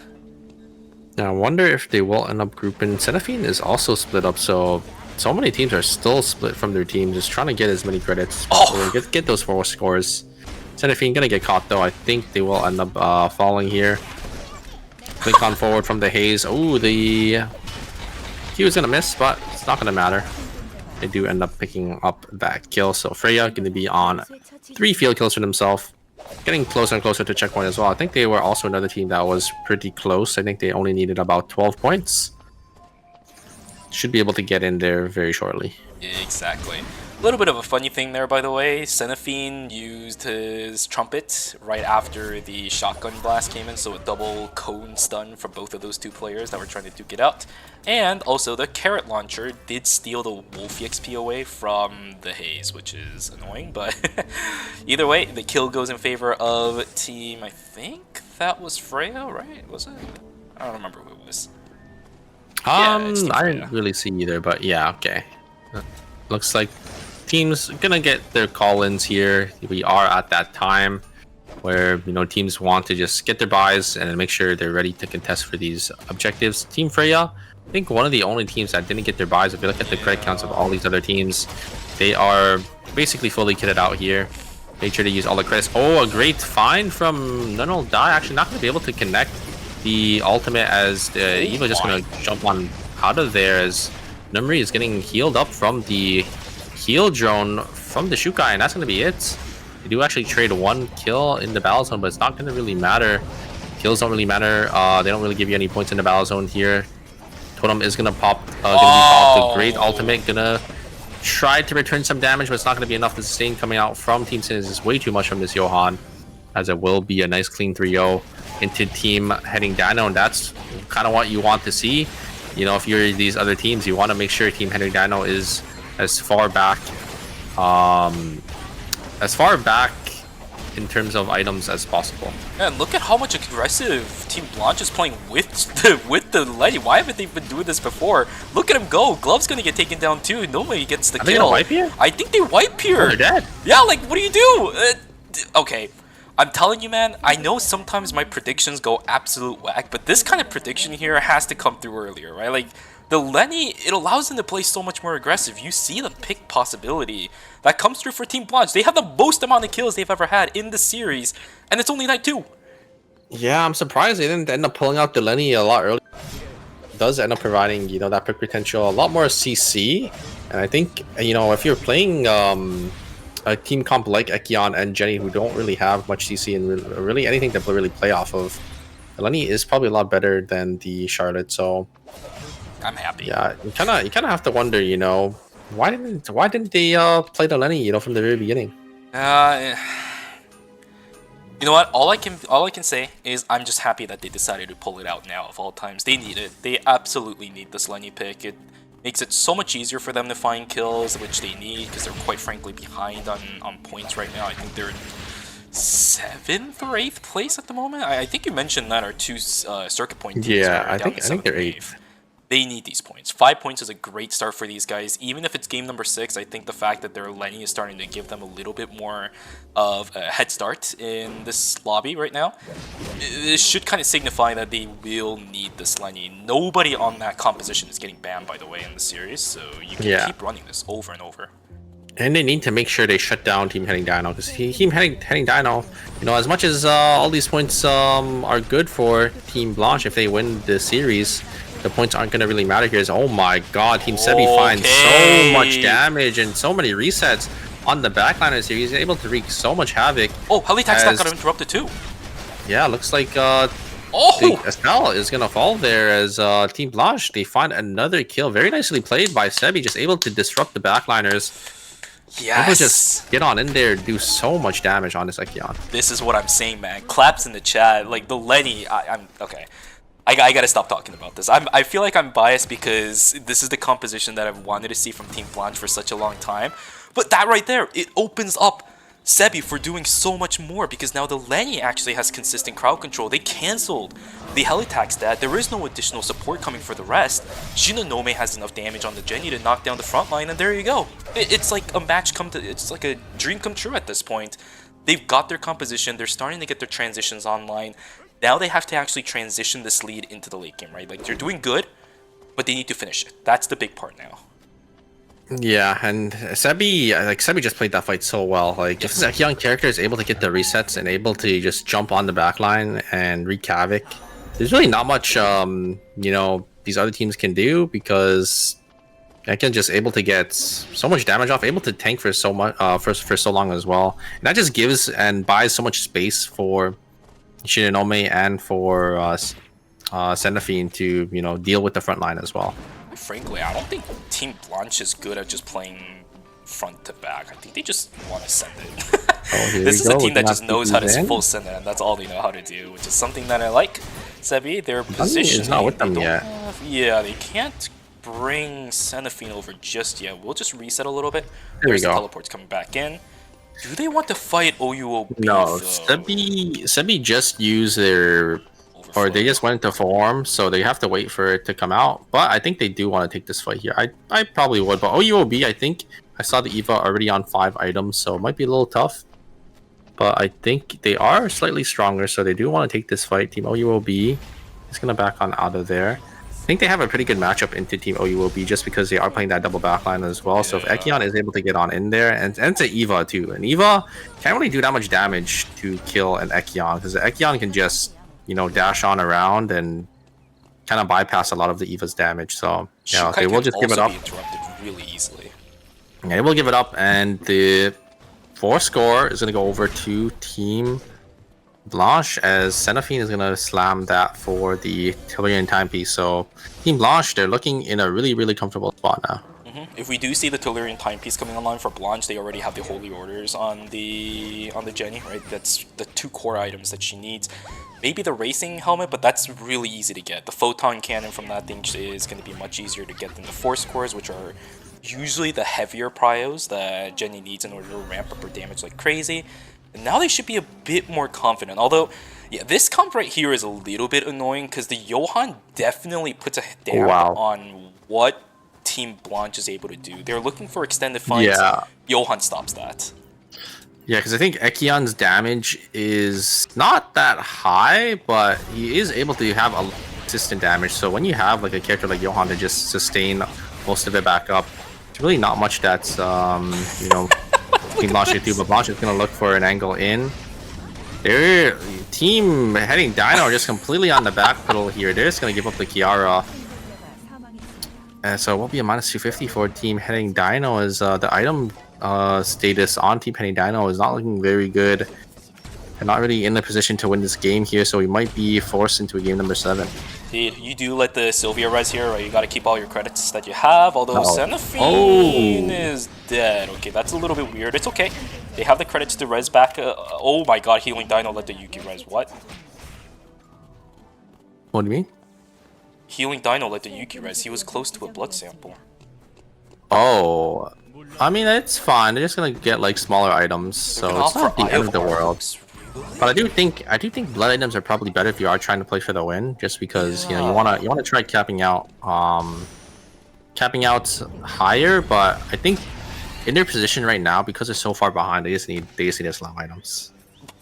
Now I wonder if they will end up grouping. Cenafine is also split up, so many teams are still split from their team, just trying to get as many credits as possible. Get those 4 scores. Cenafine gonna get caught though. I think they will end up falling here. Blink on forward from the haze. Oh, the Q is gonna miss, but it's not gonna matter. They do end up picking up that kill. So Freya gonna be on 3 field kills for himself. Getting closer and closer to checkpoint as well. I think they were also another team that was pretty close. I think they only needed about 12 points. Should be able to get in there very shortly. Yeah, exactly. A little bit of a funny thing there, by the way. Cenafine used his trumpet right after the shotgun blast came in, so a double cone stun for both of those 2 players that were trying to duke it out. And also the carrot launcher did steal the Wolf EXP away from the haze, which is annoying, but either way, the kill goes in favor of team, I think that was Freya, right? Was it? I don't remember who it was. I didn't really see either, but yeah, okay. Looks like teams gonna get their call-ins here. We are at that time where teams want to just get their buys and make sure they're ready to contest for these objectives. Team Freya, I think one of the only teams that didn't get their buys. If you look at the credit counts of all these other teams, they are basically fully kitted out here. Make sure to use all the credits. Oh, a great find from None Will Die. Actually not gonna be able to connect the ultimate as the Eva just gonna jump on out of there as Numri is getting healed up from the heal drone from the Shukai, and that's gonna be it. They do actually trade 1 kill in the battle zone, but it's not gonna really matter. Kills don't really matter. They don't really give you any points in the battle zone here. Totem is gonna pop. Gonna be popped. The great ultimate gonna try to return some damage, but it's not gonna be enough to sustain. Coming out from Team Sin is way too much from this Johan, as it will be a nice clean 3-0 into team heading Dino, and that's kind of what you want to see. If you're these other teams, you want to make sure team heading Dino is as far back in terms of items as possible. Man, look at how much aggressive Team Blanche is playing with the Letty. Why haven't they been doing this before? Look at him go. Glove's gonna get taken down too. Nobody gets the kill. Wipe here? I think they wipe here. Oh, they're dead. Yeah, like what do you do? Okay. I'm telling you, man, I know sometimes my predictions go absolute whack, but this kind of prediction here has to come through earlier, right? Like, the Lenny, it allows them to play so much more aggressive. You see the pick possibility that comes through for Team Blanche. They have the most amount of kills they've ever had in the series, and it's only night 2. Yeah, I'm surprised they didn't end up pulling out the Lenny a lot earlier. It does end up providing, that pick potential, a lot more CC, and I think, if you're playing a team comp like Ekion and Jenny, who don't really have much CC and really anything to really play off of, Lenny is probably a lot better than the Charlotte. So I'm happy. Yeah, you kind of have to wonder, why didn't they play the Lenny, from the very beginning? You know what? All I can say is I'm just happy that they decided to pull it out now of all times. They need it. They absolutely need this Lenny pick. It makes it so much easier for them to find kills, which they need because they're quite frankly behind on points right now. I think they're in 7th or 8th place at the moment. I think you mentioned that our 2 circuit point teams Yeah, are I down think to they're 7th. 8th. They need these points. 5 points is a great start for these guys. Even if it's game number 6, I think the fact that their Lenny is starting to give them a little bit more of a head start in this lobby right now, it should kind of signify that they will need this Lenny. Nobody on that composition is getting banned, by the way, in the series, so you can keep running this over and over. And they need to make sure they shut down Team Heading Dino, because Team Heading Dino, you know, as much as all these points are good for Team Blanche if they win the series, the points aren't going to really matter here. Oh my god, Team Sebi finds so much damage and so many resets on the backliner series. He's able to wreak so much havoc. Oh, Helitax got interrupted too. Yeah, looks like Estelle is going to fall there as Team Blanche, they find another kill. Very nicely played by Sebi, just able to disrupt the backliners. Yes. Able to just get on in there, do so much damage on this Ekion. This is what I'm saying, man. Claps in the chat. Like, the Lenny, I'm okay. I gotta stop talking about this. I feel like I'm biased because this is the composition that I've wanted to see from Team Blanche for such a long time. But that right there, it opens up Sebi for doing so much more because now the Lenny actually has consistent crowd control. They cancelled the Helitax stat. There is no additional support coming for the rest. Shinonome has enough damage on the Jenny to knock down the front line, and there you go. It's like a match it's like a dream come true at this point. They've got their composition. They're starting to get their transitions online. Now they have to actually transition this lead into the late game, right? Like, they're doing good, but they need to finish it. That's the big part now. Yeah, and Sebi just played that fight so well. Like, if this young character is able to get the resets and able to just jump on the backline and wreak havoc, there's really not much, you know, these other teams can do because Ekion just able to get so much damage off, able to tank for so much, for so long as well. And that just gives and buys so much space for Shinonome and for Seraphine to, you know, deal with the front line as well. Frankly, I don't think Team Blanche is good at just playing front to back. I think they just want to send it. This is a team that just knows how to full send it, and that's all they know how to do, which is something that I like. Sebi, their position is not with them yet. Yeah, they can't bring Seraphine over just yet. We'll just reset a little bit. There we go. Teleport's coming back in. Do they want to fight OUOB? No, Sebi just used their, or they just went into form, so they have to wait for it to come out. But I think they do want to take this fight here. I probably would, but OUOB, I think I saw the EVA already on 5 items, so it might be a little tough. But I think they are slightly stronger, so they do want to take this fight. Team OUOB is going to back on out of there. I think they have a pretty good matchup into Team OUOB just because they are playing that double backline as well. Yeah. So if Ekion is able to get on in there, and it's an EVA too. And EVA can't really do that much damage to kill an Ekion because the Ekion can just, you know, dash on around and kind of bypass a lot of the EVA's damage. So yeah, they will just give it up. Really easily. Yeah, they will give it up, and the 4 score is going to go over to Team Blanche as Seraphine is going to slam that for the Tellurian timepiece. So Team Blanche, they're looking in a really, really comfortable spot now. If we do see the Tellurian timepiece coming online for Blanche, they already have the Holy Orders on the Jenny, right? That's the 2 core items that she needs. Maybe the racing helmet, but that's really easy to get. The photon cannon from that thing is going to be much easier to get than the force cores, which are usually the heavier prios that Jenny needs in order to ramp up her damage like crazy. And now they should be a bit more confident. Although, yeah, this comp right here is a little bit annoying because the Johan definitely puts a damp on what Team Blanche is able to do. They're looking for extended fights. Yeah. Johan stops that. Yeah, because I think Ekion's damage is not that high, but he is able to have a consistent damage. So when you have like a character like Johan to just sustain most of it back up, it's really not much that's you know, Team Blanche can do. But Blanche is gonna look for an angle in. Their team Heading Dino are just completely on the back pedal here. They're just gonna give up the Kiara. So it will be a minus 250 for Team Heading Dino as the item status on Team Heading Dino is not looking very good. They're not really in the position to win this game here, so we might be forced into a game number 7. Indeed, you do let the Sylvia res here, right? You gotta keep all your credits that you have, although Seraphine is dead. Okay, that's a little bit weird. It's okay. They have the credits to res back. Oh my god, Healing Dino let the Yuki res. What? What do you mean? Healing Dino let the Yuki res. He was close to a blood sample. Oh, I mean it's fine. They're just gonna get like smaller items, so it's not the end of the world. But I do think blood items are probably better if you are trying to play for the win, just because you know you wanna try capping out higher. But I think in their position right now, because they're so far behind, they just need to slam items.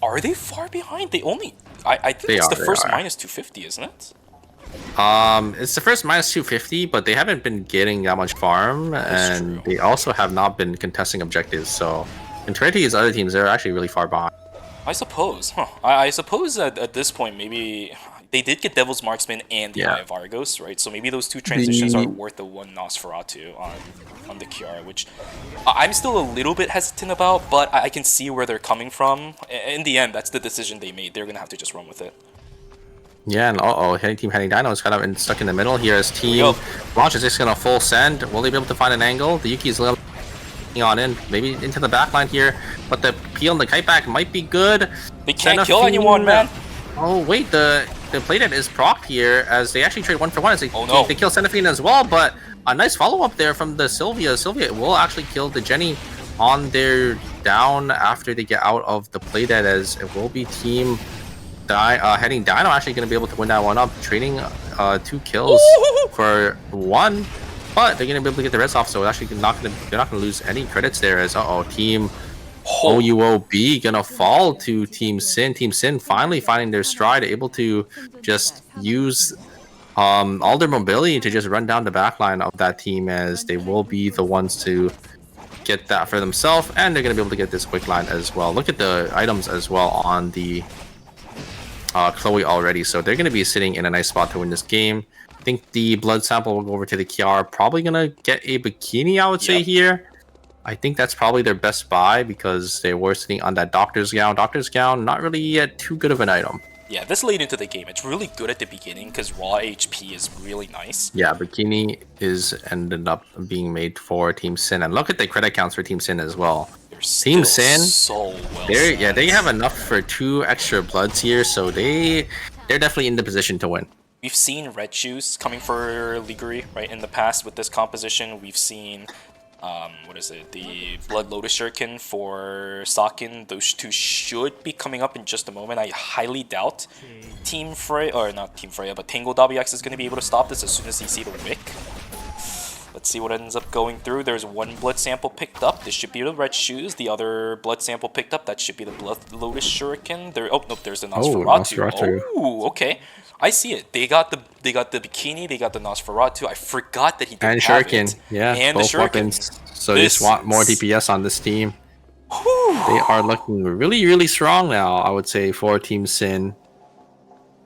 Are they far behind? They only. I think it's the first minus 250, isn't it? It's the first minus 250, but they haven't been getting that much farm, and they also have not been contesting objectives. So, compared to these other teams, they're actually really far behind. I suppose, huh? I suppose at this point, maybe they did get Devil's Marksman and the Eye of Argos, right? So maybe those two transitions are worth the one Nosferatu on the Kiara, which I'm still a little bit hesitant about, but I can see where they're coming from. In the end, that's the decision they made. They're gonna have to just run with it. Yeah, and Team Heading Dino is kind of stuck in the middle here as Team Launch is just gonna full send. Will they be able to find an angle? The Yuki's little on in, maybe into the backline here, but the peel and the kite back might be good. They can't kill anyone, man. Oh wait, the plated is procced here as they actually trade 1-for-1 as they kill Seraphine as well, but a nice follow-up there from the Sylvia. Sylvia will actually kill the Jenny on their down after they get out of the playdead, as it will be Team Heading Dino actually going to be able to win that one up, trading 2 kills for 1. But they're gonna be able to get the rest off, so actually they're not gonna lose any credits there. As Team OUOB gonna fall to Team Sin. Team Sin finally finding their stride, able to just use all their mobility to just run down the backline of that team, as they will be the ones to get that for themselves, and they're gonna be able to get this quick line as well. Look at the items as well on the Chloe already, so they're gonna be sitting in a nice spot to win this game. I think the blood sample will go over to the Kiara. Probably gonna get a bikini, I would say here. I think that's probably their best buy because they were sitting on that Doctor's Gown. Doctor's Gown, not really yet too good of an item. Yeah, this late into the game, it's really good at the beginning because raw HP is really nice. Yeah, bikini is ended up being made for Team Sin, and look at the credit counts for Team Sin as well. Team Sin, so well they have enough for 2 extra bloods here, so they're definitely in the position to win. We've seen red shoes coming for Liguri, right, in the past with this composition. We've seen, what is it, the Blood Lotus Shuriken for Sakin. Those 2 should be coming up in just a moment. I highly doubt Team Freya, or not Team Freya, but Tango WX is going to be able to stop this as soon as they see the wick. Let's see what ends up going through. There's 1 blood sample picked up. This should be the red shoes. The other blood sample picked up. That should be the Blood Lotus Shuriken. Oh nope, there's the Nosferatu. Oh, okay. I see it. They got the bikini. They got the Nosferatu. I forgot that he didn't have Shuriken. it. Yeah, and both the Shuriken. Weapons. So you just want more DPS on this team. They are looking really, really strong now, I would say, for Team Sin.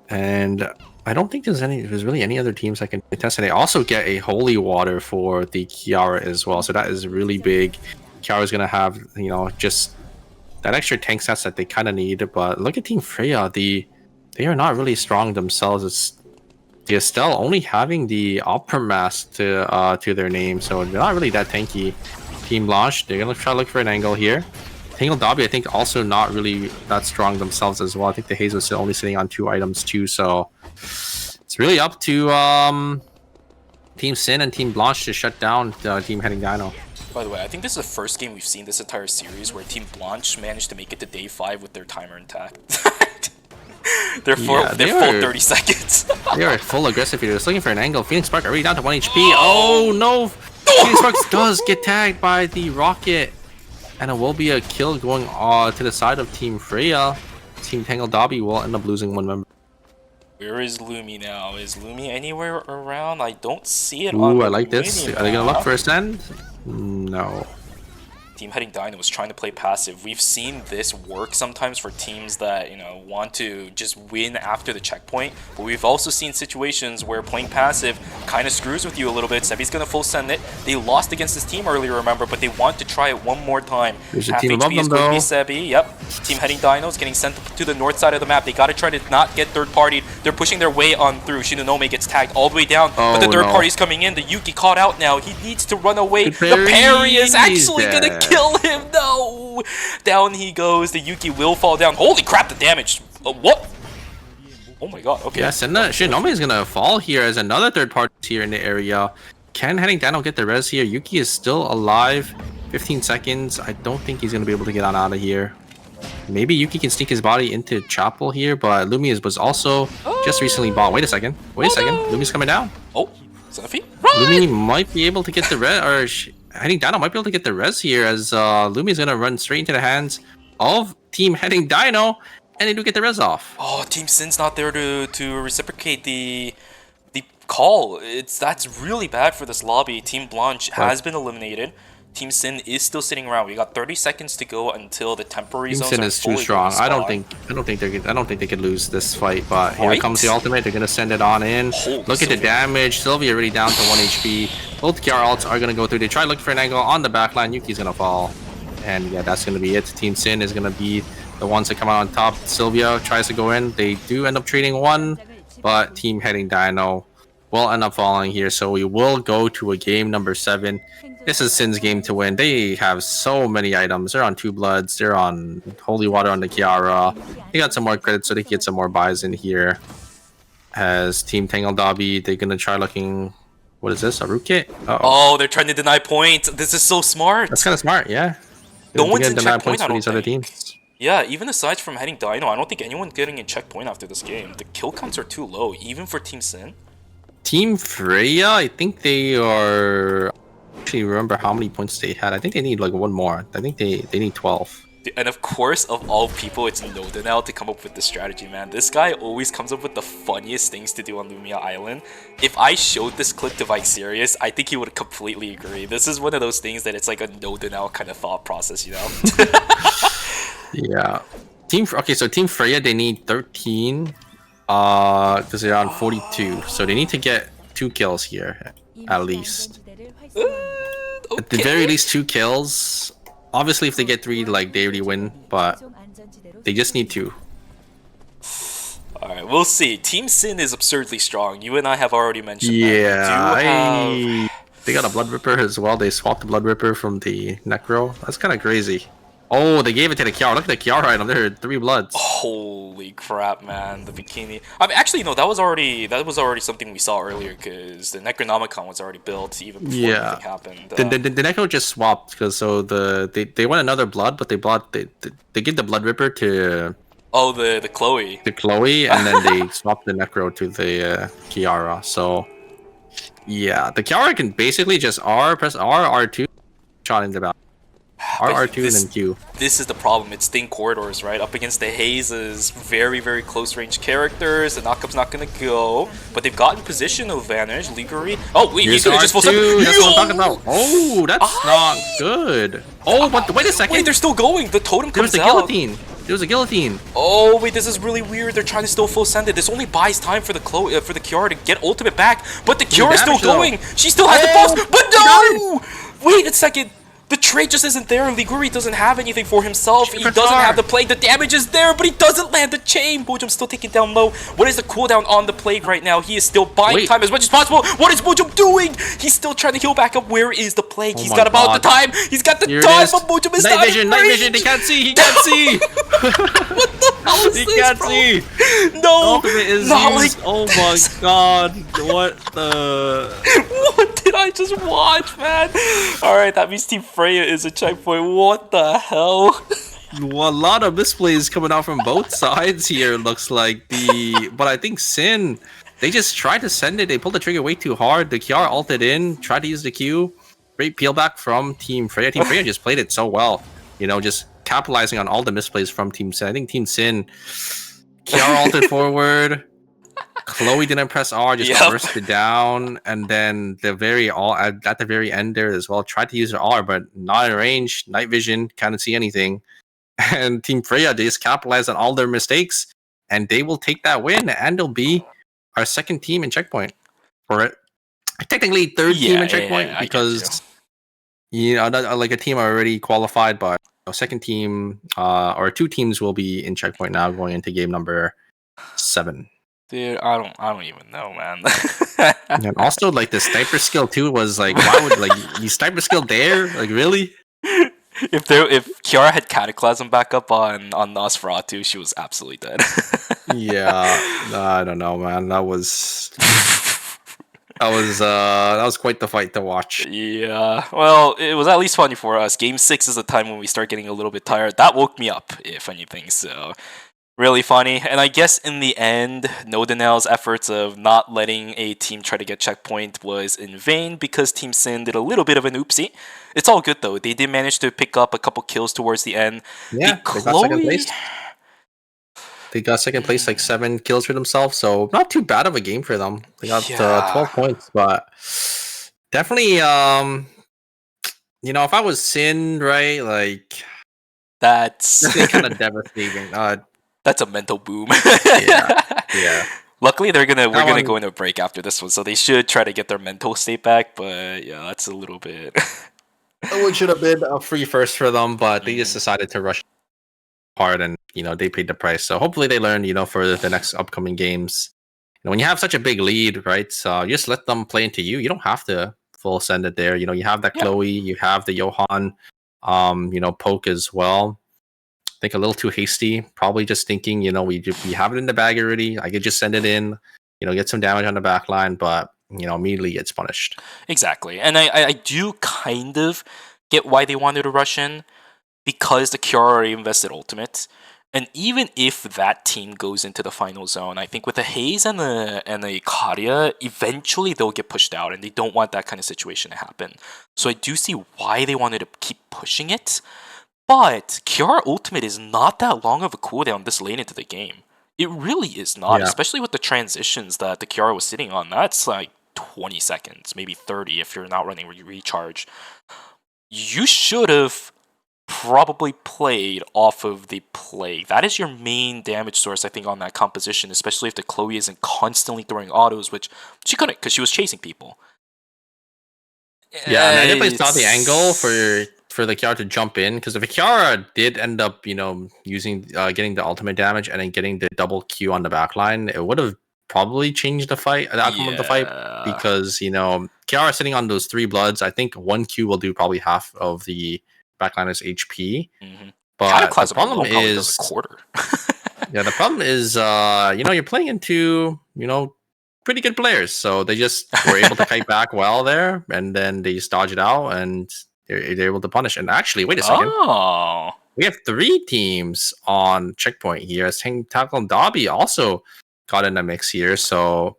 And I don't think there's really any other teams that can contest. And they also get a holy water for the Kiara as well. So that is really big. Kiara's gonna have, just that extra tank stats that they kind of need. But look at Team Freya. They are not really strong themselves. It's the Estelle only having the Opera Mask to their name, so they're not really that tanky. Team Blanche, they're gonna try to look for an angle here. Tangle Dobby, I think, also not really that strong themselves as well. I think the Haze was only sitting on 2 items too, so it's really up to Team Sin and Team Blanche to shut down Team Heading Dino. By the way, I think this is the first game we've seen this entire series where Team Blanche managed to make it to day 5 with their timer intact. They're full 30 seconds. They are full aggressive here. Just looking for an angle. Phoenix Spark already down to 1 HP. Oh no! Phoenix Spark does get tagged by the rocket. And it will be a kill going to the side of Team Freya. Team Tangle Dobby will end up losing 1 member. Where is Lumi now? Is Lumi anywhere around? I don't see it. Ooh, I like this. Are they gonna look for a send? No. Team Heading Dino was trying to play passive. We've seen this work sometimes for teams that, want to just win after the checkpoint. But we've also seen situations where playing passive kind of screws with you a little bit. Sebi's going to full send it. They lost against this team earlier, remember, but they want to try it one more time. There's a Half team above HP them, is going to be though. Sebi. Yep. Team Heading Dino is getting sent to the north side of the map. They got to try to not get third-partied. They're pushing their way on through. Shinonome gets tagged all the way down, but the third party's coming in. The Yuki caught out now. He needs to run away. The parry is actually going to kill him. No! Down he goes. The Yuki will fall down. Holy crap, the damage. What? Oh my god, okay. Yes, and Shinome is gonna fall here as another third party here in the area. Can Heading Dino get the res here? Yuki is still alive. 15 seconds. I don't think he's gonna be able to get on out of here. Maybe Yuki can sneak his body into Chapel here, but Lumi was also just recently bought. Wait a second. Lumi's coming down. Oh, Sophie? Lumi might be able to get the res, or Heading Dino might be able to get the res here as Lumi's gonna run straight into the hands of Team Heading Dino, and they do get the res off. Oh, Team Sin's not there to reciprocate the call. That's really bad for this lobby. Team Blanche has been eliminated. Team Sin is still sitting around. We got 30 seconds to go until the temporary Team zones Sin are is too fully strong. I don't respawned. think they could lose this fight. But here Right? comes the ultimate. They're gonna send it on in. Holy Look at the Sylvia. damage. Sylvia already down to 1 HP. Both Kiara ults are gonna go through. They try to look for an angle on the backline. Yuki's gonna fall, and yeah, that's gonna be it. Team Sin is gonna be the ones that come out on top. Sylvia tries to go in. They do end up trading one, but Team Heading Dino will end up falling here. So we will go to a game number 7. This is Sin's game to win. They have so many items. They're on 2 Bloods. They're on Holy Water on the Kiara. They got some more credits so they can get some more buys in here. As Team Tangle Dobby, they're going to try looking... What is this? A root kit? Oh, they're trying to deny points. This is so smart. That's kind of smart, yeah. No They're one's gonna in deny checkpoint, points I for don't these other think. teams. Yeah, even aside from Heading Dino, I don't think anyone's getting a checkpoint after this game. The kill counts are too low, even for Team Sin. Team Freya, I think they are... Actually, remember how many points they had. I think they need like 1 more. I think they need 12. And of course, of all people, it's Noda now to come up with the strategy, man. This guy always comes up with the funniest things to do on Lumia Island. If I showed this clip to Vicerious, I think he would completely agree. This is one of those things that it's like a Noda now kind of thought process, you know? Yeah. So Team Freya, they need 13. Because they're on 42. So they need to get 2 kills here, at least. At the very least 2 kills. Obviously, if they get 3, like, they already win, but they just need 2. Alright, we'll see. Team Sin is absurdly strong. You and I have already mentioned Yeah, they got a Blood Ripper as well. They swapped the Blood Ripper from the Necro. That's kind of crazy. Oh, they gave it to the Kiara. Look at the Kiara item. There are 3 bloods. Holy crap, man! The bikini. I mean, actually, no. That was already something we saw earlier because the Necronomicon was already built even before anything happened. The Necro just swapped because they want another blood, but they give the Blood Ripper to the Chloe. To Chloe, and then they swapped the Necro to the Kiara. So yeah, the Kiara can basically just press R2, shot in the back. R2 and then Q. This is the problem. It's thin corridors, right? Up against the Hazes, very, very close range characters. The knockup's not gonna go, but they've gotten position advantage. Liguri. Oh wait, he's gonna just full R2. That's what I'm talking about. Oh, that's not good. Oh, but wait a second. Wait, they're still going. The totem comes There out. was a guillotine. Oh wait, this is really weird. They're trying to still full send it. This only buys time for the Kiara to get ultimate back, but the Kiara's still going. She still has the pulse, but no! Wait a second. The trade just isn't there. Liguri doesn't have anything for himself. He doesn't have the plague. The damage is there, but he doesn't land the chain. Bojum's still taking down low. What is the cooldown on the plague right now? He is still buying time as much as possible. What is Bojum doing? He's still trying to heal back up. Where is the plague? He's got about the time. He's got the time, but Bojum is not in range. Night vision. They can't see. He can't see. What the hell is He this, can't bro? see. No, Ultimate is not used. like Oh my god. What the... What did I just watch, man? Alright, that means Team Freya is a checkpoint. What the hell? A lot of misplays coming out from both sides here, looks like. But I think Sin, they just tried to send it. They pulled the trigger way too hard. The Kiara ulted in, tried to use the Q. Great peel back from Team Freya. Team Freya just played it so well. You know, just capitalizing on all the misplays from Team Sin. I think Team Sin, Kiara ulted forward. Chloe didn't press R, just burst it down, and then at the very end there as well, tried to use her R, but not in range. Night vision, can't see anything. And Team Freya, they just capitalized on all their mistakes, and they will take that win, and they'll be our 2nd team in checkpoint. Or technically 3rd team in checkpoint, because like a team already qualified, but 2nd team or 2 teams will be in checkpoint now, going into game number 7. Dude, I don't even know, man. And also, like, the sniper skill too was like, why would you sniper skill there? Like, really? If Kiara had Cataclysm back up on Nosferatu, she was absolutely dead. Yeah, I don't know, man. That was quite the fight to watch. Yeah, well, it was at least funny for us. Game 6 is a time when we start getting a little bit tired. That woke me up, if anything, so really funny. And I guess in the end, Nodenel's efforts of not letting a team try to get checkpoint was in vain because Team Sin did a little bit of an oopsie. It's all good though. They did manage to pick up a couple kills towards the end. Yeah, they got second place. They got second place, like 7 kills for themselves, so not too bad of a game for them. They got 12 points, but definitely, if I was Sin, right, like that's kind of devastating. That's a mental boom. Yeah. Luckily, we're gonna go into a break after this one, so they should try to get their mental state back. But yeah, that's a little bit. It should have been a free first for them, but they just decided to rush hard, and they paid the price. So hopefully they learn, for the next upcoming games. When you have such a big lead, right? So just let them play into you. You don't have to full send it there. You have that Chloe, you have the Johan, poke as well. I think a little too hasty. Probably just thinking, we have it in the bag already. I could just send it in, get some damage on the back line, but immediately gets punished. Exactly, and I do kind of get why they wanted to rush in, because the Kiara already invested ultimate, and even if that team goes into the final zone, I think with the Haze and the Ikaria, eventually they'll get pushed out, and they don't want that kind of situation to happen. So I do see why they wanted to keep pushing it, but Kiara ultimate is not that long of a cooldown this late into the game. It really is not, especially with the transitions that the Kiara was sitting on. That's like 20 seconds, maybe 30 if you're not running recharge. You should have probably played off of the Plague. That is your main damage source, I think, on that composition, especially if the Chloe isn't constantly throwing autos, which she couldn't because she was chasing people. Yeah, and I definitely saw the angle for the Kiara to jump in, because if Kiara did end up, using getting the ultimate damage and then getting the double Q on the back line, it would have probably changed the outcome of the fight, because Kiara sitting on those 3 bloods. I think 1 Q will do probably half of the backliner's HP. But the problem is a quarter. Yeah, the problem is you're playing into pretty good players, so they just were able to fight back well there, and then they just dodge it out, and they're able to punish. And actually, wait a second. We have 3 teams on checkpoint here. As Tackle and Dobby also got in the mix here. So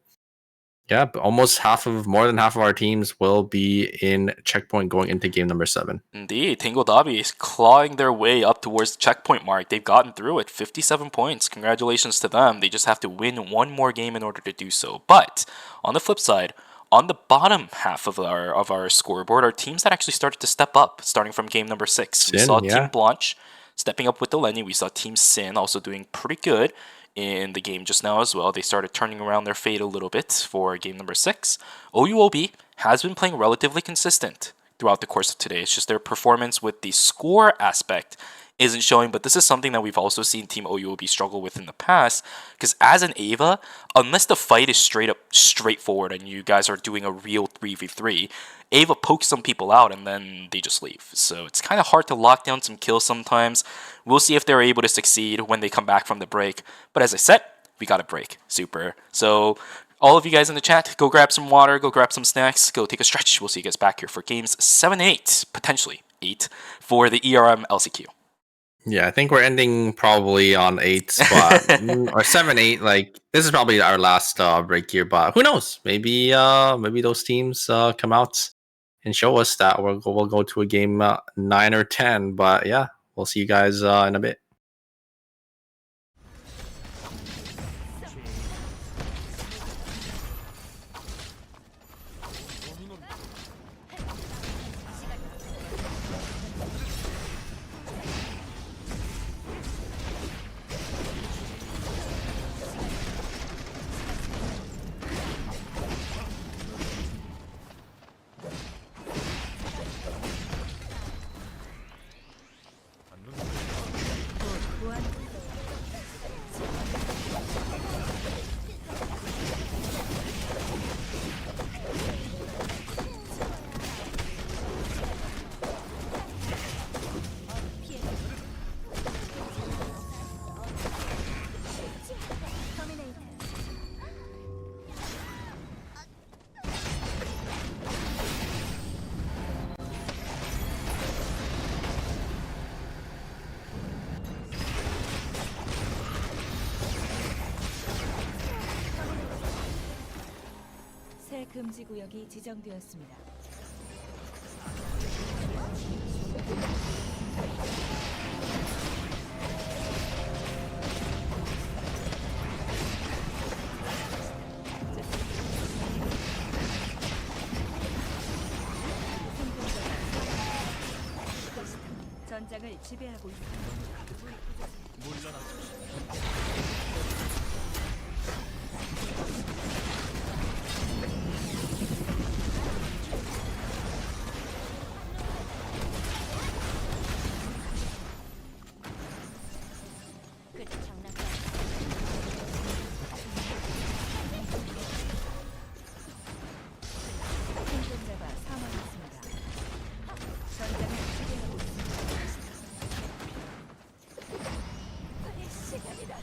yeah, more than half of our teams will be in checkpoint going into game number 7. Indeed, Tango Dobby is clawing their way up towards the checkpoint mark. They've gotten through it, 57 points. Congratulations to them. They just have to win one more game in order to do so. But on the flip side, on the bottom half of our scoreboard are teams that actually started to step up, starting from game number 6. We saw Team Blanche stepping up with the Lenny. We saw Team Sin also doing pretty good in the game just now as well. They started turning around their fate a little bit for game number 6. OUOB has been playing relatively consistent throughout the course of today. It's just their performance with the score aspect isn't showing, but this is something that we've also seen Team OUOB struggle with in the past, because as an Ava, unless the fight is straightforward and you guys are doing a real 3v3, Ava pokes some people out and then they just leave. So it's kind of hard to lock down some kills sometimes. We'll see if they're able to succeed when they come back from the break. But as I said, we got a break. Super. So all of you guys in the chat, go grab some water, go grab some snacks, go take a stretch. We'll see you guys back here for games 7, 8, potentially 8, for the ERM LCQ. Yeah, I think we're ending probably on 8 spot or 7, 8. Like, this is probably our last break here, but who knows? Maybe those teams come out and show us that we'll go to a game 9 or 10. But yeah, we'll see you guys in a bit. 금지 구역이 지정되었습니다. 전장을 지배하고 있습니다. 그래 장난감. 생존자가 사망했습니다. 전장을 지배하고 있습니다. 시간이다.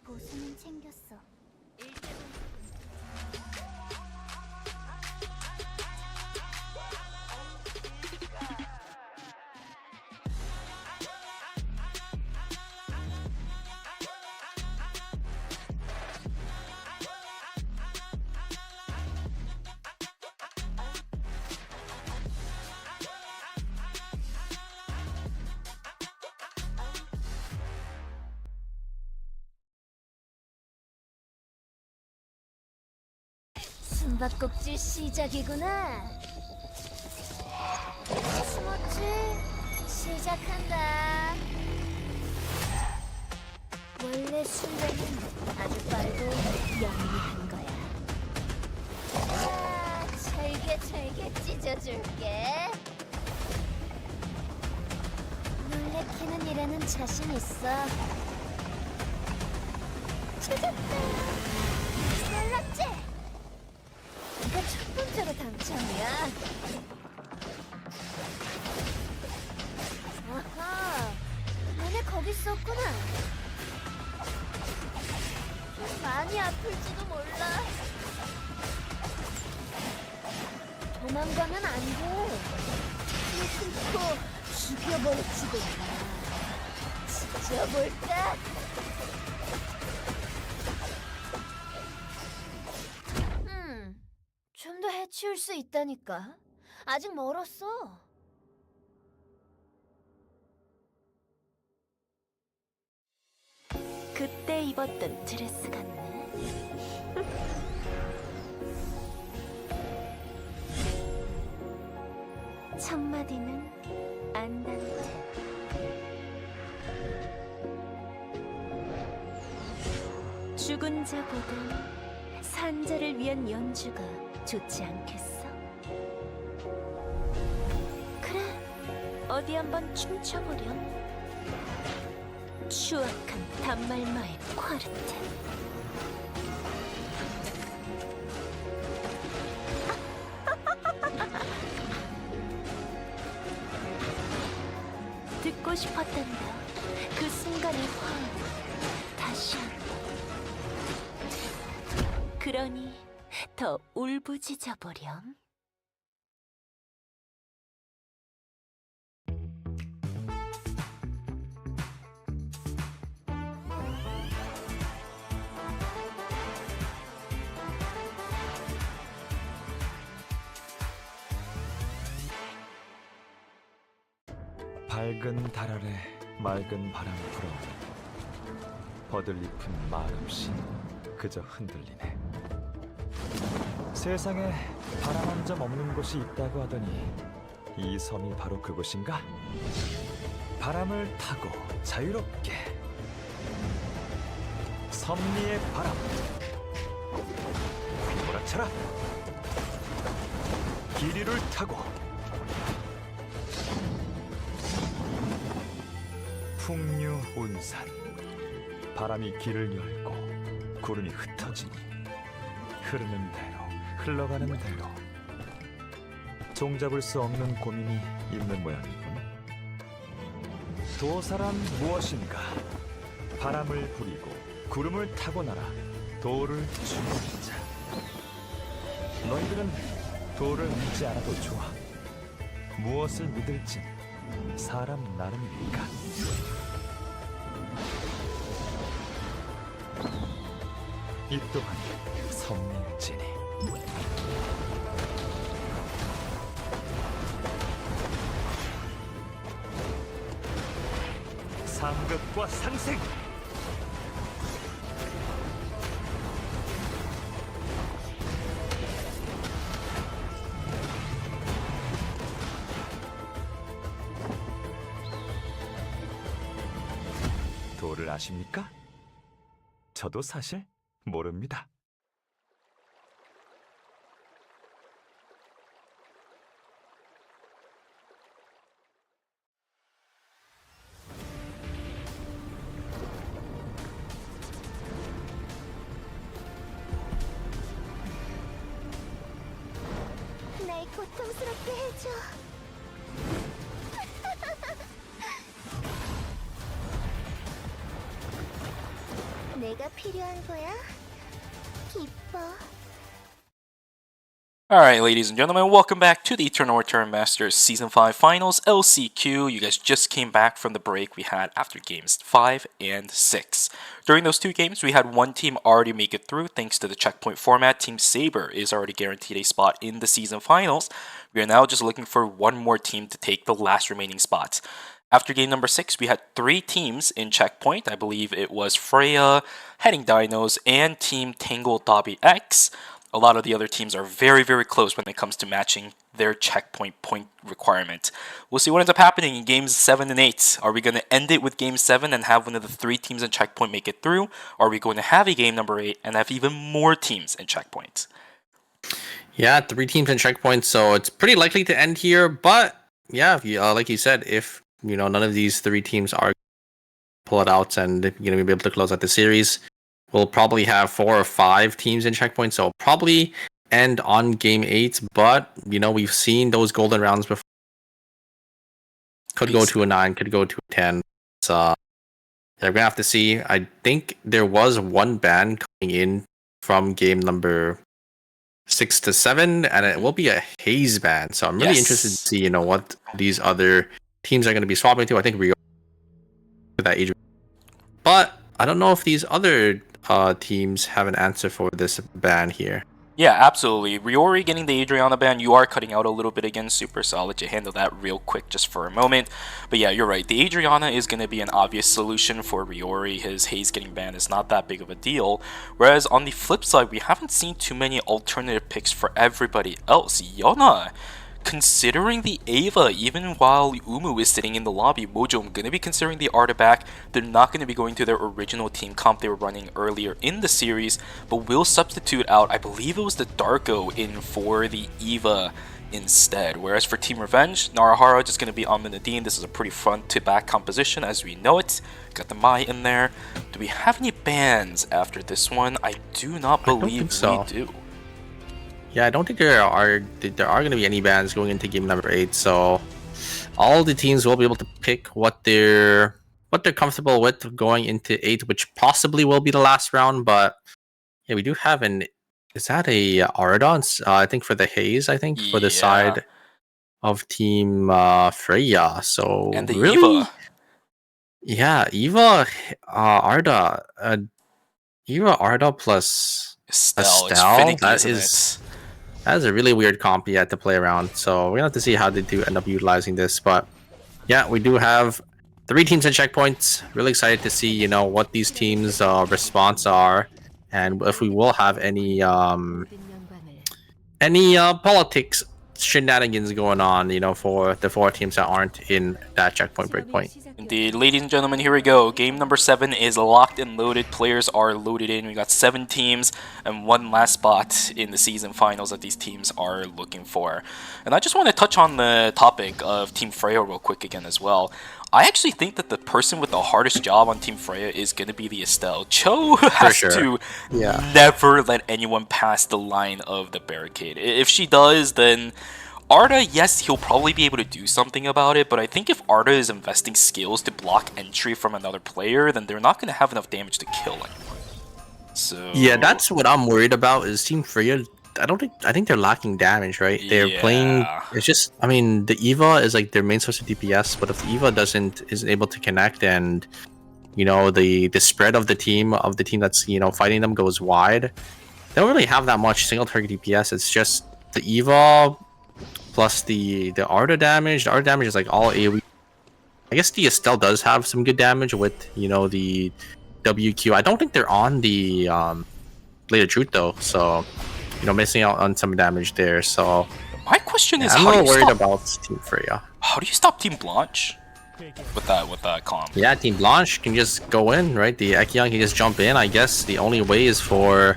보수는 챙겼어. 숨바꼭질 시작이구나. 스모츠 시작한다. 원래 순간은 아주 빠르고 영리한 거야. 잘게 찢어줄게. 놀래키는 일에는 자신 있어. 찾았다. 놀랍지? 네가 첫 번째로 당첨이야. 아하, 너네 거기 있었구나. 좀 많이 아플지도 몰라. 도망가면 안 돼. 끊고 죽여버릴지도 몰라. 지켜볼까? 좀 더 해치울 수 있다니까. 아직 멀었어. 그때 입었던 드레스 같네. 첫 마디는 안단테. 죽은 자보단 산 자를 위한 연주가 좋지 않겠어? 그래, 어디 한번 춤춰보렴. 추악한 단말마의 콰르트. 듣고 싶었단다. 그 순간의 화음 다시 한번. 그러니 더 울부짖어 보렴. 밝은 달 아래 맑은 바람 불어오는 버들잎은 말없이 그저 흔들리네. 세상에 바람 한 점 없는 곳이 있다고 하더니 이 섬이 바로 그곳인가? 바람을 타고 자유롭게 섭리의 바람 휘몰아쳐라. 기류를 타고 풍류운산. 바람이 길을 열고 구름이 흩어지니 흐르는 대로 흘러가는 대로 종잡을 수 없는 고민이 있는 모양이군. 도사란 무엇인가? 바람을 부리고 구름을 타고 날아 도를 주는 자. 너희들은 도를 믿지 않아도 좋아. 무엇을 믿을진 사람 나름이니까. 이 또한 선명일지니. 상급과 상생. 도를 아십니까? 저도 사실 모릅니다. 날 고통스럽게 해줘. 내가 필요한 거야? 기뻐. Alright, ladies and gentlemen, welcome back to the Eternal Return Masters Season 5 Finals, LCQ. You guys just came back from the break we had after Games 5 and 6. During those two games, we had one team already make it through thanks to the checkpoint format. Team Saber is already guaranteed a spot in the Season Finals. We are now just looking for one more team to take the last remaining spots. After game number 6, we had 3 teams in checkpoint. I believe it was Freya, Heading Dinos, and Team Tangle Dobby X. A lot of the other teams are very, very close when it comes to matching their checkpoint point requirement. We'll see what ends up happening in games 7 and 8. Are we going to end it with game 7 and have one of the 3 teams in checkpoint make it through? Or are we going to have a game number 8 and have even more teams in checkpoint? Yeah, 3 teams in checkpoint, so it's pretty likely to end here. But yeah, like you said, if none of these 3 teams are pull it out and be able to close out the series, we'll probably have 4 or 5 teams in checkpoint, so probably end on game 8. But we've seen those golden rounds before. Could go to a 9, could go to a 10. So we're gonna have to see. I think there was one ban coming in from game number 6 to 7, and it will be a haze ban. So I'm really interested to see what these other teams are going to be swapping to. I think Rio that age, but I don't know if these other teams have an answer for this ban here. Yeah, absolutely. Riori getting the Adriana ban, you are cutting out a little bit again, Super, so I'll let you handle that real quick just for a moment. But yeah, you're right. The Adriana is going to be an obvious solution for Riori. His Haze getting banned is not that big of a deal. Whereas on the flip side, we haven't seen too many alternative picks for everybody else. Yona, considering the Ava, even while Umu is sitting in the lobby, Mojo, I'm going to be considering the Artifact. They're not going to be going to their original team comp they were running earlier in the series, but will substitute out, I believe it was the Darko in for the Eva instead. Whereas for Team Revenge, Narahara just going to be on Nadine. This is a pretty front-to-back composition as we know it. Got the Mai in there. Do we have any bans after this one? I do not believe we do. Yeah, I don't think there are going to be any bans going into game number 8. So all the teams will be able to pick what they're comfortable with going into 8, which possibly will be the last round. But yeah, we do have is that a Aradon? I think for the Haze, for the side of Team Freya. So and the really, Eva. Yeah, Eva Arda, Eva Arda plus Estelle. That is a really weird comp yet to play around. So we're gonna have to see how they do end up utilizing this. But yeah, we do have 3 teams in checkpoints. Really excited to see what these teams' response are, and if we will have any politics shenanigans going on, for the 4 teams that aren't in that checkpoint breakpoint. Indeed, ladies and gentlemen, here we go. Game number 7 is locked and loaded. Players are loaded in. We got 7 teams and 1 last spot in the season finals that these teams are looking for. And I just want to touch on the topic of Team Freya real quick again as well. I actually think that the person with the hardest job on Team Freya is going to be the Estelle. Cho has to never let anyone pass the line of the barricade. If she does, then Arda, yes, he'll probably be able to do something about it, but I think if Arda is investing skills to block entry from another player, then they're not going to have enough damage to kill anyone. So yeah, that's what I'm worried about, is Team Freya I think they're lacking damage, right? They're playing. Yeah. It's just. I mean, the Eva is like their main source of DPS, but if the Eva isn't able to connect, and the spread of the team that's fighting them goes wide, they don't really have that much single target DPS. It's just the Eva plus the Arda damage. The Arda damage is like all AoE. I guess the Estelle does have some good damage with the WQ. I don't think they're on the Blade of Truth though, so missing out on some damage there. So My question is, I'm how do not you worried stop? about Team Freya. How do you stop Team Blanche with that comp? Yeah, Team Blanche can just go in, right? The Ekion can just jump in. I guess the only way is for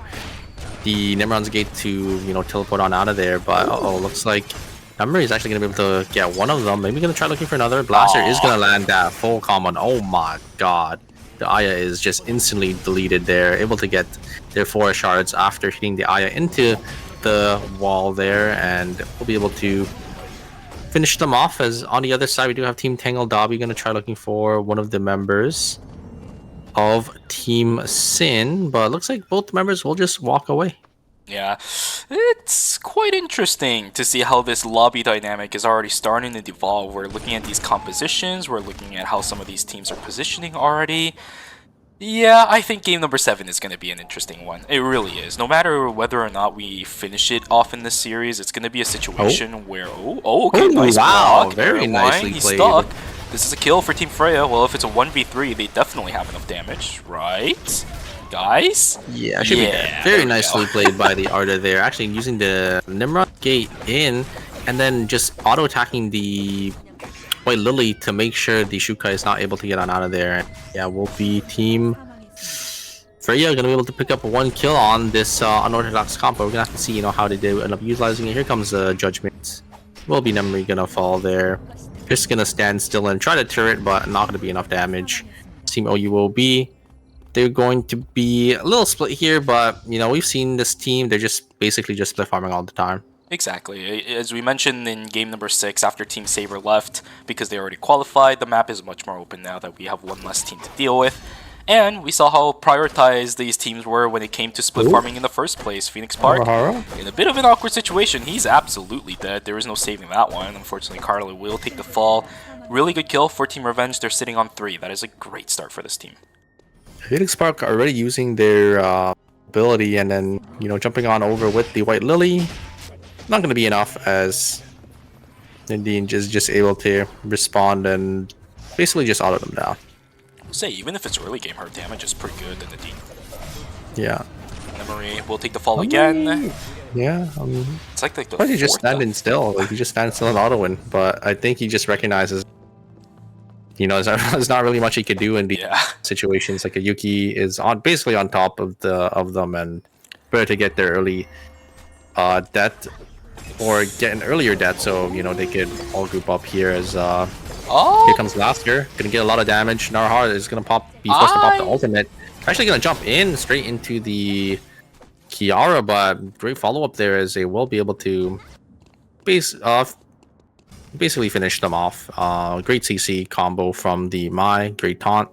the Nimrod's Gate to teleport on out of there. But looks like Number is actually gonna be able to get one of them. Maybe gonna try looking for another. Blaster is gonna land that full common. Oh my god. The Aya is just instantly deleted there. Able to get their 4 shards after hitting the Aya into the wall there, and we'll be able to finish them off. As on the other side, we do have Team Tangle Dobby gonna try looking for one of the members of Team Sin, but looks like both members will just walk away. Yeah, it's quite interesting to see how this lobby dynamic is already starting to evolve. We're looking at these compositions, we're looking at how some of these teams are positioning already. Yeah, I think game number 7 is going to be an interesting one. It really is. No matter whether or not we finish it off in this series, it's going to be a situation where... okay, nice wow, block. very nicely He's played. stuck. This is a kill for Team Freya. Well, if it's a 1v3, they definitely have enough damage, right? Guys? Yeah, should be dead. Very nicely played by the Arda there. Actually using the Nimrod Gate in, and then just auto-attacking the White Lily to make sure the Shukai is not able to get on out of there. Yeah, will be Team Freya gonna be able to pick up 1 kill on this unorthodox combo. We're gonna have to see, how they do end up utilizing it. Here comes the Judgment. Will be Nemri gonna fall there. Just gonna stand still and try to turret, but not gonna be enough damage. Team OUOB, they're going to be a little split here, but we've seen this team. They're just basically just split farming all the time. Exactly. As we mentioned in game number 6, after Team Saber left, because they already qualified, the map is much more open now that we have one less team to deal with. And we saw how prioritized these teams were when it came to split farming in the first place. Phoenix Park, in a bit of an awkward situation, he's absolutely dead. There is no saving that one. Unfortunately, Carly will take the fall. Really good kill for Team Revenge. They're sitting on 3. That is a great start for this team. Phoenix Park already using their ability, and then, jumping on over with the White Lily. Not going to be enough, as Nadine is just able to respond and basically just auto them down. I'll say, even if it's early game, her damage is pretty good in the Nadine. Yeah. Memory will take the fall again. Yeah. It's like the probably just fourth standing still. Like, he just stands still and auto win. But I think he just recognizes, there's not really much he could do in these situations. Like, a Yuki is basically on top of them, and better to get their early death, or get an earlier death, so they could all group up here. As here comes Lasker, gonna get a lot of damage. Narhar is gonna be supposed to pop the ultimate. Actually gonna jump in straight into the Kiara, but great follow-up there, as they will be able to basically finish them off. Great CC combo from the Mai, great taunt,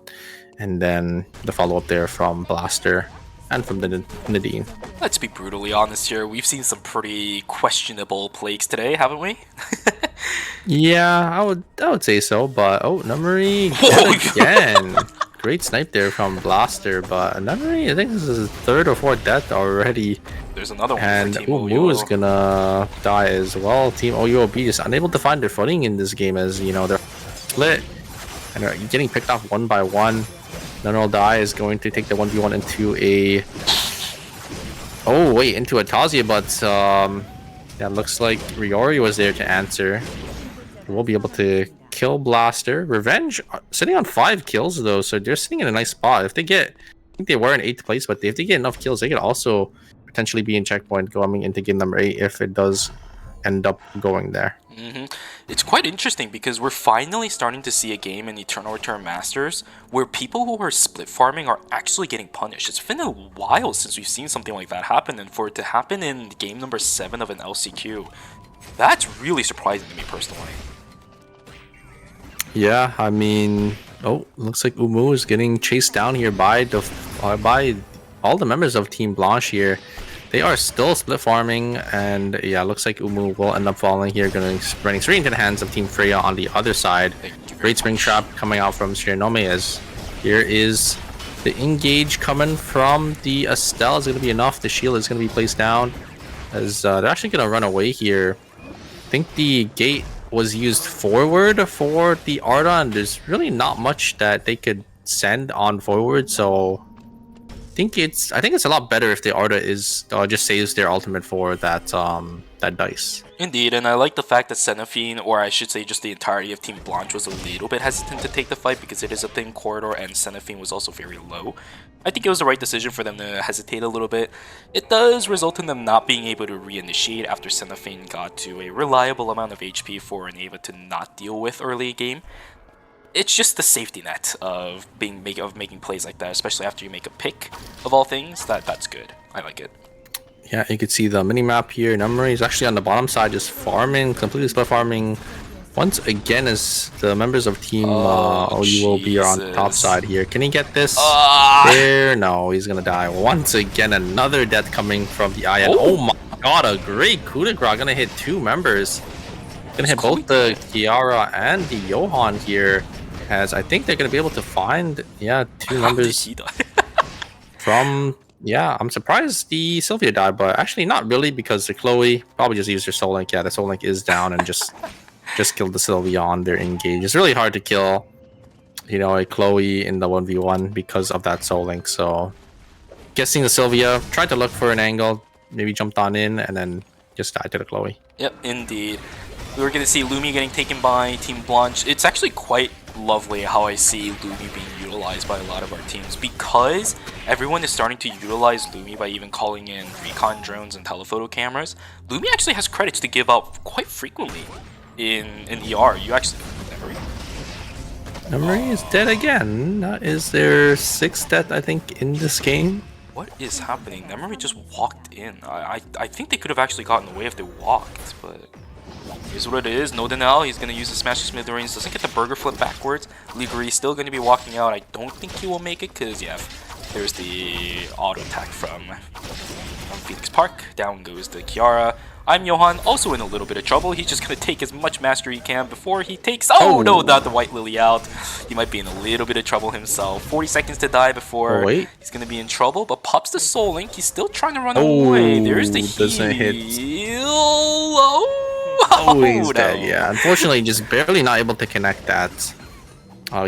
and then the follow-up there from Blaster and from the Nadine. Let's be brutally honest here. We've seen some pretty questionable plays today, haven't we? Yeah, I would say so. But Nummery again. Great snipe there from Blaster, but Nummery, I think this is his 3rd or 4th death already. There's another one. And for Team Umu is gonna die as well. Team OUOB is unable to find their footing in this game, as they're split and are getting picked off one by one. Nunal Die is going to take the 1v1 into into a Tazia, but that looks like Riori was there to answer. We'll be able to kill Blaster. Revenge sitting on 5 kills though, so they're sitting in a nice spot. If they get, I think they were in 8th place, but if they get enough kills, they could also potentially be in checkpoint going into game number 8 if it does end up going there. It's quite interesting because we're finally starting to see a game in Eternal Return Masters where people who are split farming are actually getting punished. It's been a while since we've seen something like that happen, and for it to happen in game number 7 of an LCQ, that's really surprising to me personally. Yeah, I mean, looks like Umu is getting chased down here by by all the members of Team Blanche here. They are still split farming, and yeah, looks like Umu will end up falling here, running straight into the hands of Team Freya on the other side. Great spring trap coming out from Shiranome, as here is the engage coming from the Estelle. Is going to be enough. The shield is going to be placed down, as they're actually going to run away here. I think the gate was used forward for the Arda, and there's really not much that they could send on forward, so I think it's a lot better if the Arda is just saves their ultimate for that that dice. Indeed, and I like the fact that Xenophine, or I should say just the entirety of Team Blanche, was a little bit hesitant to take the fight because it is a thin corridor and Xenophine was also very low. I think it was the right decision for them to hesitate a little bit. It does result in them not being able to reinitiate after Xenophine got to a reliable amount of HP for an Ava to not deal with early game. It's just the safety net of making plays like that, especially after you make a pick of all things. That's good. I like it. Yeah, you can see the mini map here. Numeri is actually on the bottom side, just farming, completely split farming. Once again, as the members of Team OUOB are on the top side here. Can he get this? There, no, he's gonna die. Once again, another death coming from the Ian. Oh my god, a great coup de grace. Gonna hit two members. Gonna hit both the Kiara and the Johan here. As I think they're going to be able to find, two members from, I'm surprised the Sylvia died, but actually not really, because the Chloe probably just used her Soul Link. Yeah, the Soul Link is down and just killed the Sylvia on their engage. It's really hard to kill, a Chloe in the 1v1 because of that Soul Link. So guessing the Sylvia tried to look for an angle, maybe jumped on in, and then just died to the Chloe. Yep, indeed. We were going to see Lumi getting taken by Team Blanche. It's actually quite lovely how I see Lumi being utilized by a lot of our teams, because everyone is starting to utilize Lumi by even calling in recon drones and telephoto cameras. Lumi actually has credits to give out quite frequently in ER. You actually... Numeri is dead again. Is there 6 death, I think, in this game? What is happening? Numeri just walked in. I think they could have actually gotten away if they walked, but... here's what it is. No denial. He's going to use the Smash Smithereens. Doesn't get the burger flip backwards. Liguri still going to be walking out. I don't think he will make it because, there's the auto attack from Phoenix Park. Down goes the Kiara. I'm Johan, also in a little bit of trouble. He's just going to take as much mastery he can before he takes... Oh, no, not the White Lily out. He might be in a little bit of trouble himself. 40 seconds to die before he's going to be in trouble, but pops the Soul Link. He's still trying to run away. There's the heal. He's dead, yeah. Unfortunately, just barely not able to connect that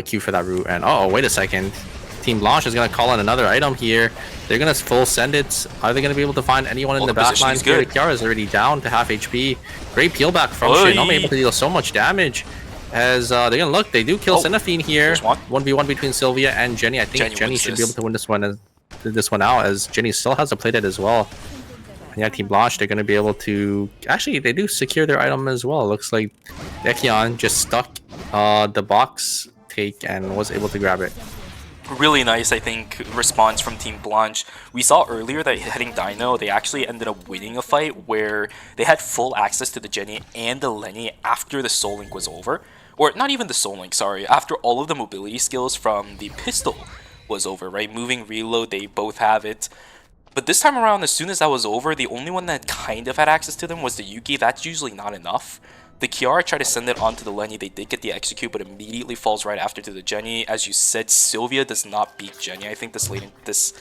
Q for that route. And wait a second. Team Blanche is going to call in another item here. They're going to full send it. Are they going to be able to find anyone in the back line here? Kiara is already down to half HP. Great peel back from Shiranome, able to deal so much damage. As they're going to look, they do kill Xenophine here. 1v1 between Sylvia and Jenny. I think Jenny should be able to win this one out, as Jenny still has a playdead as well. Yeah, Team Blanche, they're going to be able to... Actually, they do secure their item as well. Looks like Ekion just stuck the box take and was able to grab it. Really nice, I think, response from Team Blanche. We saw earlier that heading Dino, they actually ended up winning a fight where they had full access to the Jenny and the Lenny after the Soul Link was over. Or not even the Soul Link, sorry. After all of the mobility skills from the pistol was over, right? Moving, reload, they both have it. But this time around, as soon as that was over, the only one that kind of had access to them was the Yuki. That's usually not enough. The Kiara tried to send it onto the Lenny. They did get the execute, but immediately falls right after to the Jenny. As you said, Sylvia does not beat Jenny. I think this late in this,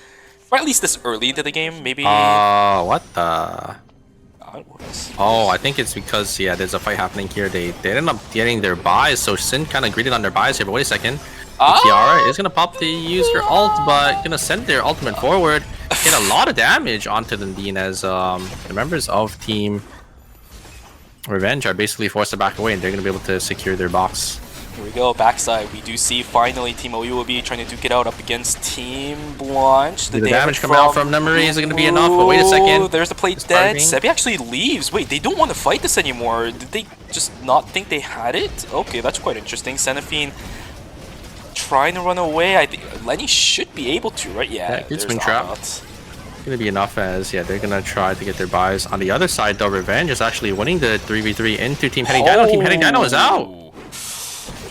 or at least this early into the game, maybe. What the? I think it's because there's a fight happening here. They ended up getting their buys, so Sin kind of greeted on their buys here. But wait a second, the Kiara is gonna pop the use her ult, but gonna send their ultimate forward. Get a lot of damage onto Lundin as the members of Team Revenge are basically forced to back away, and they're going to be able to secure their box. Here we go, backside. We do see finally Team OUOB trying to duke it out up against Team Blanche. The damage coming out from Numeri is going to be enough, but wait a second. There's the plate dead. Sebi actually leaves. Wait, they don't want to fight this anymore. Did they just not think they had it? Okay, that's quite interesting. Xenophine trying to run away. I think Lenny should be able to, right? Yeah, good swing trap. Going to be enough, as they're going to try to get their buys. On the other side, though, Revenge is actually winning the 3v3 into Team Heading Dino. Team Heading Dino is out.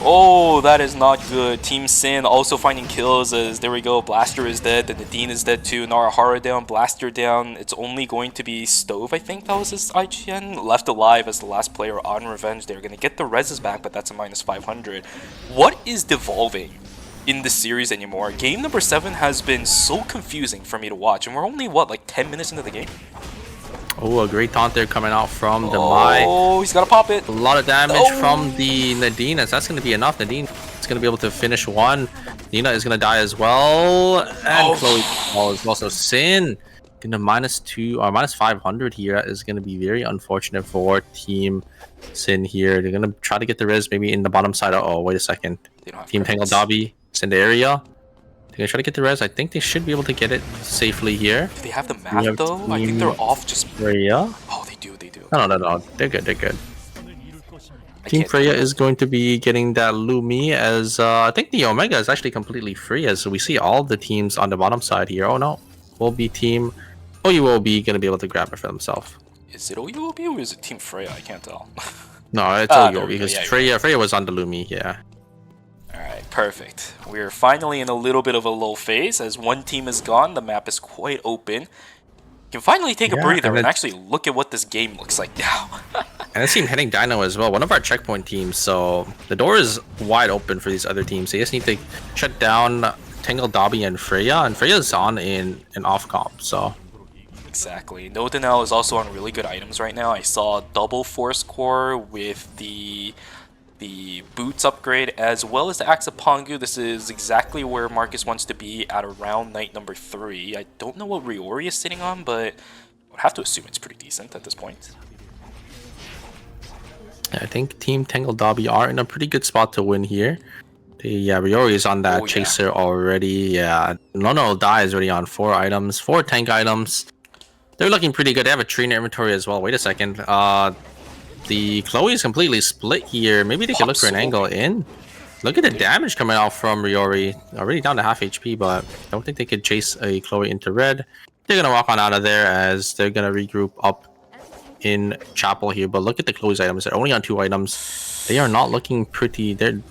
Oh, that is not good. Team Sin also finding kills as there we go. Blaster is dead. The Nadine is dead too. Narahara down. Blaster down. It's only going to be Stove, I think that was his IGN. Left alive as the last player on Revenge. They're going to get the reses back, but that's a minus 500. What is devolving in this series anymore? Game number 7 has been so confusing for me to watch. And we're only, what, like 10 minutes into the game? Oh, a great taunt there coming out from the Mai. Oh, he's got to pop it. A lot of damage from the Nadine, as that's going to be enough. Nadine is going to be able to finish one. Nina is going to die as well. And Chloe is also Sin. Gonna -2 or minus 500 here is going to be very unfortunate for Team Sin here. They're going to try to get the res maybe in the bottom side. Oh, wait a second. Team Tangle Dobby is in the area. They're gonna try to get the res. I think they should be able to get it safely here. Do they have the map though? I think they're off just... Freya. Oh, they do, they do. No. They're good, they're good. Team Freya is going to be getting that Lumi as I think the Omega is actually completely free as we see all the teams on the bottom side here. Oh no. Will be Team OUOB gonna be able to grab it for themselves. Is it OUOB or is it Team Freya? I can't tell. No, it's OUOB because Freya was on the Lumi, yeah. Alright, perfect. We're finally in a little bit of a low phase. As one team is gone, the map is quite open. You can finally take a breather and actually look at what this game looks like now. And I see him hitting Dino as well, one of our checkpoint teams, so the door is wide open for these other teams. They just need to shut down Tangle Dobby and Freya's on in off comp, so... Exactly. Nodanel is also on really good items right now. I saw double Force Core with the boots upgrade as well as the Axe of Pongu. This is exactly where Marcus wants to be at around night number 3. I don't know what Riori is sitting on, but I would have to assume it's pretty decent at this point. I think Team Tangle Dobby are in a pretty good spot to win here. Riori is on that chaser already. Yeah, Nono Dai is already on 4 items, 4 tank items. They're looking pretty good. They have a tree in their inventory as well. Wait a second. The Chloe is completely split here. Maybe they can look for an angle in. Look at the damage coming out from Riori. Already down to half HP, but I don't think they could chase a Chloe into red. They're going to walk on out of there as they're going to regroup up in Chapel here. But look at the Chloe's items. They're only on 2 items. They are not looking pretty. They're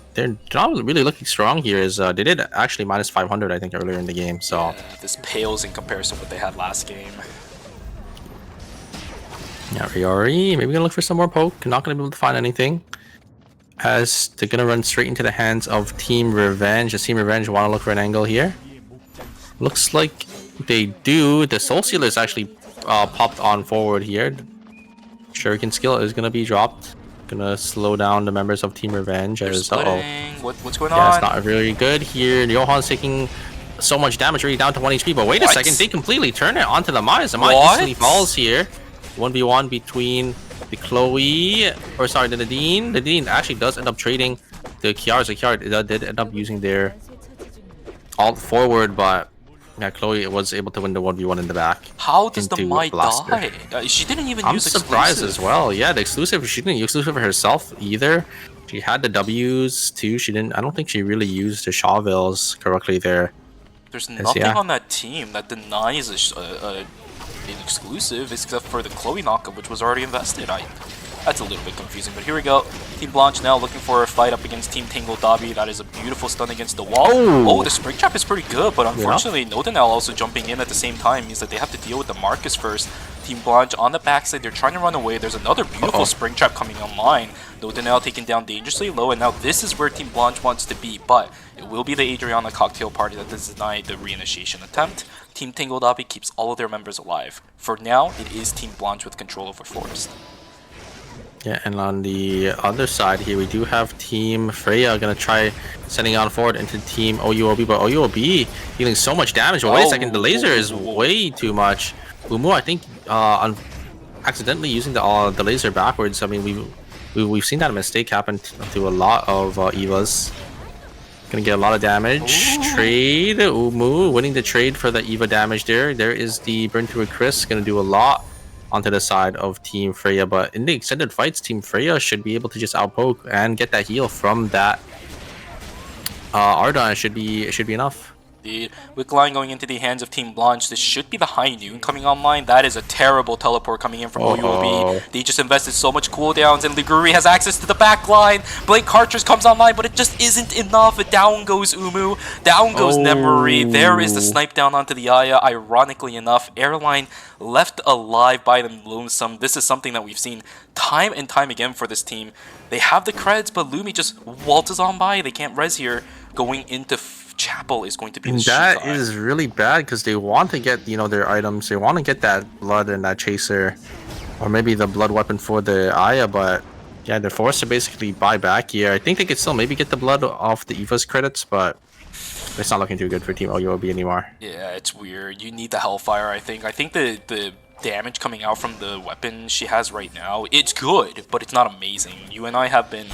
not really looking strong here. As they did actually minus 500, I think, earlier in the game. So yeah, this pales in comparison to what they had last game. Yeah, Riori, maybe gonna look for some more poke. Not gonna be able to find anything. As they're gonna run straight into the hands of Team Revenge. Does Team Revenge want to look for an angle here? Looks like they do. The Soul Sealer is actually popped on forward here. Shuriken skill is gonna be dropped. Gonna slow down the members of Team Revenge. As what's going on? Yeah, it's not really good here. Johan's taking so much damage, already down to 1 HP. But wait a second, they completely turn it onto the Mai. The Mai instantly falls here. 1v1 between the Chloe, or sorry, the Nadine. Nadine actually does end up trading the Kiara. So Kiara did end up using their alt forward, but yeah, Chloe was able to win the 1v1 in the back. How does the Mai die? She didn't even use exclusive. I'm surprised as well. Yeah, the exclusive, she didn't use exclusive herself either. She had the W's too. She didn't, I don't think she really used the Shawvilles correctly there. There's nothing on that team that denies an exclusive except for the Chloe knockup, which was already invested. That's a little bit confusing, but here we go. Team Blanche now looking for a fight up against Team Tangle Dobby. That is a beautiful stun against the wall. Oh, the Spring Trap is pretty good, but unfortunately Nodanel also jumping in at the same time means that they have to deal with the Marcus first. Team Blanche on the backside, they're trying to run away. There's another beautiful Spring Trap coming online. Nodanel taken down dangerously low, and now this is where Team Blanche wants to be, but it will be the Adriana cocktail party that does deny the reinitiation attempt. Team Tangle Dobby keeps all of their members alive. For now, it is Team Blanche with control over Forest. Yeah, and on the other side here, we do have Team Freya gonna try sending on forward into Team OUOB, but OUOB dealing so much damage. But wait a second, the laser is way too much. Umu, I think, accidentally using the laser backwards. I mean, we've seen that mistake happen to a lot of Evas. Gonna get a lot of damage. Trade. Umu winning the trade for the Eva damage there. There is the burn to a Chris. Gonna do a lot onto the side of Team Freya, but in the extended fights, Team Freya should be able to just outpoke and get that heal from that Ardon. Should be enough. Indeed. Wick line going into the hands of Team Blanche. This should be the High Noon coming online. That is a terrible teleport coming in from OUOB. They just invested so much cooldowns, and Liguri has access to the back line. Blake Cartridge comes online, but it just isn't enough. Down goes Umu. Down goes Nemery. There is the snipe down onto the Aya. Ironically enough, Airline left alive by them lonesome. This is something that we've seen time and time again for this team. They have the creds, but Lumi just waltzes on by. They can't res here. Going into Chapel is going to be the that Shikai. is really bad because they want to get their items. They want to get that blood and that chaser, or maybe the blood weapon for the Aya. But yeah, they're forced to basically buy back here. I think they could still maybe get the blood off the Eva's credits, but it's not looking too good for Team OUOB anymore. Yeah, it's weird. You need the Hellfire, I think. I think the damage coming out from the weapon she has right now, it's good, but it's not amazing. You and I have been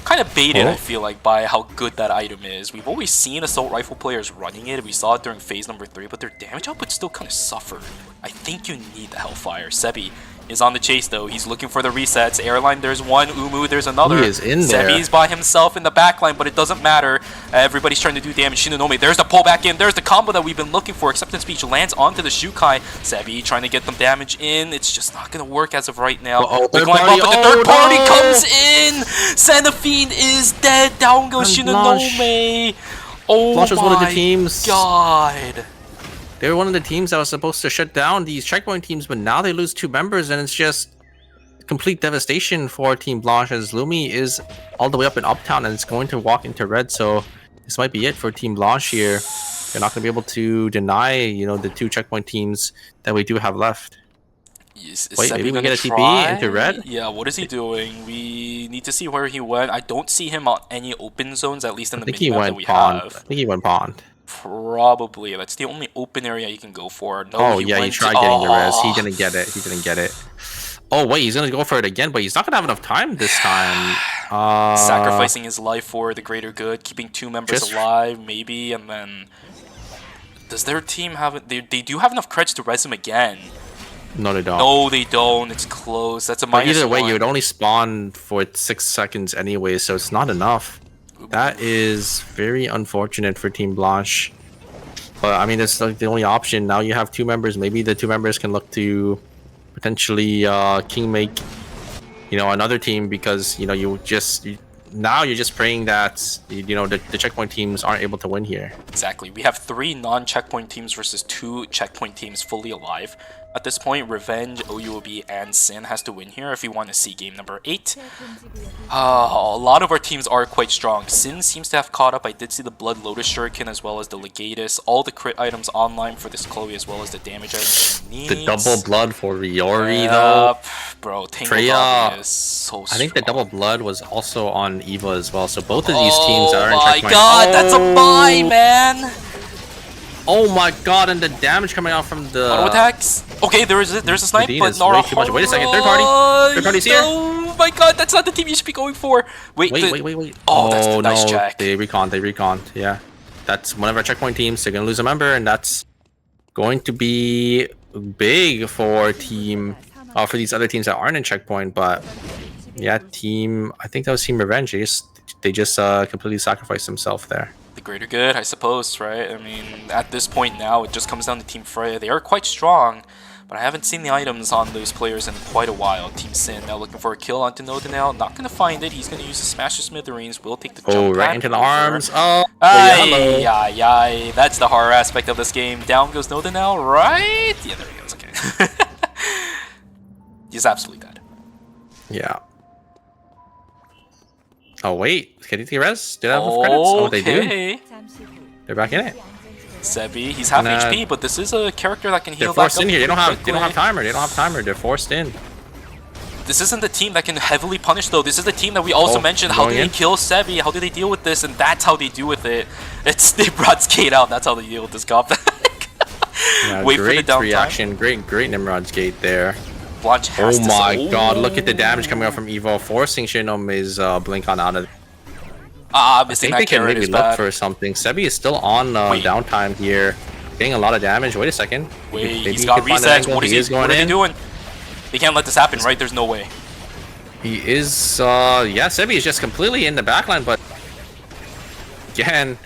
kind of baited, I feel like, by how good that item is. We've always seen assault rifle players running it. We saw it during phase number 3, but their damage output still kind of suffered. I think you need the Hellfire. Sebi is on the chase though. He's looking for the resets. Airline, there's one. Umu, there's another. He is in there. Sebi's by himself in the backline, but it doesn't matter. Everybody's trying to do damage. Shinonome, there's the pull back in. There's the combo that we've been looking for. Acceptance Speech lands onto the Shukai. Sebi trying to get them damage in. It's just not going to work as of right now. Third going party. up, but the third party comes in. Sanaphine is dead. Down goes Shinonome. Oh Blanche was my one of the teams. God. They were one of the teams that was supposed to shut down these checkpoint teams, but now they lose 2 members, and it's just complete devastation for Team Blanche as Lumi is all the way up in Uptown, and it's going to walk into red. So this might be it for Team Blanche here. They're not going to be able to deny, the 2 checkpoint teams that we do have left. Wait, maybe we get a TP into red? Yeah, what is he doing? We need to see where he went. I don't see him on any open zones, at least in the mini-map that we have. I think he went pond. Probably. That's the only open area you can go for. No, he tried getting the res. He didn't get it. He didn't get it. Oh, wait, he's going to go for it again, but he's not going to have enough time this time. Sacrificing his life for the greater good, keeping 2 members alive, maybe, and then... Does their team have it? They do have enough creds to res him again. No, they don't. No, they don't. It's close. That's a but minus either way, 1. you would only spawn for 6 seconds anyway, so it's not enough. That is very unfortunate for Team Blanche. But, I mean, it's like the only option. Now you have 2 members. Maybe the 2 members can look to potentially king make, another team because, now you're just praying that, the checkpoint teams aren't able to win here. Exactly. We have 3 non-checkpoint teams versus 2 checkpoint teams fully alive. At this point, Revenge, OUOB, and Sin has to win here if we want to see game number 8. A lot of our teams are quite strong. Sin seems to have caught up. I did see the Blood Lotus Shuriken as well as the Legatus. All the crit items online for this Chloe as well as the damage items she needs. The double blood for Riori, though. Bro, Freya is so strong. I think the double blood was also on Eva as well. So both of these teams are in checkpoint. Oh my god, that's a buy, man! Oh my god, and the damage coming out from the auto attacks. Okay, there's a snipe, but not way too much. Wait a second, third party's here. Oh my god, that's not the team you should be going for. Wait. Oh, that's the nice check. They reconned. Yeah, that's one of our checkpoint teams. They're gonna lose a member, and that's going to be big for for these other teams that aren't in checkpoint. But yeah, I think that was Team Revenge. They just completely sacrificed themselves there. The greater good, I suppose, right? I mean, at this point now, it just comes down to Team Freya. They are quite strong, but I haven't seen the items on those players in quite a while. Team Sin now looking for a kill onto Nodanel. Not going to find it. He's going to use the Smash of Smithereens. Will take the jump. Oh, right into the arms. Oh, Ay. That's the horror aspect of this game. Down goes Nodanel, right? Yeah, there he goes. Okay. He's absolutely dead. Yeah. Oh, wait. Can you res? Did I have enough credits? Oh, they do. They're back in it. Sebi, he's half HP, but this is a character that can heal back up. They're forced in here. They don't have timer. They're forced in. This isn't the team that can heavily punish, though. This is the team that we also mentioned. How do they kill Sebi? How do they deal with this? And that's how they deal with it. They brought Skate out. That's how they deal with this comp. Yeah, wait great for the reaction. Great Nimrod's Gate there. Blanche has oh my god, look at the damage coming out from Evo, forcing Shinome's blink on out of. I think they can maybe look for something. Sebi is still on downtime here, getting a lot of damage. Wait a second. Wait, he's got resets. What is he doing? He can't let this happen, right? There's no way. He is, yeah, Sebi is just completely in the backline, but again,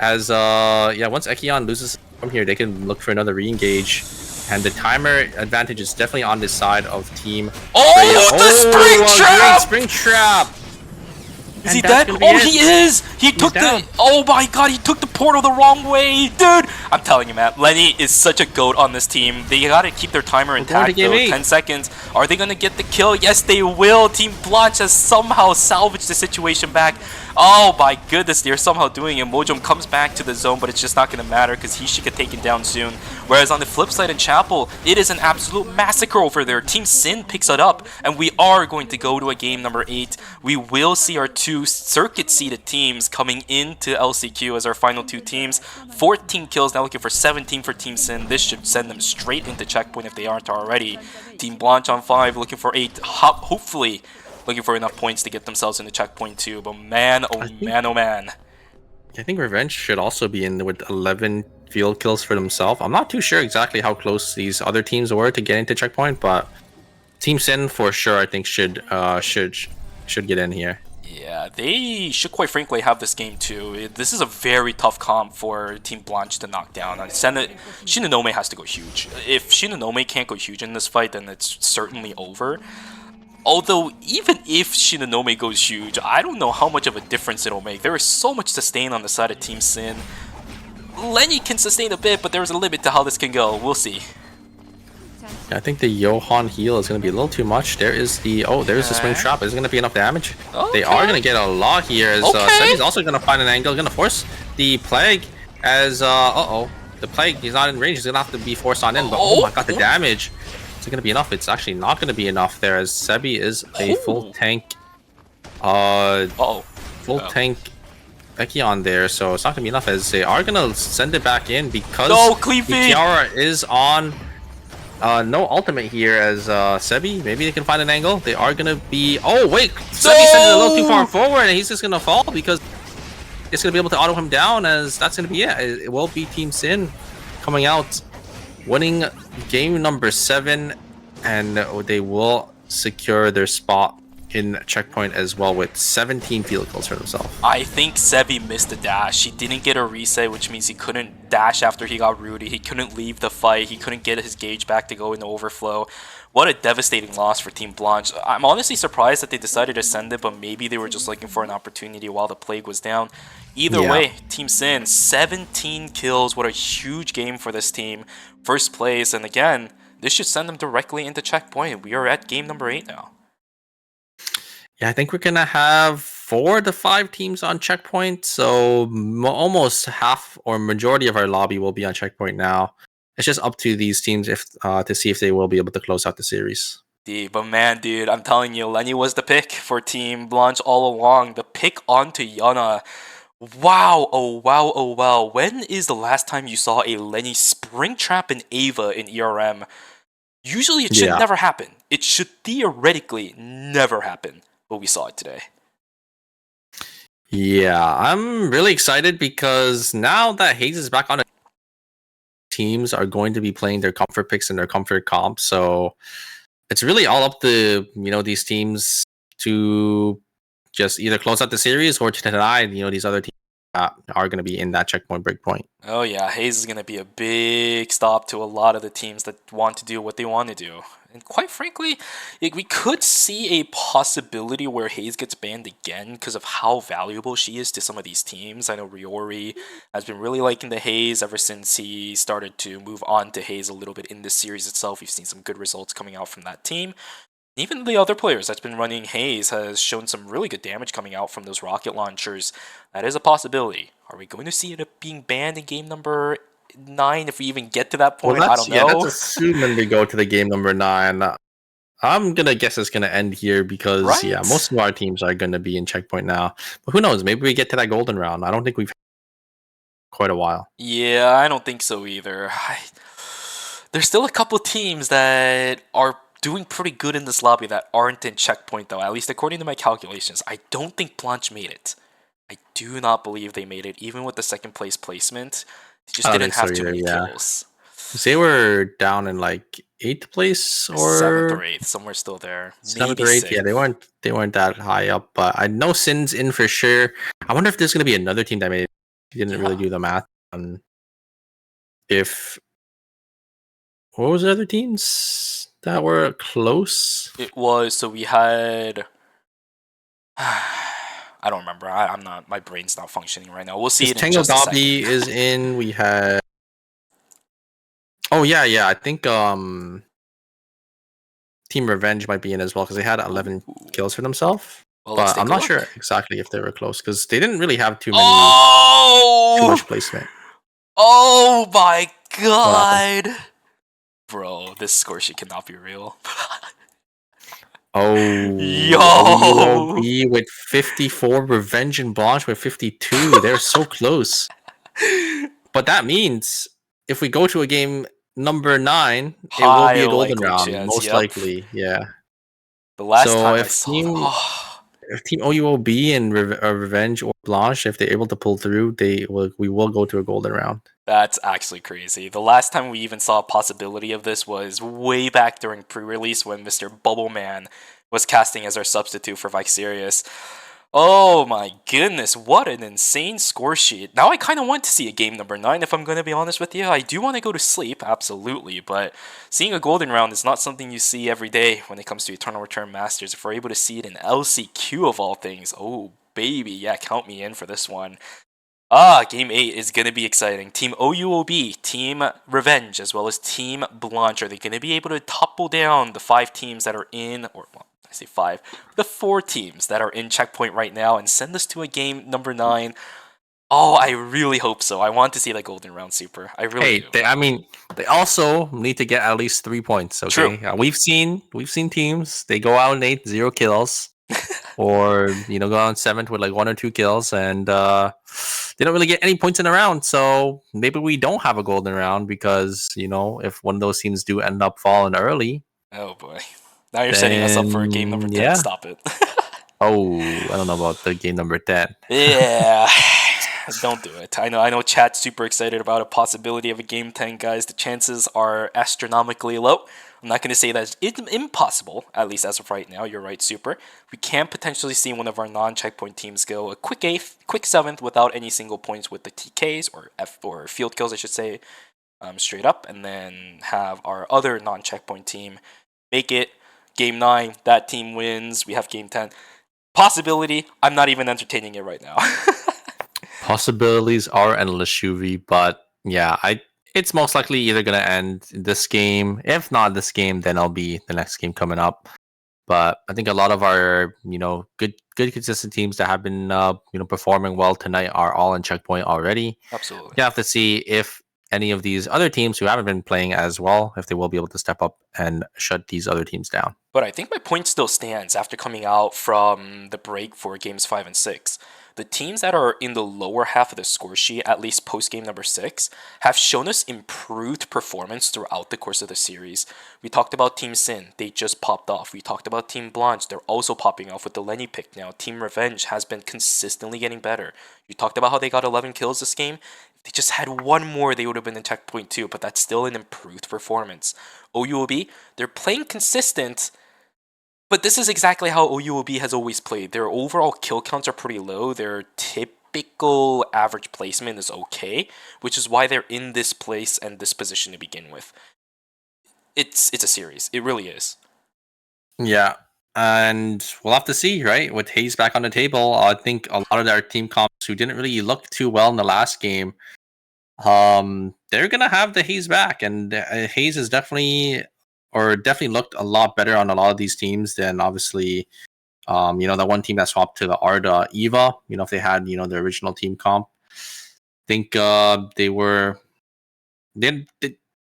As once Ekion loses from here, they can look for another re-engage. And the timer advantage is definitely on this side of Team Oh, Freya. the spring a trap! great spring trap! Is he dead? Oh, he is! He took down. the... Oh my god, he took the portal the wrong way! Dude! I'm telling you, man, Lenny is such a goat on this team. They gotta keep their timer intact, game though. 8. 10 seconds. Are they gonna get the kill? Yes, they will! Team Blanche has somehow salvaged the situation back. Oh my goodness, they're somehow doing it. Mojum comes back to the zone, but it's just not gonna matter because he should get taken down soon. Whereas on the flip side in Chapel, it is an absolute massacre over there. Team Sin picks it up, and we are going to go to a game number 8. We will see our 2 circuit-seeded teams coming into LCQ as our final 2 teams. 14 kills, now looking for 17 for Team Sin. This should send them straight into checkpoint if they aren't already. Team Blanche on 5, looking for 8, hopefully looking for enough points to get themselves into checkpoint too. But man, oh man, oh man. I think Revenge should also be in with 11 field kills for themselves. I'm not too sure exactly how close these other teams were to get into checkpoint, but Team Sin for sure I think should get in here. Yeah, they should quite frankly have this game too. This is a very tough comp for Team Blanche to knock down. Shinonome has to go huge. If Shinonome can't go huge in this fight, then it's certainly over. Although, even if Shinonome goes huge, I don't know how much of a difference it'll make. There is so much sustain on the side of Team Sin. Lenny can sustain a bit, but there's a limit to how this can go. We'll see. I think the Johan heal is going to be a little too much. There's the swing trap. Is it going to be enough damage? Okay. They are going to get a lot here. As Semi's also going to find an angle. Going to force the Plague as the Plague. He's not in range. He's going to have to be forced on in. But oh my god, the damage. Is it going to be enough? It's actually not going to be enough there, as Sebi is a full tank. Full tank Ekion there, so it's not going to be enough, as they are going to send it back in because the Kiara is on no ultimate here, as Sebi, maybe they can find an angle. They are going to be... Oh, wait! Sebi sent it a little too far forward, and he's just going to fall because it's going to be able to auto him down, as that's going to be it. It will be Team Sin coming out, winning game number 7, and they will secure their spot in checkpoint as well with 17 field goals for themselves. I think Sebi missed the dash. He didn't get a reset, which means he couldn't dash after he got rooted. He couldn't leave the fight. He couldn't get his gauge back to go into overflow. What a devastating loss for Team Blanche. I'm honestly surprised that they decided to send it, but maybe they were just looking for an opportunity while the Plague was down. Either way, Team Sin, 17 kills. What a huge game for this team. First place, and again, this should send them directly into checkpoint. We are at game number 8 now. Yeah, I think we're gonna have 4 to 5 teams on checkpoint, so almost half or majority of our lobby will be on checkpoint now. It's just up to these teams if to see if they will be able to close out the series. But man, dude, I'm telling you, Lenny was the pick for Team Blanche all along. The pick onto Yana. Wow, oh wow, oh wow. When is the last time you saw a Lenny spring trap in Ava in ERM? Usually it should never happen. It should theoretically never happen, but we saw it today. Yeah, I'm really excited because now that Hayes is back on, teams are going to be playing their comfort picks and their comfort comps. So it's really all up to, these teams to just either close out the series or to deny, these other teams that are going to be in that checkpoint breakpoint. Oh yeah, Hayes is going to be a big stop to a lot of the teams that want to do what they want to do. And quite frankly, we could see a possibility where Hayes gets banned again because of how valuable she is to some of these teams. I know Riori has been really liking the Hayes ever since he started to move on to Hayes a little bit in this series itself. We've seen some good results coming out from that team. Even the other players that's been running Hayes has shown some really good damage coming out from those rocket launchers. That is a possibility. Are we going to see it being banned in game number 9 if we even get to that point? I don't know. That's assuming we go to the game number 9. I'm gonna guess it's gonna end here because most of our teams are gonna be in checkpoint now. But who knows? Maybe we get to that golden round. I don't think we've quite a while. Yeah, I don't think so either. There's still a couple teams that are doing pretty good in this lobby that aren't in checkpoint though, at least according to my calculations. I don't think Blanche made it. I do not believe they made it, even with the second place placement. They just didn't have too many kills. They were down in like 8th place or 7th or 8th, somewhere still there. 7th or 8th, yeah, they weren't that high up, but I know Sin's in for sure. I wonder if there's gonna be another team that made it. He didn't Yeah. really do the math on if what was the other teams that were close? It was, so we had I don't remember. I'm not, my brain's not functioning right now. We'll see Because it in Tango just a second. Dobby is in. We had. Oh yeah. I think Team Revenge might be in as well because they had 11 Ooh. kills for themselves. Well, let's But take I'm a not look. sure exactly if they were close because they didn't really have too Oh! much placement. Oh my What happened? god! Bro, this score sheet cannot be real. Oh, Yo! OUOB with 54, Revenge and Blanche with 52. They're so close. But that means if we go to a game number 9, it will be High a golden likely round, chance, most yep. likely. Yeah. The last So time I if saw that. Oh. Team OUOB and Revenge or Blanche, if they're able to pull through, we will go to a golden round. That's actually crazy. The last time we even saw a possibility of this was way back during pre-release when Mr. Bubbleman was casting as our substitute for Vicerious. Oh my goodness, what an insane score sheet. Now I kind of want to see a game number 9, if I'm going to be honest with you. I do want to go to sleep, absolutely, but seeing a golden round is not something you see every day when it comes to Eternal Return Masters. If we're able to see it in LCQ of all things, oh baby, yeah, count me in for this one. Game 8 is going to be exciting. Team OUOB, Team Revenge, as well as Team Blanche. Are they going to be able to topple down the 5 teams that are in, or well, I say 5, the 4 teams that are in Checkpoint right now and send us to a game number 9? Oh, I really hope so. I want to see that golden round super. I really do. They also need to get at least 3 points. Okay, True. we've seen teams, they go out in 8, 0 kills, or go out in 7th with like 1 or 2 kills, and they don't really get any points in a round. So maybe we don't have a golden round because if one of those teams do end up falling early. Oh boy. Now you're setting us up for a game number 10. Yeah. Stop it. Oh, I don't know about the game number 10. Yeah. Don't do it. I know chat's super excited about a possibility of a game 10, guys. The chances are astronomically low. I'm not going to say that it's impossible, at least as of right now. You're right, Super. We can potentially see one of our non-checkpoint teams go a quick 8th, quick 7th without any single points with the TKs, or field kills, I should say, straight up, and then have our other non-checkpoint team make it game 9. That team wins. We have game 10. Possibility. I'm not even entertaining it right now. Possibilities are endless, Shuvi, but yeah, it's most likely either gonna end this game. If not this game, then it'll be the next game coming up. But I think a lot of our good consistent teams that have been performing well tonight are all in Checkpoint already. Absolutely. You have to see if any of these other teams who haven't been playing as well, if they will be able to step up and shut these other teams down. But I think my point still stands after coming out from the break for games 5 and 6. The teams that are in the lower half of the score sheet, at least post game number 6, have shown us improved performance throughout the course of the series. We talked about Team Sin, they just popped off. We talked about Team Blanche, they're also popping off with the Lenny pick now. Team Revenge has been consistently getting better. You talked about how they got 11 kills this game. If they just had one more, they would have been in Checkpoint 2, but that's still an improved performance. OUOB, they're playing consistent, but this is exactly how OUOB has always played. Their overall kill counts are pretty low. Their typical average placement is okay, which is why they're in this place and this position to begin with. It's a series. It really is. Yeah, and we'll have to see, right? With Hayes back on the table, I think a lot of their team comps who didn't really look too well in the last game, they're gonna have the Hayes back, and Hayes is definitely looked a lot better on a lot of these teams than obviously, that one team that swapped to the Arda Eva. If they had the original team comp, I think they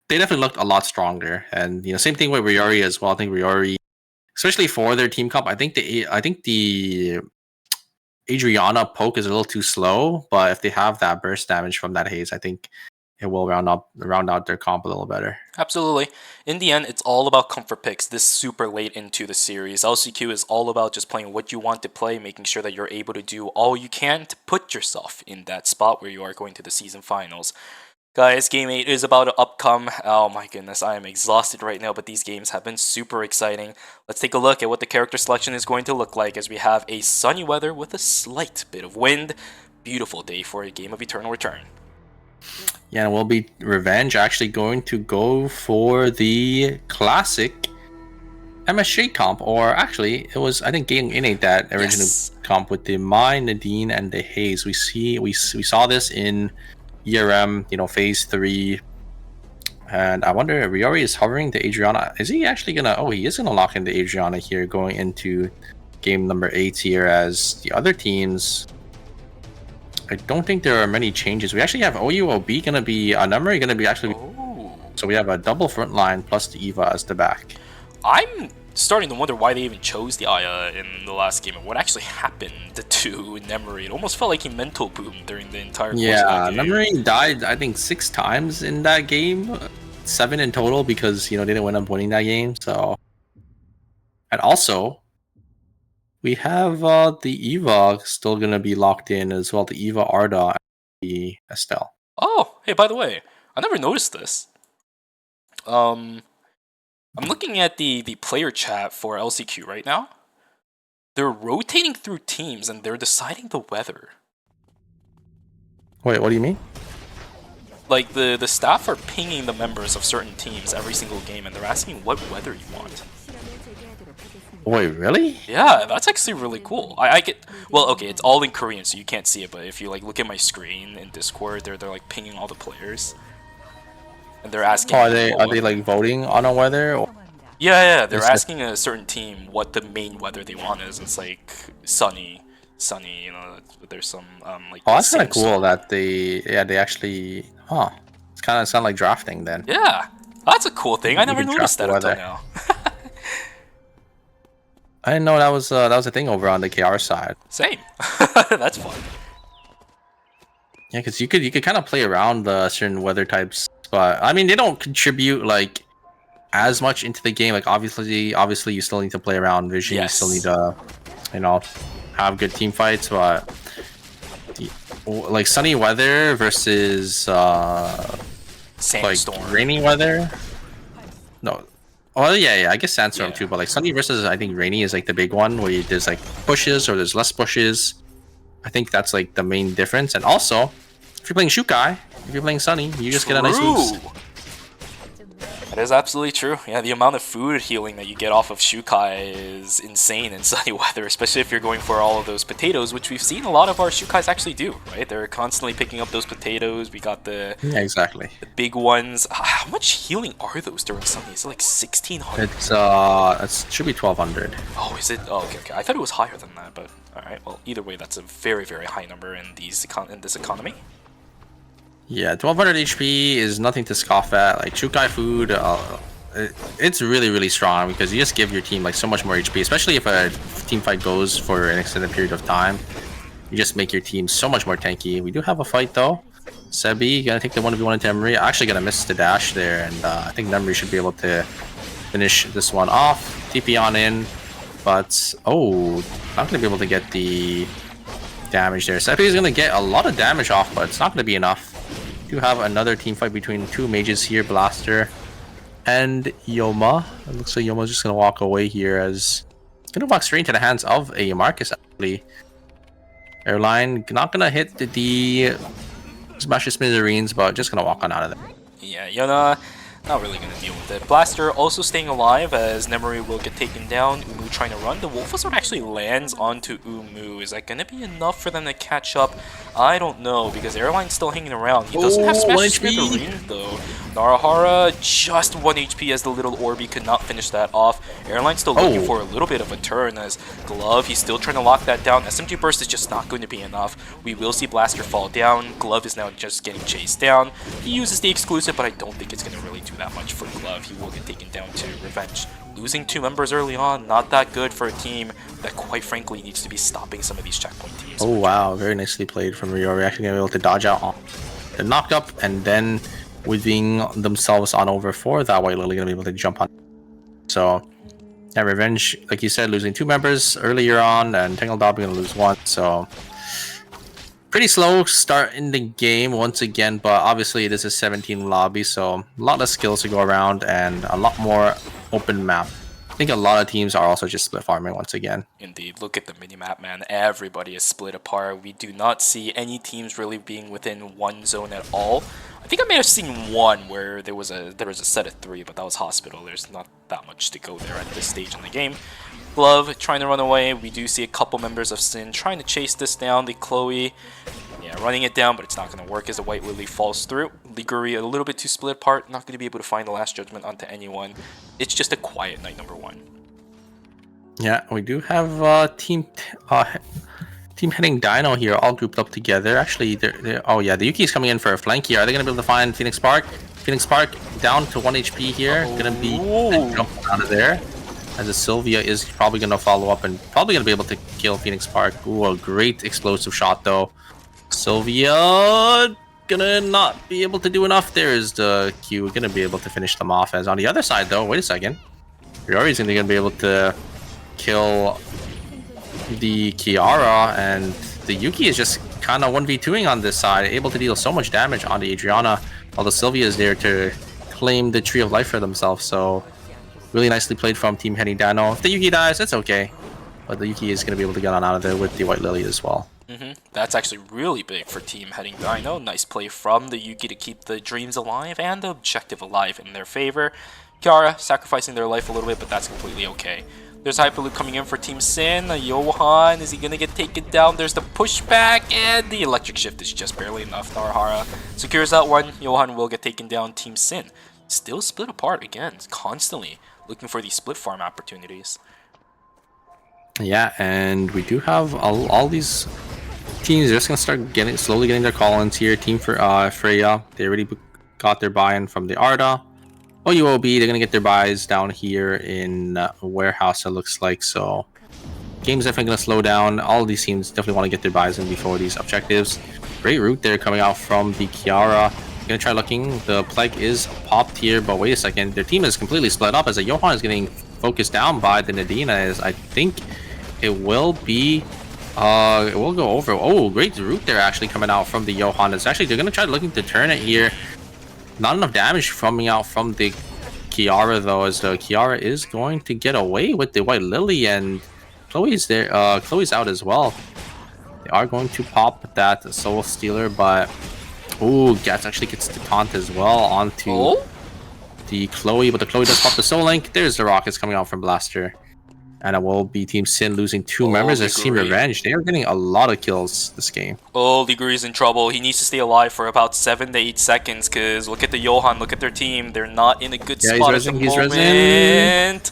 definitely looked a lot stronger, and same thing with Riori as well. I think Riori, especially for their team comp, I think the Adriana poke is a little too slow, but if they have that burst damage from that Haze, I think it will round out their comp a little better. Absolutely. In the end, it's all about comfort picks this super late into the series. LCQ is all about just playing what you want to play, making sure that you're able to do all you can to put yourself in that spot where you are going to the season finals. Guys, Game 8 is about to upcome. Oh my goodness, I am exhausted right now, but these games have been super exciting. Let's take a look at what the character selection is going to look like as we have a sunny weather with a slight bit of wind. beautiful day for a game of Eternal Return. Yeah, and will be Revenge actually going to go for the classic MSG comp, or actually it was, I think, Game Innate that original Yes. comp with the Mai, Nadine, and the Haze. We saw this in ERM, phase 3. And I wonder, Riori is hovering the Adriana. Is he actually gonna? Oh, he is gonna lock in the Adriana here, going into game number 8 here. As the other teams, I don't think there are many changes. We actually have OUOB gonna be Nummery gonna be actually. Oh. So we have a double front line plus the Eva as the back. I'm starting to wonder why they even chose the Aya in the last game and what actually happened to Nemery. It almost felt like he mental boomed during the entire course of that game. Nemery died, I think, 6 times in that game. 7 in total because, they didn't end up winning that game. So, and also, we have the Eva still going to be locked in as well. The Eva, Arda, and the Estelle. Oh, hey, by the way, I never noticed this. I'm looking at the player chat for LCQ right now. They're rotating through teams and they're deciding the weather. Wait, what do you mean? Like, the staff are pinging the members of certain teams every single game and they're asking what weather you want. Wait, really? Yeah, that's actually really cool. I get... Well, okay, it's all in Korean, so you can't see it, but if you, look at my screen in Discord, they're pinging all the players. And they're asking... Oh, are they voting on a weather? Or? Yeah, they're asking a certain team what the main weather they want is. It's like sunny, there's some Oh, that's kind of cool that they actually, it's kind of sound like drafting then. Yeah, that's a cool thing. I never noticed that until now. I didn't know that was a thing over on the KR side. Same. That's fun. Yeah, because you could kind of play around certain weather types, but I mean they don't contribute as much into the game. Like obviously you still need to play around vision. Yes. You still need to have good team fights, but sunny weather versus Sandstorm. rainy weather. No. Oh yeah, I guess sandstorm too, but sunny versus I think rainy is the big one where there's bushes or there's less bushes. I think that's the main difference. And also, if you're playing Shukai, if you're playing sunny, you just get a nice boost. That is absolutely true. Yeah, the amount of food healing that you get off of Shukai is insane in sunny weather, especially if you're going for all of those potatoes, which we've seen a lot of our Shukais actually do, right? They're constantly picking up those potatoes. We got the big ones. How much healing are those during sunny? Is it 1,600? It should be 1,200. Oh, is it? Oh, okay. I thought it was higher than that, but all right. Well, either way, that's a very, very high number in this economy. Yeah, 1,200 HP is nothing to scoff at. Shukai food, it's really, really strong because you just give your team so much more HP, especially if a team fight goes for an extended period of time. You just make your team so much more tanky. We do have a fight though. Sebi gonna take the 1v1 into Emery. Actually gonna miss the dash there, and I think Emery should be able to finish this one off. TP on in, but not gonna be able to get the damage there. Sebi is gonna get a lot of damage off, but it's not gonna be enough. You have another team fight between 2 mages here, Blaster and Yoma. It looks like Yoma's just gonna walk away here as gonna walk straight into the hands of a Marcus actually. Airline not gonna hit the smash smithereens, but just gonna walk on out of there. Yeah, Yona not really gonna deal with it. Blaster also staying alive as Nemery will get taken down. Umu trying to run. The Wolfosword actually lands onto Umu. Is that gonna be enough for them to catch up? I don't know, because Airline's still hanging around. He doesn't have Smash Smithereens though. Narahara just 1 HP as the little Orbi could not finish that off. Airline's still looking for a little bit of a turn as Glove, he's still trying to lock that down. SMG Burst is just not going to be enough. We will see Blaster fall down. Glove is now just getting chased down. He uses the exclusive, but I don't think it's going to really do that much for Glove. He will get taken down to Revenge. Losing 2 members early on, not that good for a team that quite frankly needs to be stopping some of these checkpoint teams. Oh wow, very nicely played from Rio. We're actually going to be able to dodge out on the knock up and then weaving themselves on over for that way. Lily going to be able to jump on. So yeah, Revenge, like you said, losing 2 members earlier on, and Tangled Dobby going to lose 1. So pretty slow start in the game once again, but obviously this is 17 lobby, so a lot of skills to go around and a lot more open map I think a lot of teams are also just split farming once again. Indeed, look at the minimap, man. Everybody is split apart. We do not see any teams really being within one zone at all. I think I may have seen one where there was a set of 3, but that was Hospital. There's not that much to go there at this stage in the game. Glove trying to run away. We do see a couple members of Sin trying to chase this down. The Chloe, yeah, running it down, but it's not going to work as the White Lily falls through. Liguri a little bit too split apart. Not going to be able to find the last judgment onto anyone. It's just a quiet night number 1. Yeah, we do have team heading Dino here, all grouped up together. Actually, oh yeah, the Yuki's coming in for a flank here. Are they gonna be able to find Phoenix Spark? Phoenix Spark down to 1 HP here. Gonna be jumping out of there. As a Sylvia is probably gonna follow up and probably gonna be able to kill Phoenix Spark. Ooh, a great explosive shot though. Sylvia gonna not be able to do enough. There's the Q, gonna be able to finish them off. As on the other side though, wait a second. Riori's gonna be able to kill the Kiara, and the Yuki is just kind of 1v2ing on this side, able to deal so much damage on the Adriana, while the Sylvia is there to claim the Tree of Life for themselves. So really nicely played from Team Heading Dino. If the Yuki dies, it's okay, but the Yuki is going to be able to get on out of there with the White Lily as well. That's actually really big for Team Heading Dino. Nice play from the Yuki to keep the dreams alive and the objective alive in their favor. Kiara sacrificing their life a little bit, but that's completely okay. There's Hyperloop coming in for Team Sin. Johan, is he going to get taken down? There's the pushback, and the electric shift is just barely enough. Narahara secures that one. Johan will get taken down. Team Sin still split apart again, constantly looking for these split farm opportunities. Yeah, and we do have all these teams. They're just going to start slowly getting their call-ins here. Team for Freya, they already got their buy-in from the Arda. OUOB, they're going to get their buys down here in a warehouse, it looks like. So game's definitely going to slow down. All of these teams definitely want to get their buys in before these objectives. Great route there coming out from the Kiara. Going to try looking. The Plague is popped here, but wait a second. Their team is completely split up as a Johan is getting focused down by the Nadine. As I think it will be... it will go over. Oh, great route there actually coming out from the Johan. It's actually, they're going to try looking to turn it here. Not enough damage coming out from the Kiara though, as the Kiara is going to get away with the White Lily, and Chloe's there. Chloe's out as well. They are going to pop that Soul Stealer, but ooh, Gats actually gets the taunt as well onto the Chloe, but the Chloe does pop the Soul Link. There's the rockets coming out from Blaster. And it will be Team Sin losing 2 members as Team Revenge. They are getting a lot of kills this game. Oh, Liguri is in trouble. He needs to stay alive for about 7 to 8 seconds, because look at the Johan, look at their team. They're not in a good spot at the moment.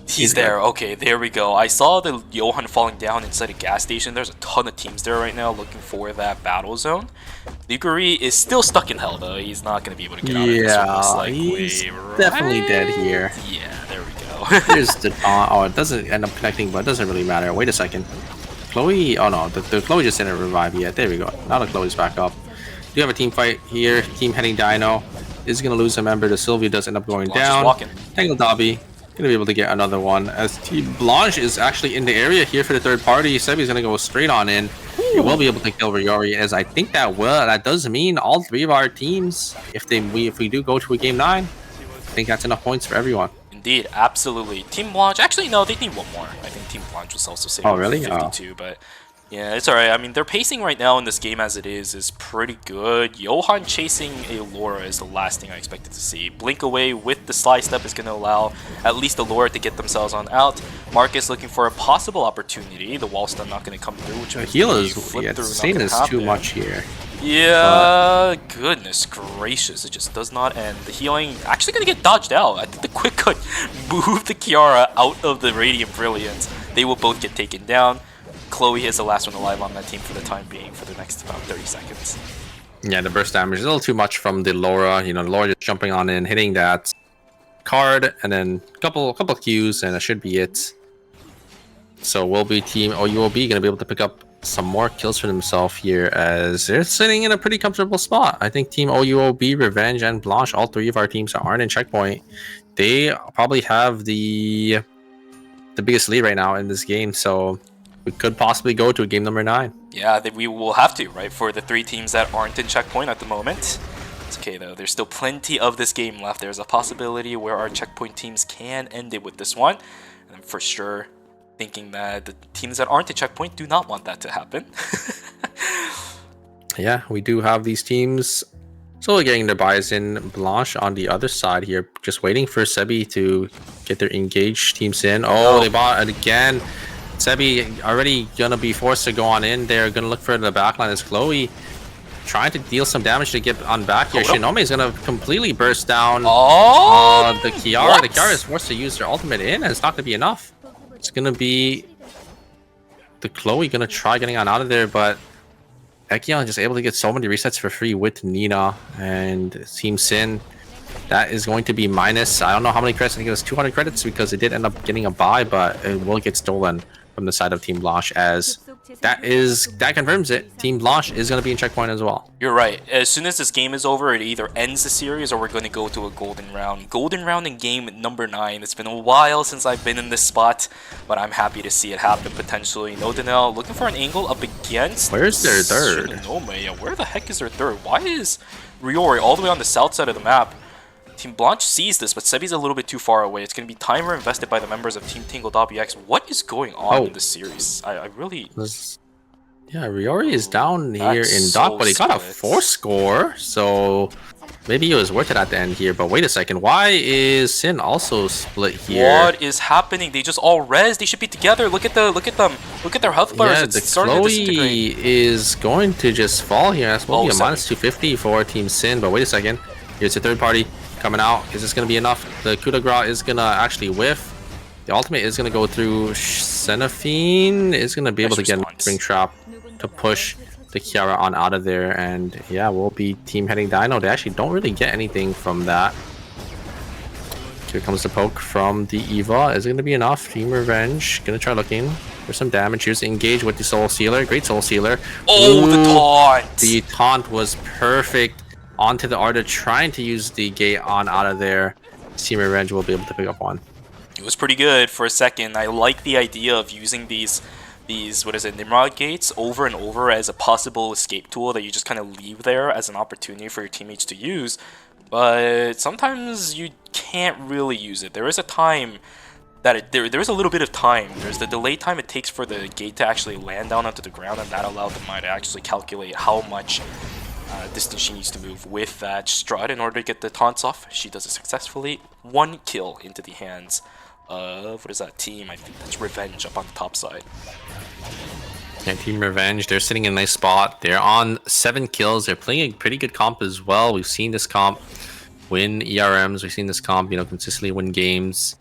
He's there. Okay, there we go. I saw the Johan falling down inside a gas station. There's a ton of teams there right now looking for that battle zone. Liguri is still stuck in hell, though. He's not going to be able to get out of this one, most likely. He's definitely dead here. Yeah, there we go. There's the taunt. Oh, it doesn't end up connecting, but it doesn't really matter. Wait a second. Chloe... Oh, no. The Chloe just didn't revive yet. There we go. Now the Chloe's back up. Do have a team fight here. Team Heading Dino is going to lose a member. The Sylvia does end up going down. Tangle Dobby gonna be able to get another one, as Team Blanche is actually in the area here for the third party. Sebi's gonna go straight on in. He will be able to kill Riori, as I think that does mean all 3 of our teams, if we do go to a game 9, I think that's enough points for everyone. Indeed, absolutely. Team Blanche, actually no, they need one more. I think Team Blanche was also saved oh, really? 52, but yeah, it's alright. I mean, their pacing right now in this game as it is pretty good. Johan chasing a Laura is the last thing I expected to see. Blink away with the slide step is going to allow at least the Laura to get themselves on out. Marcus looking for a possible opportunity. The wall stun not going to come through, which means heal is Satan is too much here. Yeah, goodness gracious, it just does not end. The healing actually going to get dodged out. I think the quick cut moved the Kiara out of the Radiant Brilliance. They will both get taken down. Chloe is the last one alive on that team for the time being for the next about 30 seconds. Yeah, the burst damage is a little too much from the Laura. You know, the Laura just jumping on in, hitting that card, and then a couple Qs, and that should be it. So will be Team OUOB going to be able to pick up some more kills for themselves here, as they're sitting in a pretty comfortable spot. I think Team OUOB, Revenge, and Blanche, all 3 of our teams aren't in checkpoint. They probably have the biggest lead right now in this game, so we could possibly go to a game number 9. Yeah, we will have to, right, for the 3 teams that aren't in checkpoint at the moment. It's okay though, there's still plenty of this game left. There's a possibility where our checkpoint teams can end it with this one. And I'm for sure thinking that the teams that aren't at checkpoint do not want that to happen. Yeah, we do have these teams slowly getting their buys in. Blanche on the other side here, just waiting for Sebi to get their engaged teams in. Oh, they bought it again. Sebi already gonna be forced to go on in. They're gonna look for the backline as Chloe trying to deal some damage to get on back here. Shinome is gonna completely burst down the Kiara. What? The Kiara is forced to use their ultimate in, and it's not gonna be enough. It's gonna be the Chloe gonna try getting on out of there, but Ekion just able to get so many resets for free with Nina and Team Sin. That is going to be minus, I don't know how many credits. I think it was 200 credits because it did end up getting a buy, but it will get stolen from the side of Team Blanche, as that confirms it. Team Blanche is going to be in checkpoint as well. You're right. As soon as this game is over, it either ends the series or we're going to go to a golden round. Golden round in game number 9. It's been a while since I've been in this spot, but I'm happy to see it happen potentially. No Danelle looking for an angle up against. Where's their third? Shinonome. Yeah, where the heck is their third? Why is Riori all the way on the south side of the map? Team Blanche sees this, but Sebi's a little bit too far away. It's going to be timer invested by the members of Team Tingle.bx. What is going on in this series? I really... Yeah, Riori is down here in so dock, but he got a split. 4 score, so maybe it was worth it at the end here. But wait a second, why is Sin also split here? What is happening? They just all res. They should be together. Look at them. Look at their health bars. Yeah, It's the starting to disintegrate. Chloe is going to just fall here. That's supposed to be a Oh, minus 250 for Team Sin, but wait a second. Here's the third party coming out. Is this going to be enough? The coup de grace is going to actually whiff. The ultimate is going to go through. Xenophine is going to be able to get a spring trap to push the Kiara on out of there, and yeah, we'll be team heading Dino. They actually don't really get anything from that. Here comes the poke from the Eva. Is it going to be enough? Team Revenge gonna try looking for some damage. Here's the engage with the Soul Sealer. Great Soul Sealer. Oh, the taunt! The taunt was perfect onto the Arda, trying to use the gate on out of there. Team Revenge will be able to pick up one. It was pretty good for a second. I like the idea of using these what is it, Nimrod gates over and over as a possible escape tool that you just kind of leave there as an opportunity for your teammates to use. But sometimes you can't really use it. There is a time that there is a little bit of time. There's the delay time it takes for the gate to actually land down onto the ground, and that allowed the Mai to actually calculate how much distance she needs to move with that strut in order to get the taunts off. She does it successfully. 1 kill into the hands of, what is that team? I think that's Revenge up on the top side. Yeah, Team Revenge, they're sitting in a nice spot. They're on 7 kills. They're playing a pretty good comp as well. We've seen this comp win ERMs. We've seen this comp, consistently win games.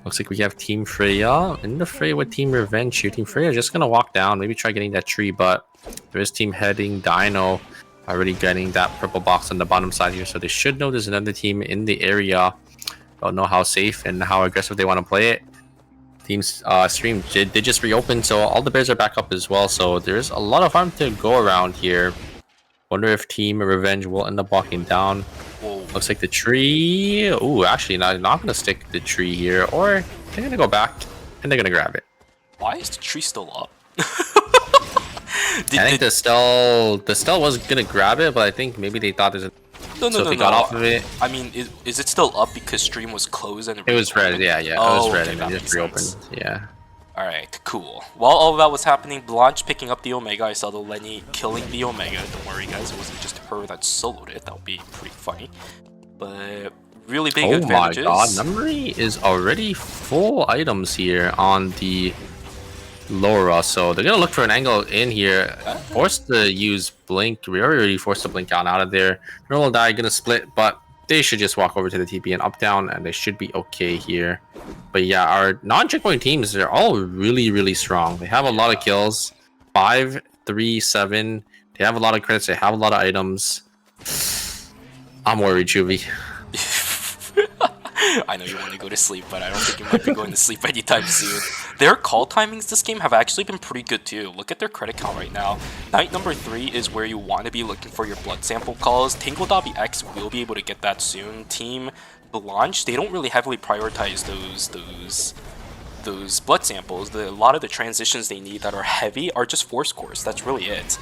Looks like we have Team Freya in the fray with Team Revenge here. Team Freya just gonna walk down, maybe try getting that tree, but there is Team heading Dino already getting that purple box on the bottom side here, so they should know there's another team in the area. Don't know how safe and how aggressive they want to play it. Team's stream did just reopen, so all the bears are back up as well, so there's a lot of farm to go around here. Wonder if Team Revenge will end up walking down. Whoa. Looks like the tree. Ooh, actually not gonna stick the tree here, or they're gonna go back and they're gonna grab it. Why is the tree still up? I think the Stell was gonna grab it, but I think maybe they thought there's a No, they got off of it. I mean, is it still up because stream was closed and It was red, yeah, it Oh, was red, okay, and that it just makes reopened. sense. Yeah. Alright, cool. While all of that was happening, Blanche picking up the Omega. I saw the Lenny killing the Omega. Don't worry, guys. It wasn't just her that soloed it. That would be pretty funny. But really big advantages. Oh my god, Memory is already full items here on the Laura, so they're gonna look for an angle in here. Forced to use Blink. We already forced to blink out of there. Roll die gonna split, but they should just walk over to the TP and up down, and they should be okay here. But yeah, our non-checkpoint teams, they're all really strong. They have a lot of kills. 5, 3, 7. They have a lot of credits. They have a lot of items. I'm worried, Juvie. I know you want to go to sleep, but I don't think you might be going to sleep anytime soon. Their call timings this game have actually been pretty good too. Look at their credit count right now. Night number 3 is where you want to be looking for your blood sample calls. Tingle.bx will be able to get that soon. Team Blanche, they don't really heavily prioritize those blood samples. A lot of the transitions they need that are heavy are just 4 scores. That's really it.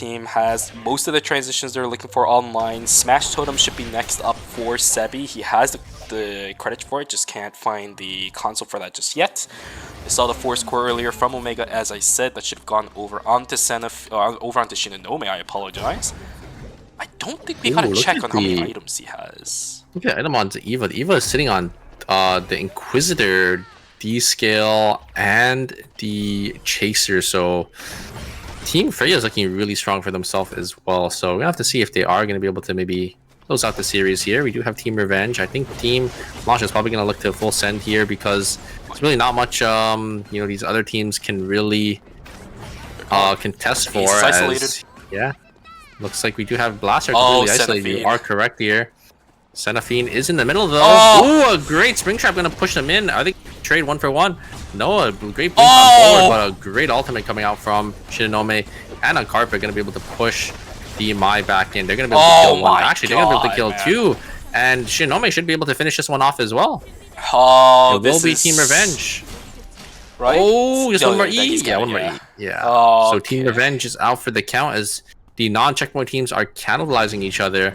team has most of the transitions they're looking for online. Smash Totem should be next up for Sebi. He has the credits for it, just can't find the console for that just yet. I saw the Force Core earlier from Omega, as I said, that should have gone over onto over onto Shinonome. I apologize. I don't think we got to check on how many items he has. Look at the item on the Eva. The Eva is sitting on the Inquisitor, D-Scale, and the Chaser. So Team Freya is looking really strong for themselves as well. So we have to see if they are going to be able to maybe close out the series here. We do have Team Revenge. I think Team Blanche is probably going to look to full send here because it's really not much these other teams can really contest for. Isolated. Yeah. Looks like we do have Blaster Oh, completely isolated. Seraphine. You are correct here. Seraphine is in the middle though. Oh! Ooh, a great spring trap gonna push them in. I think trade 1 for 1. No, a great blink Oh! on board, but a great ultimate coming out from Shinonome and on Carpet gonna be able to push the Mai back in. They're gonna be able to kill one. my Actually, they're gonna be able to kill God, two. And Shinonome should be able to finish this one off as well. Oh, It will this be is Team Revenge. right? Oh, just Yeah, one more yeah, E. he's Yeah, got one it, more yeah. E. Yeah. Oh, So Team okay. Revenge is out for the count as the non-checkpoint teams are cannibalizing each other.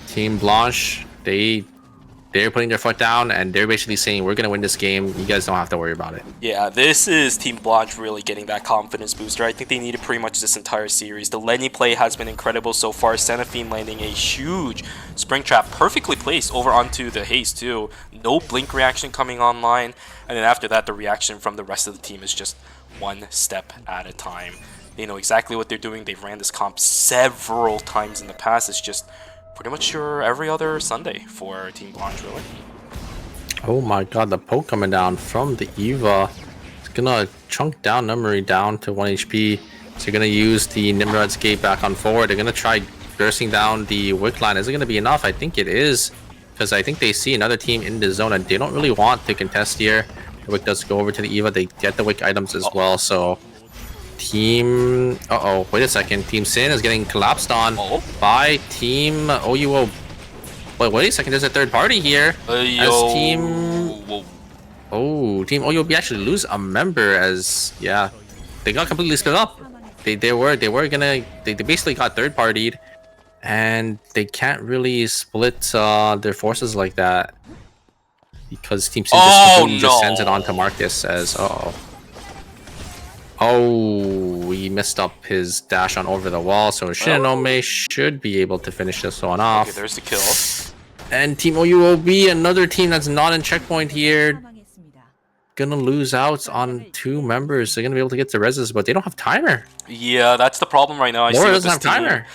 Team Blanche, they're putting their foot down and they're basically saying, we're gonna win this game. You guys don't have to worry about it. Yeah, this is Team Blanche really getting that confidence booster. I think they needed pretty much this entire series. The Lenny play has been incredible so far. Seraphine landing a huge spring trap, perfectly placed over onto the haste too. No blink reaction coming online, and then after that, the reaction from the rest of the team is just one step at a time. They know exactly what they're doing. They've ran this comp several times in the past. It's just pretty much your every other Sunday for Team Blanche, really. Oh my god, the poke coming down from the Eva. It's gonna chunk down Memory down to 1 HP. So you're gonna use the Nimrod's Gate back on forward. They're gonna try bursting down the wick line. Is it gonna be enough? I think it is. Because I think they see another team in the zone and they don't really want to contest here. The wick does go over to the Eva. They get the wick items as well. So Team... Uh-oh, wait a second. Team Sin is getting collapsed on by Team OUO. Wait a second. There's a third party here. As Team... Oh, Team OUOB actually lose a member as... Yeah, they got completely split up. They basically got third partied. And they can't really split their forces like that. Because Team Sin just completely just sends it on to Marcus as... Uh-oh. Oh, he messed up his dash on over the wall, so Shinonome should be able to finish this one off. Okay, there's the kill. And Team OUOB, another team that's not in checkpoint here, gonna lose out on 2 members. They're gonna be able to get the reses, but they don't have timer. Yeah, that's the problem right now. I see Laura with doesn't this have team. timer.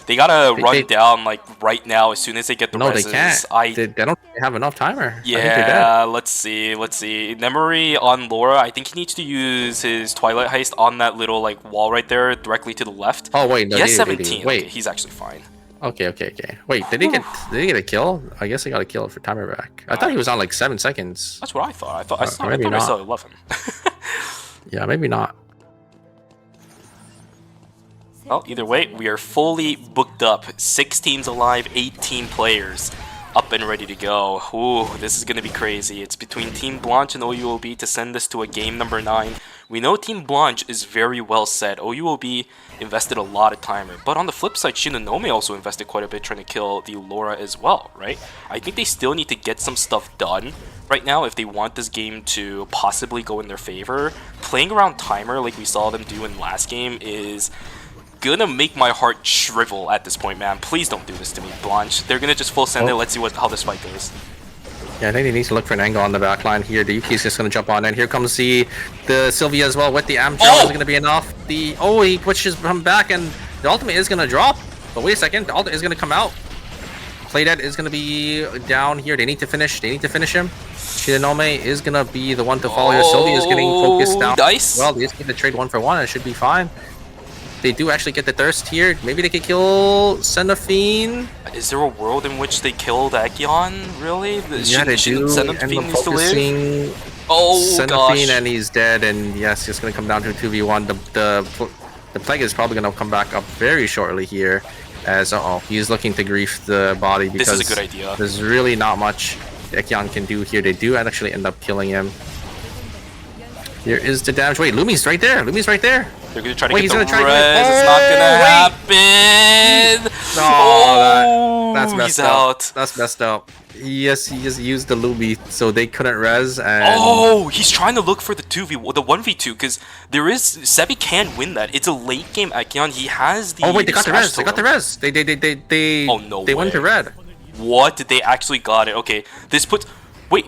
They gotta run down like right now as soon as they get the No, reses. they can't. They don't have enough timer. I think they're dead. Yeah, let's see. Memory on Laura. I think he needs to use his Twilight Heist on that little like wall right there, directly to the left. Oh wait, no, he has they 17. Wait, Okay, he's actually fine. Okay. Wait, did they get a kill? I guess they got a kill for timer back. I thought he was on like 7 seconds. That's what I thought. I thought maybe I not. saw 11. Yeah, maybe not. Well, either way, we are fully booked up. 6 teams alive, 18 players up and ready to go. Ooh, this is going to be crazy. It's between Team Blanche and OUOB to send this to a game number 9. We know Team Blanche is very well set. OUOB invested a lot of timer. But on the flip side, Shinonome also invested quite a bit trying to kill the Laura as well, right? I think they still need to get some stuff done right now if they want this game to possibly go in their favor. Playing around timer like we saw them do in last game is gonna make my heart shrivel at this point, man. Please don't do this to me, Blanche. They're gonna just full send it. Let's see how this fight goes. Yeah, I think they need to look for an angle on the back line here. The Yuki's just gonna jump on, and here comes the Sylvia as well with the Amp Drill. Is gonna be enough. He pushes him back, and the ultimate is gonna drop. But wait a second, the ultimate is gonna come out. Playdead is gonna be down here. They need to finish him. Shinonome is gonna be the one to follow here. Sylvia is getting focused down. Nice. Well, they just need to trade 1 for 1, and it should be fine. They do actually get the thirst here. Maybe they could kill Seraphine. Is there a world in which they killed Ekyon? Really? Yeah, they do. Seraphine needs to live? Seraphine, Gosh. and he's dead. And yes, it's gonna come down to a 2v1. The plague is probably gonna come back up very shortly here. As he's looking to grief the body because This is a good idea. There's really not much Ekyon can do here. They do actually end up killing him. Here is the damage. Wait, Lumi's right there. They're gonna try to Wait, get he's the gonna try res. to- It's not gonna Oh, happen. That's He's messed out. up. That's messed up. Yes, he just used the Luby, so they couldn't res. And Oh, he's trying to look for the 1v2, because there is Sebi can win that. It's a late game Akion. He has the. oh wait, they got the smash res. They got the totem. res. They. Oh, no They went way. to red. What? They actually got it. Okay, this puts. Wait.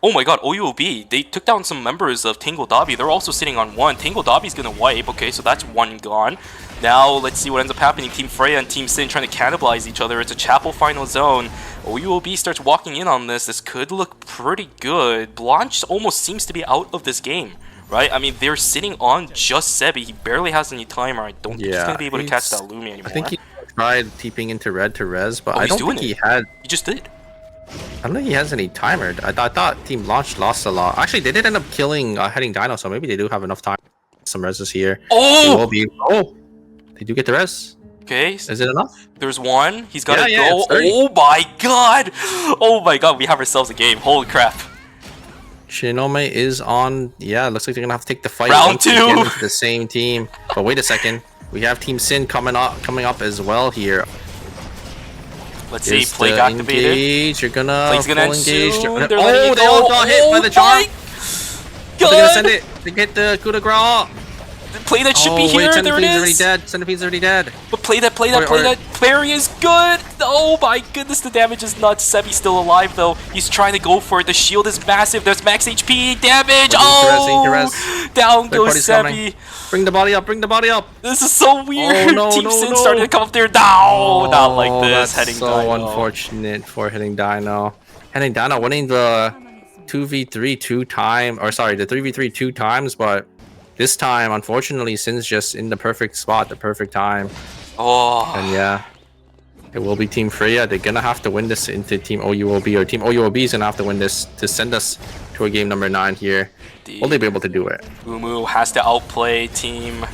Oh my god, OUOB. They took down some members of Tangle Dobby. They're also sitting on one. Tangle Dobby's gonna wipe. Okay, so that's one gone. Now, let's see what ends up happening. Team Freya and Team Sin trying to cannibalize each other. It's a Chapel final zone. OUOB starts walking in on this. This could look pretty good. Blanche almost seems to be out of this game, right? I mean, they're sitting on just Sebi. He barely has any timer. I don't think he's going to be able to catch that Lumi anymore. I think he tried TPing into red to res, but I he's don't doing think it. he had. He just did. I don't think he has any timer. I thought Team Launch lost a lot. Actually, they did end up killing Heading Dino, so maybe they do have enough time. Some reses here. Oh! They will be. Oh! They do get the res. Okay. Is it enough? There's one. He's got to Yeah, go. it's 30. Oh my god! Oh my god, we have ourselves a game. Holy crap. Shinome is on. Yeah, looks like they're gonna have to take the fight. Round once two. again with the same team. But wait a second. We have Team Sin coming up as well here. Let's see. Is Plague the activated. engage. You're gonna Plague's gonna full end engage. soon. Oh, They're letting it they all go. got hit by the Oh charm. my They're gonna send god! it. They get the coup de grace. The play that should be Oh here. wait, There it Centipede's already is. dead. Centipede's already dead. But play that. Or- Parry is good. Oh my goodness, the damage is nuts. Sebi's still alive though. He's trying to go for it. The shield is massive. There's max HP damage. Oh, down Third goes party's Sebi. coming. Bring the body up. Bring the body up. This is so weird. no, Team no, Sin no. started to come up there. No, not like this. That's Heading so Dino. unfortunate for Heading Dino. Heading Dino winning the 2v3 two times, or sorry, the 3v3 two times, but this time, unfortunately, Sin's just in the perfect spot, the perfect time. Oh. And yeah, it will be Team Freya. They're gonna have to win this into Team OUOB, or Team OUOB is gonna have to win this to send us to a game number 9 here. Will they be able to do it? Umu has to outplay Team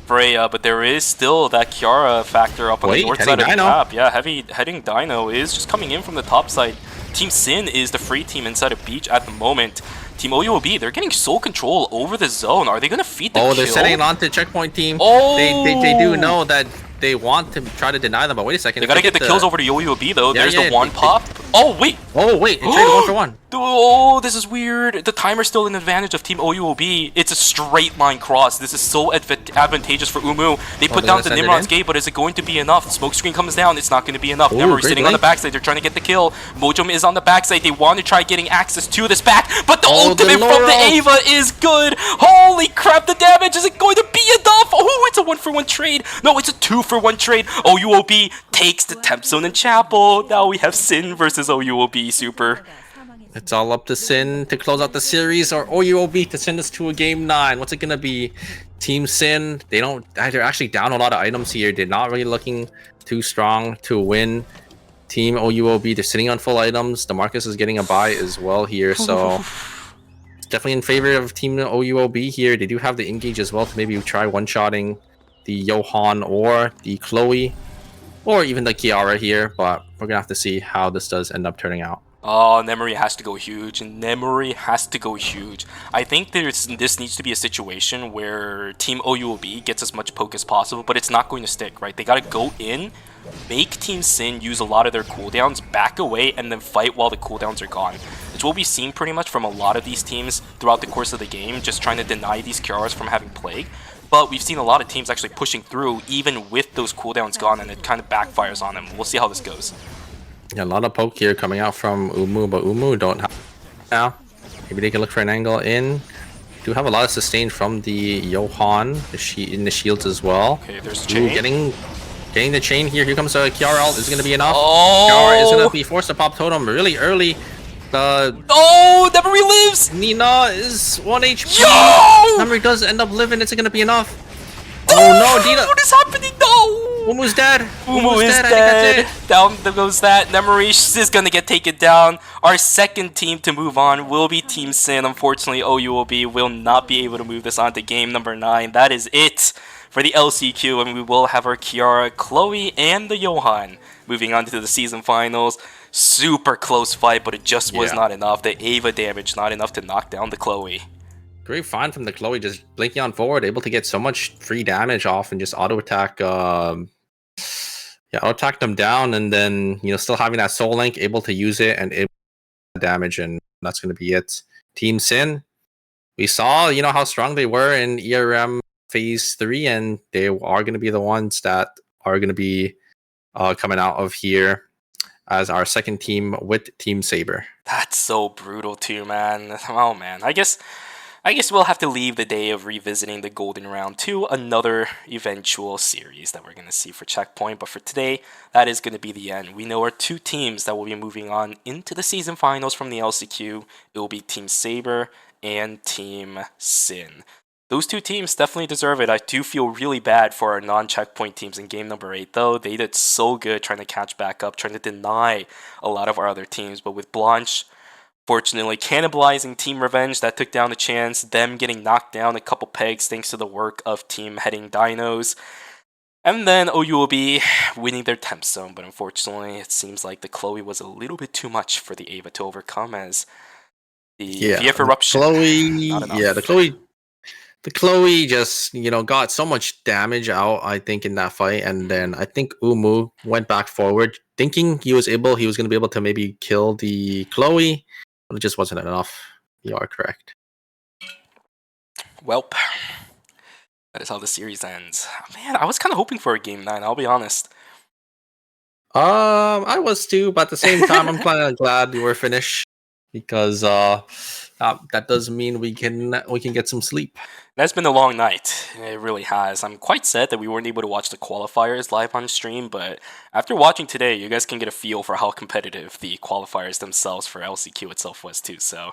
Freya, but there is still that Kiara factor up on the north side of the Dino. map. Yeah, Heading Dino is just coming in from the top side. Team Sin is the free team inside of Beach at the moment. Team OUOB, they're getting sole control over the zone. Are they going to feed the kill? Oh, they're setting it on to checkpoint team. Oh! They do know that they want to try to deny them, but wait a second. They got to get the kills over to OUOB though. Yeah, There's yeah, the one pop. Oh, wait. Oh, wait. It traded 1 for 1. Oh, this is weird. The timer's still in advantage of Team OUOB. It's a straight line cross. This is so advantageous for Umu. They put down the Nimrod's gate, but is it going to be enough? Smoke screen comes down. It's not going to be enough. Nemery great sitting on the play. backside. They're trying to get the kill. Mojum is on the backside. They want to try getting access to this back, but the Oh, the ultimate from the Laurel. Ava is good. Holy crap, the damage isn't going to be enough. Oh, it's a 1-for-1 trade. No, it's a 2-for-1 trade. OUOB takes the temp zone in Chapel. Now we have Sin versus OUOB Super. It's all up to Sin to close out the series, or OUOB to send us to a game 9. What's it gonna be? Team Sin, they're actually down a lot of items here. They're not really looking too strong to win. Team OUOB, they're sitting on full items. The Marcus is getting a buy as well here, so it's definitely in favor of Team OUOB here. They do have the engage as well to maybe try one-shotting the Johan or the Chloe, or even the Kiara here, but we're gonna have to see how this does end up turning out. Oh, Nemery has to go huge. Nemery has to go huge. I think this needs to be a situation where Team OUOB gets as much poke as possible, but it's not going to stick, right? They got to go in, make Team Sin use a lot of their cooldowns, back away, and then fight while the cooldowns are gone. It's what we've seen pretty much from a lot of these teams throughout the course of the game, just trying to deny these Kiaras from having Plague. But we've seen a lot of teams actually pushing through, even with those cooldowns gone, and it kind of backfires on them. We'll see how this goes. Yeah, a lot of poke here coming out from Umu, but Umu don't have now. Maybe they can look for an angle in. Do have a lot of sustain from the Johan, in the shields as well. Okay, there's Ooh, chain. getting the chain here. Here comes a Kiara ult. Is it going to be enough? Oh! Kiara is going to be forced to pop totem really early. Oh, Nemery lives! Nina is 1 HP. Yo! Nemery does end up living. It's going to be enough. Oh no, Dina! What is happening? No! Umu's dead. Umu is I think dead. that's it. Down goes that. Nemery is gonna get taken down. Our second team to move on will be Team Sin. Unfortunately, OUOB will not be able to move this on to game number 9. That is it for the LCQ, and we will have our Kiara, Chloe, and the Johan moving on to the season finals. Super close fight, but it just was Yeah. not enough. The Ava damage not enough to knock down the Chloe. great find from the Chloe, just blinking on forward, able to get so much free damage off and just auto attack. Auto attack them down, and then still having that Soul Link, able to use it and able to damage, and that's going to be it. Team Sin, we saw how strong they were in ERM Phase 3, and they are going to be the ones that are going to be coming out of here as our second team with Team Saber. That's so brutal too, man. Oh man, I guess we'll have to leave the day of revisiting the Golden Round to another eventual series that we're going to see for Checkpoint. But for today, that is going to be the end. We know our two teams that will be moving on into the season finals from the LCQ. It will be Team Saber and Team Sin. Those two teams definitely deserve it. I do feel really bad for our non-checkpoint teams in game number 8, though. They did so good trying to catch back up, trying to deny a lot of our other teams. But with Blanche, fortunately, cannibalizing Team Revenge, that took down the chance. Them getting knocked down a couple pegs thanks to the work of Team Heading Dinos. And then OUOB winning their temp zone. But unfortunately, it seems like the Chloe was a little bit too much for the Ava to overcome, as the VF Eruption. The Chloe just, got so much damage out, I think, in that fight. And then I think Umu went back forward, thinking he was going to be able to maybe kill the Chloe, but it just wasn't enough. You are correct. Welp. That is how the series ends. Man, I was kind of hoping for a Game 9, I'll be honest. I was too, but at the same time, I'm kind of glad we were finished, because that does mean we can get some sleep. That's been a long night. It really has. I'm quite sad that we weren't able to watch the qualifiers live on stream, but after watching today, you guys can get a feel for how competitive the qualifiers themselves for LCQ itself was too. So,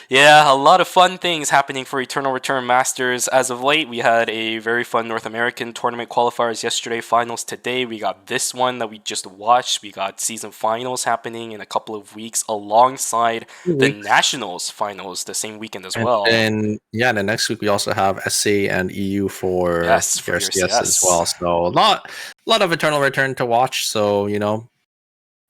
yeah, a lot of fun things happening for Eternal Return Masters. As of late, we had a very fun North American tournament qualifiers yesterday, finals today. We got this one that we just watched. We got season finals happening in a couple of weeks alongside the Nationals finals the same weekend as well. And the next week we also have SA and EU for CS as well. So a lot of Eternal Return to watch. So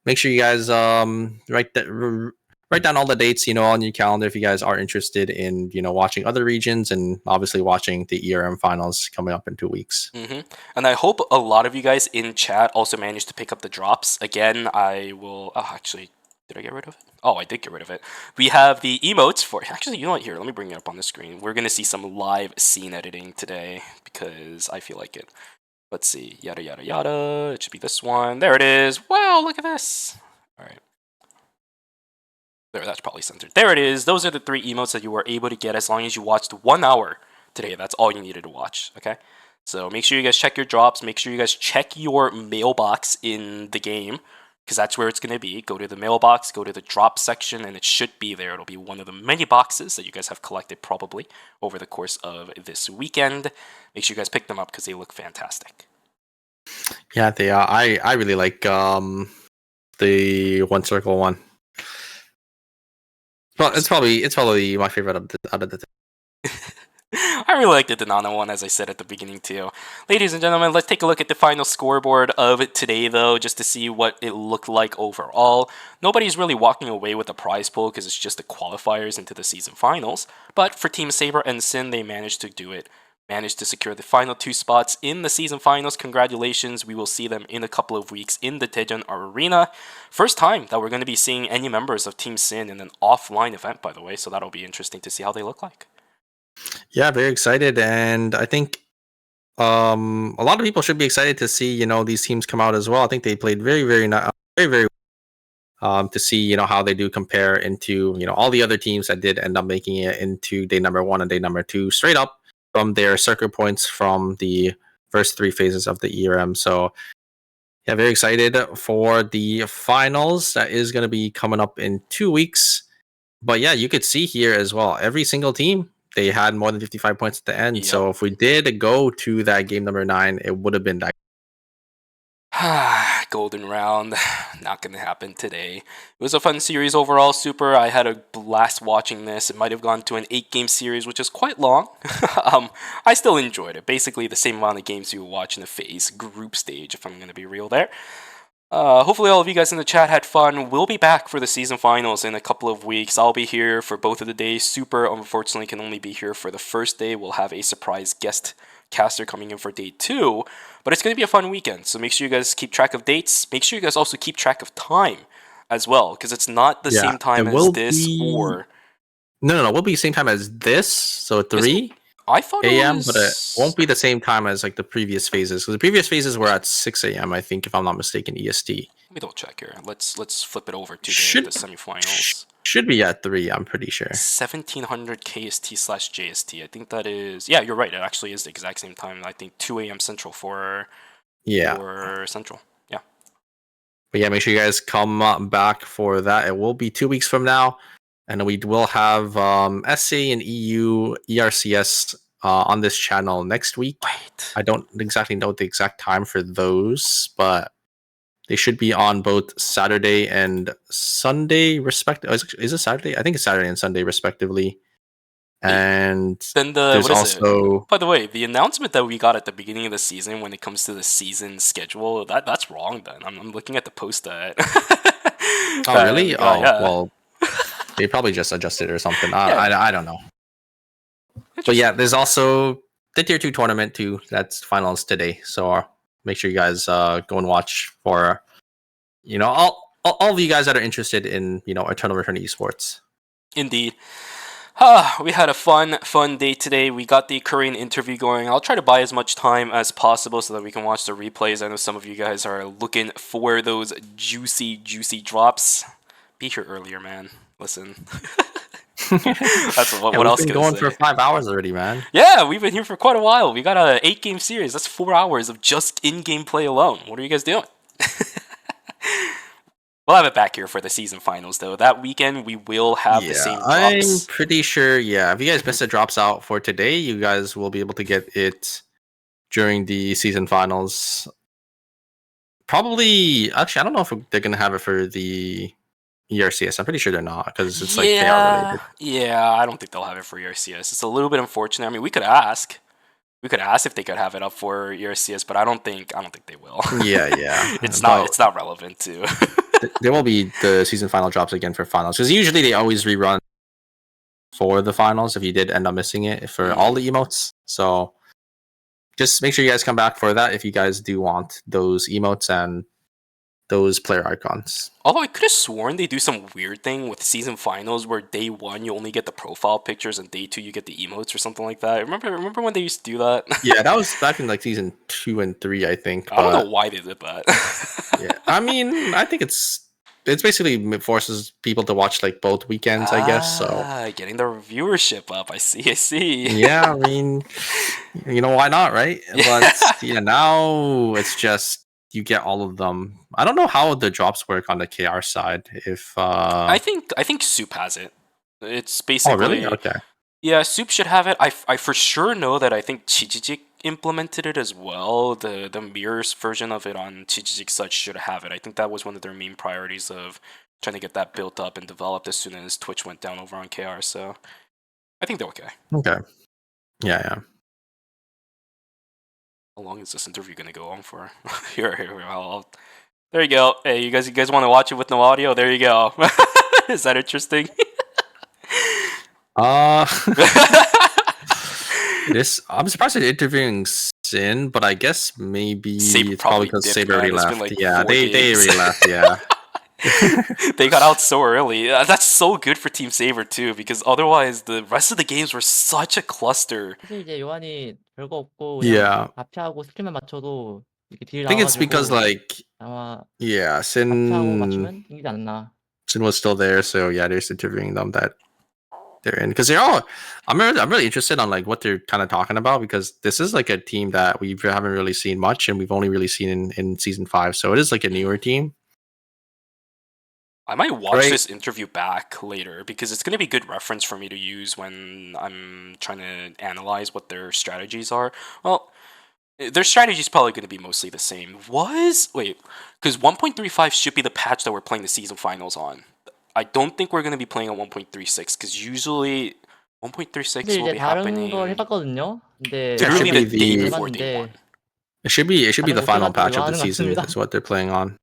make sure you guys write down all the dates on your calendar if you guys are interested in watching other regions, and obviously watching the ERM finals coming up in 2 weeks. And I hope a lot of you guys in chat also managed to pick up the drops. Again, I will actually, did I get rid of it? Oh, I did get rid of it. We have the emotes for... Actually, you know what? Here, let me bring it up on the screen. We're going to see some live scene editing today, because I feel like it. Let's see. Yada, yada, yada. It should be this one. There it is. Wow, look at this. All right. There, that's probably censored. There it is. Those are the 3 emotes that you were able to get as long as you watched 1 hour today. That's all you needed to watch, okay? So make sure you guys check your drops. Make sure you guys check your mailbox in the game, because that's where it's going to be. Go to the mailbox, go to the drop section, and it should be there. It'll be one of the many boxes that you guys have collected probably over the course of this weekend. Make sure you guys pick them up because they look fantastic. Yeah, they are. I really like the one circle one. Well, it's probably my favorite out of the I really like the Denana one, as I said at the beginning too. Ladies and gentlemen, let's take a look at the final scoreboard of today, though, just to see what it looked like overall. Nobody's really walking away with a prize pool because it's just the qualifiers into the season finals. But for Team Saber and Sin, they managed to do it. Managed to secure the final 2 spots in the season finals. Congratulations. We will see them in a couple of weeks in the Daejeon Arena. First time that we're going to be seeing any members of Team Sin in an offline event, by the way, so that'll be interesting to see how they look like. Yeah, very excited, and I think a lot of people should be excited to see these teams come out as well. I think they played very, very, very to see how they do compare into all the other teams that did end up making it into day number 1 and day number 2 straight up from their circuit points from the first 3 phases of the ERM. So yeah, very excited for the finals that is going to be coming up in 2 weeks. But yeah, you could see here as well, every single team, they had more than 55 points at the end. Yep. So if we did go to that game number 9, it would have been that. Golden round, not going to happen today. It was a fun series overall, Super. I had a blast watching this. It might have gone to an 8-game series, which is quite long. I still enjoyed it. Basically the same amount of games you would watch in the phase group stage, if I'm going to be real there. Hopefully all of you guys in the chat had fun. We'll be back for the season finals in a couple of weeks. I'll be here for both of the days. Super, unfortunately, can only be here for the first day. We'll have a surprise guest caster coming in for day 2. But it's going to be a fun weekend, so make sure you guys keep track of dates. Make sure you guys also keep track of time as well, because it's not the same time as this or... No, we'll be same time as this, so 3 I thought it a.m., was... but it won't be the same time as like the previous phases. Because the previous phases were at 6 a.m., I think, if I'm not mistaken, EST. Let me double check here. Let's flip it over to the semifinals. Should be at 3, I'm pretty sure. 1700 KST/JST. I think that is... Yeah, you're right. It actually is the exact same time. I think 2 a.m. Central for Central. Yeah. But yeah, make sure you guys come back for that. It will be 2 weeks from now. And we will have SA and EU ERCS on this channel next week. Wait. I don't exactly know the exact time for those, but they should be on both Saturday and Sunday, respectively. Is it Saturday? I think it's Saturday and Sunday, respectively. And then there's also... By the way, the announcement that we got at the beginning of the season when it comes to the season schedule, that's wrong then. I'm looking at the post that... Oh, really? yeah. Well... They probably just adjusted it or something. I don't know. But yeah, there's also the Tier 2 tournament too. That's finals today. So make sure you guys go and watch for, all of you guys that are interested in, Eternal Return esports. Indeed. We had a fun day today. We got the Korean interview going. I'll try to buy as much time as possible so that we can watch the replays. I know some of you guys are looking for those juicy drops. Be here earlier, man. Listen. That's what else can I say? Going for 5 hours already, man. Yeah, we've been here for quite a while. We got a 8-game series. That's 4 hours of just in-game play alone. What are you guys doing? We'll have it back here for the season finals, though. That weekend, we will have the same drops. I'm pretty sure, if you guys missed the drops out for today, you guys will be able to get it during the season finals. Probably, actually, I don't know if they're going to have it for the ERCS. I'm pretty sure they're not, because it's like KR related. Yeah, I don't think they'll have it for ERCS. It's a little bit unfortunate. I mean, we could ask. We could ask if they could have it up for ERCS, but I don't think they will. Yeah. It's not relevant to. There will be the season final drops again for finals, because usually they always rerun for the finals if you did end up missing it for all the emotes. So just make sure you guys come back for that if you guys do want those emotes and those player icons. Although I could have sworn they do some weird thing with season finals where day 1 you only get the profile pictures and day 2 you get the emotes or something like that. Remember when they used to do that? Yeah, that was back in like season 2 and 3, I think. I don't know why they did that. Yeah, I mean, I think it's basically forces people to watch like both weekends, I guess. So getting the viewership up. I see. Yeah, I mean, why not, right? Yeah. But now it's just you get all of them. I don't know how the drops work on the KR side. If I think Soup has it. It's basically... Oh, really? Okay. Yeah, Soup should have it. I for sure know that I think Chijijik implemented it as well. The mirrors version of it on Chijijik side should have it. I think that was one of their main priorities of trying to get that built up and developed as soon as Twitch went down over on KR. So I think they're okay. Okay. Yeah. How long is this interview going to go on for? Here. There you go. Hey, you guys want to watch it with no audio? There you go. Is that interesting? I'm surprised they're interviewing Sin, but I guess maybe it's probably because Saber already left. Like they already left. Yeah. They got out so early. That's so good for Team Saber too, because otherwise the rest of the games were such a cluster. 이제 요한이 별거 없고 Yeah. 합체하고 스킬만 맞춰도 이렇게 딜 I think it's because 아마 yeah, 합체하고 맞추면 이기지 않나. Sin was still there, so yeah, they're just interviewing them that they're in, because I'm really interested on like what they're kind of talking about, because this is like a team that we haven't really seen much, and we've only really seen in season 5, so it is like a newer team. I might watch this interview back later, because it's going to be good reference for me to use when I'm trying to analyze what their strategies are. Well, their strategy is probably going to be mostly the same. Because 1.35 should be the patch that we're playing the season finals on. I don't think we're going to be playing on 1.36, because usually 1.36 will be happening 걸 해봤거든요. 근데 literally the day before day 1. It should be the final patch of the season is what they're playing on.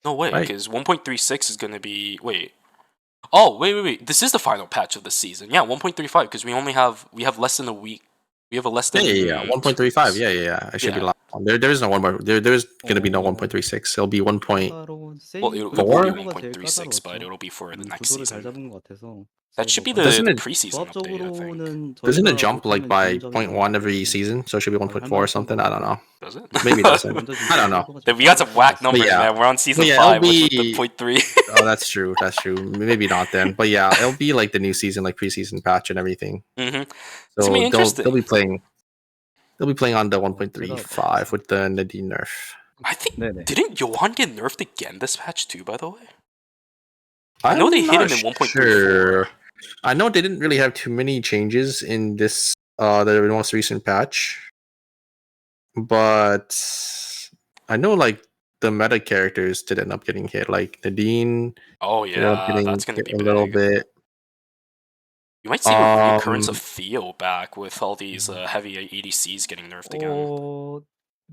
No way, Right. because 1.36 is going to be... Wait. Oh, wait. This is the final patch of the season. Yeah, 1.35, because we have less than a week. We have a less than... Yeah. 1.35. Yeah. It should be Yeah. a lot. There is no there's gonna be no 1.36. It'll be 1. Well, it will be Four? 1.36, but it'll be for the next 구도를 잘 season. 잡은 것 같아서 That should be Doesn't the it- preseason update, I think. 조합적으로는 Doesn't it 저희가 jump like 못하면 by 지는 0.1 every 점이 season? So it should be 1.4 or something. I don't know. Does it? Maybe it doesn't. 먼저 I don't know. 지는 We got some whack numbers, yeah. man. We're on season yeah, 5 it'll with the be- 0.3. Oh, that's true. Maybe not then. But yeah, it'll be like the new season, like preseason patch and everything. Mm-hmm. So gonna be interesting. they'll be playing. They'll be playing on the 1.35 with the Nadine nerf. I think... 네네. Didn't Johan get nerfed again this patch too, by the way? I know they I'm hit him not in 1.34. sure. I know they didn't really have too many changes in this the most recent patch, but I know like the meta characters did end up getting hit. Like Nadine Oh, ended up yeah. getting That's going to hit be a little big. bit. You might see a reoccurrence Um, of Theo back with all these heavy ADCs getting nerfed again. 어,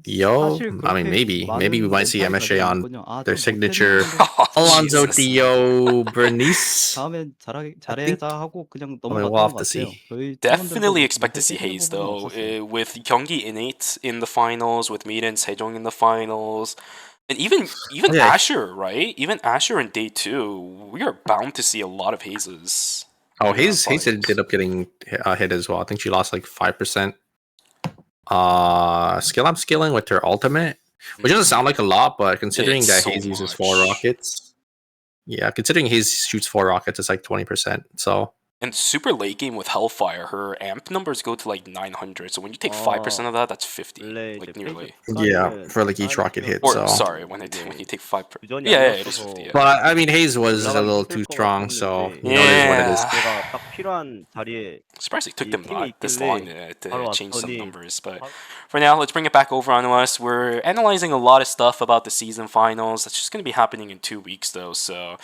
Yo, 사실 I mean 그렇게 maybe we 많은 might see 차이가 MSJ on 나지 않았군요. 아, their 좀 signature 못했는데 Oh, Alonso Jesus. Theo Bernice. 다음엔 think- 잘해자 하고 그냥 I mean, 넘어갔던 we'll have 것 to 같아요. see. 저희 Definitely 팀원들도 expect to see 그렇게 Hayes, 세지는 부분은 though. 없었어요. With Gyeonggi Innate in the finals, with Meiden Sejong in the finals, and even Yeah. Asher, right? Even Asher in day 2, we are bound to see a lot of Hazes. Oh, Yeah, Hayes ended up getting hit as well. I think she lost like 5%. Skill up scaling with her ultimate, which doesn't sound like a lot, but considering It's that so Hayes uses 4 much. rockets, yeah, considering Hayes shoots 4 rockets, it's like 20%. So And super late game with Hellfire, her amp numbers go to like 900. So when you take 5% of that, that's 50, 원래 like 이제 nearly. yeah, for like each rocket hit. Or So, sorry, when you take 5%. 유전이 Yeah, 안 it is 맞춰서 50. Yeah. but I mean, Hayes was a 올라가기 little 힘들 too 것 strong. So 같았는데 you know, it is what it is. Yeah. 제가 딱 필요한 자리에 Surprised it took 이 them 팀이 this 있길래 long to 바로 change some 왔더니 numbers. But 바- for now, let's bring it back over onto us. We're analyzing a lot of stuff about the season finals. That's just going to be happening in 2 weeks, though. So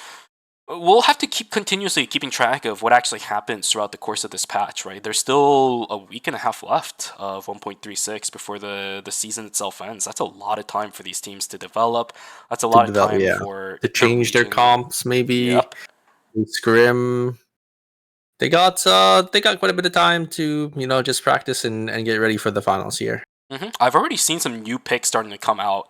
we'll have to keep continuously keeping track of what actually happens throughout the course of this patch, right? There's still a week and a half left of 1.36 before the season itself ends. That's a lot of time for these teams to develop. That's a lot of time for to change their region. comps, maybe Yep. scrim. They got quite a bit of time to just practice and get ready for the finals here. I've already seen some new picks starting to come out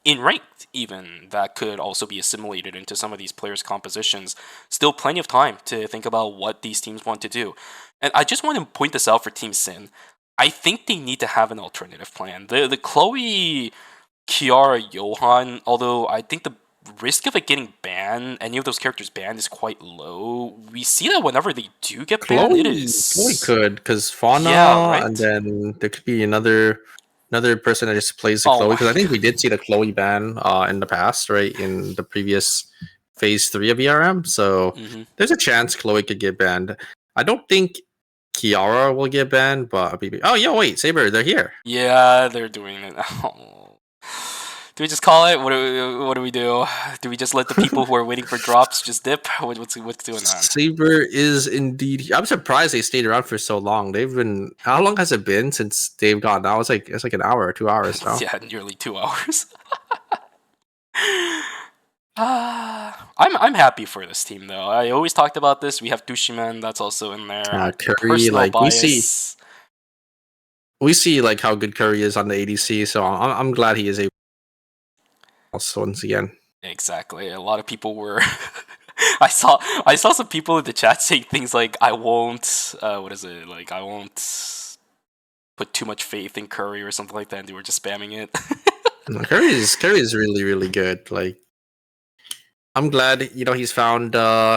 in ranked, even that could also be assimilated into some of these players' compositions. Still plenty of time to think about what these teams want to do. And I just want to point this out for Team Sin. I think they need to have an alternative plan. The Chloe, Kiara, Johan, although I think the risk of it getting banned, any of those characters banned, is quite low. We see that whenever they do get banned, it is... Chloe could, because Fauna, Yeah, right? and then there could be another person that just plays the Oh Chloe, my because I think we did see the Chloe ban in the past, right, in the previous phase 3 of ERM. So there's a chance Chloe could get banned. I don't think Kiara will get banned, but maybe. Oh yeah, wait, Saber, they're here. Yeah, they're doing it. Oh. Do we just call it? What do we do? Do we just let the people who are waiting for drops just dip? What's going on? Saber is indeed. I'm surprised they stayed around for so long. They've been. How long has it been since they've gone? Now it's like an hour or 2 hours now. Yeah, nearly 2 hours. I'm happy for this team though. I always talked about this. We have Dushiman that's also in there. Curry, Personal like bias. we see like how good Curry is on the ADC. So I'm glad he is able. Once again. Exactly. A lot of people were. I saw some people in the chat saying things like, "I won't." What is it? Like, I won't put too much faith in Curry or something like that. And they were just spamming it. No, Curry is really, really good. Like, I'm glad he's found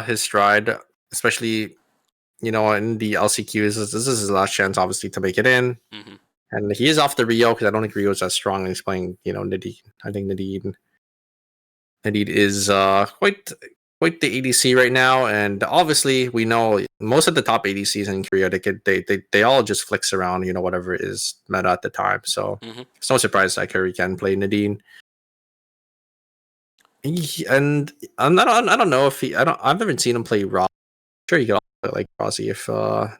his stride, especially in the LCQ. This is his last chance, obviously, to make it in. And he is off the Rio because I don't think Rio's as strong. He's playing Nadine. I think Nadine is quite the ADC right now, and obviously we know most of the top ADCs in Korea they all just flicks around whatever is meta at the time. So it's no surprise that Curry can play Nadine. And I don't know if I've never seen him play Raw. I'm sure he could play like Rossi if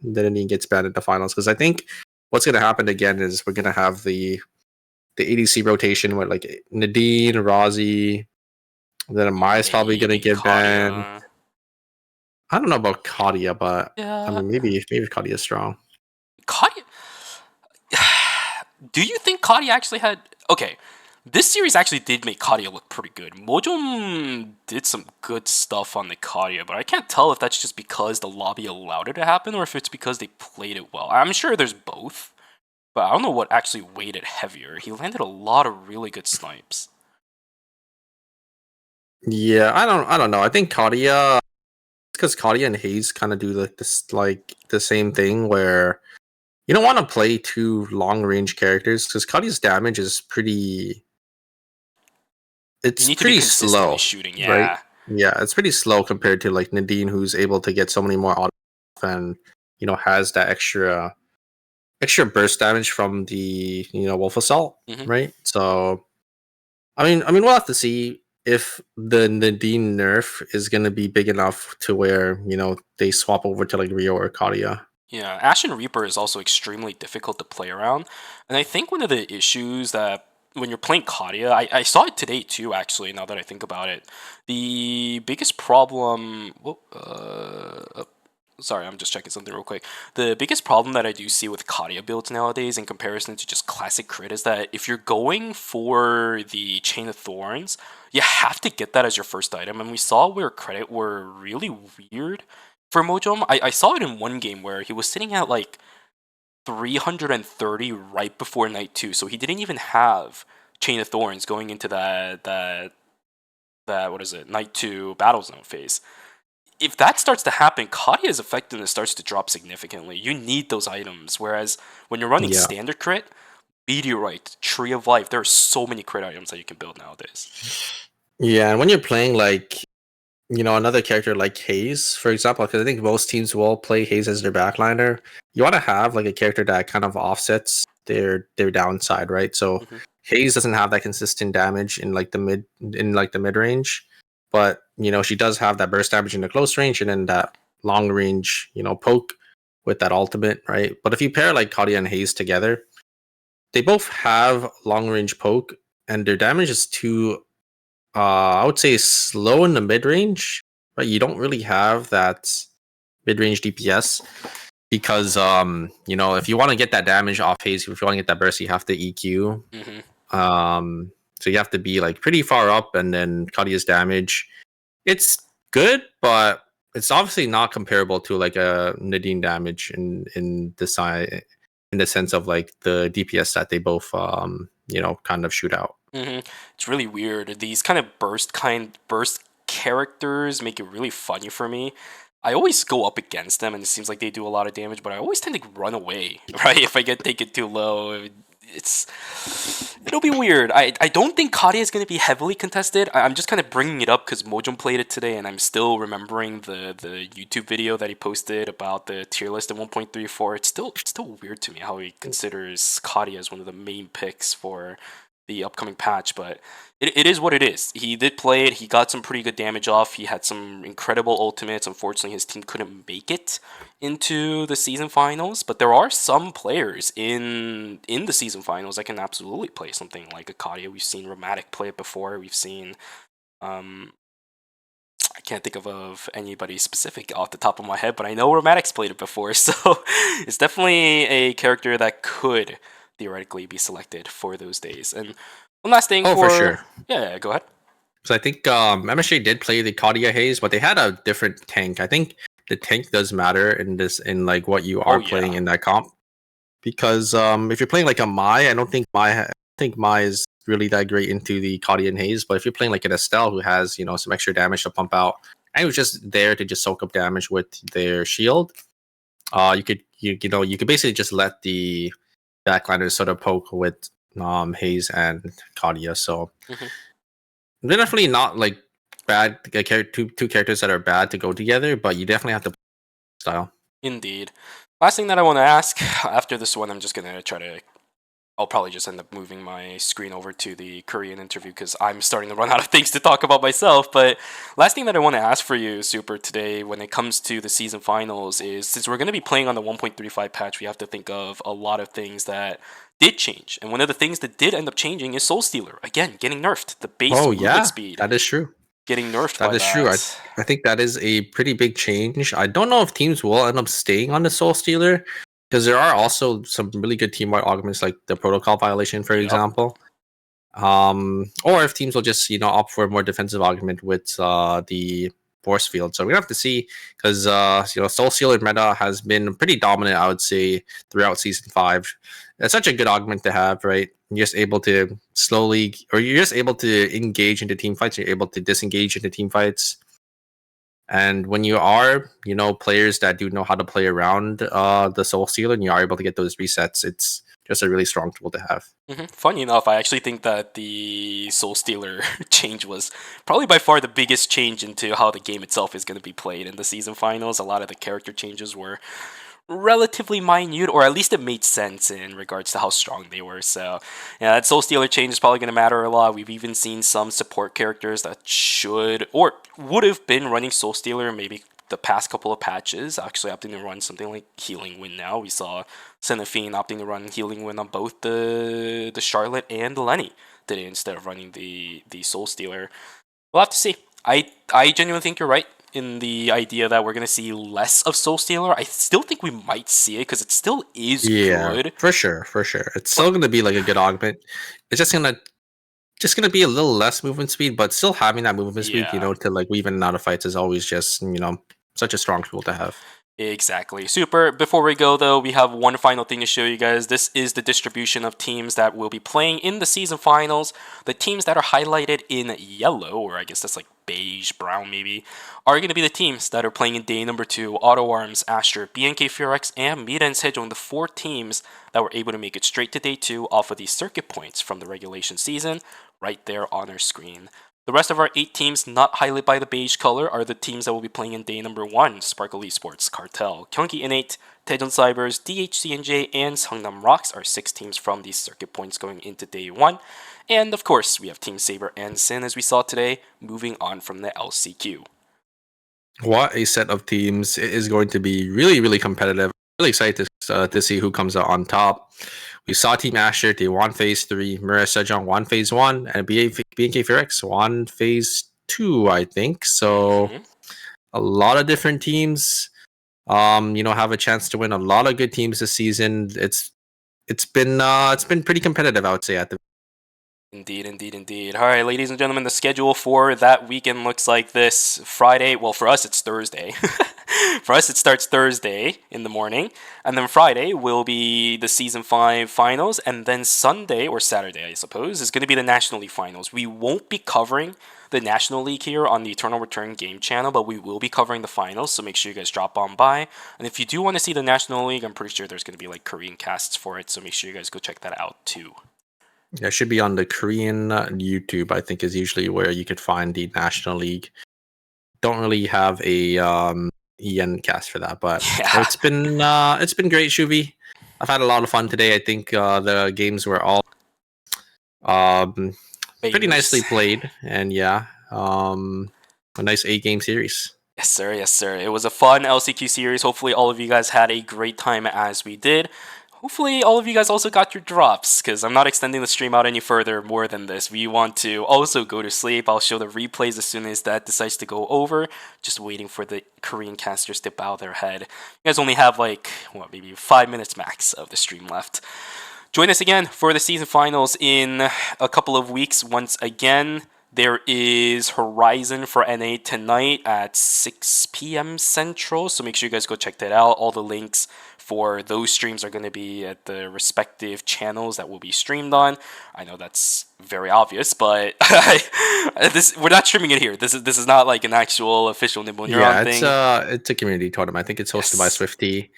Nadine gets banned at the finals, because I think what's gonna happen again is we're gonna have the ADC rotation with like Nadine, Rossi, Then Mai's probably gonna get banned. Kadia. I don't know about Kadia, but Yeah. I mean maybe Kadia is strong. Kadia. Do you think Kadia actually had? Okay, this series actually did make Kadia look pretty good. Mojom did some good stuff on the Kadia, but I can't tell if that's just because the lobby allowed it to happen or if it's because they played it well. I'm sure there's both, but I don't know what actually weighed it heavier. He landed a lot of really good snipes. Yeah, I don't know. I think Kadia, because Kadia and Hayes kind of do like the same thing where you don't want to play two long range characters because Kadia's damage is pretty. You It's need to be pretty consistently slow, shooting, yeah. right? Yeah, it's pretty slow compared to like Nadine, who's able to get so many more auto and has that extra burst damage from the Wolf Assault, Mhm. right? So I mean, we'll have to see if the Nadine nerf is going to be big enough to where they swap over to like Rio or Kadia. Yeah, Ashen Reaper is also extremely difficult to play around. And I think one of the issues that when you're playing Kadia, I saw it today too, actually, now that I think about it. The biggest problem. Sorry, I'm just checking something real quick. The biggest problem that I do see with Kadia builds nowadays in comparison to just classic crit is that if you're going for the Chain of Thorns, you have to get that as your first item. And we saw where credit were really weird for Mojom. I saw it in one game where he was sitting at like 330 right before night 2, so he didn't even have Chain of Thorns going into that what is it, night 2 battle zone phase. If that starts to happen, Kadia's effectiveness starts to drop significantly. You need those items, whereas when you're running standard crit, Meteorite, Tree of Life, there are so many crit items that you can build nowadays. Yeah, and when you're playing like another character like Hayes, for example, because I think most teams will play Hayes as their backliner. You want to have like a character that kind of offsets their downside, right? So Hayes doesn't have that consistent damage in like the mid range, but she does have that burst damage in the close range and then that long range poke with that ultimate, right? But if you pair like Kadia and Hayes together, they both have long range poke and their damage is too I would say slow in the mid range, but you don't really have that mid range DPS because if you want to get that damage off Hayes, if you want to get that burst, you have to EQ. So you have to be like pretty far up, and then Kadia's damage, it's good, but it's obviously not comparable to like a Nadine damage in the sense of like the DPS that they both kind of shoot out. It's really weird. These kind of burst characters make it really funny for me. I always go up against them, and it seems like they do a lot of damage, but I always tend to run away, right? If I get taken too low, it'll be weird. I don't think Kadia is going to be heavily contested. I'm just kind of bringing it up because Mojom played it today, and I'm still remembering the YouTube video that he posted about the tier list at 1.34. It's still weird to me how he considers Kadia as one of the main picks for the upcoming patch, but it is what it is. He did play it. He got some pretty good damage off. He had some incredible ultimates. Unfortunately, his team couldn't make it into the season finals, but there are some players in the season finals that can absolutely play something like Akadia. We've seen Rheumatic play it before. We've seen I can't think of anybody specific off the top of my head, but I know Rheumatic's played it before, so it's definitely a character that could theoretically be selected for those days. And one last thing for sure. Yeah, go ahead. So I think MSJ did play the Kadia Hayes, but they had a different tank. I think the tank does matter in like what you are playing in that comp. Because if you're playing like a Mai, I don't think Mai is really that great into the Kadia and Hayes. But if you're playing like an Estelle who has some extra damage to pump out, and it was just there to just soak up damage with their shield, you could basically just let the backliners sort of poke with Hayes and Kadia. So they're definitely not like bad two characters that are bad to go together, but you definitely have to style. Indeed. Last thing that I want to ask after this one, I'm just gonna I'll probably just end up moving my screen over to the Korean interview because I'm starting to run out of things to talk about myself. But last thing that I want to ask for you, Super, today when it comes to the season finals is, since we're going to be playing on the 1.35 patch, we have to think of a lot of things that did change. And one of the things that did end up changing is Soul Stealer. Again, getting nerfed. The base movement speed. That is true. getting nerfed That by is that. true. I think that is a pretty big change. I don't know if teams will end up staying on the Soul Stealer because there are also some really good team-wide augments like the protocol violation, for Yep. example. Or if teams will just opt for a more defensive augment with the force field. So we have to see because Soul Stealer meta has been pretty dominant, I would say, throughout season 5. It's such a good augment to have, right? You're just able to you're just able to engage into team fights. You're able to disengage into team fights. And when you are, players that do know how to play around the Soul Stealer and you are able to get those resets, it's just a really strong tool to have. Funny enough, I actually think that the Soul Stealer change was probably by far the biggest change into how the game itself is going to be played in the season finals. A lot of the character changes were relatively minute, or at least it made sense in regards to how strong they were. So yeah, that Soul Stealer change is probably going to matter a lot. We've even seen some support characters that should or would have been running Soul Stealer maybe the past couple of patches actually opting to run something like Healing Wind now. We saw Seraphine opting to run Healing Wind on both the Charlotte and the Lenny today instead of running the Soul Stealer. We'll have to see. I genuinely think you're right in the idea that we're going to see less of Soul Stealer. I still think we might see it because it still is good. For sure. It's still going to be like a good augment. It's just gonna be a little less movement speed, but still having that movement speed, to like weave in and out of fights is always just such a strong tool to have. Exactly. Super. Before we go, though, we have one final thing to show you guys. This is the distribution of teams that will be playing in the season finals. The teams that are highlighted in yellow, or I guess that's like beige, brown maybe, are going to be the teams that are playing in day number 2. Auto Arms, Asher, BNK Furex, and Mira and Sejong, the 4 teams that were able to make it straight to day 2 off of these circuit points from the regulation season, right there on our screen. The rest of our 8 teams not highlighted by the beige color are the teams that will be playing in day number 1. Sparkle Esports, Cartel, Gyeonggi Innate, Daejeon Cybers, DHCNJ, and Seongnam Rocks are 6 teams from these circuit points going into day 1. And of course, we have Team Saber and Sin as we saw today, moving on from the LCQ. What a set of teams. It is going to be really, really competitive. Really excited to see who comes out on top. We saw Team Asher, they won Phase 3. Mira Sejong won Phase 1. And BNK Furex won Phase 2, I think. So, a lot of different teams, have a chance to win. A lot of good teams this season. It's been pretty competitive, I would say, at the Indeed. All right, ladies and gentlemen, the schedule for that weekend looks like this. Friday, well, for us, it's Thursday. For us, it starts Thursday in the morning. And then Friday will be the Season 5 finals. And then Sunday, or Saturday, I suppose, is going to be the National League finals. We won't be covering the National League here on the Eternal Return game channel, but we will be covering the finals, so make sure you guys drop on by. And if you do want to see the National League, I'm pretty sure there's going to be like Korean casts for it, so make sure you guys go check that out too. Yeah, it should be on the Korean YouTube, I think, is usually where you could find the National League. Don't really have a EN cast for that, but it's been great, Shuvi. I've had a lot of fun today. I think the games were all pretty nicely played, and a nice 8-game series. Yes, sir. It was a fun LCQ series. Hopefully, all of you guys had a great time as we did. Hopefully, all of you guys also got your drops, because I'm not extending the stream out any further more than this. We want to also go to sleep. I'll show the replays as soon as that decides to go over. Just waiting for the Korean casters to bow their head. You guys only have maybe 5 minutes max of the stream left. Join us again for the season finals in a couple of weeks once again. There is Horizon for NA tonight at 6 p.m. Central, so make sure you guys go check that out. All the links for those streams are going to be at the respective channels that will be streamed on. I know that's very obvious, but we're not streaming it here. This is not like an actual official Nippon Neuron thing. It's a community tournament. I think it's hosted by Swifty.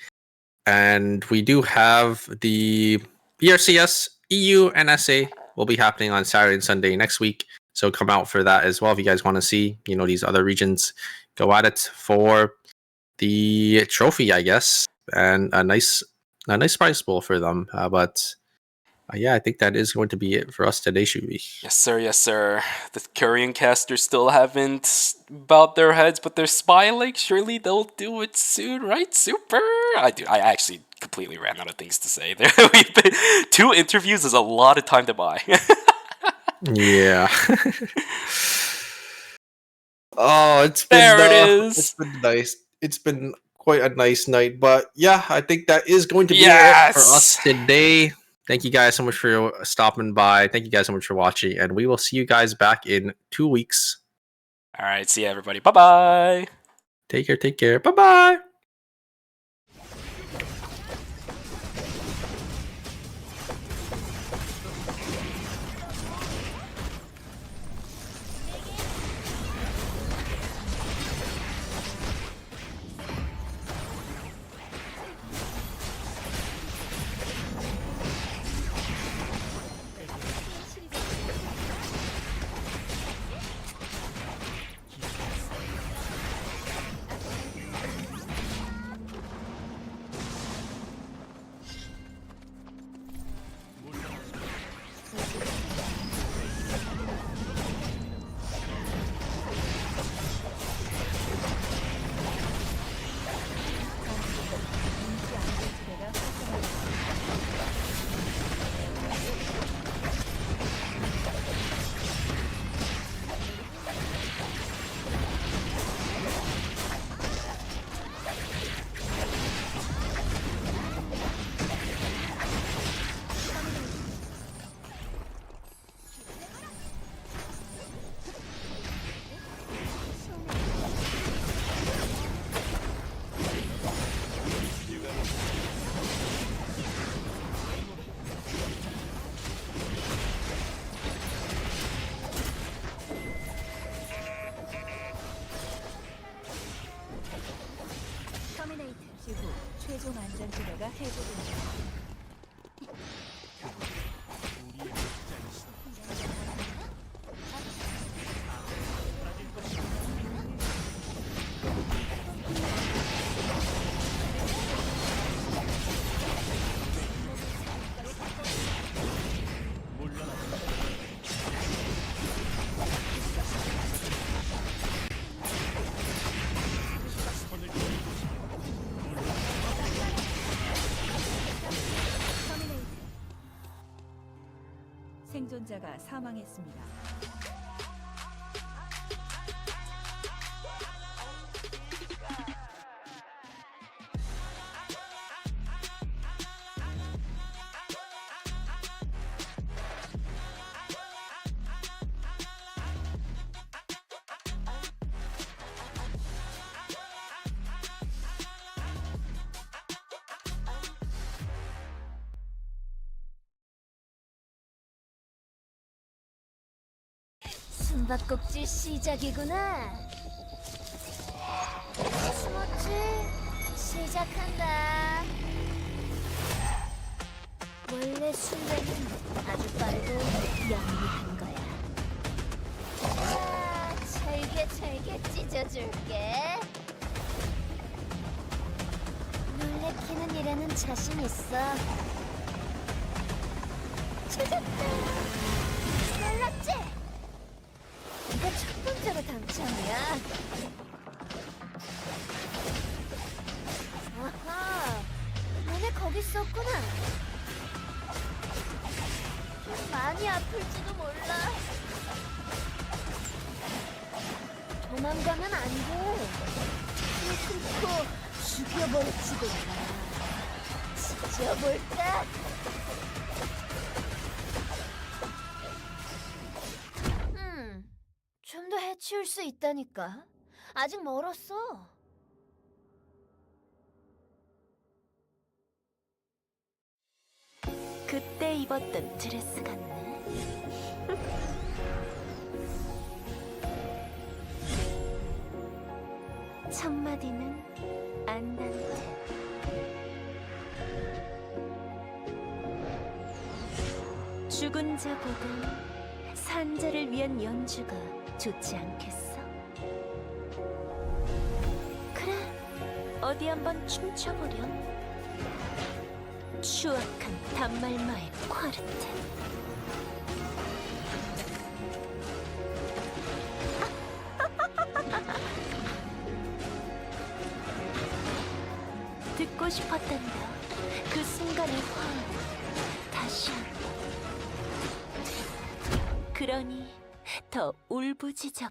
And we do have the BRCS, EU, and SA will be happening on Saturday and Sunday next week. So come out for that as well if you guys want to see, these other regions. Go at it for the trophy, I guess, and a nice prize pool for them. I think that is going to be it for us today, Shuvi. Yes, sir. The Korean casters still haven't bowed their heads, but they're smiling. Surely they'll do it soon, right? Super. I actually completely ran out of things to say. 2 interviews is a lot of time to buy. Yeah. Oh, There it it's is. been nice. It's been quite a nice night. But yeah, I think that is going to be it for us Yes. today. Thank you guys so much for stopping by. Thank you guys so much for watching, and we will see you guys back in 2 weeks. All right. See ya, everybody. Bye bye. Take care. Take care. Bye bye. 터미네이트 지구 최종 안전지대가 해제됩니다. 생존자가 사망했습니다. 숨바꼭질 시작이구나. 스모츠 시작한다. 원래 술래는 아주 빠르고 영리한 거야. 자, 잘게 찢어줄게. 놀래키는 일에는 자신 있어. 찾았다. 놀랐지? 이거 첫 번째로 당첨이야. 아하, 너네 거기 있었구나. 좀 많이 아플지도 몰라. 도망가면 안 돼. 끊고 죽여버릴지도 몰라. 지져볼까? 좀 더 해치울 수 있다니까. 아직 멀었어. 그때 입었던 드레스 같네. 첫 마디는 안단테. 죽은 자보다 산 자를 위한 연주가 좋지 않겠어? 그래, 어디 한번 춤춰보렴. 추악한 단말마의 콰르트. 듣고 싶었단다. 그 순간의 화음 다시 한번. 그러니 더 울부짖어.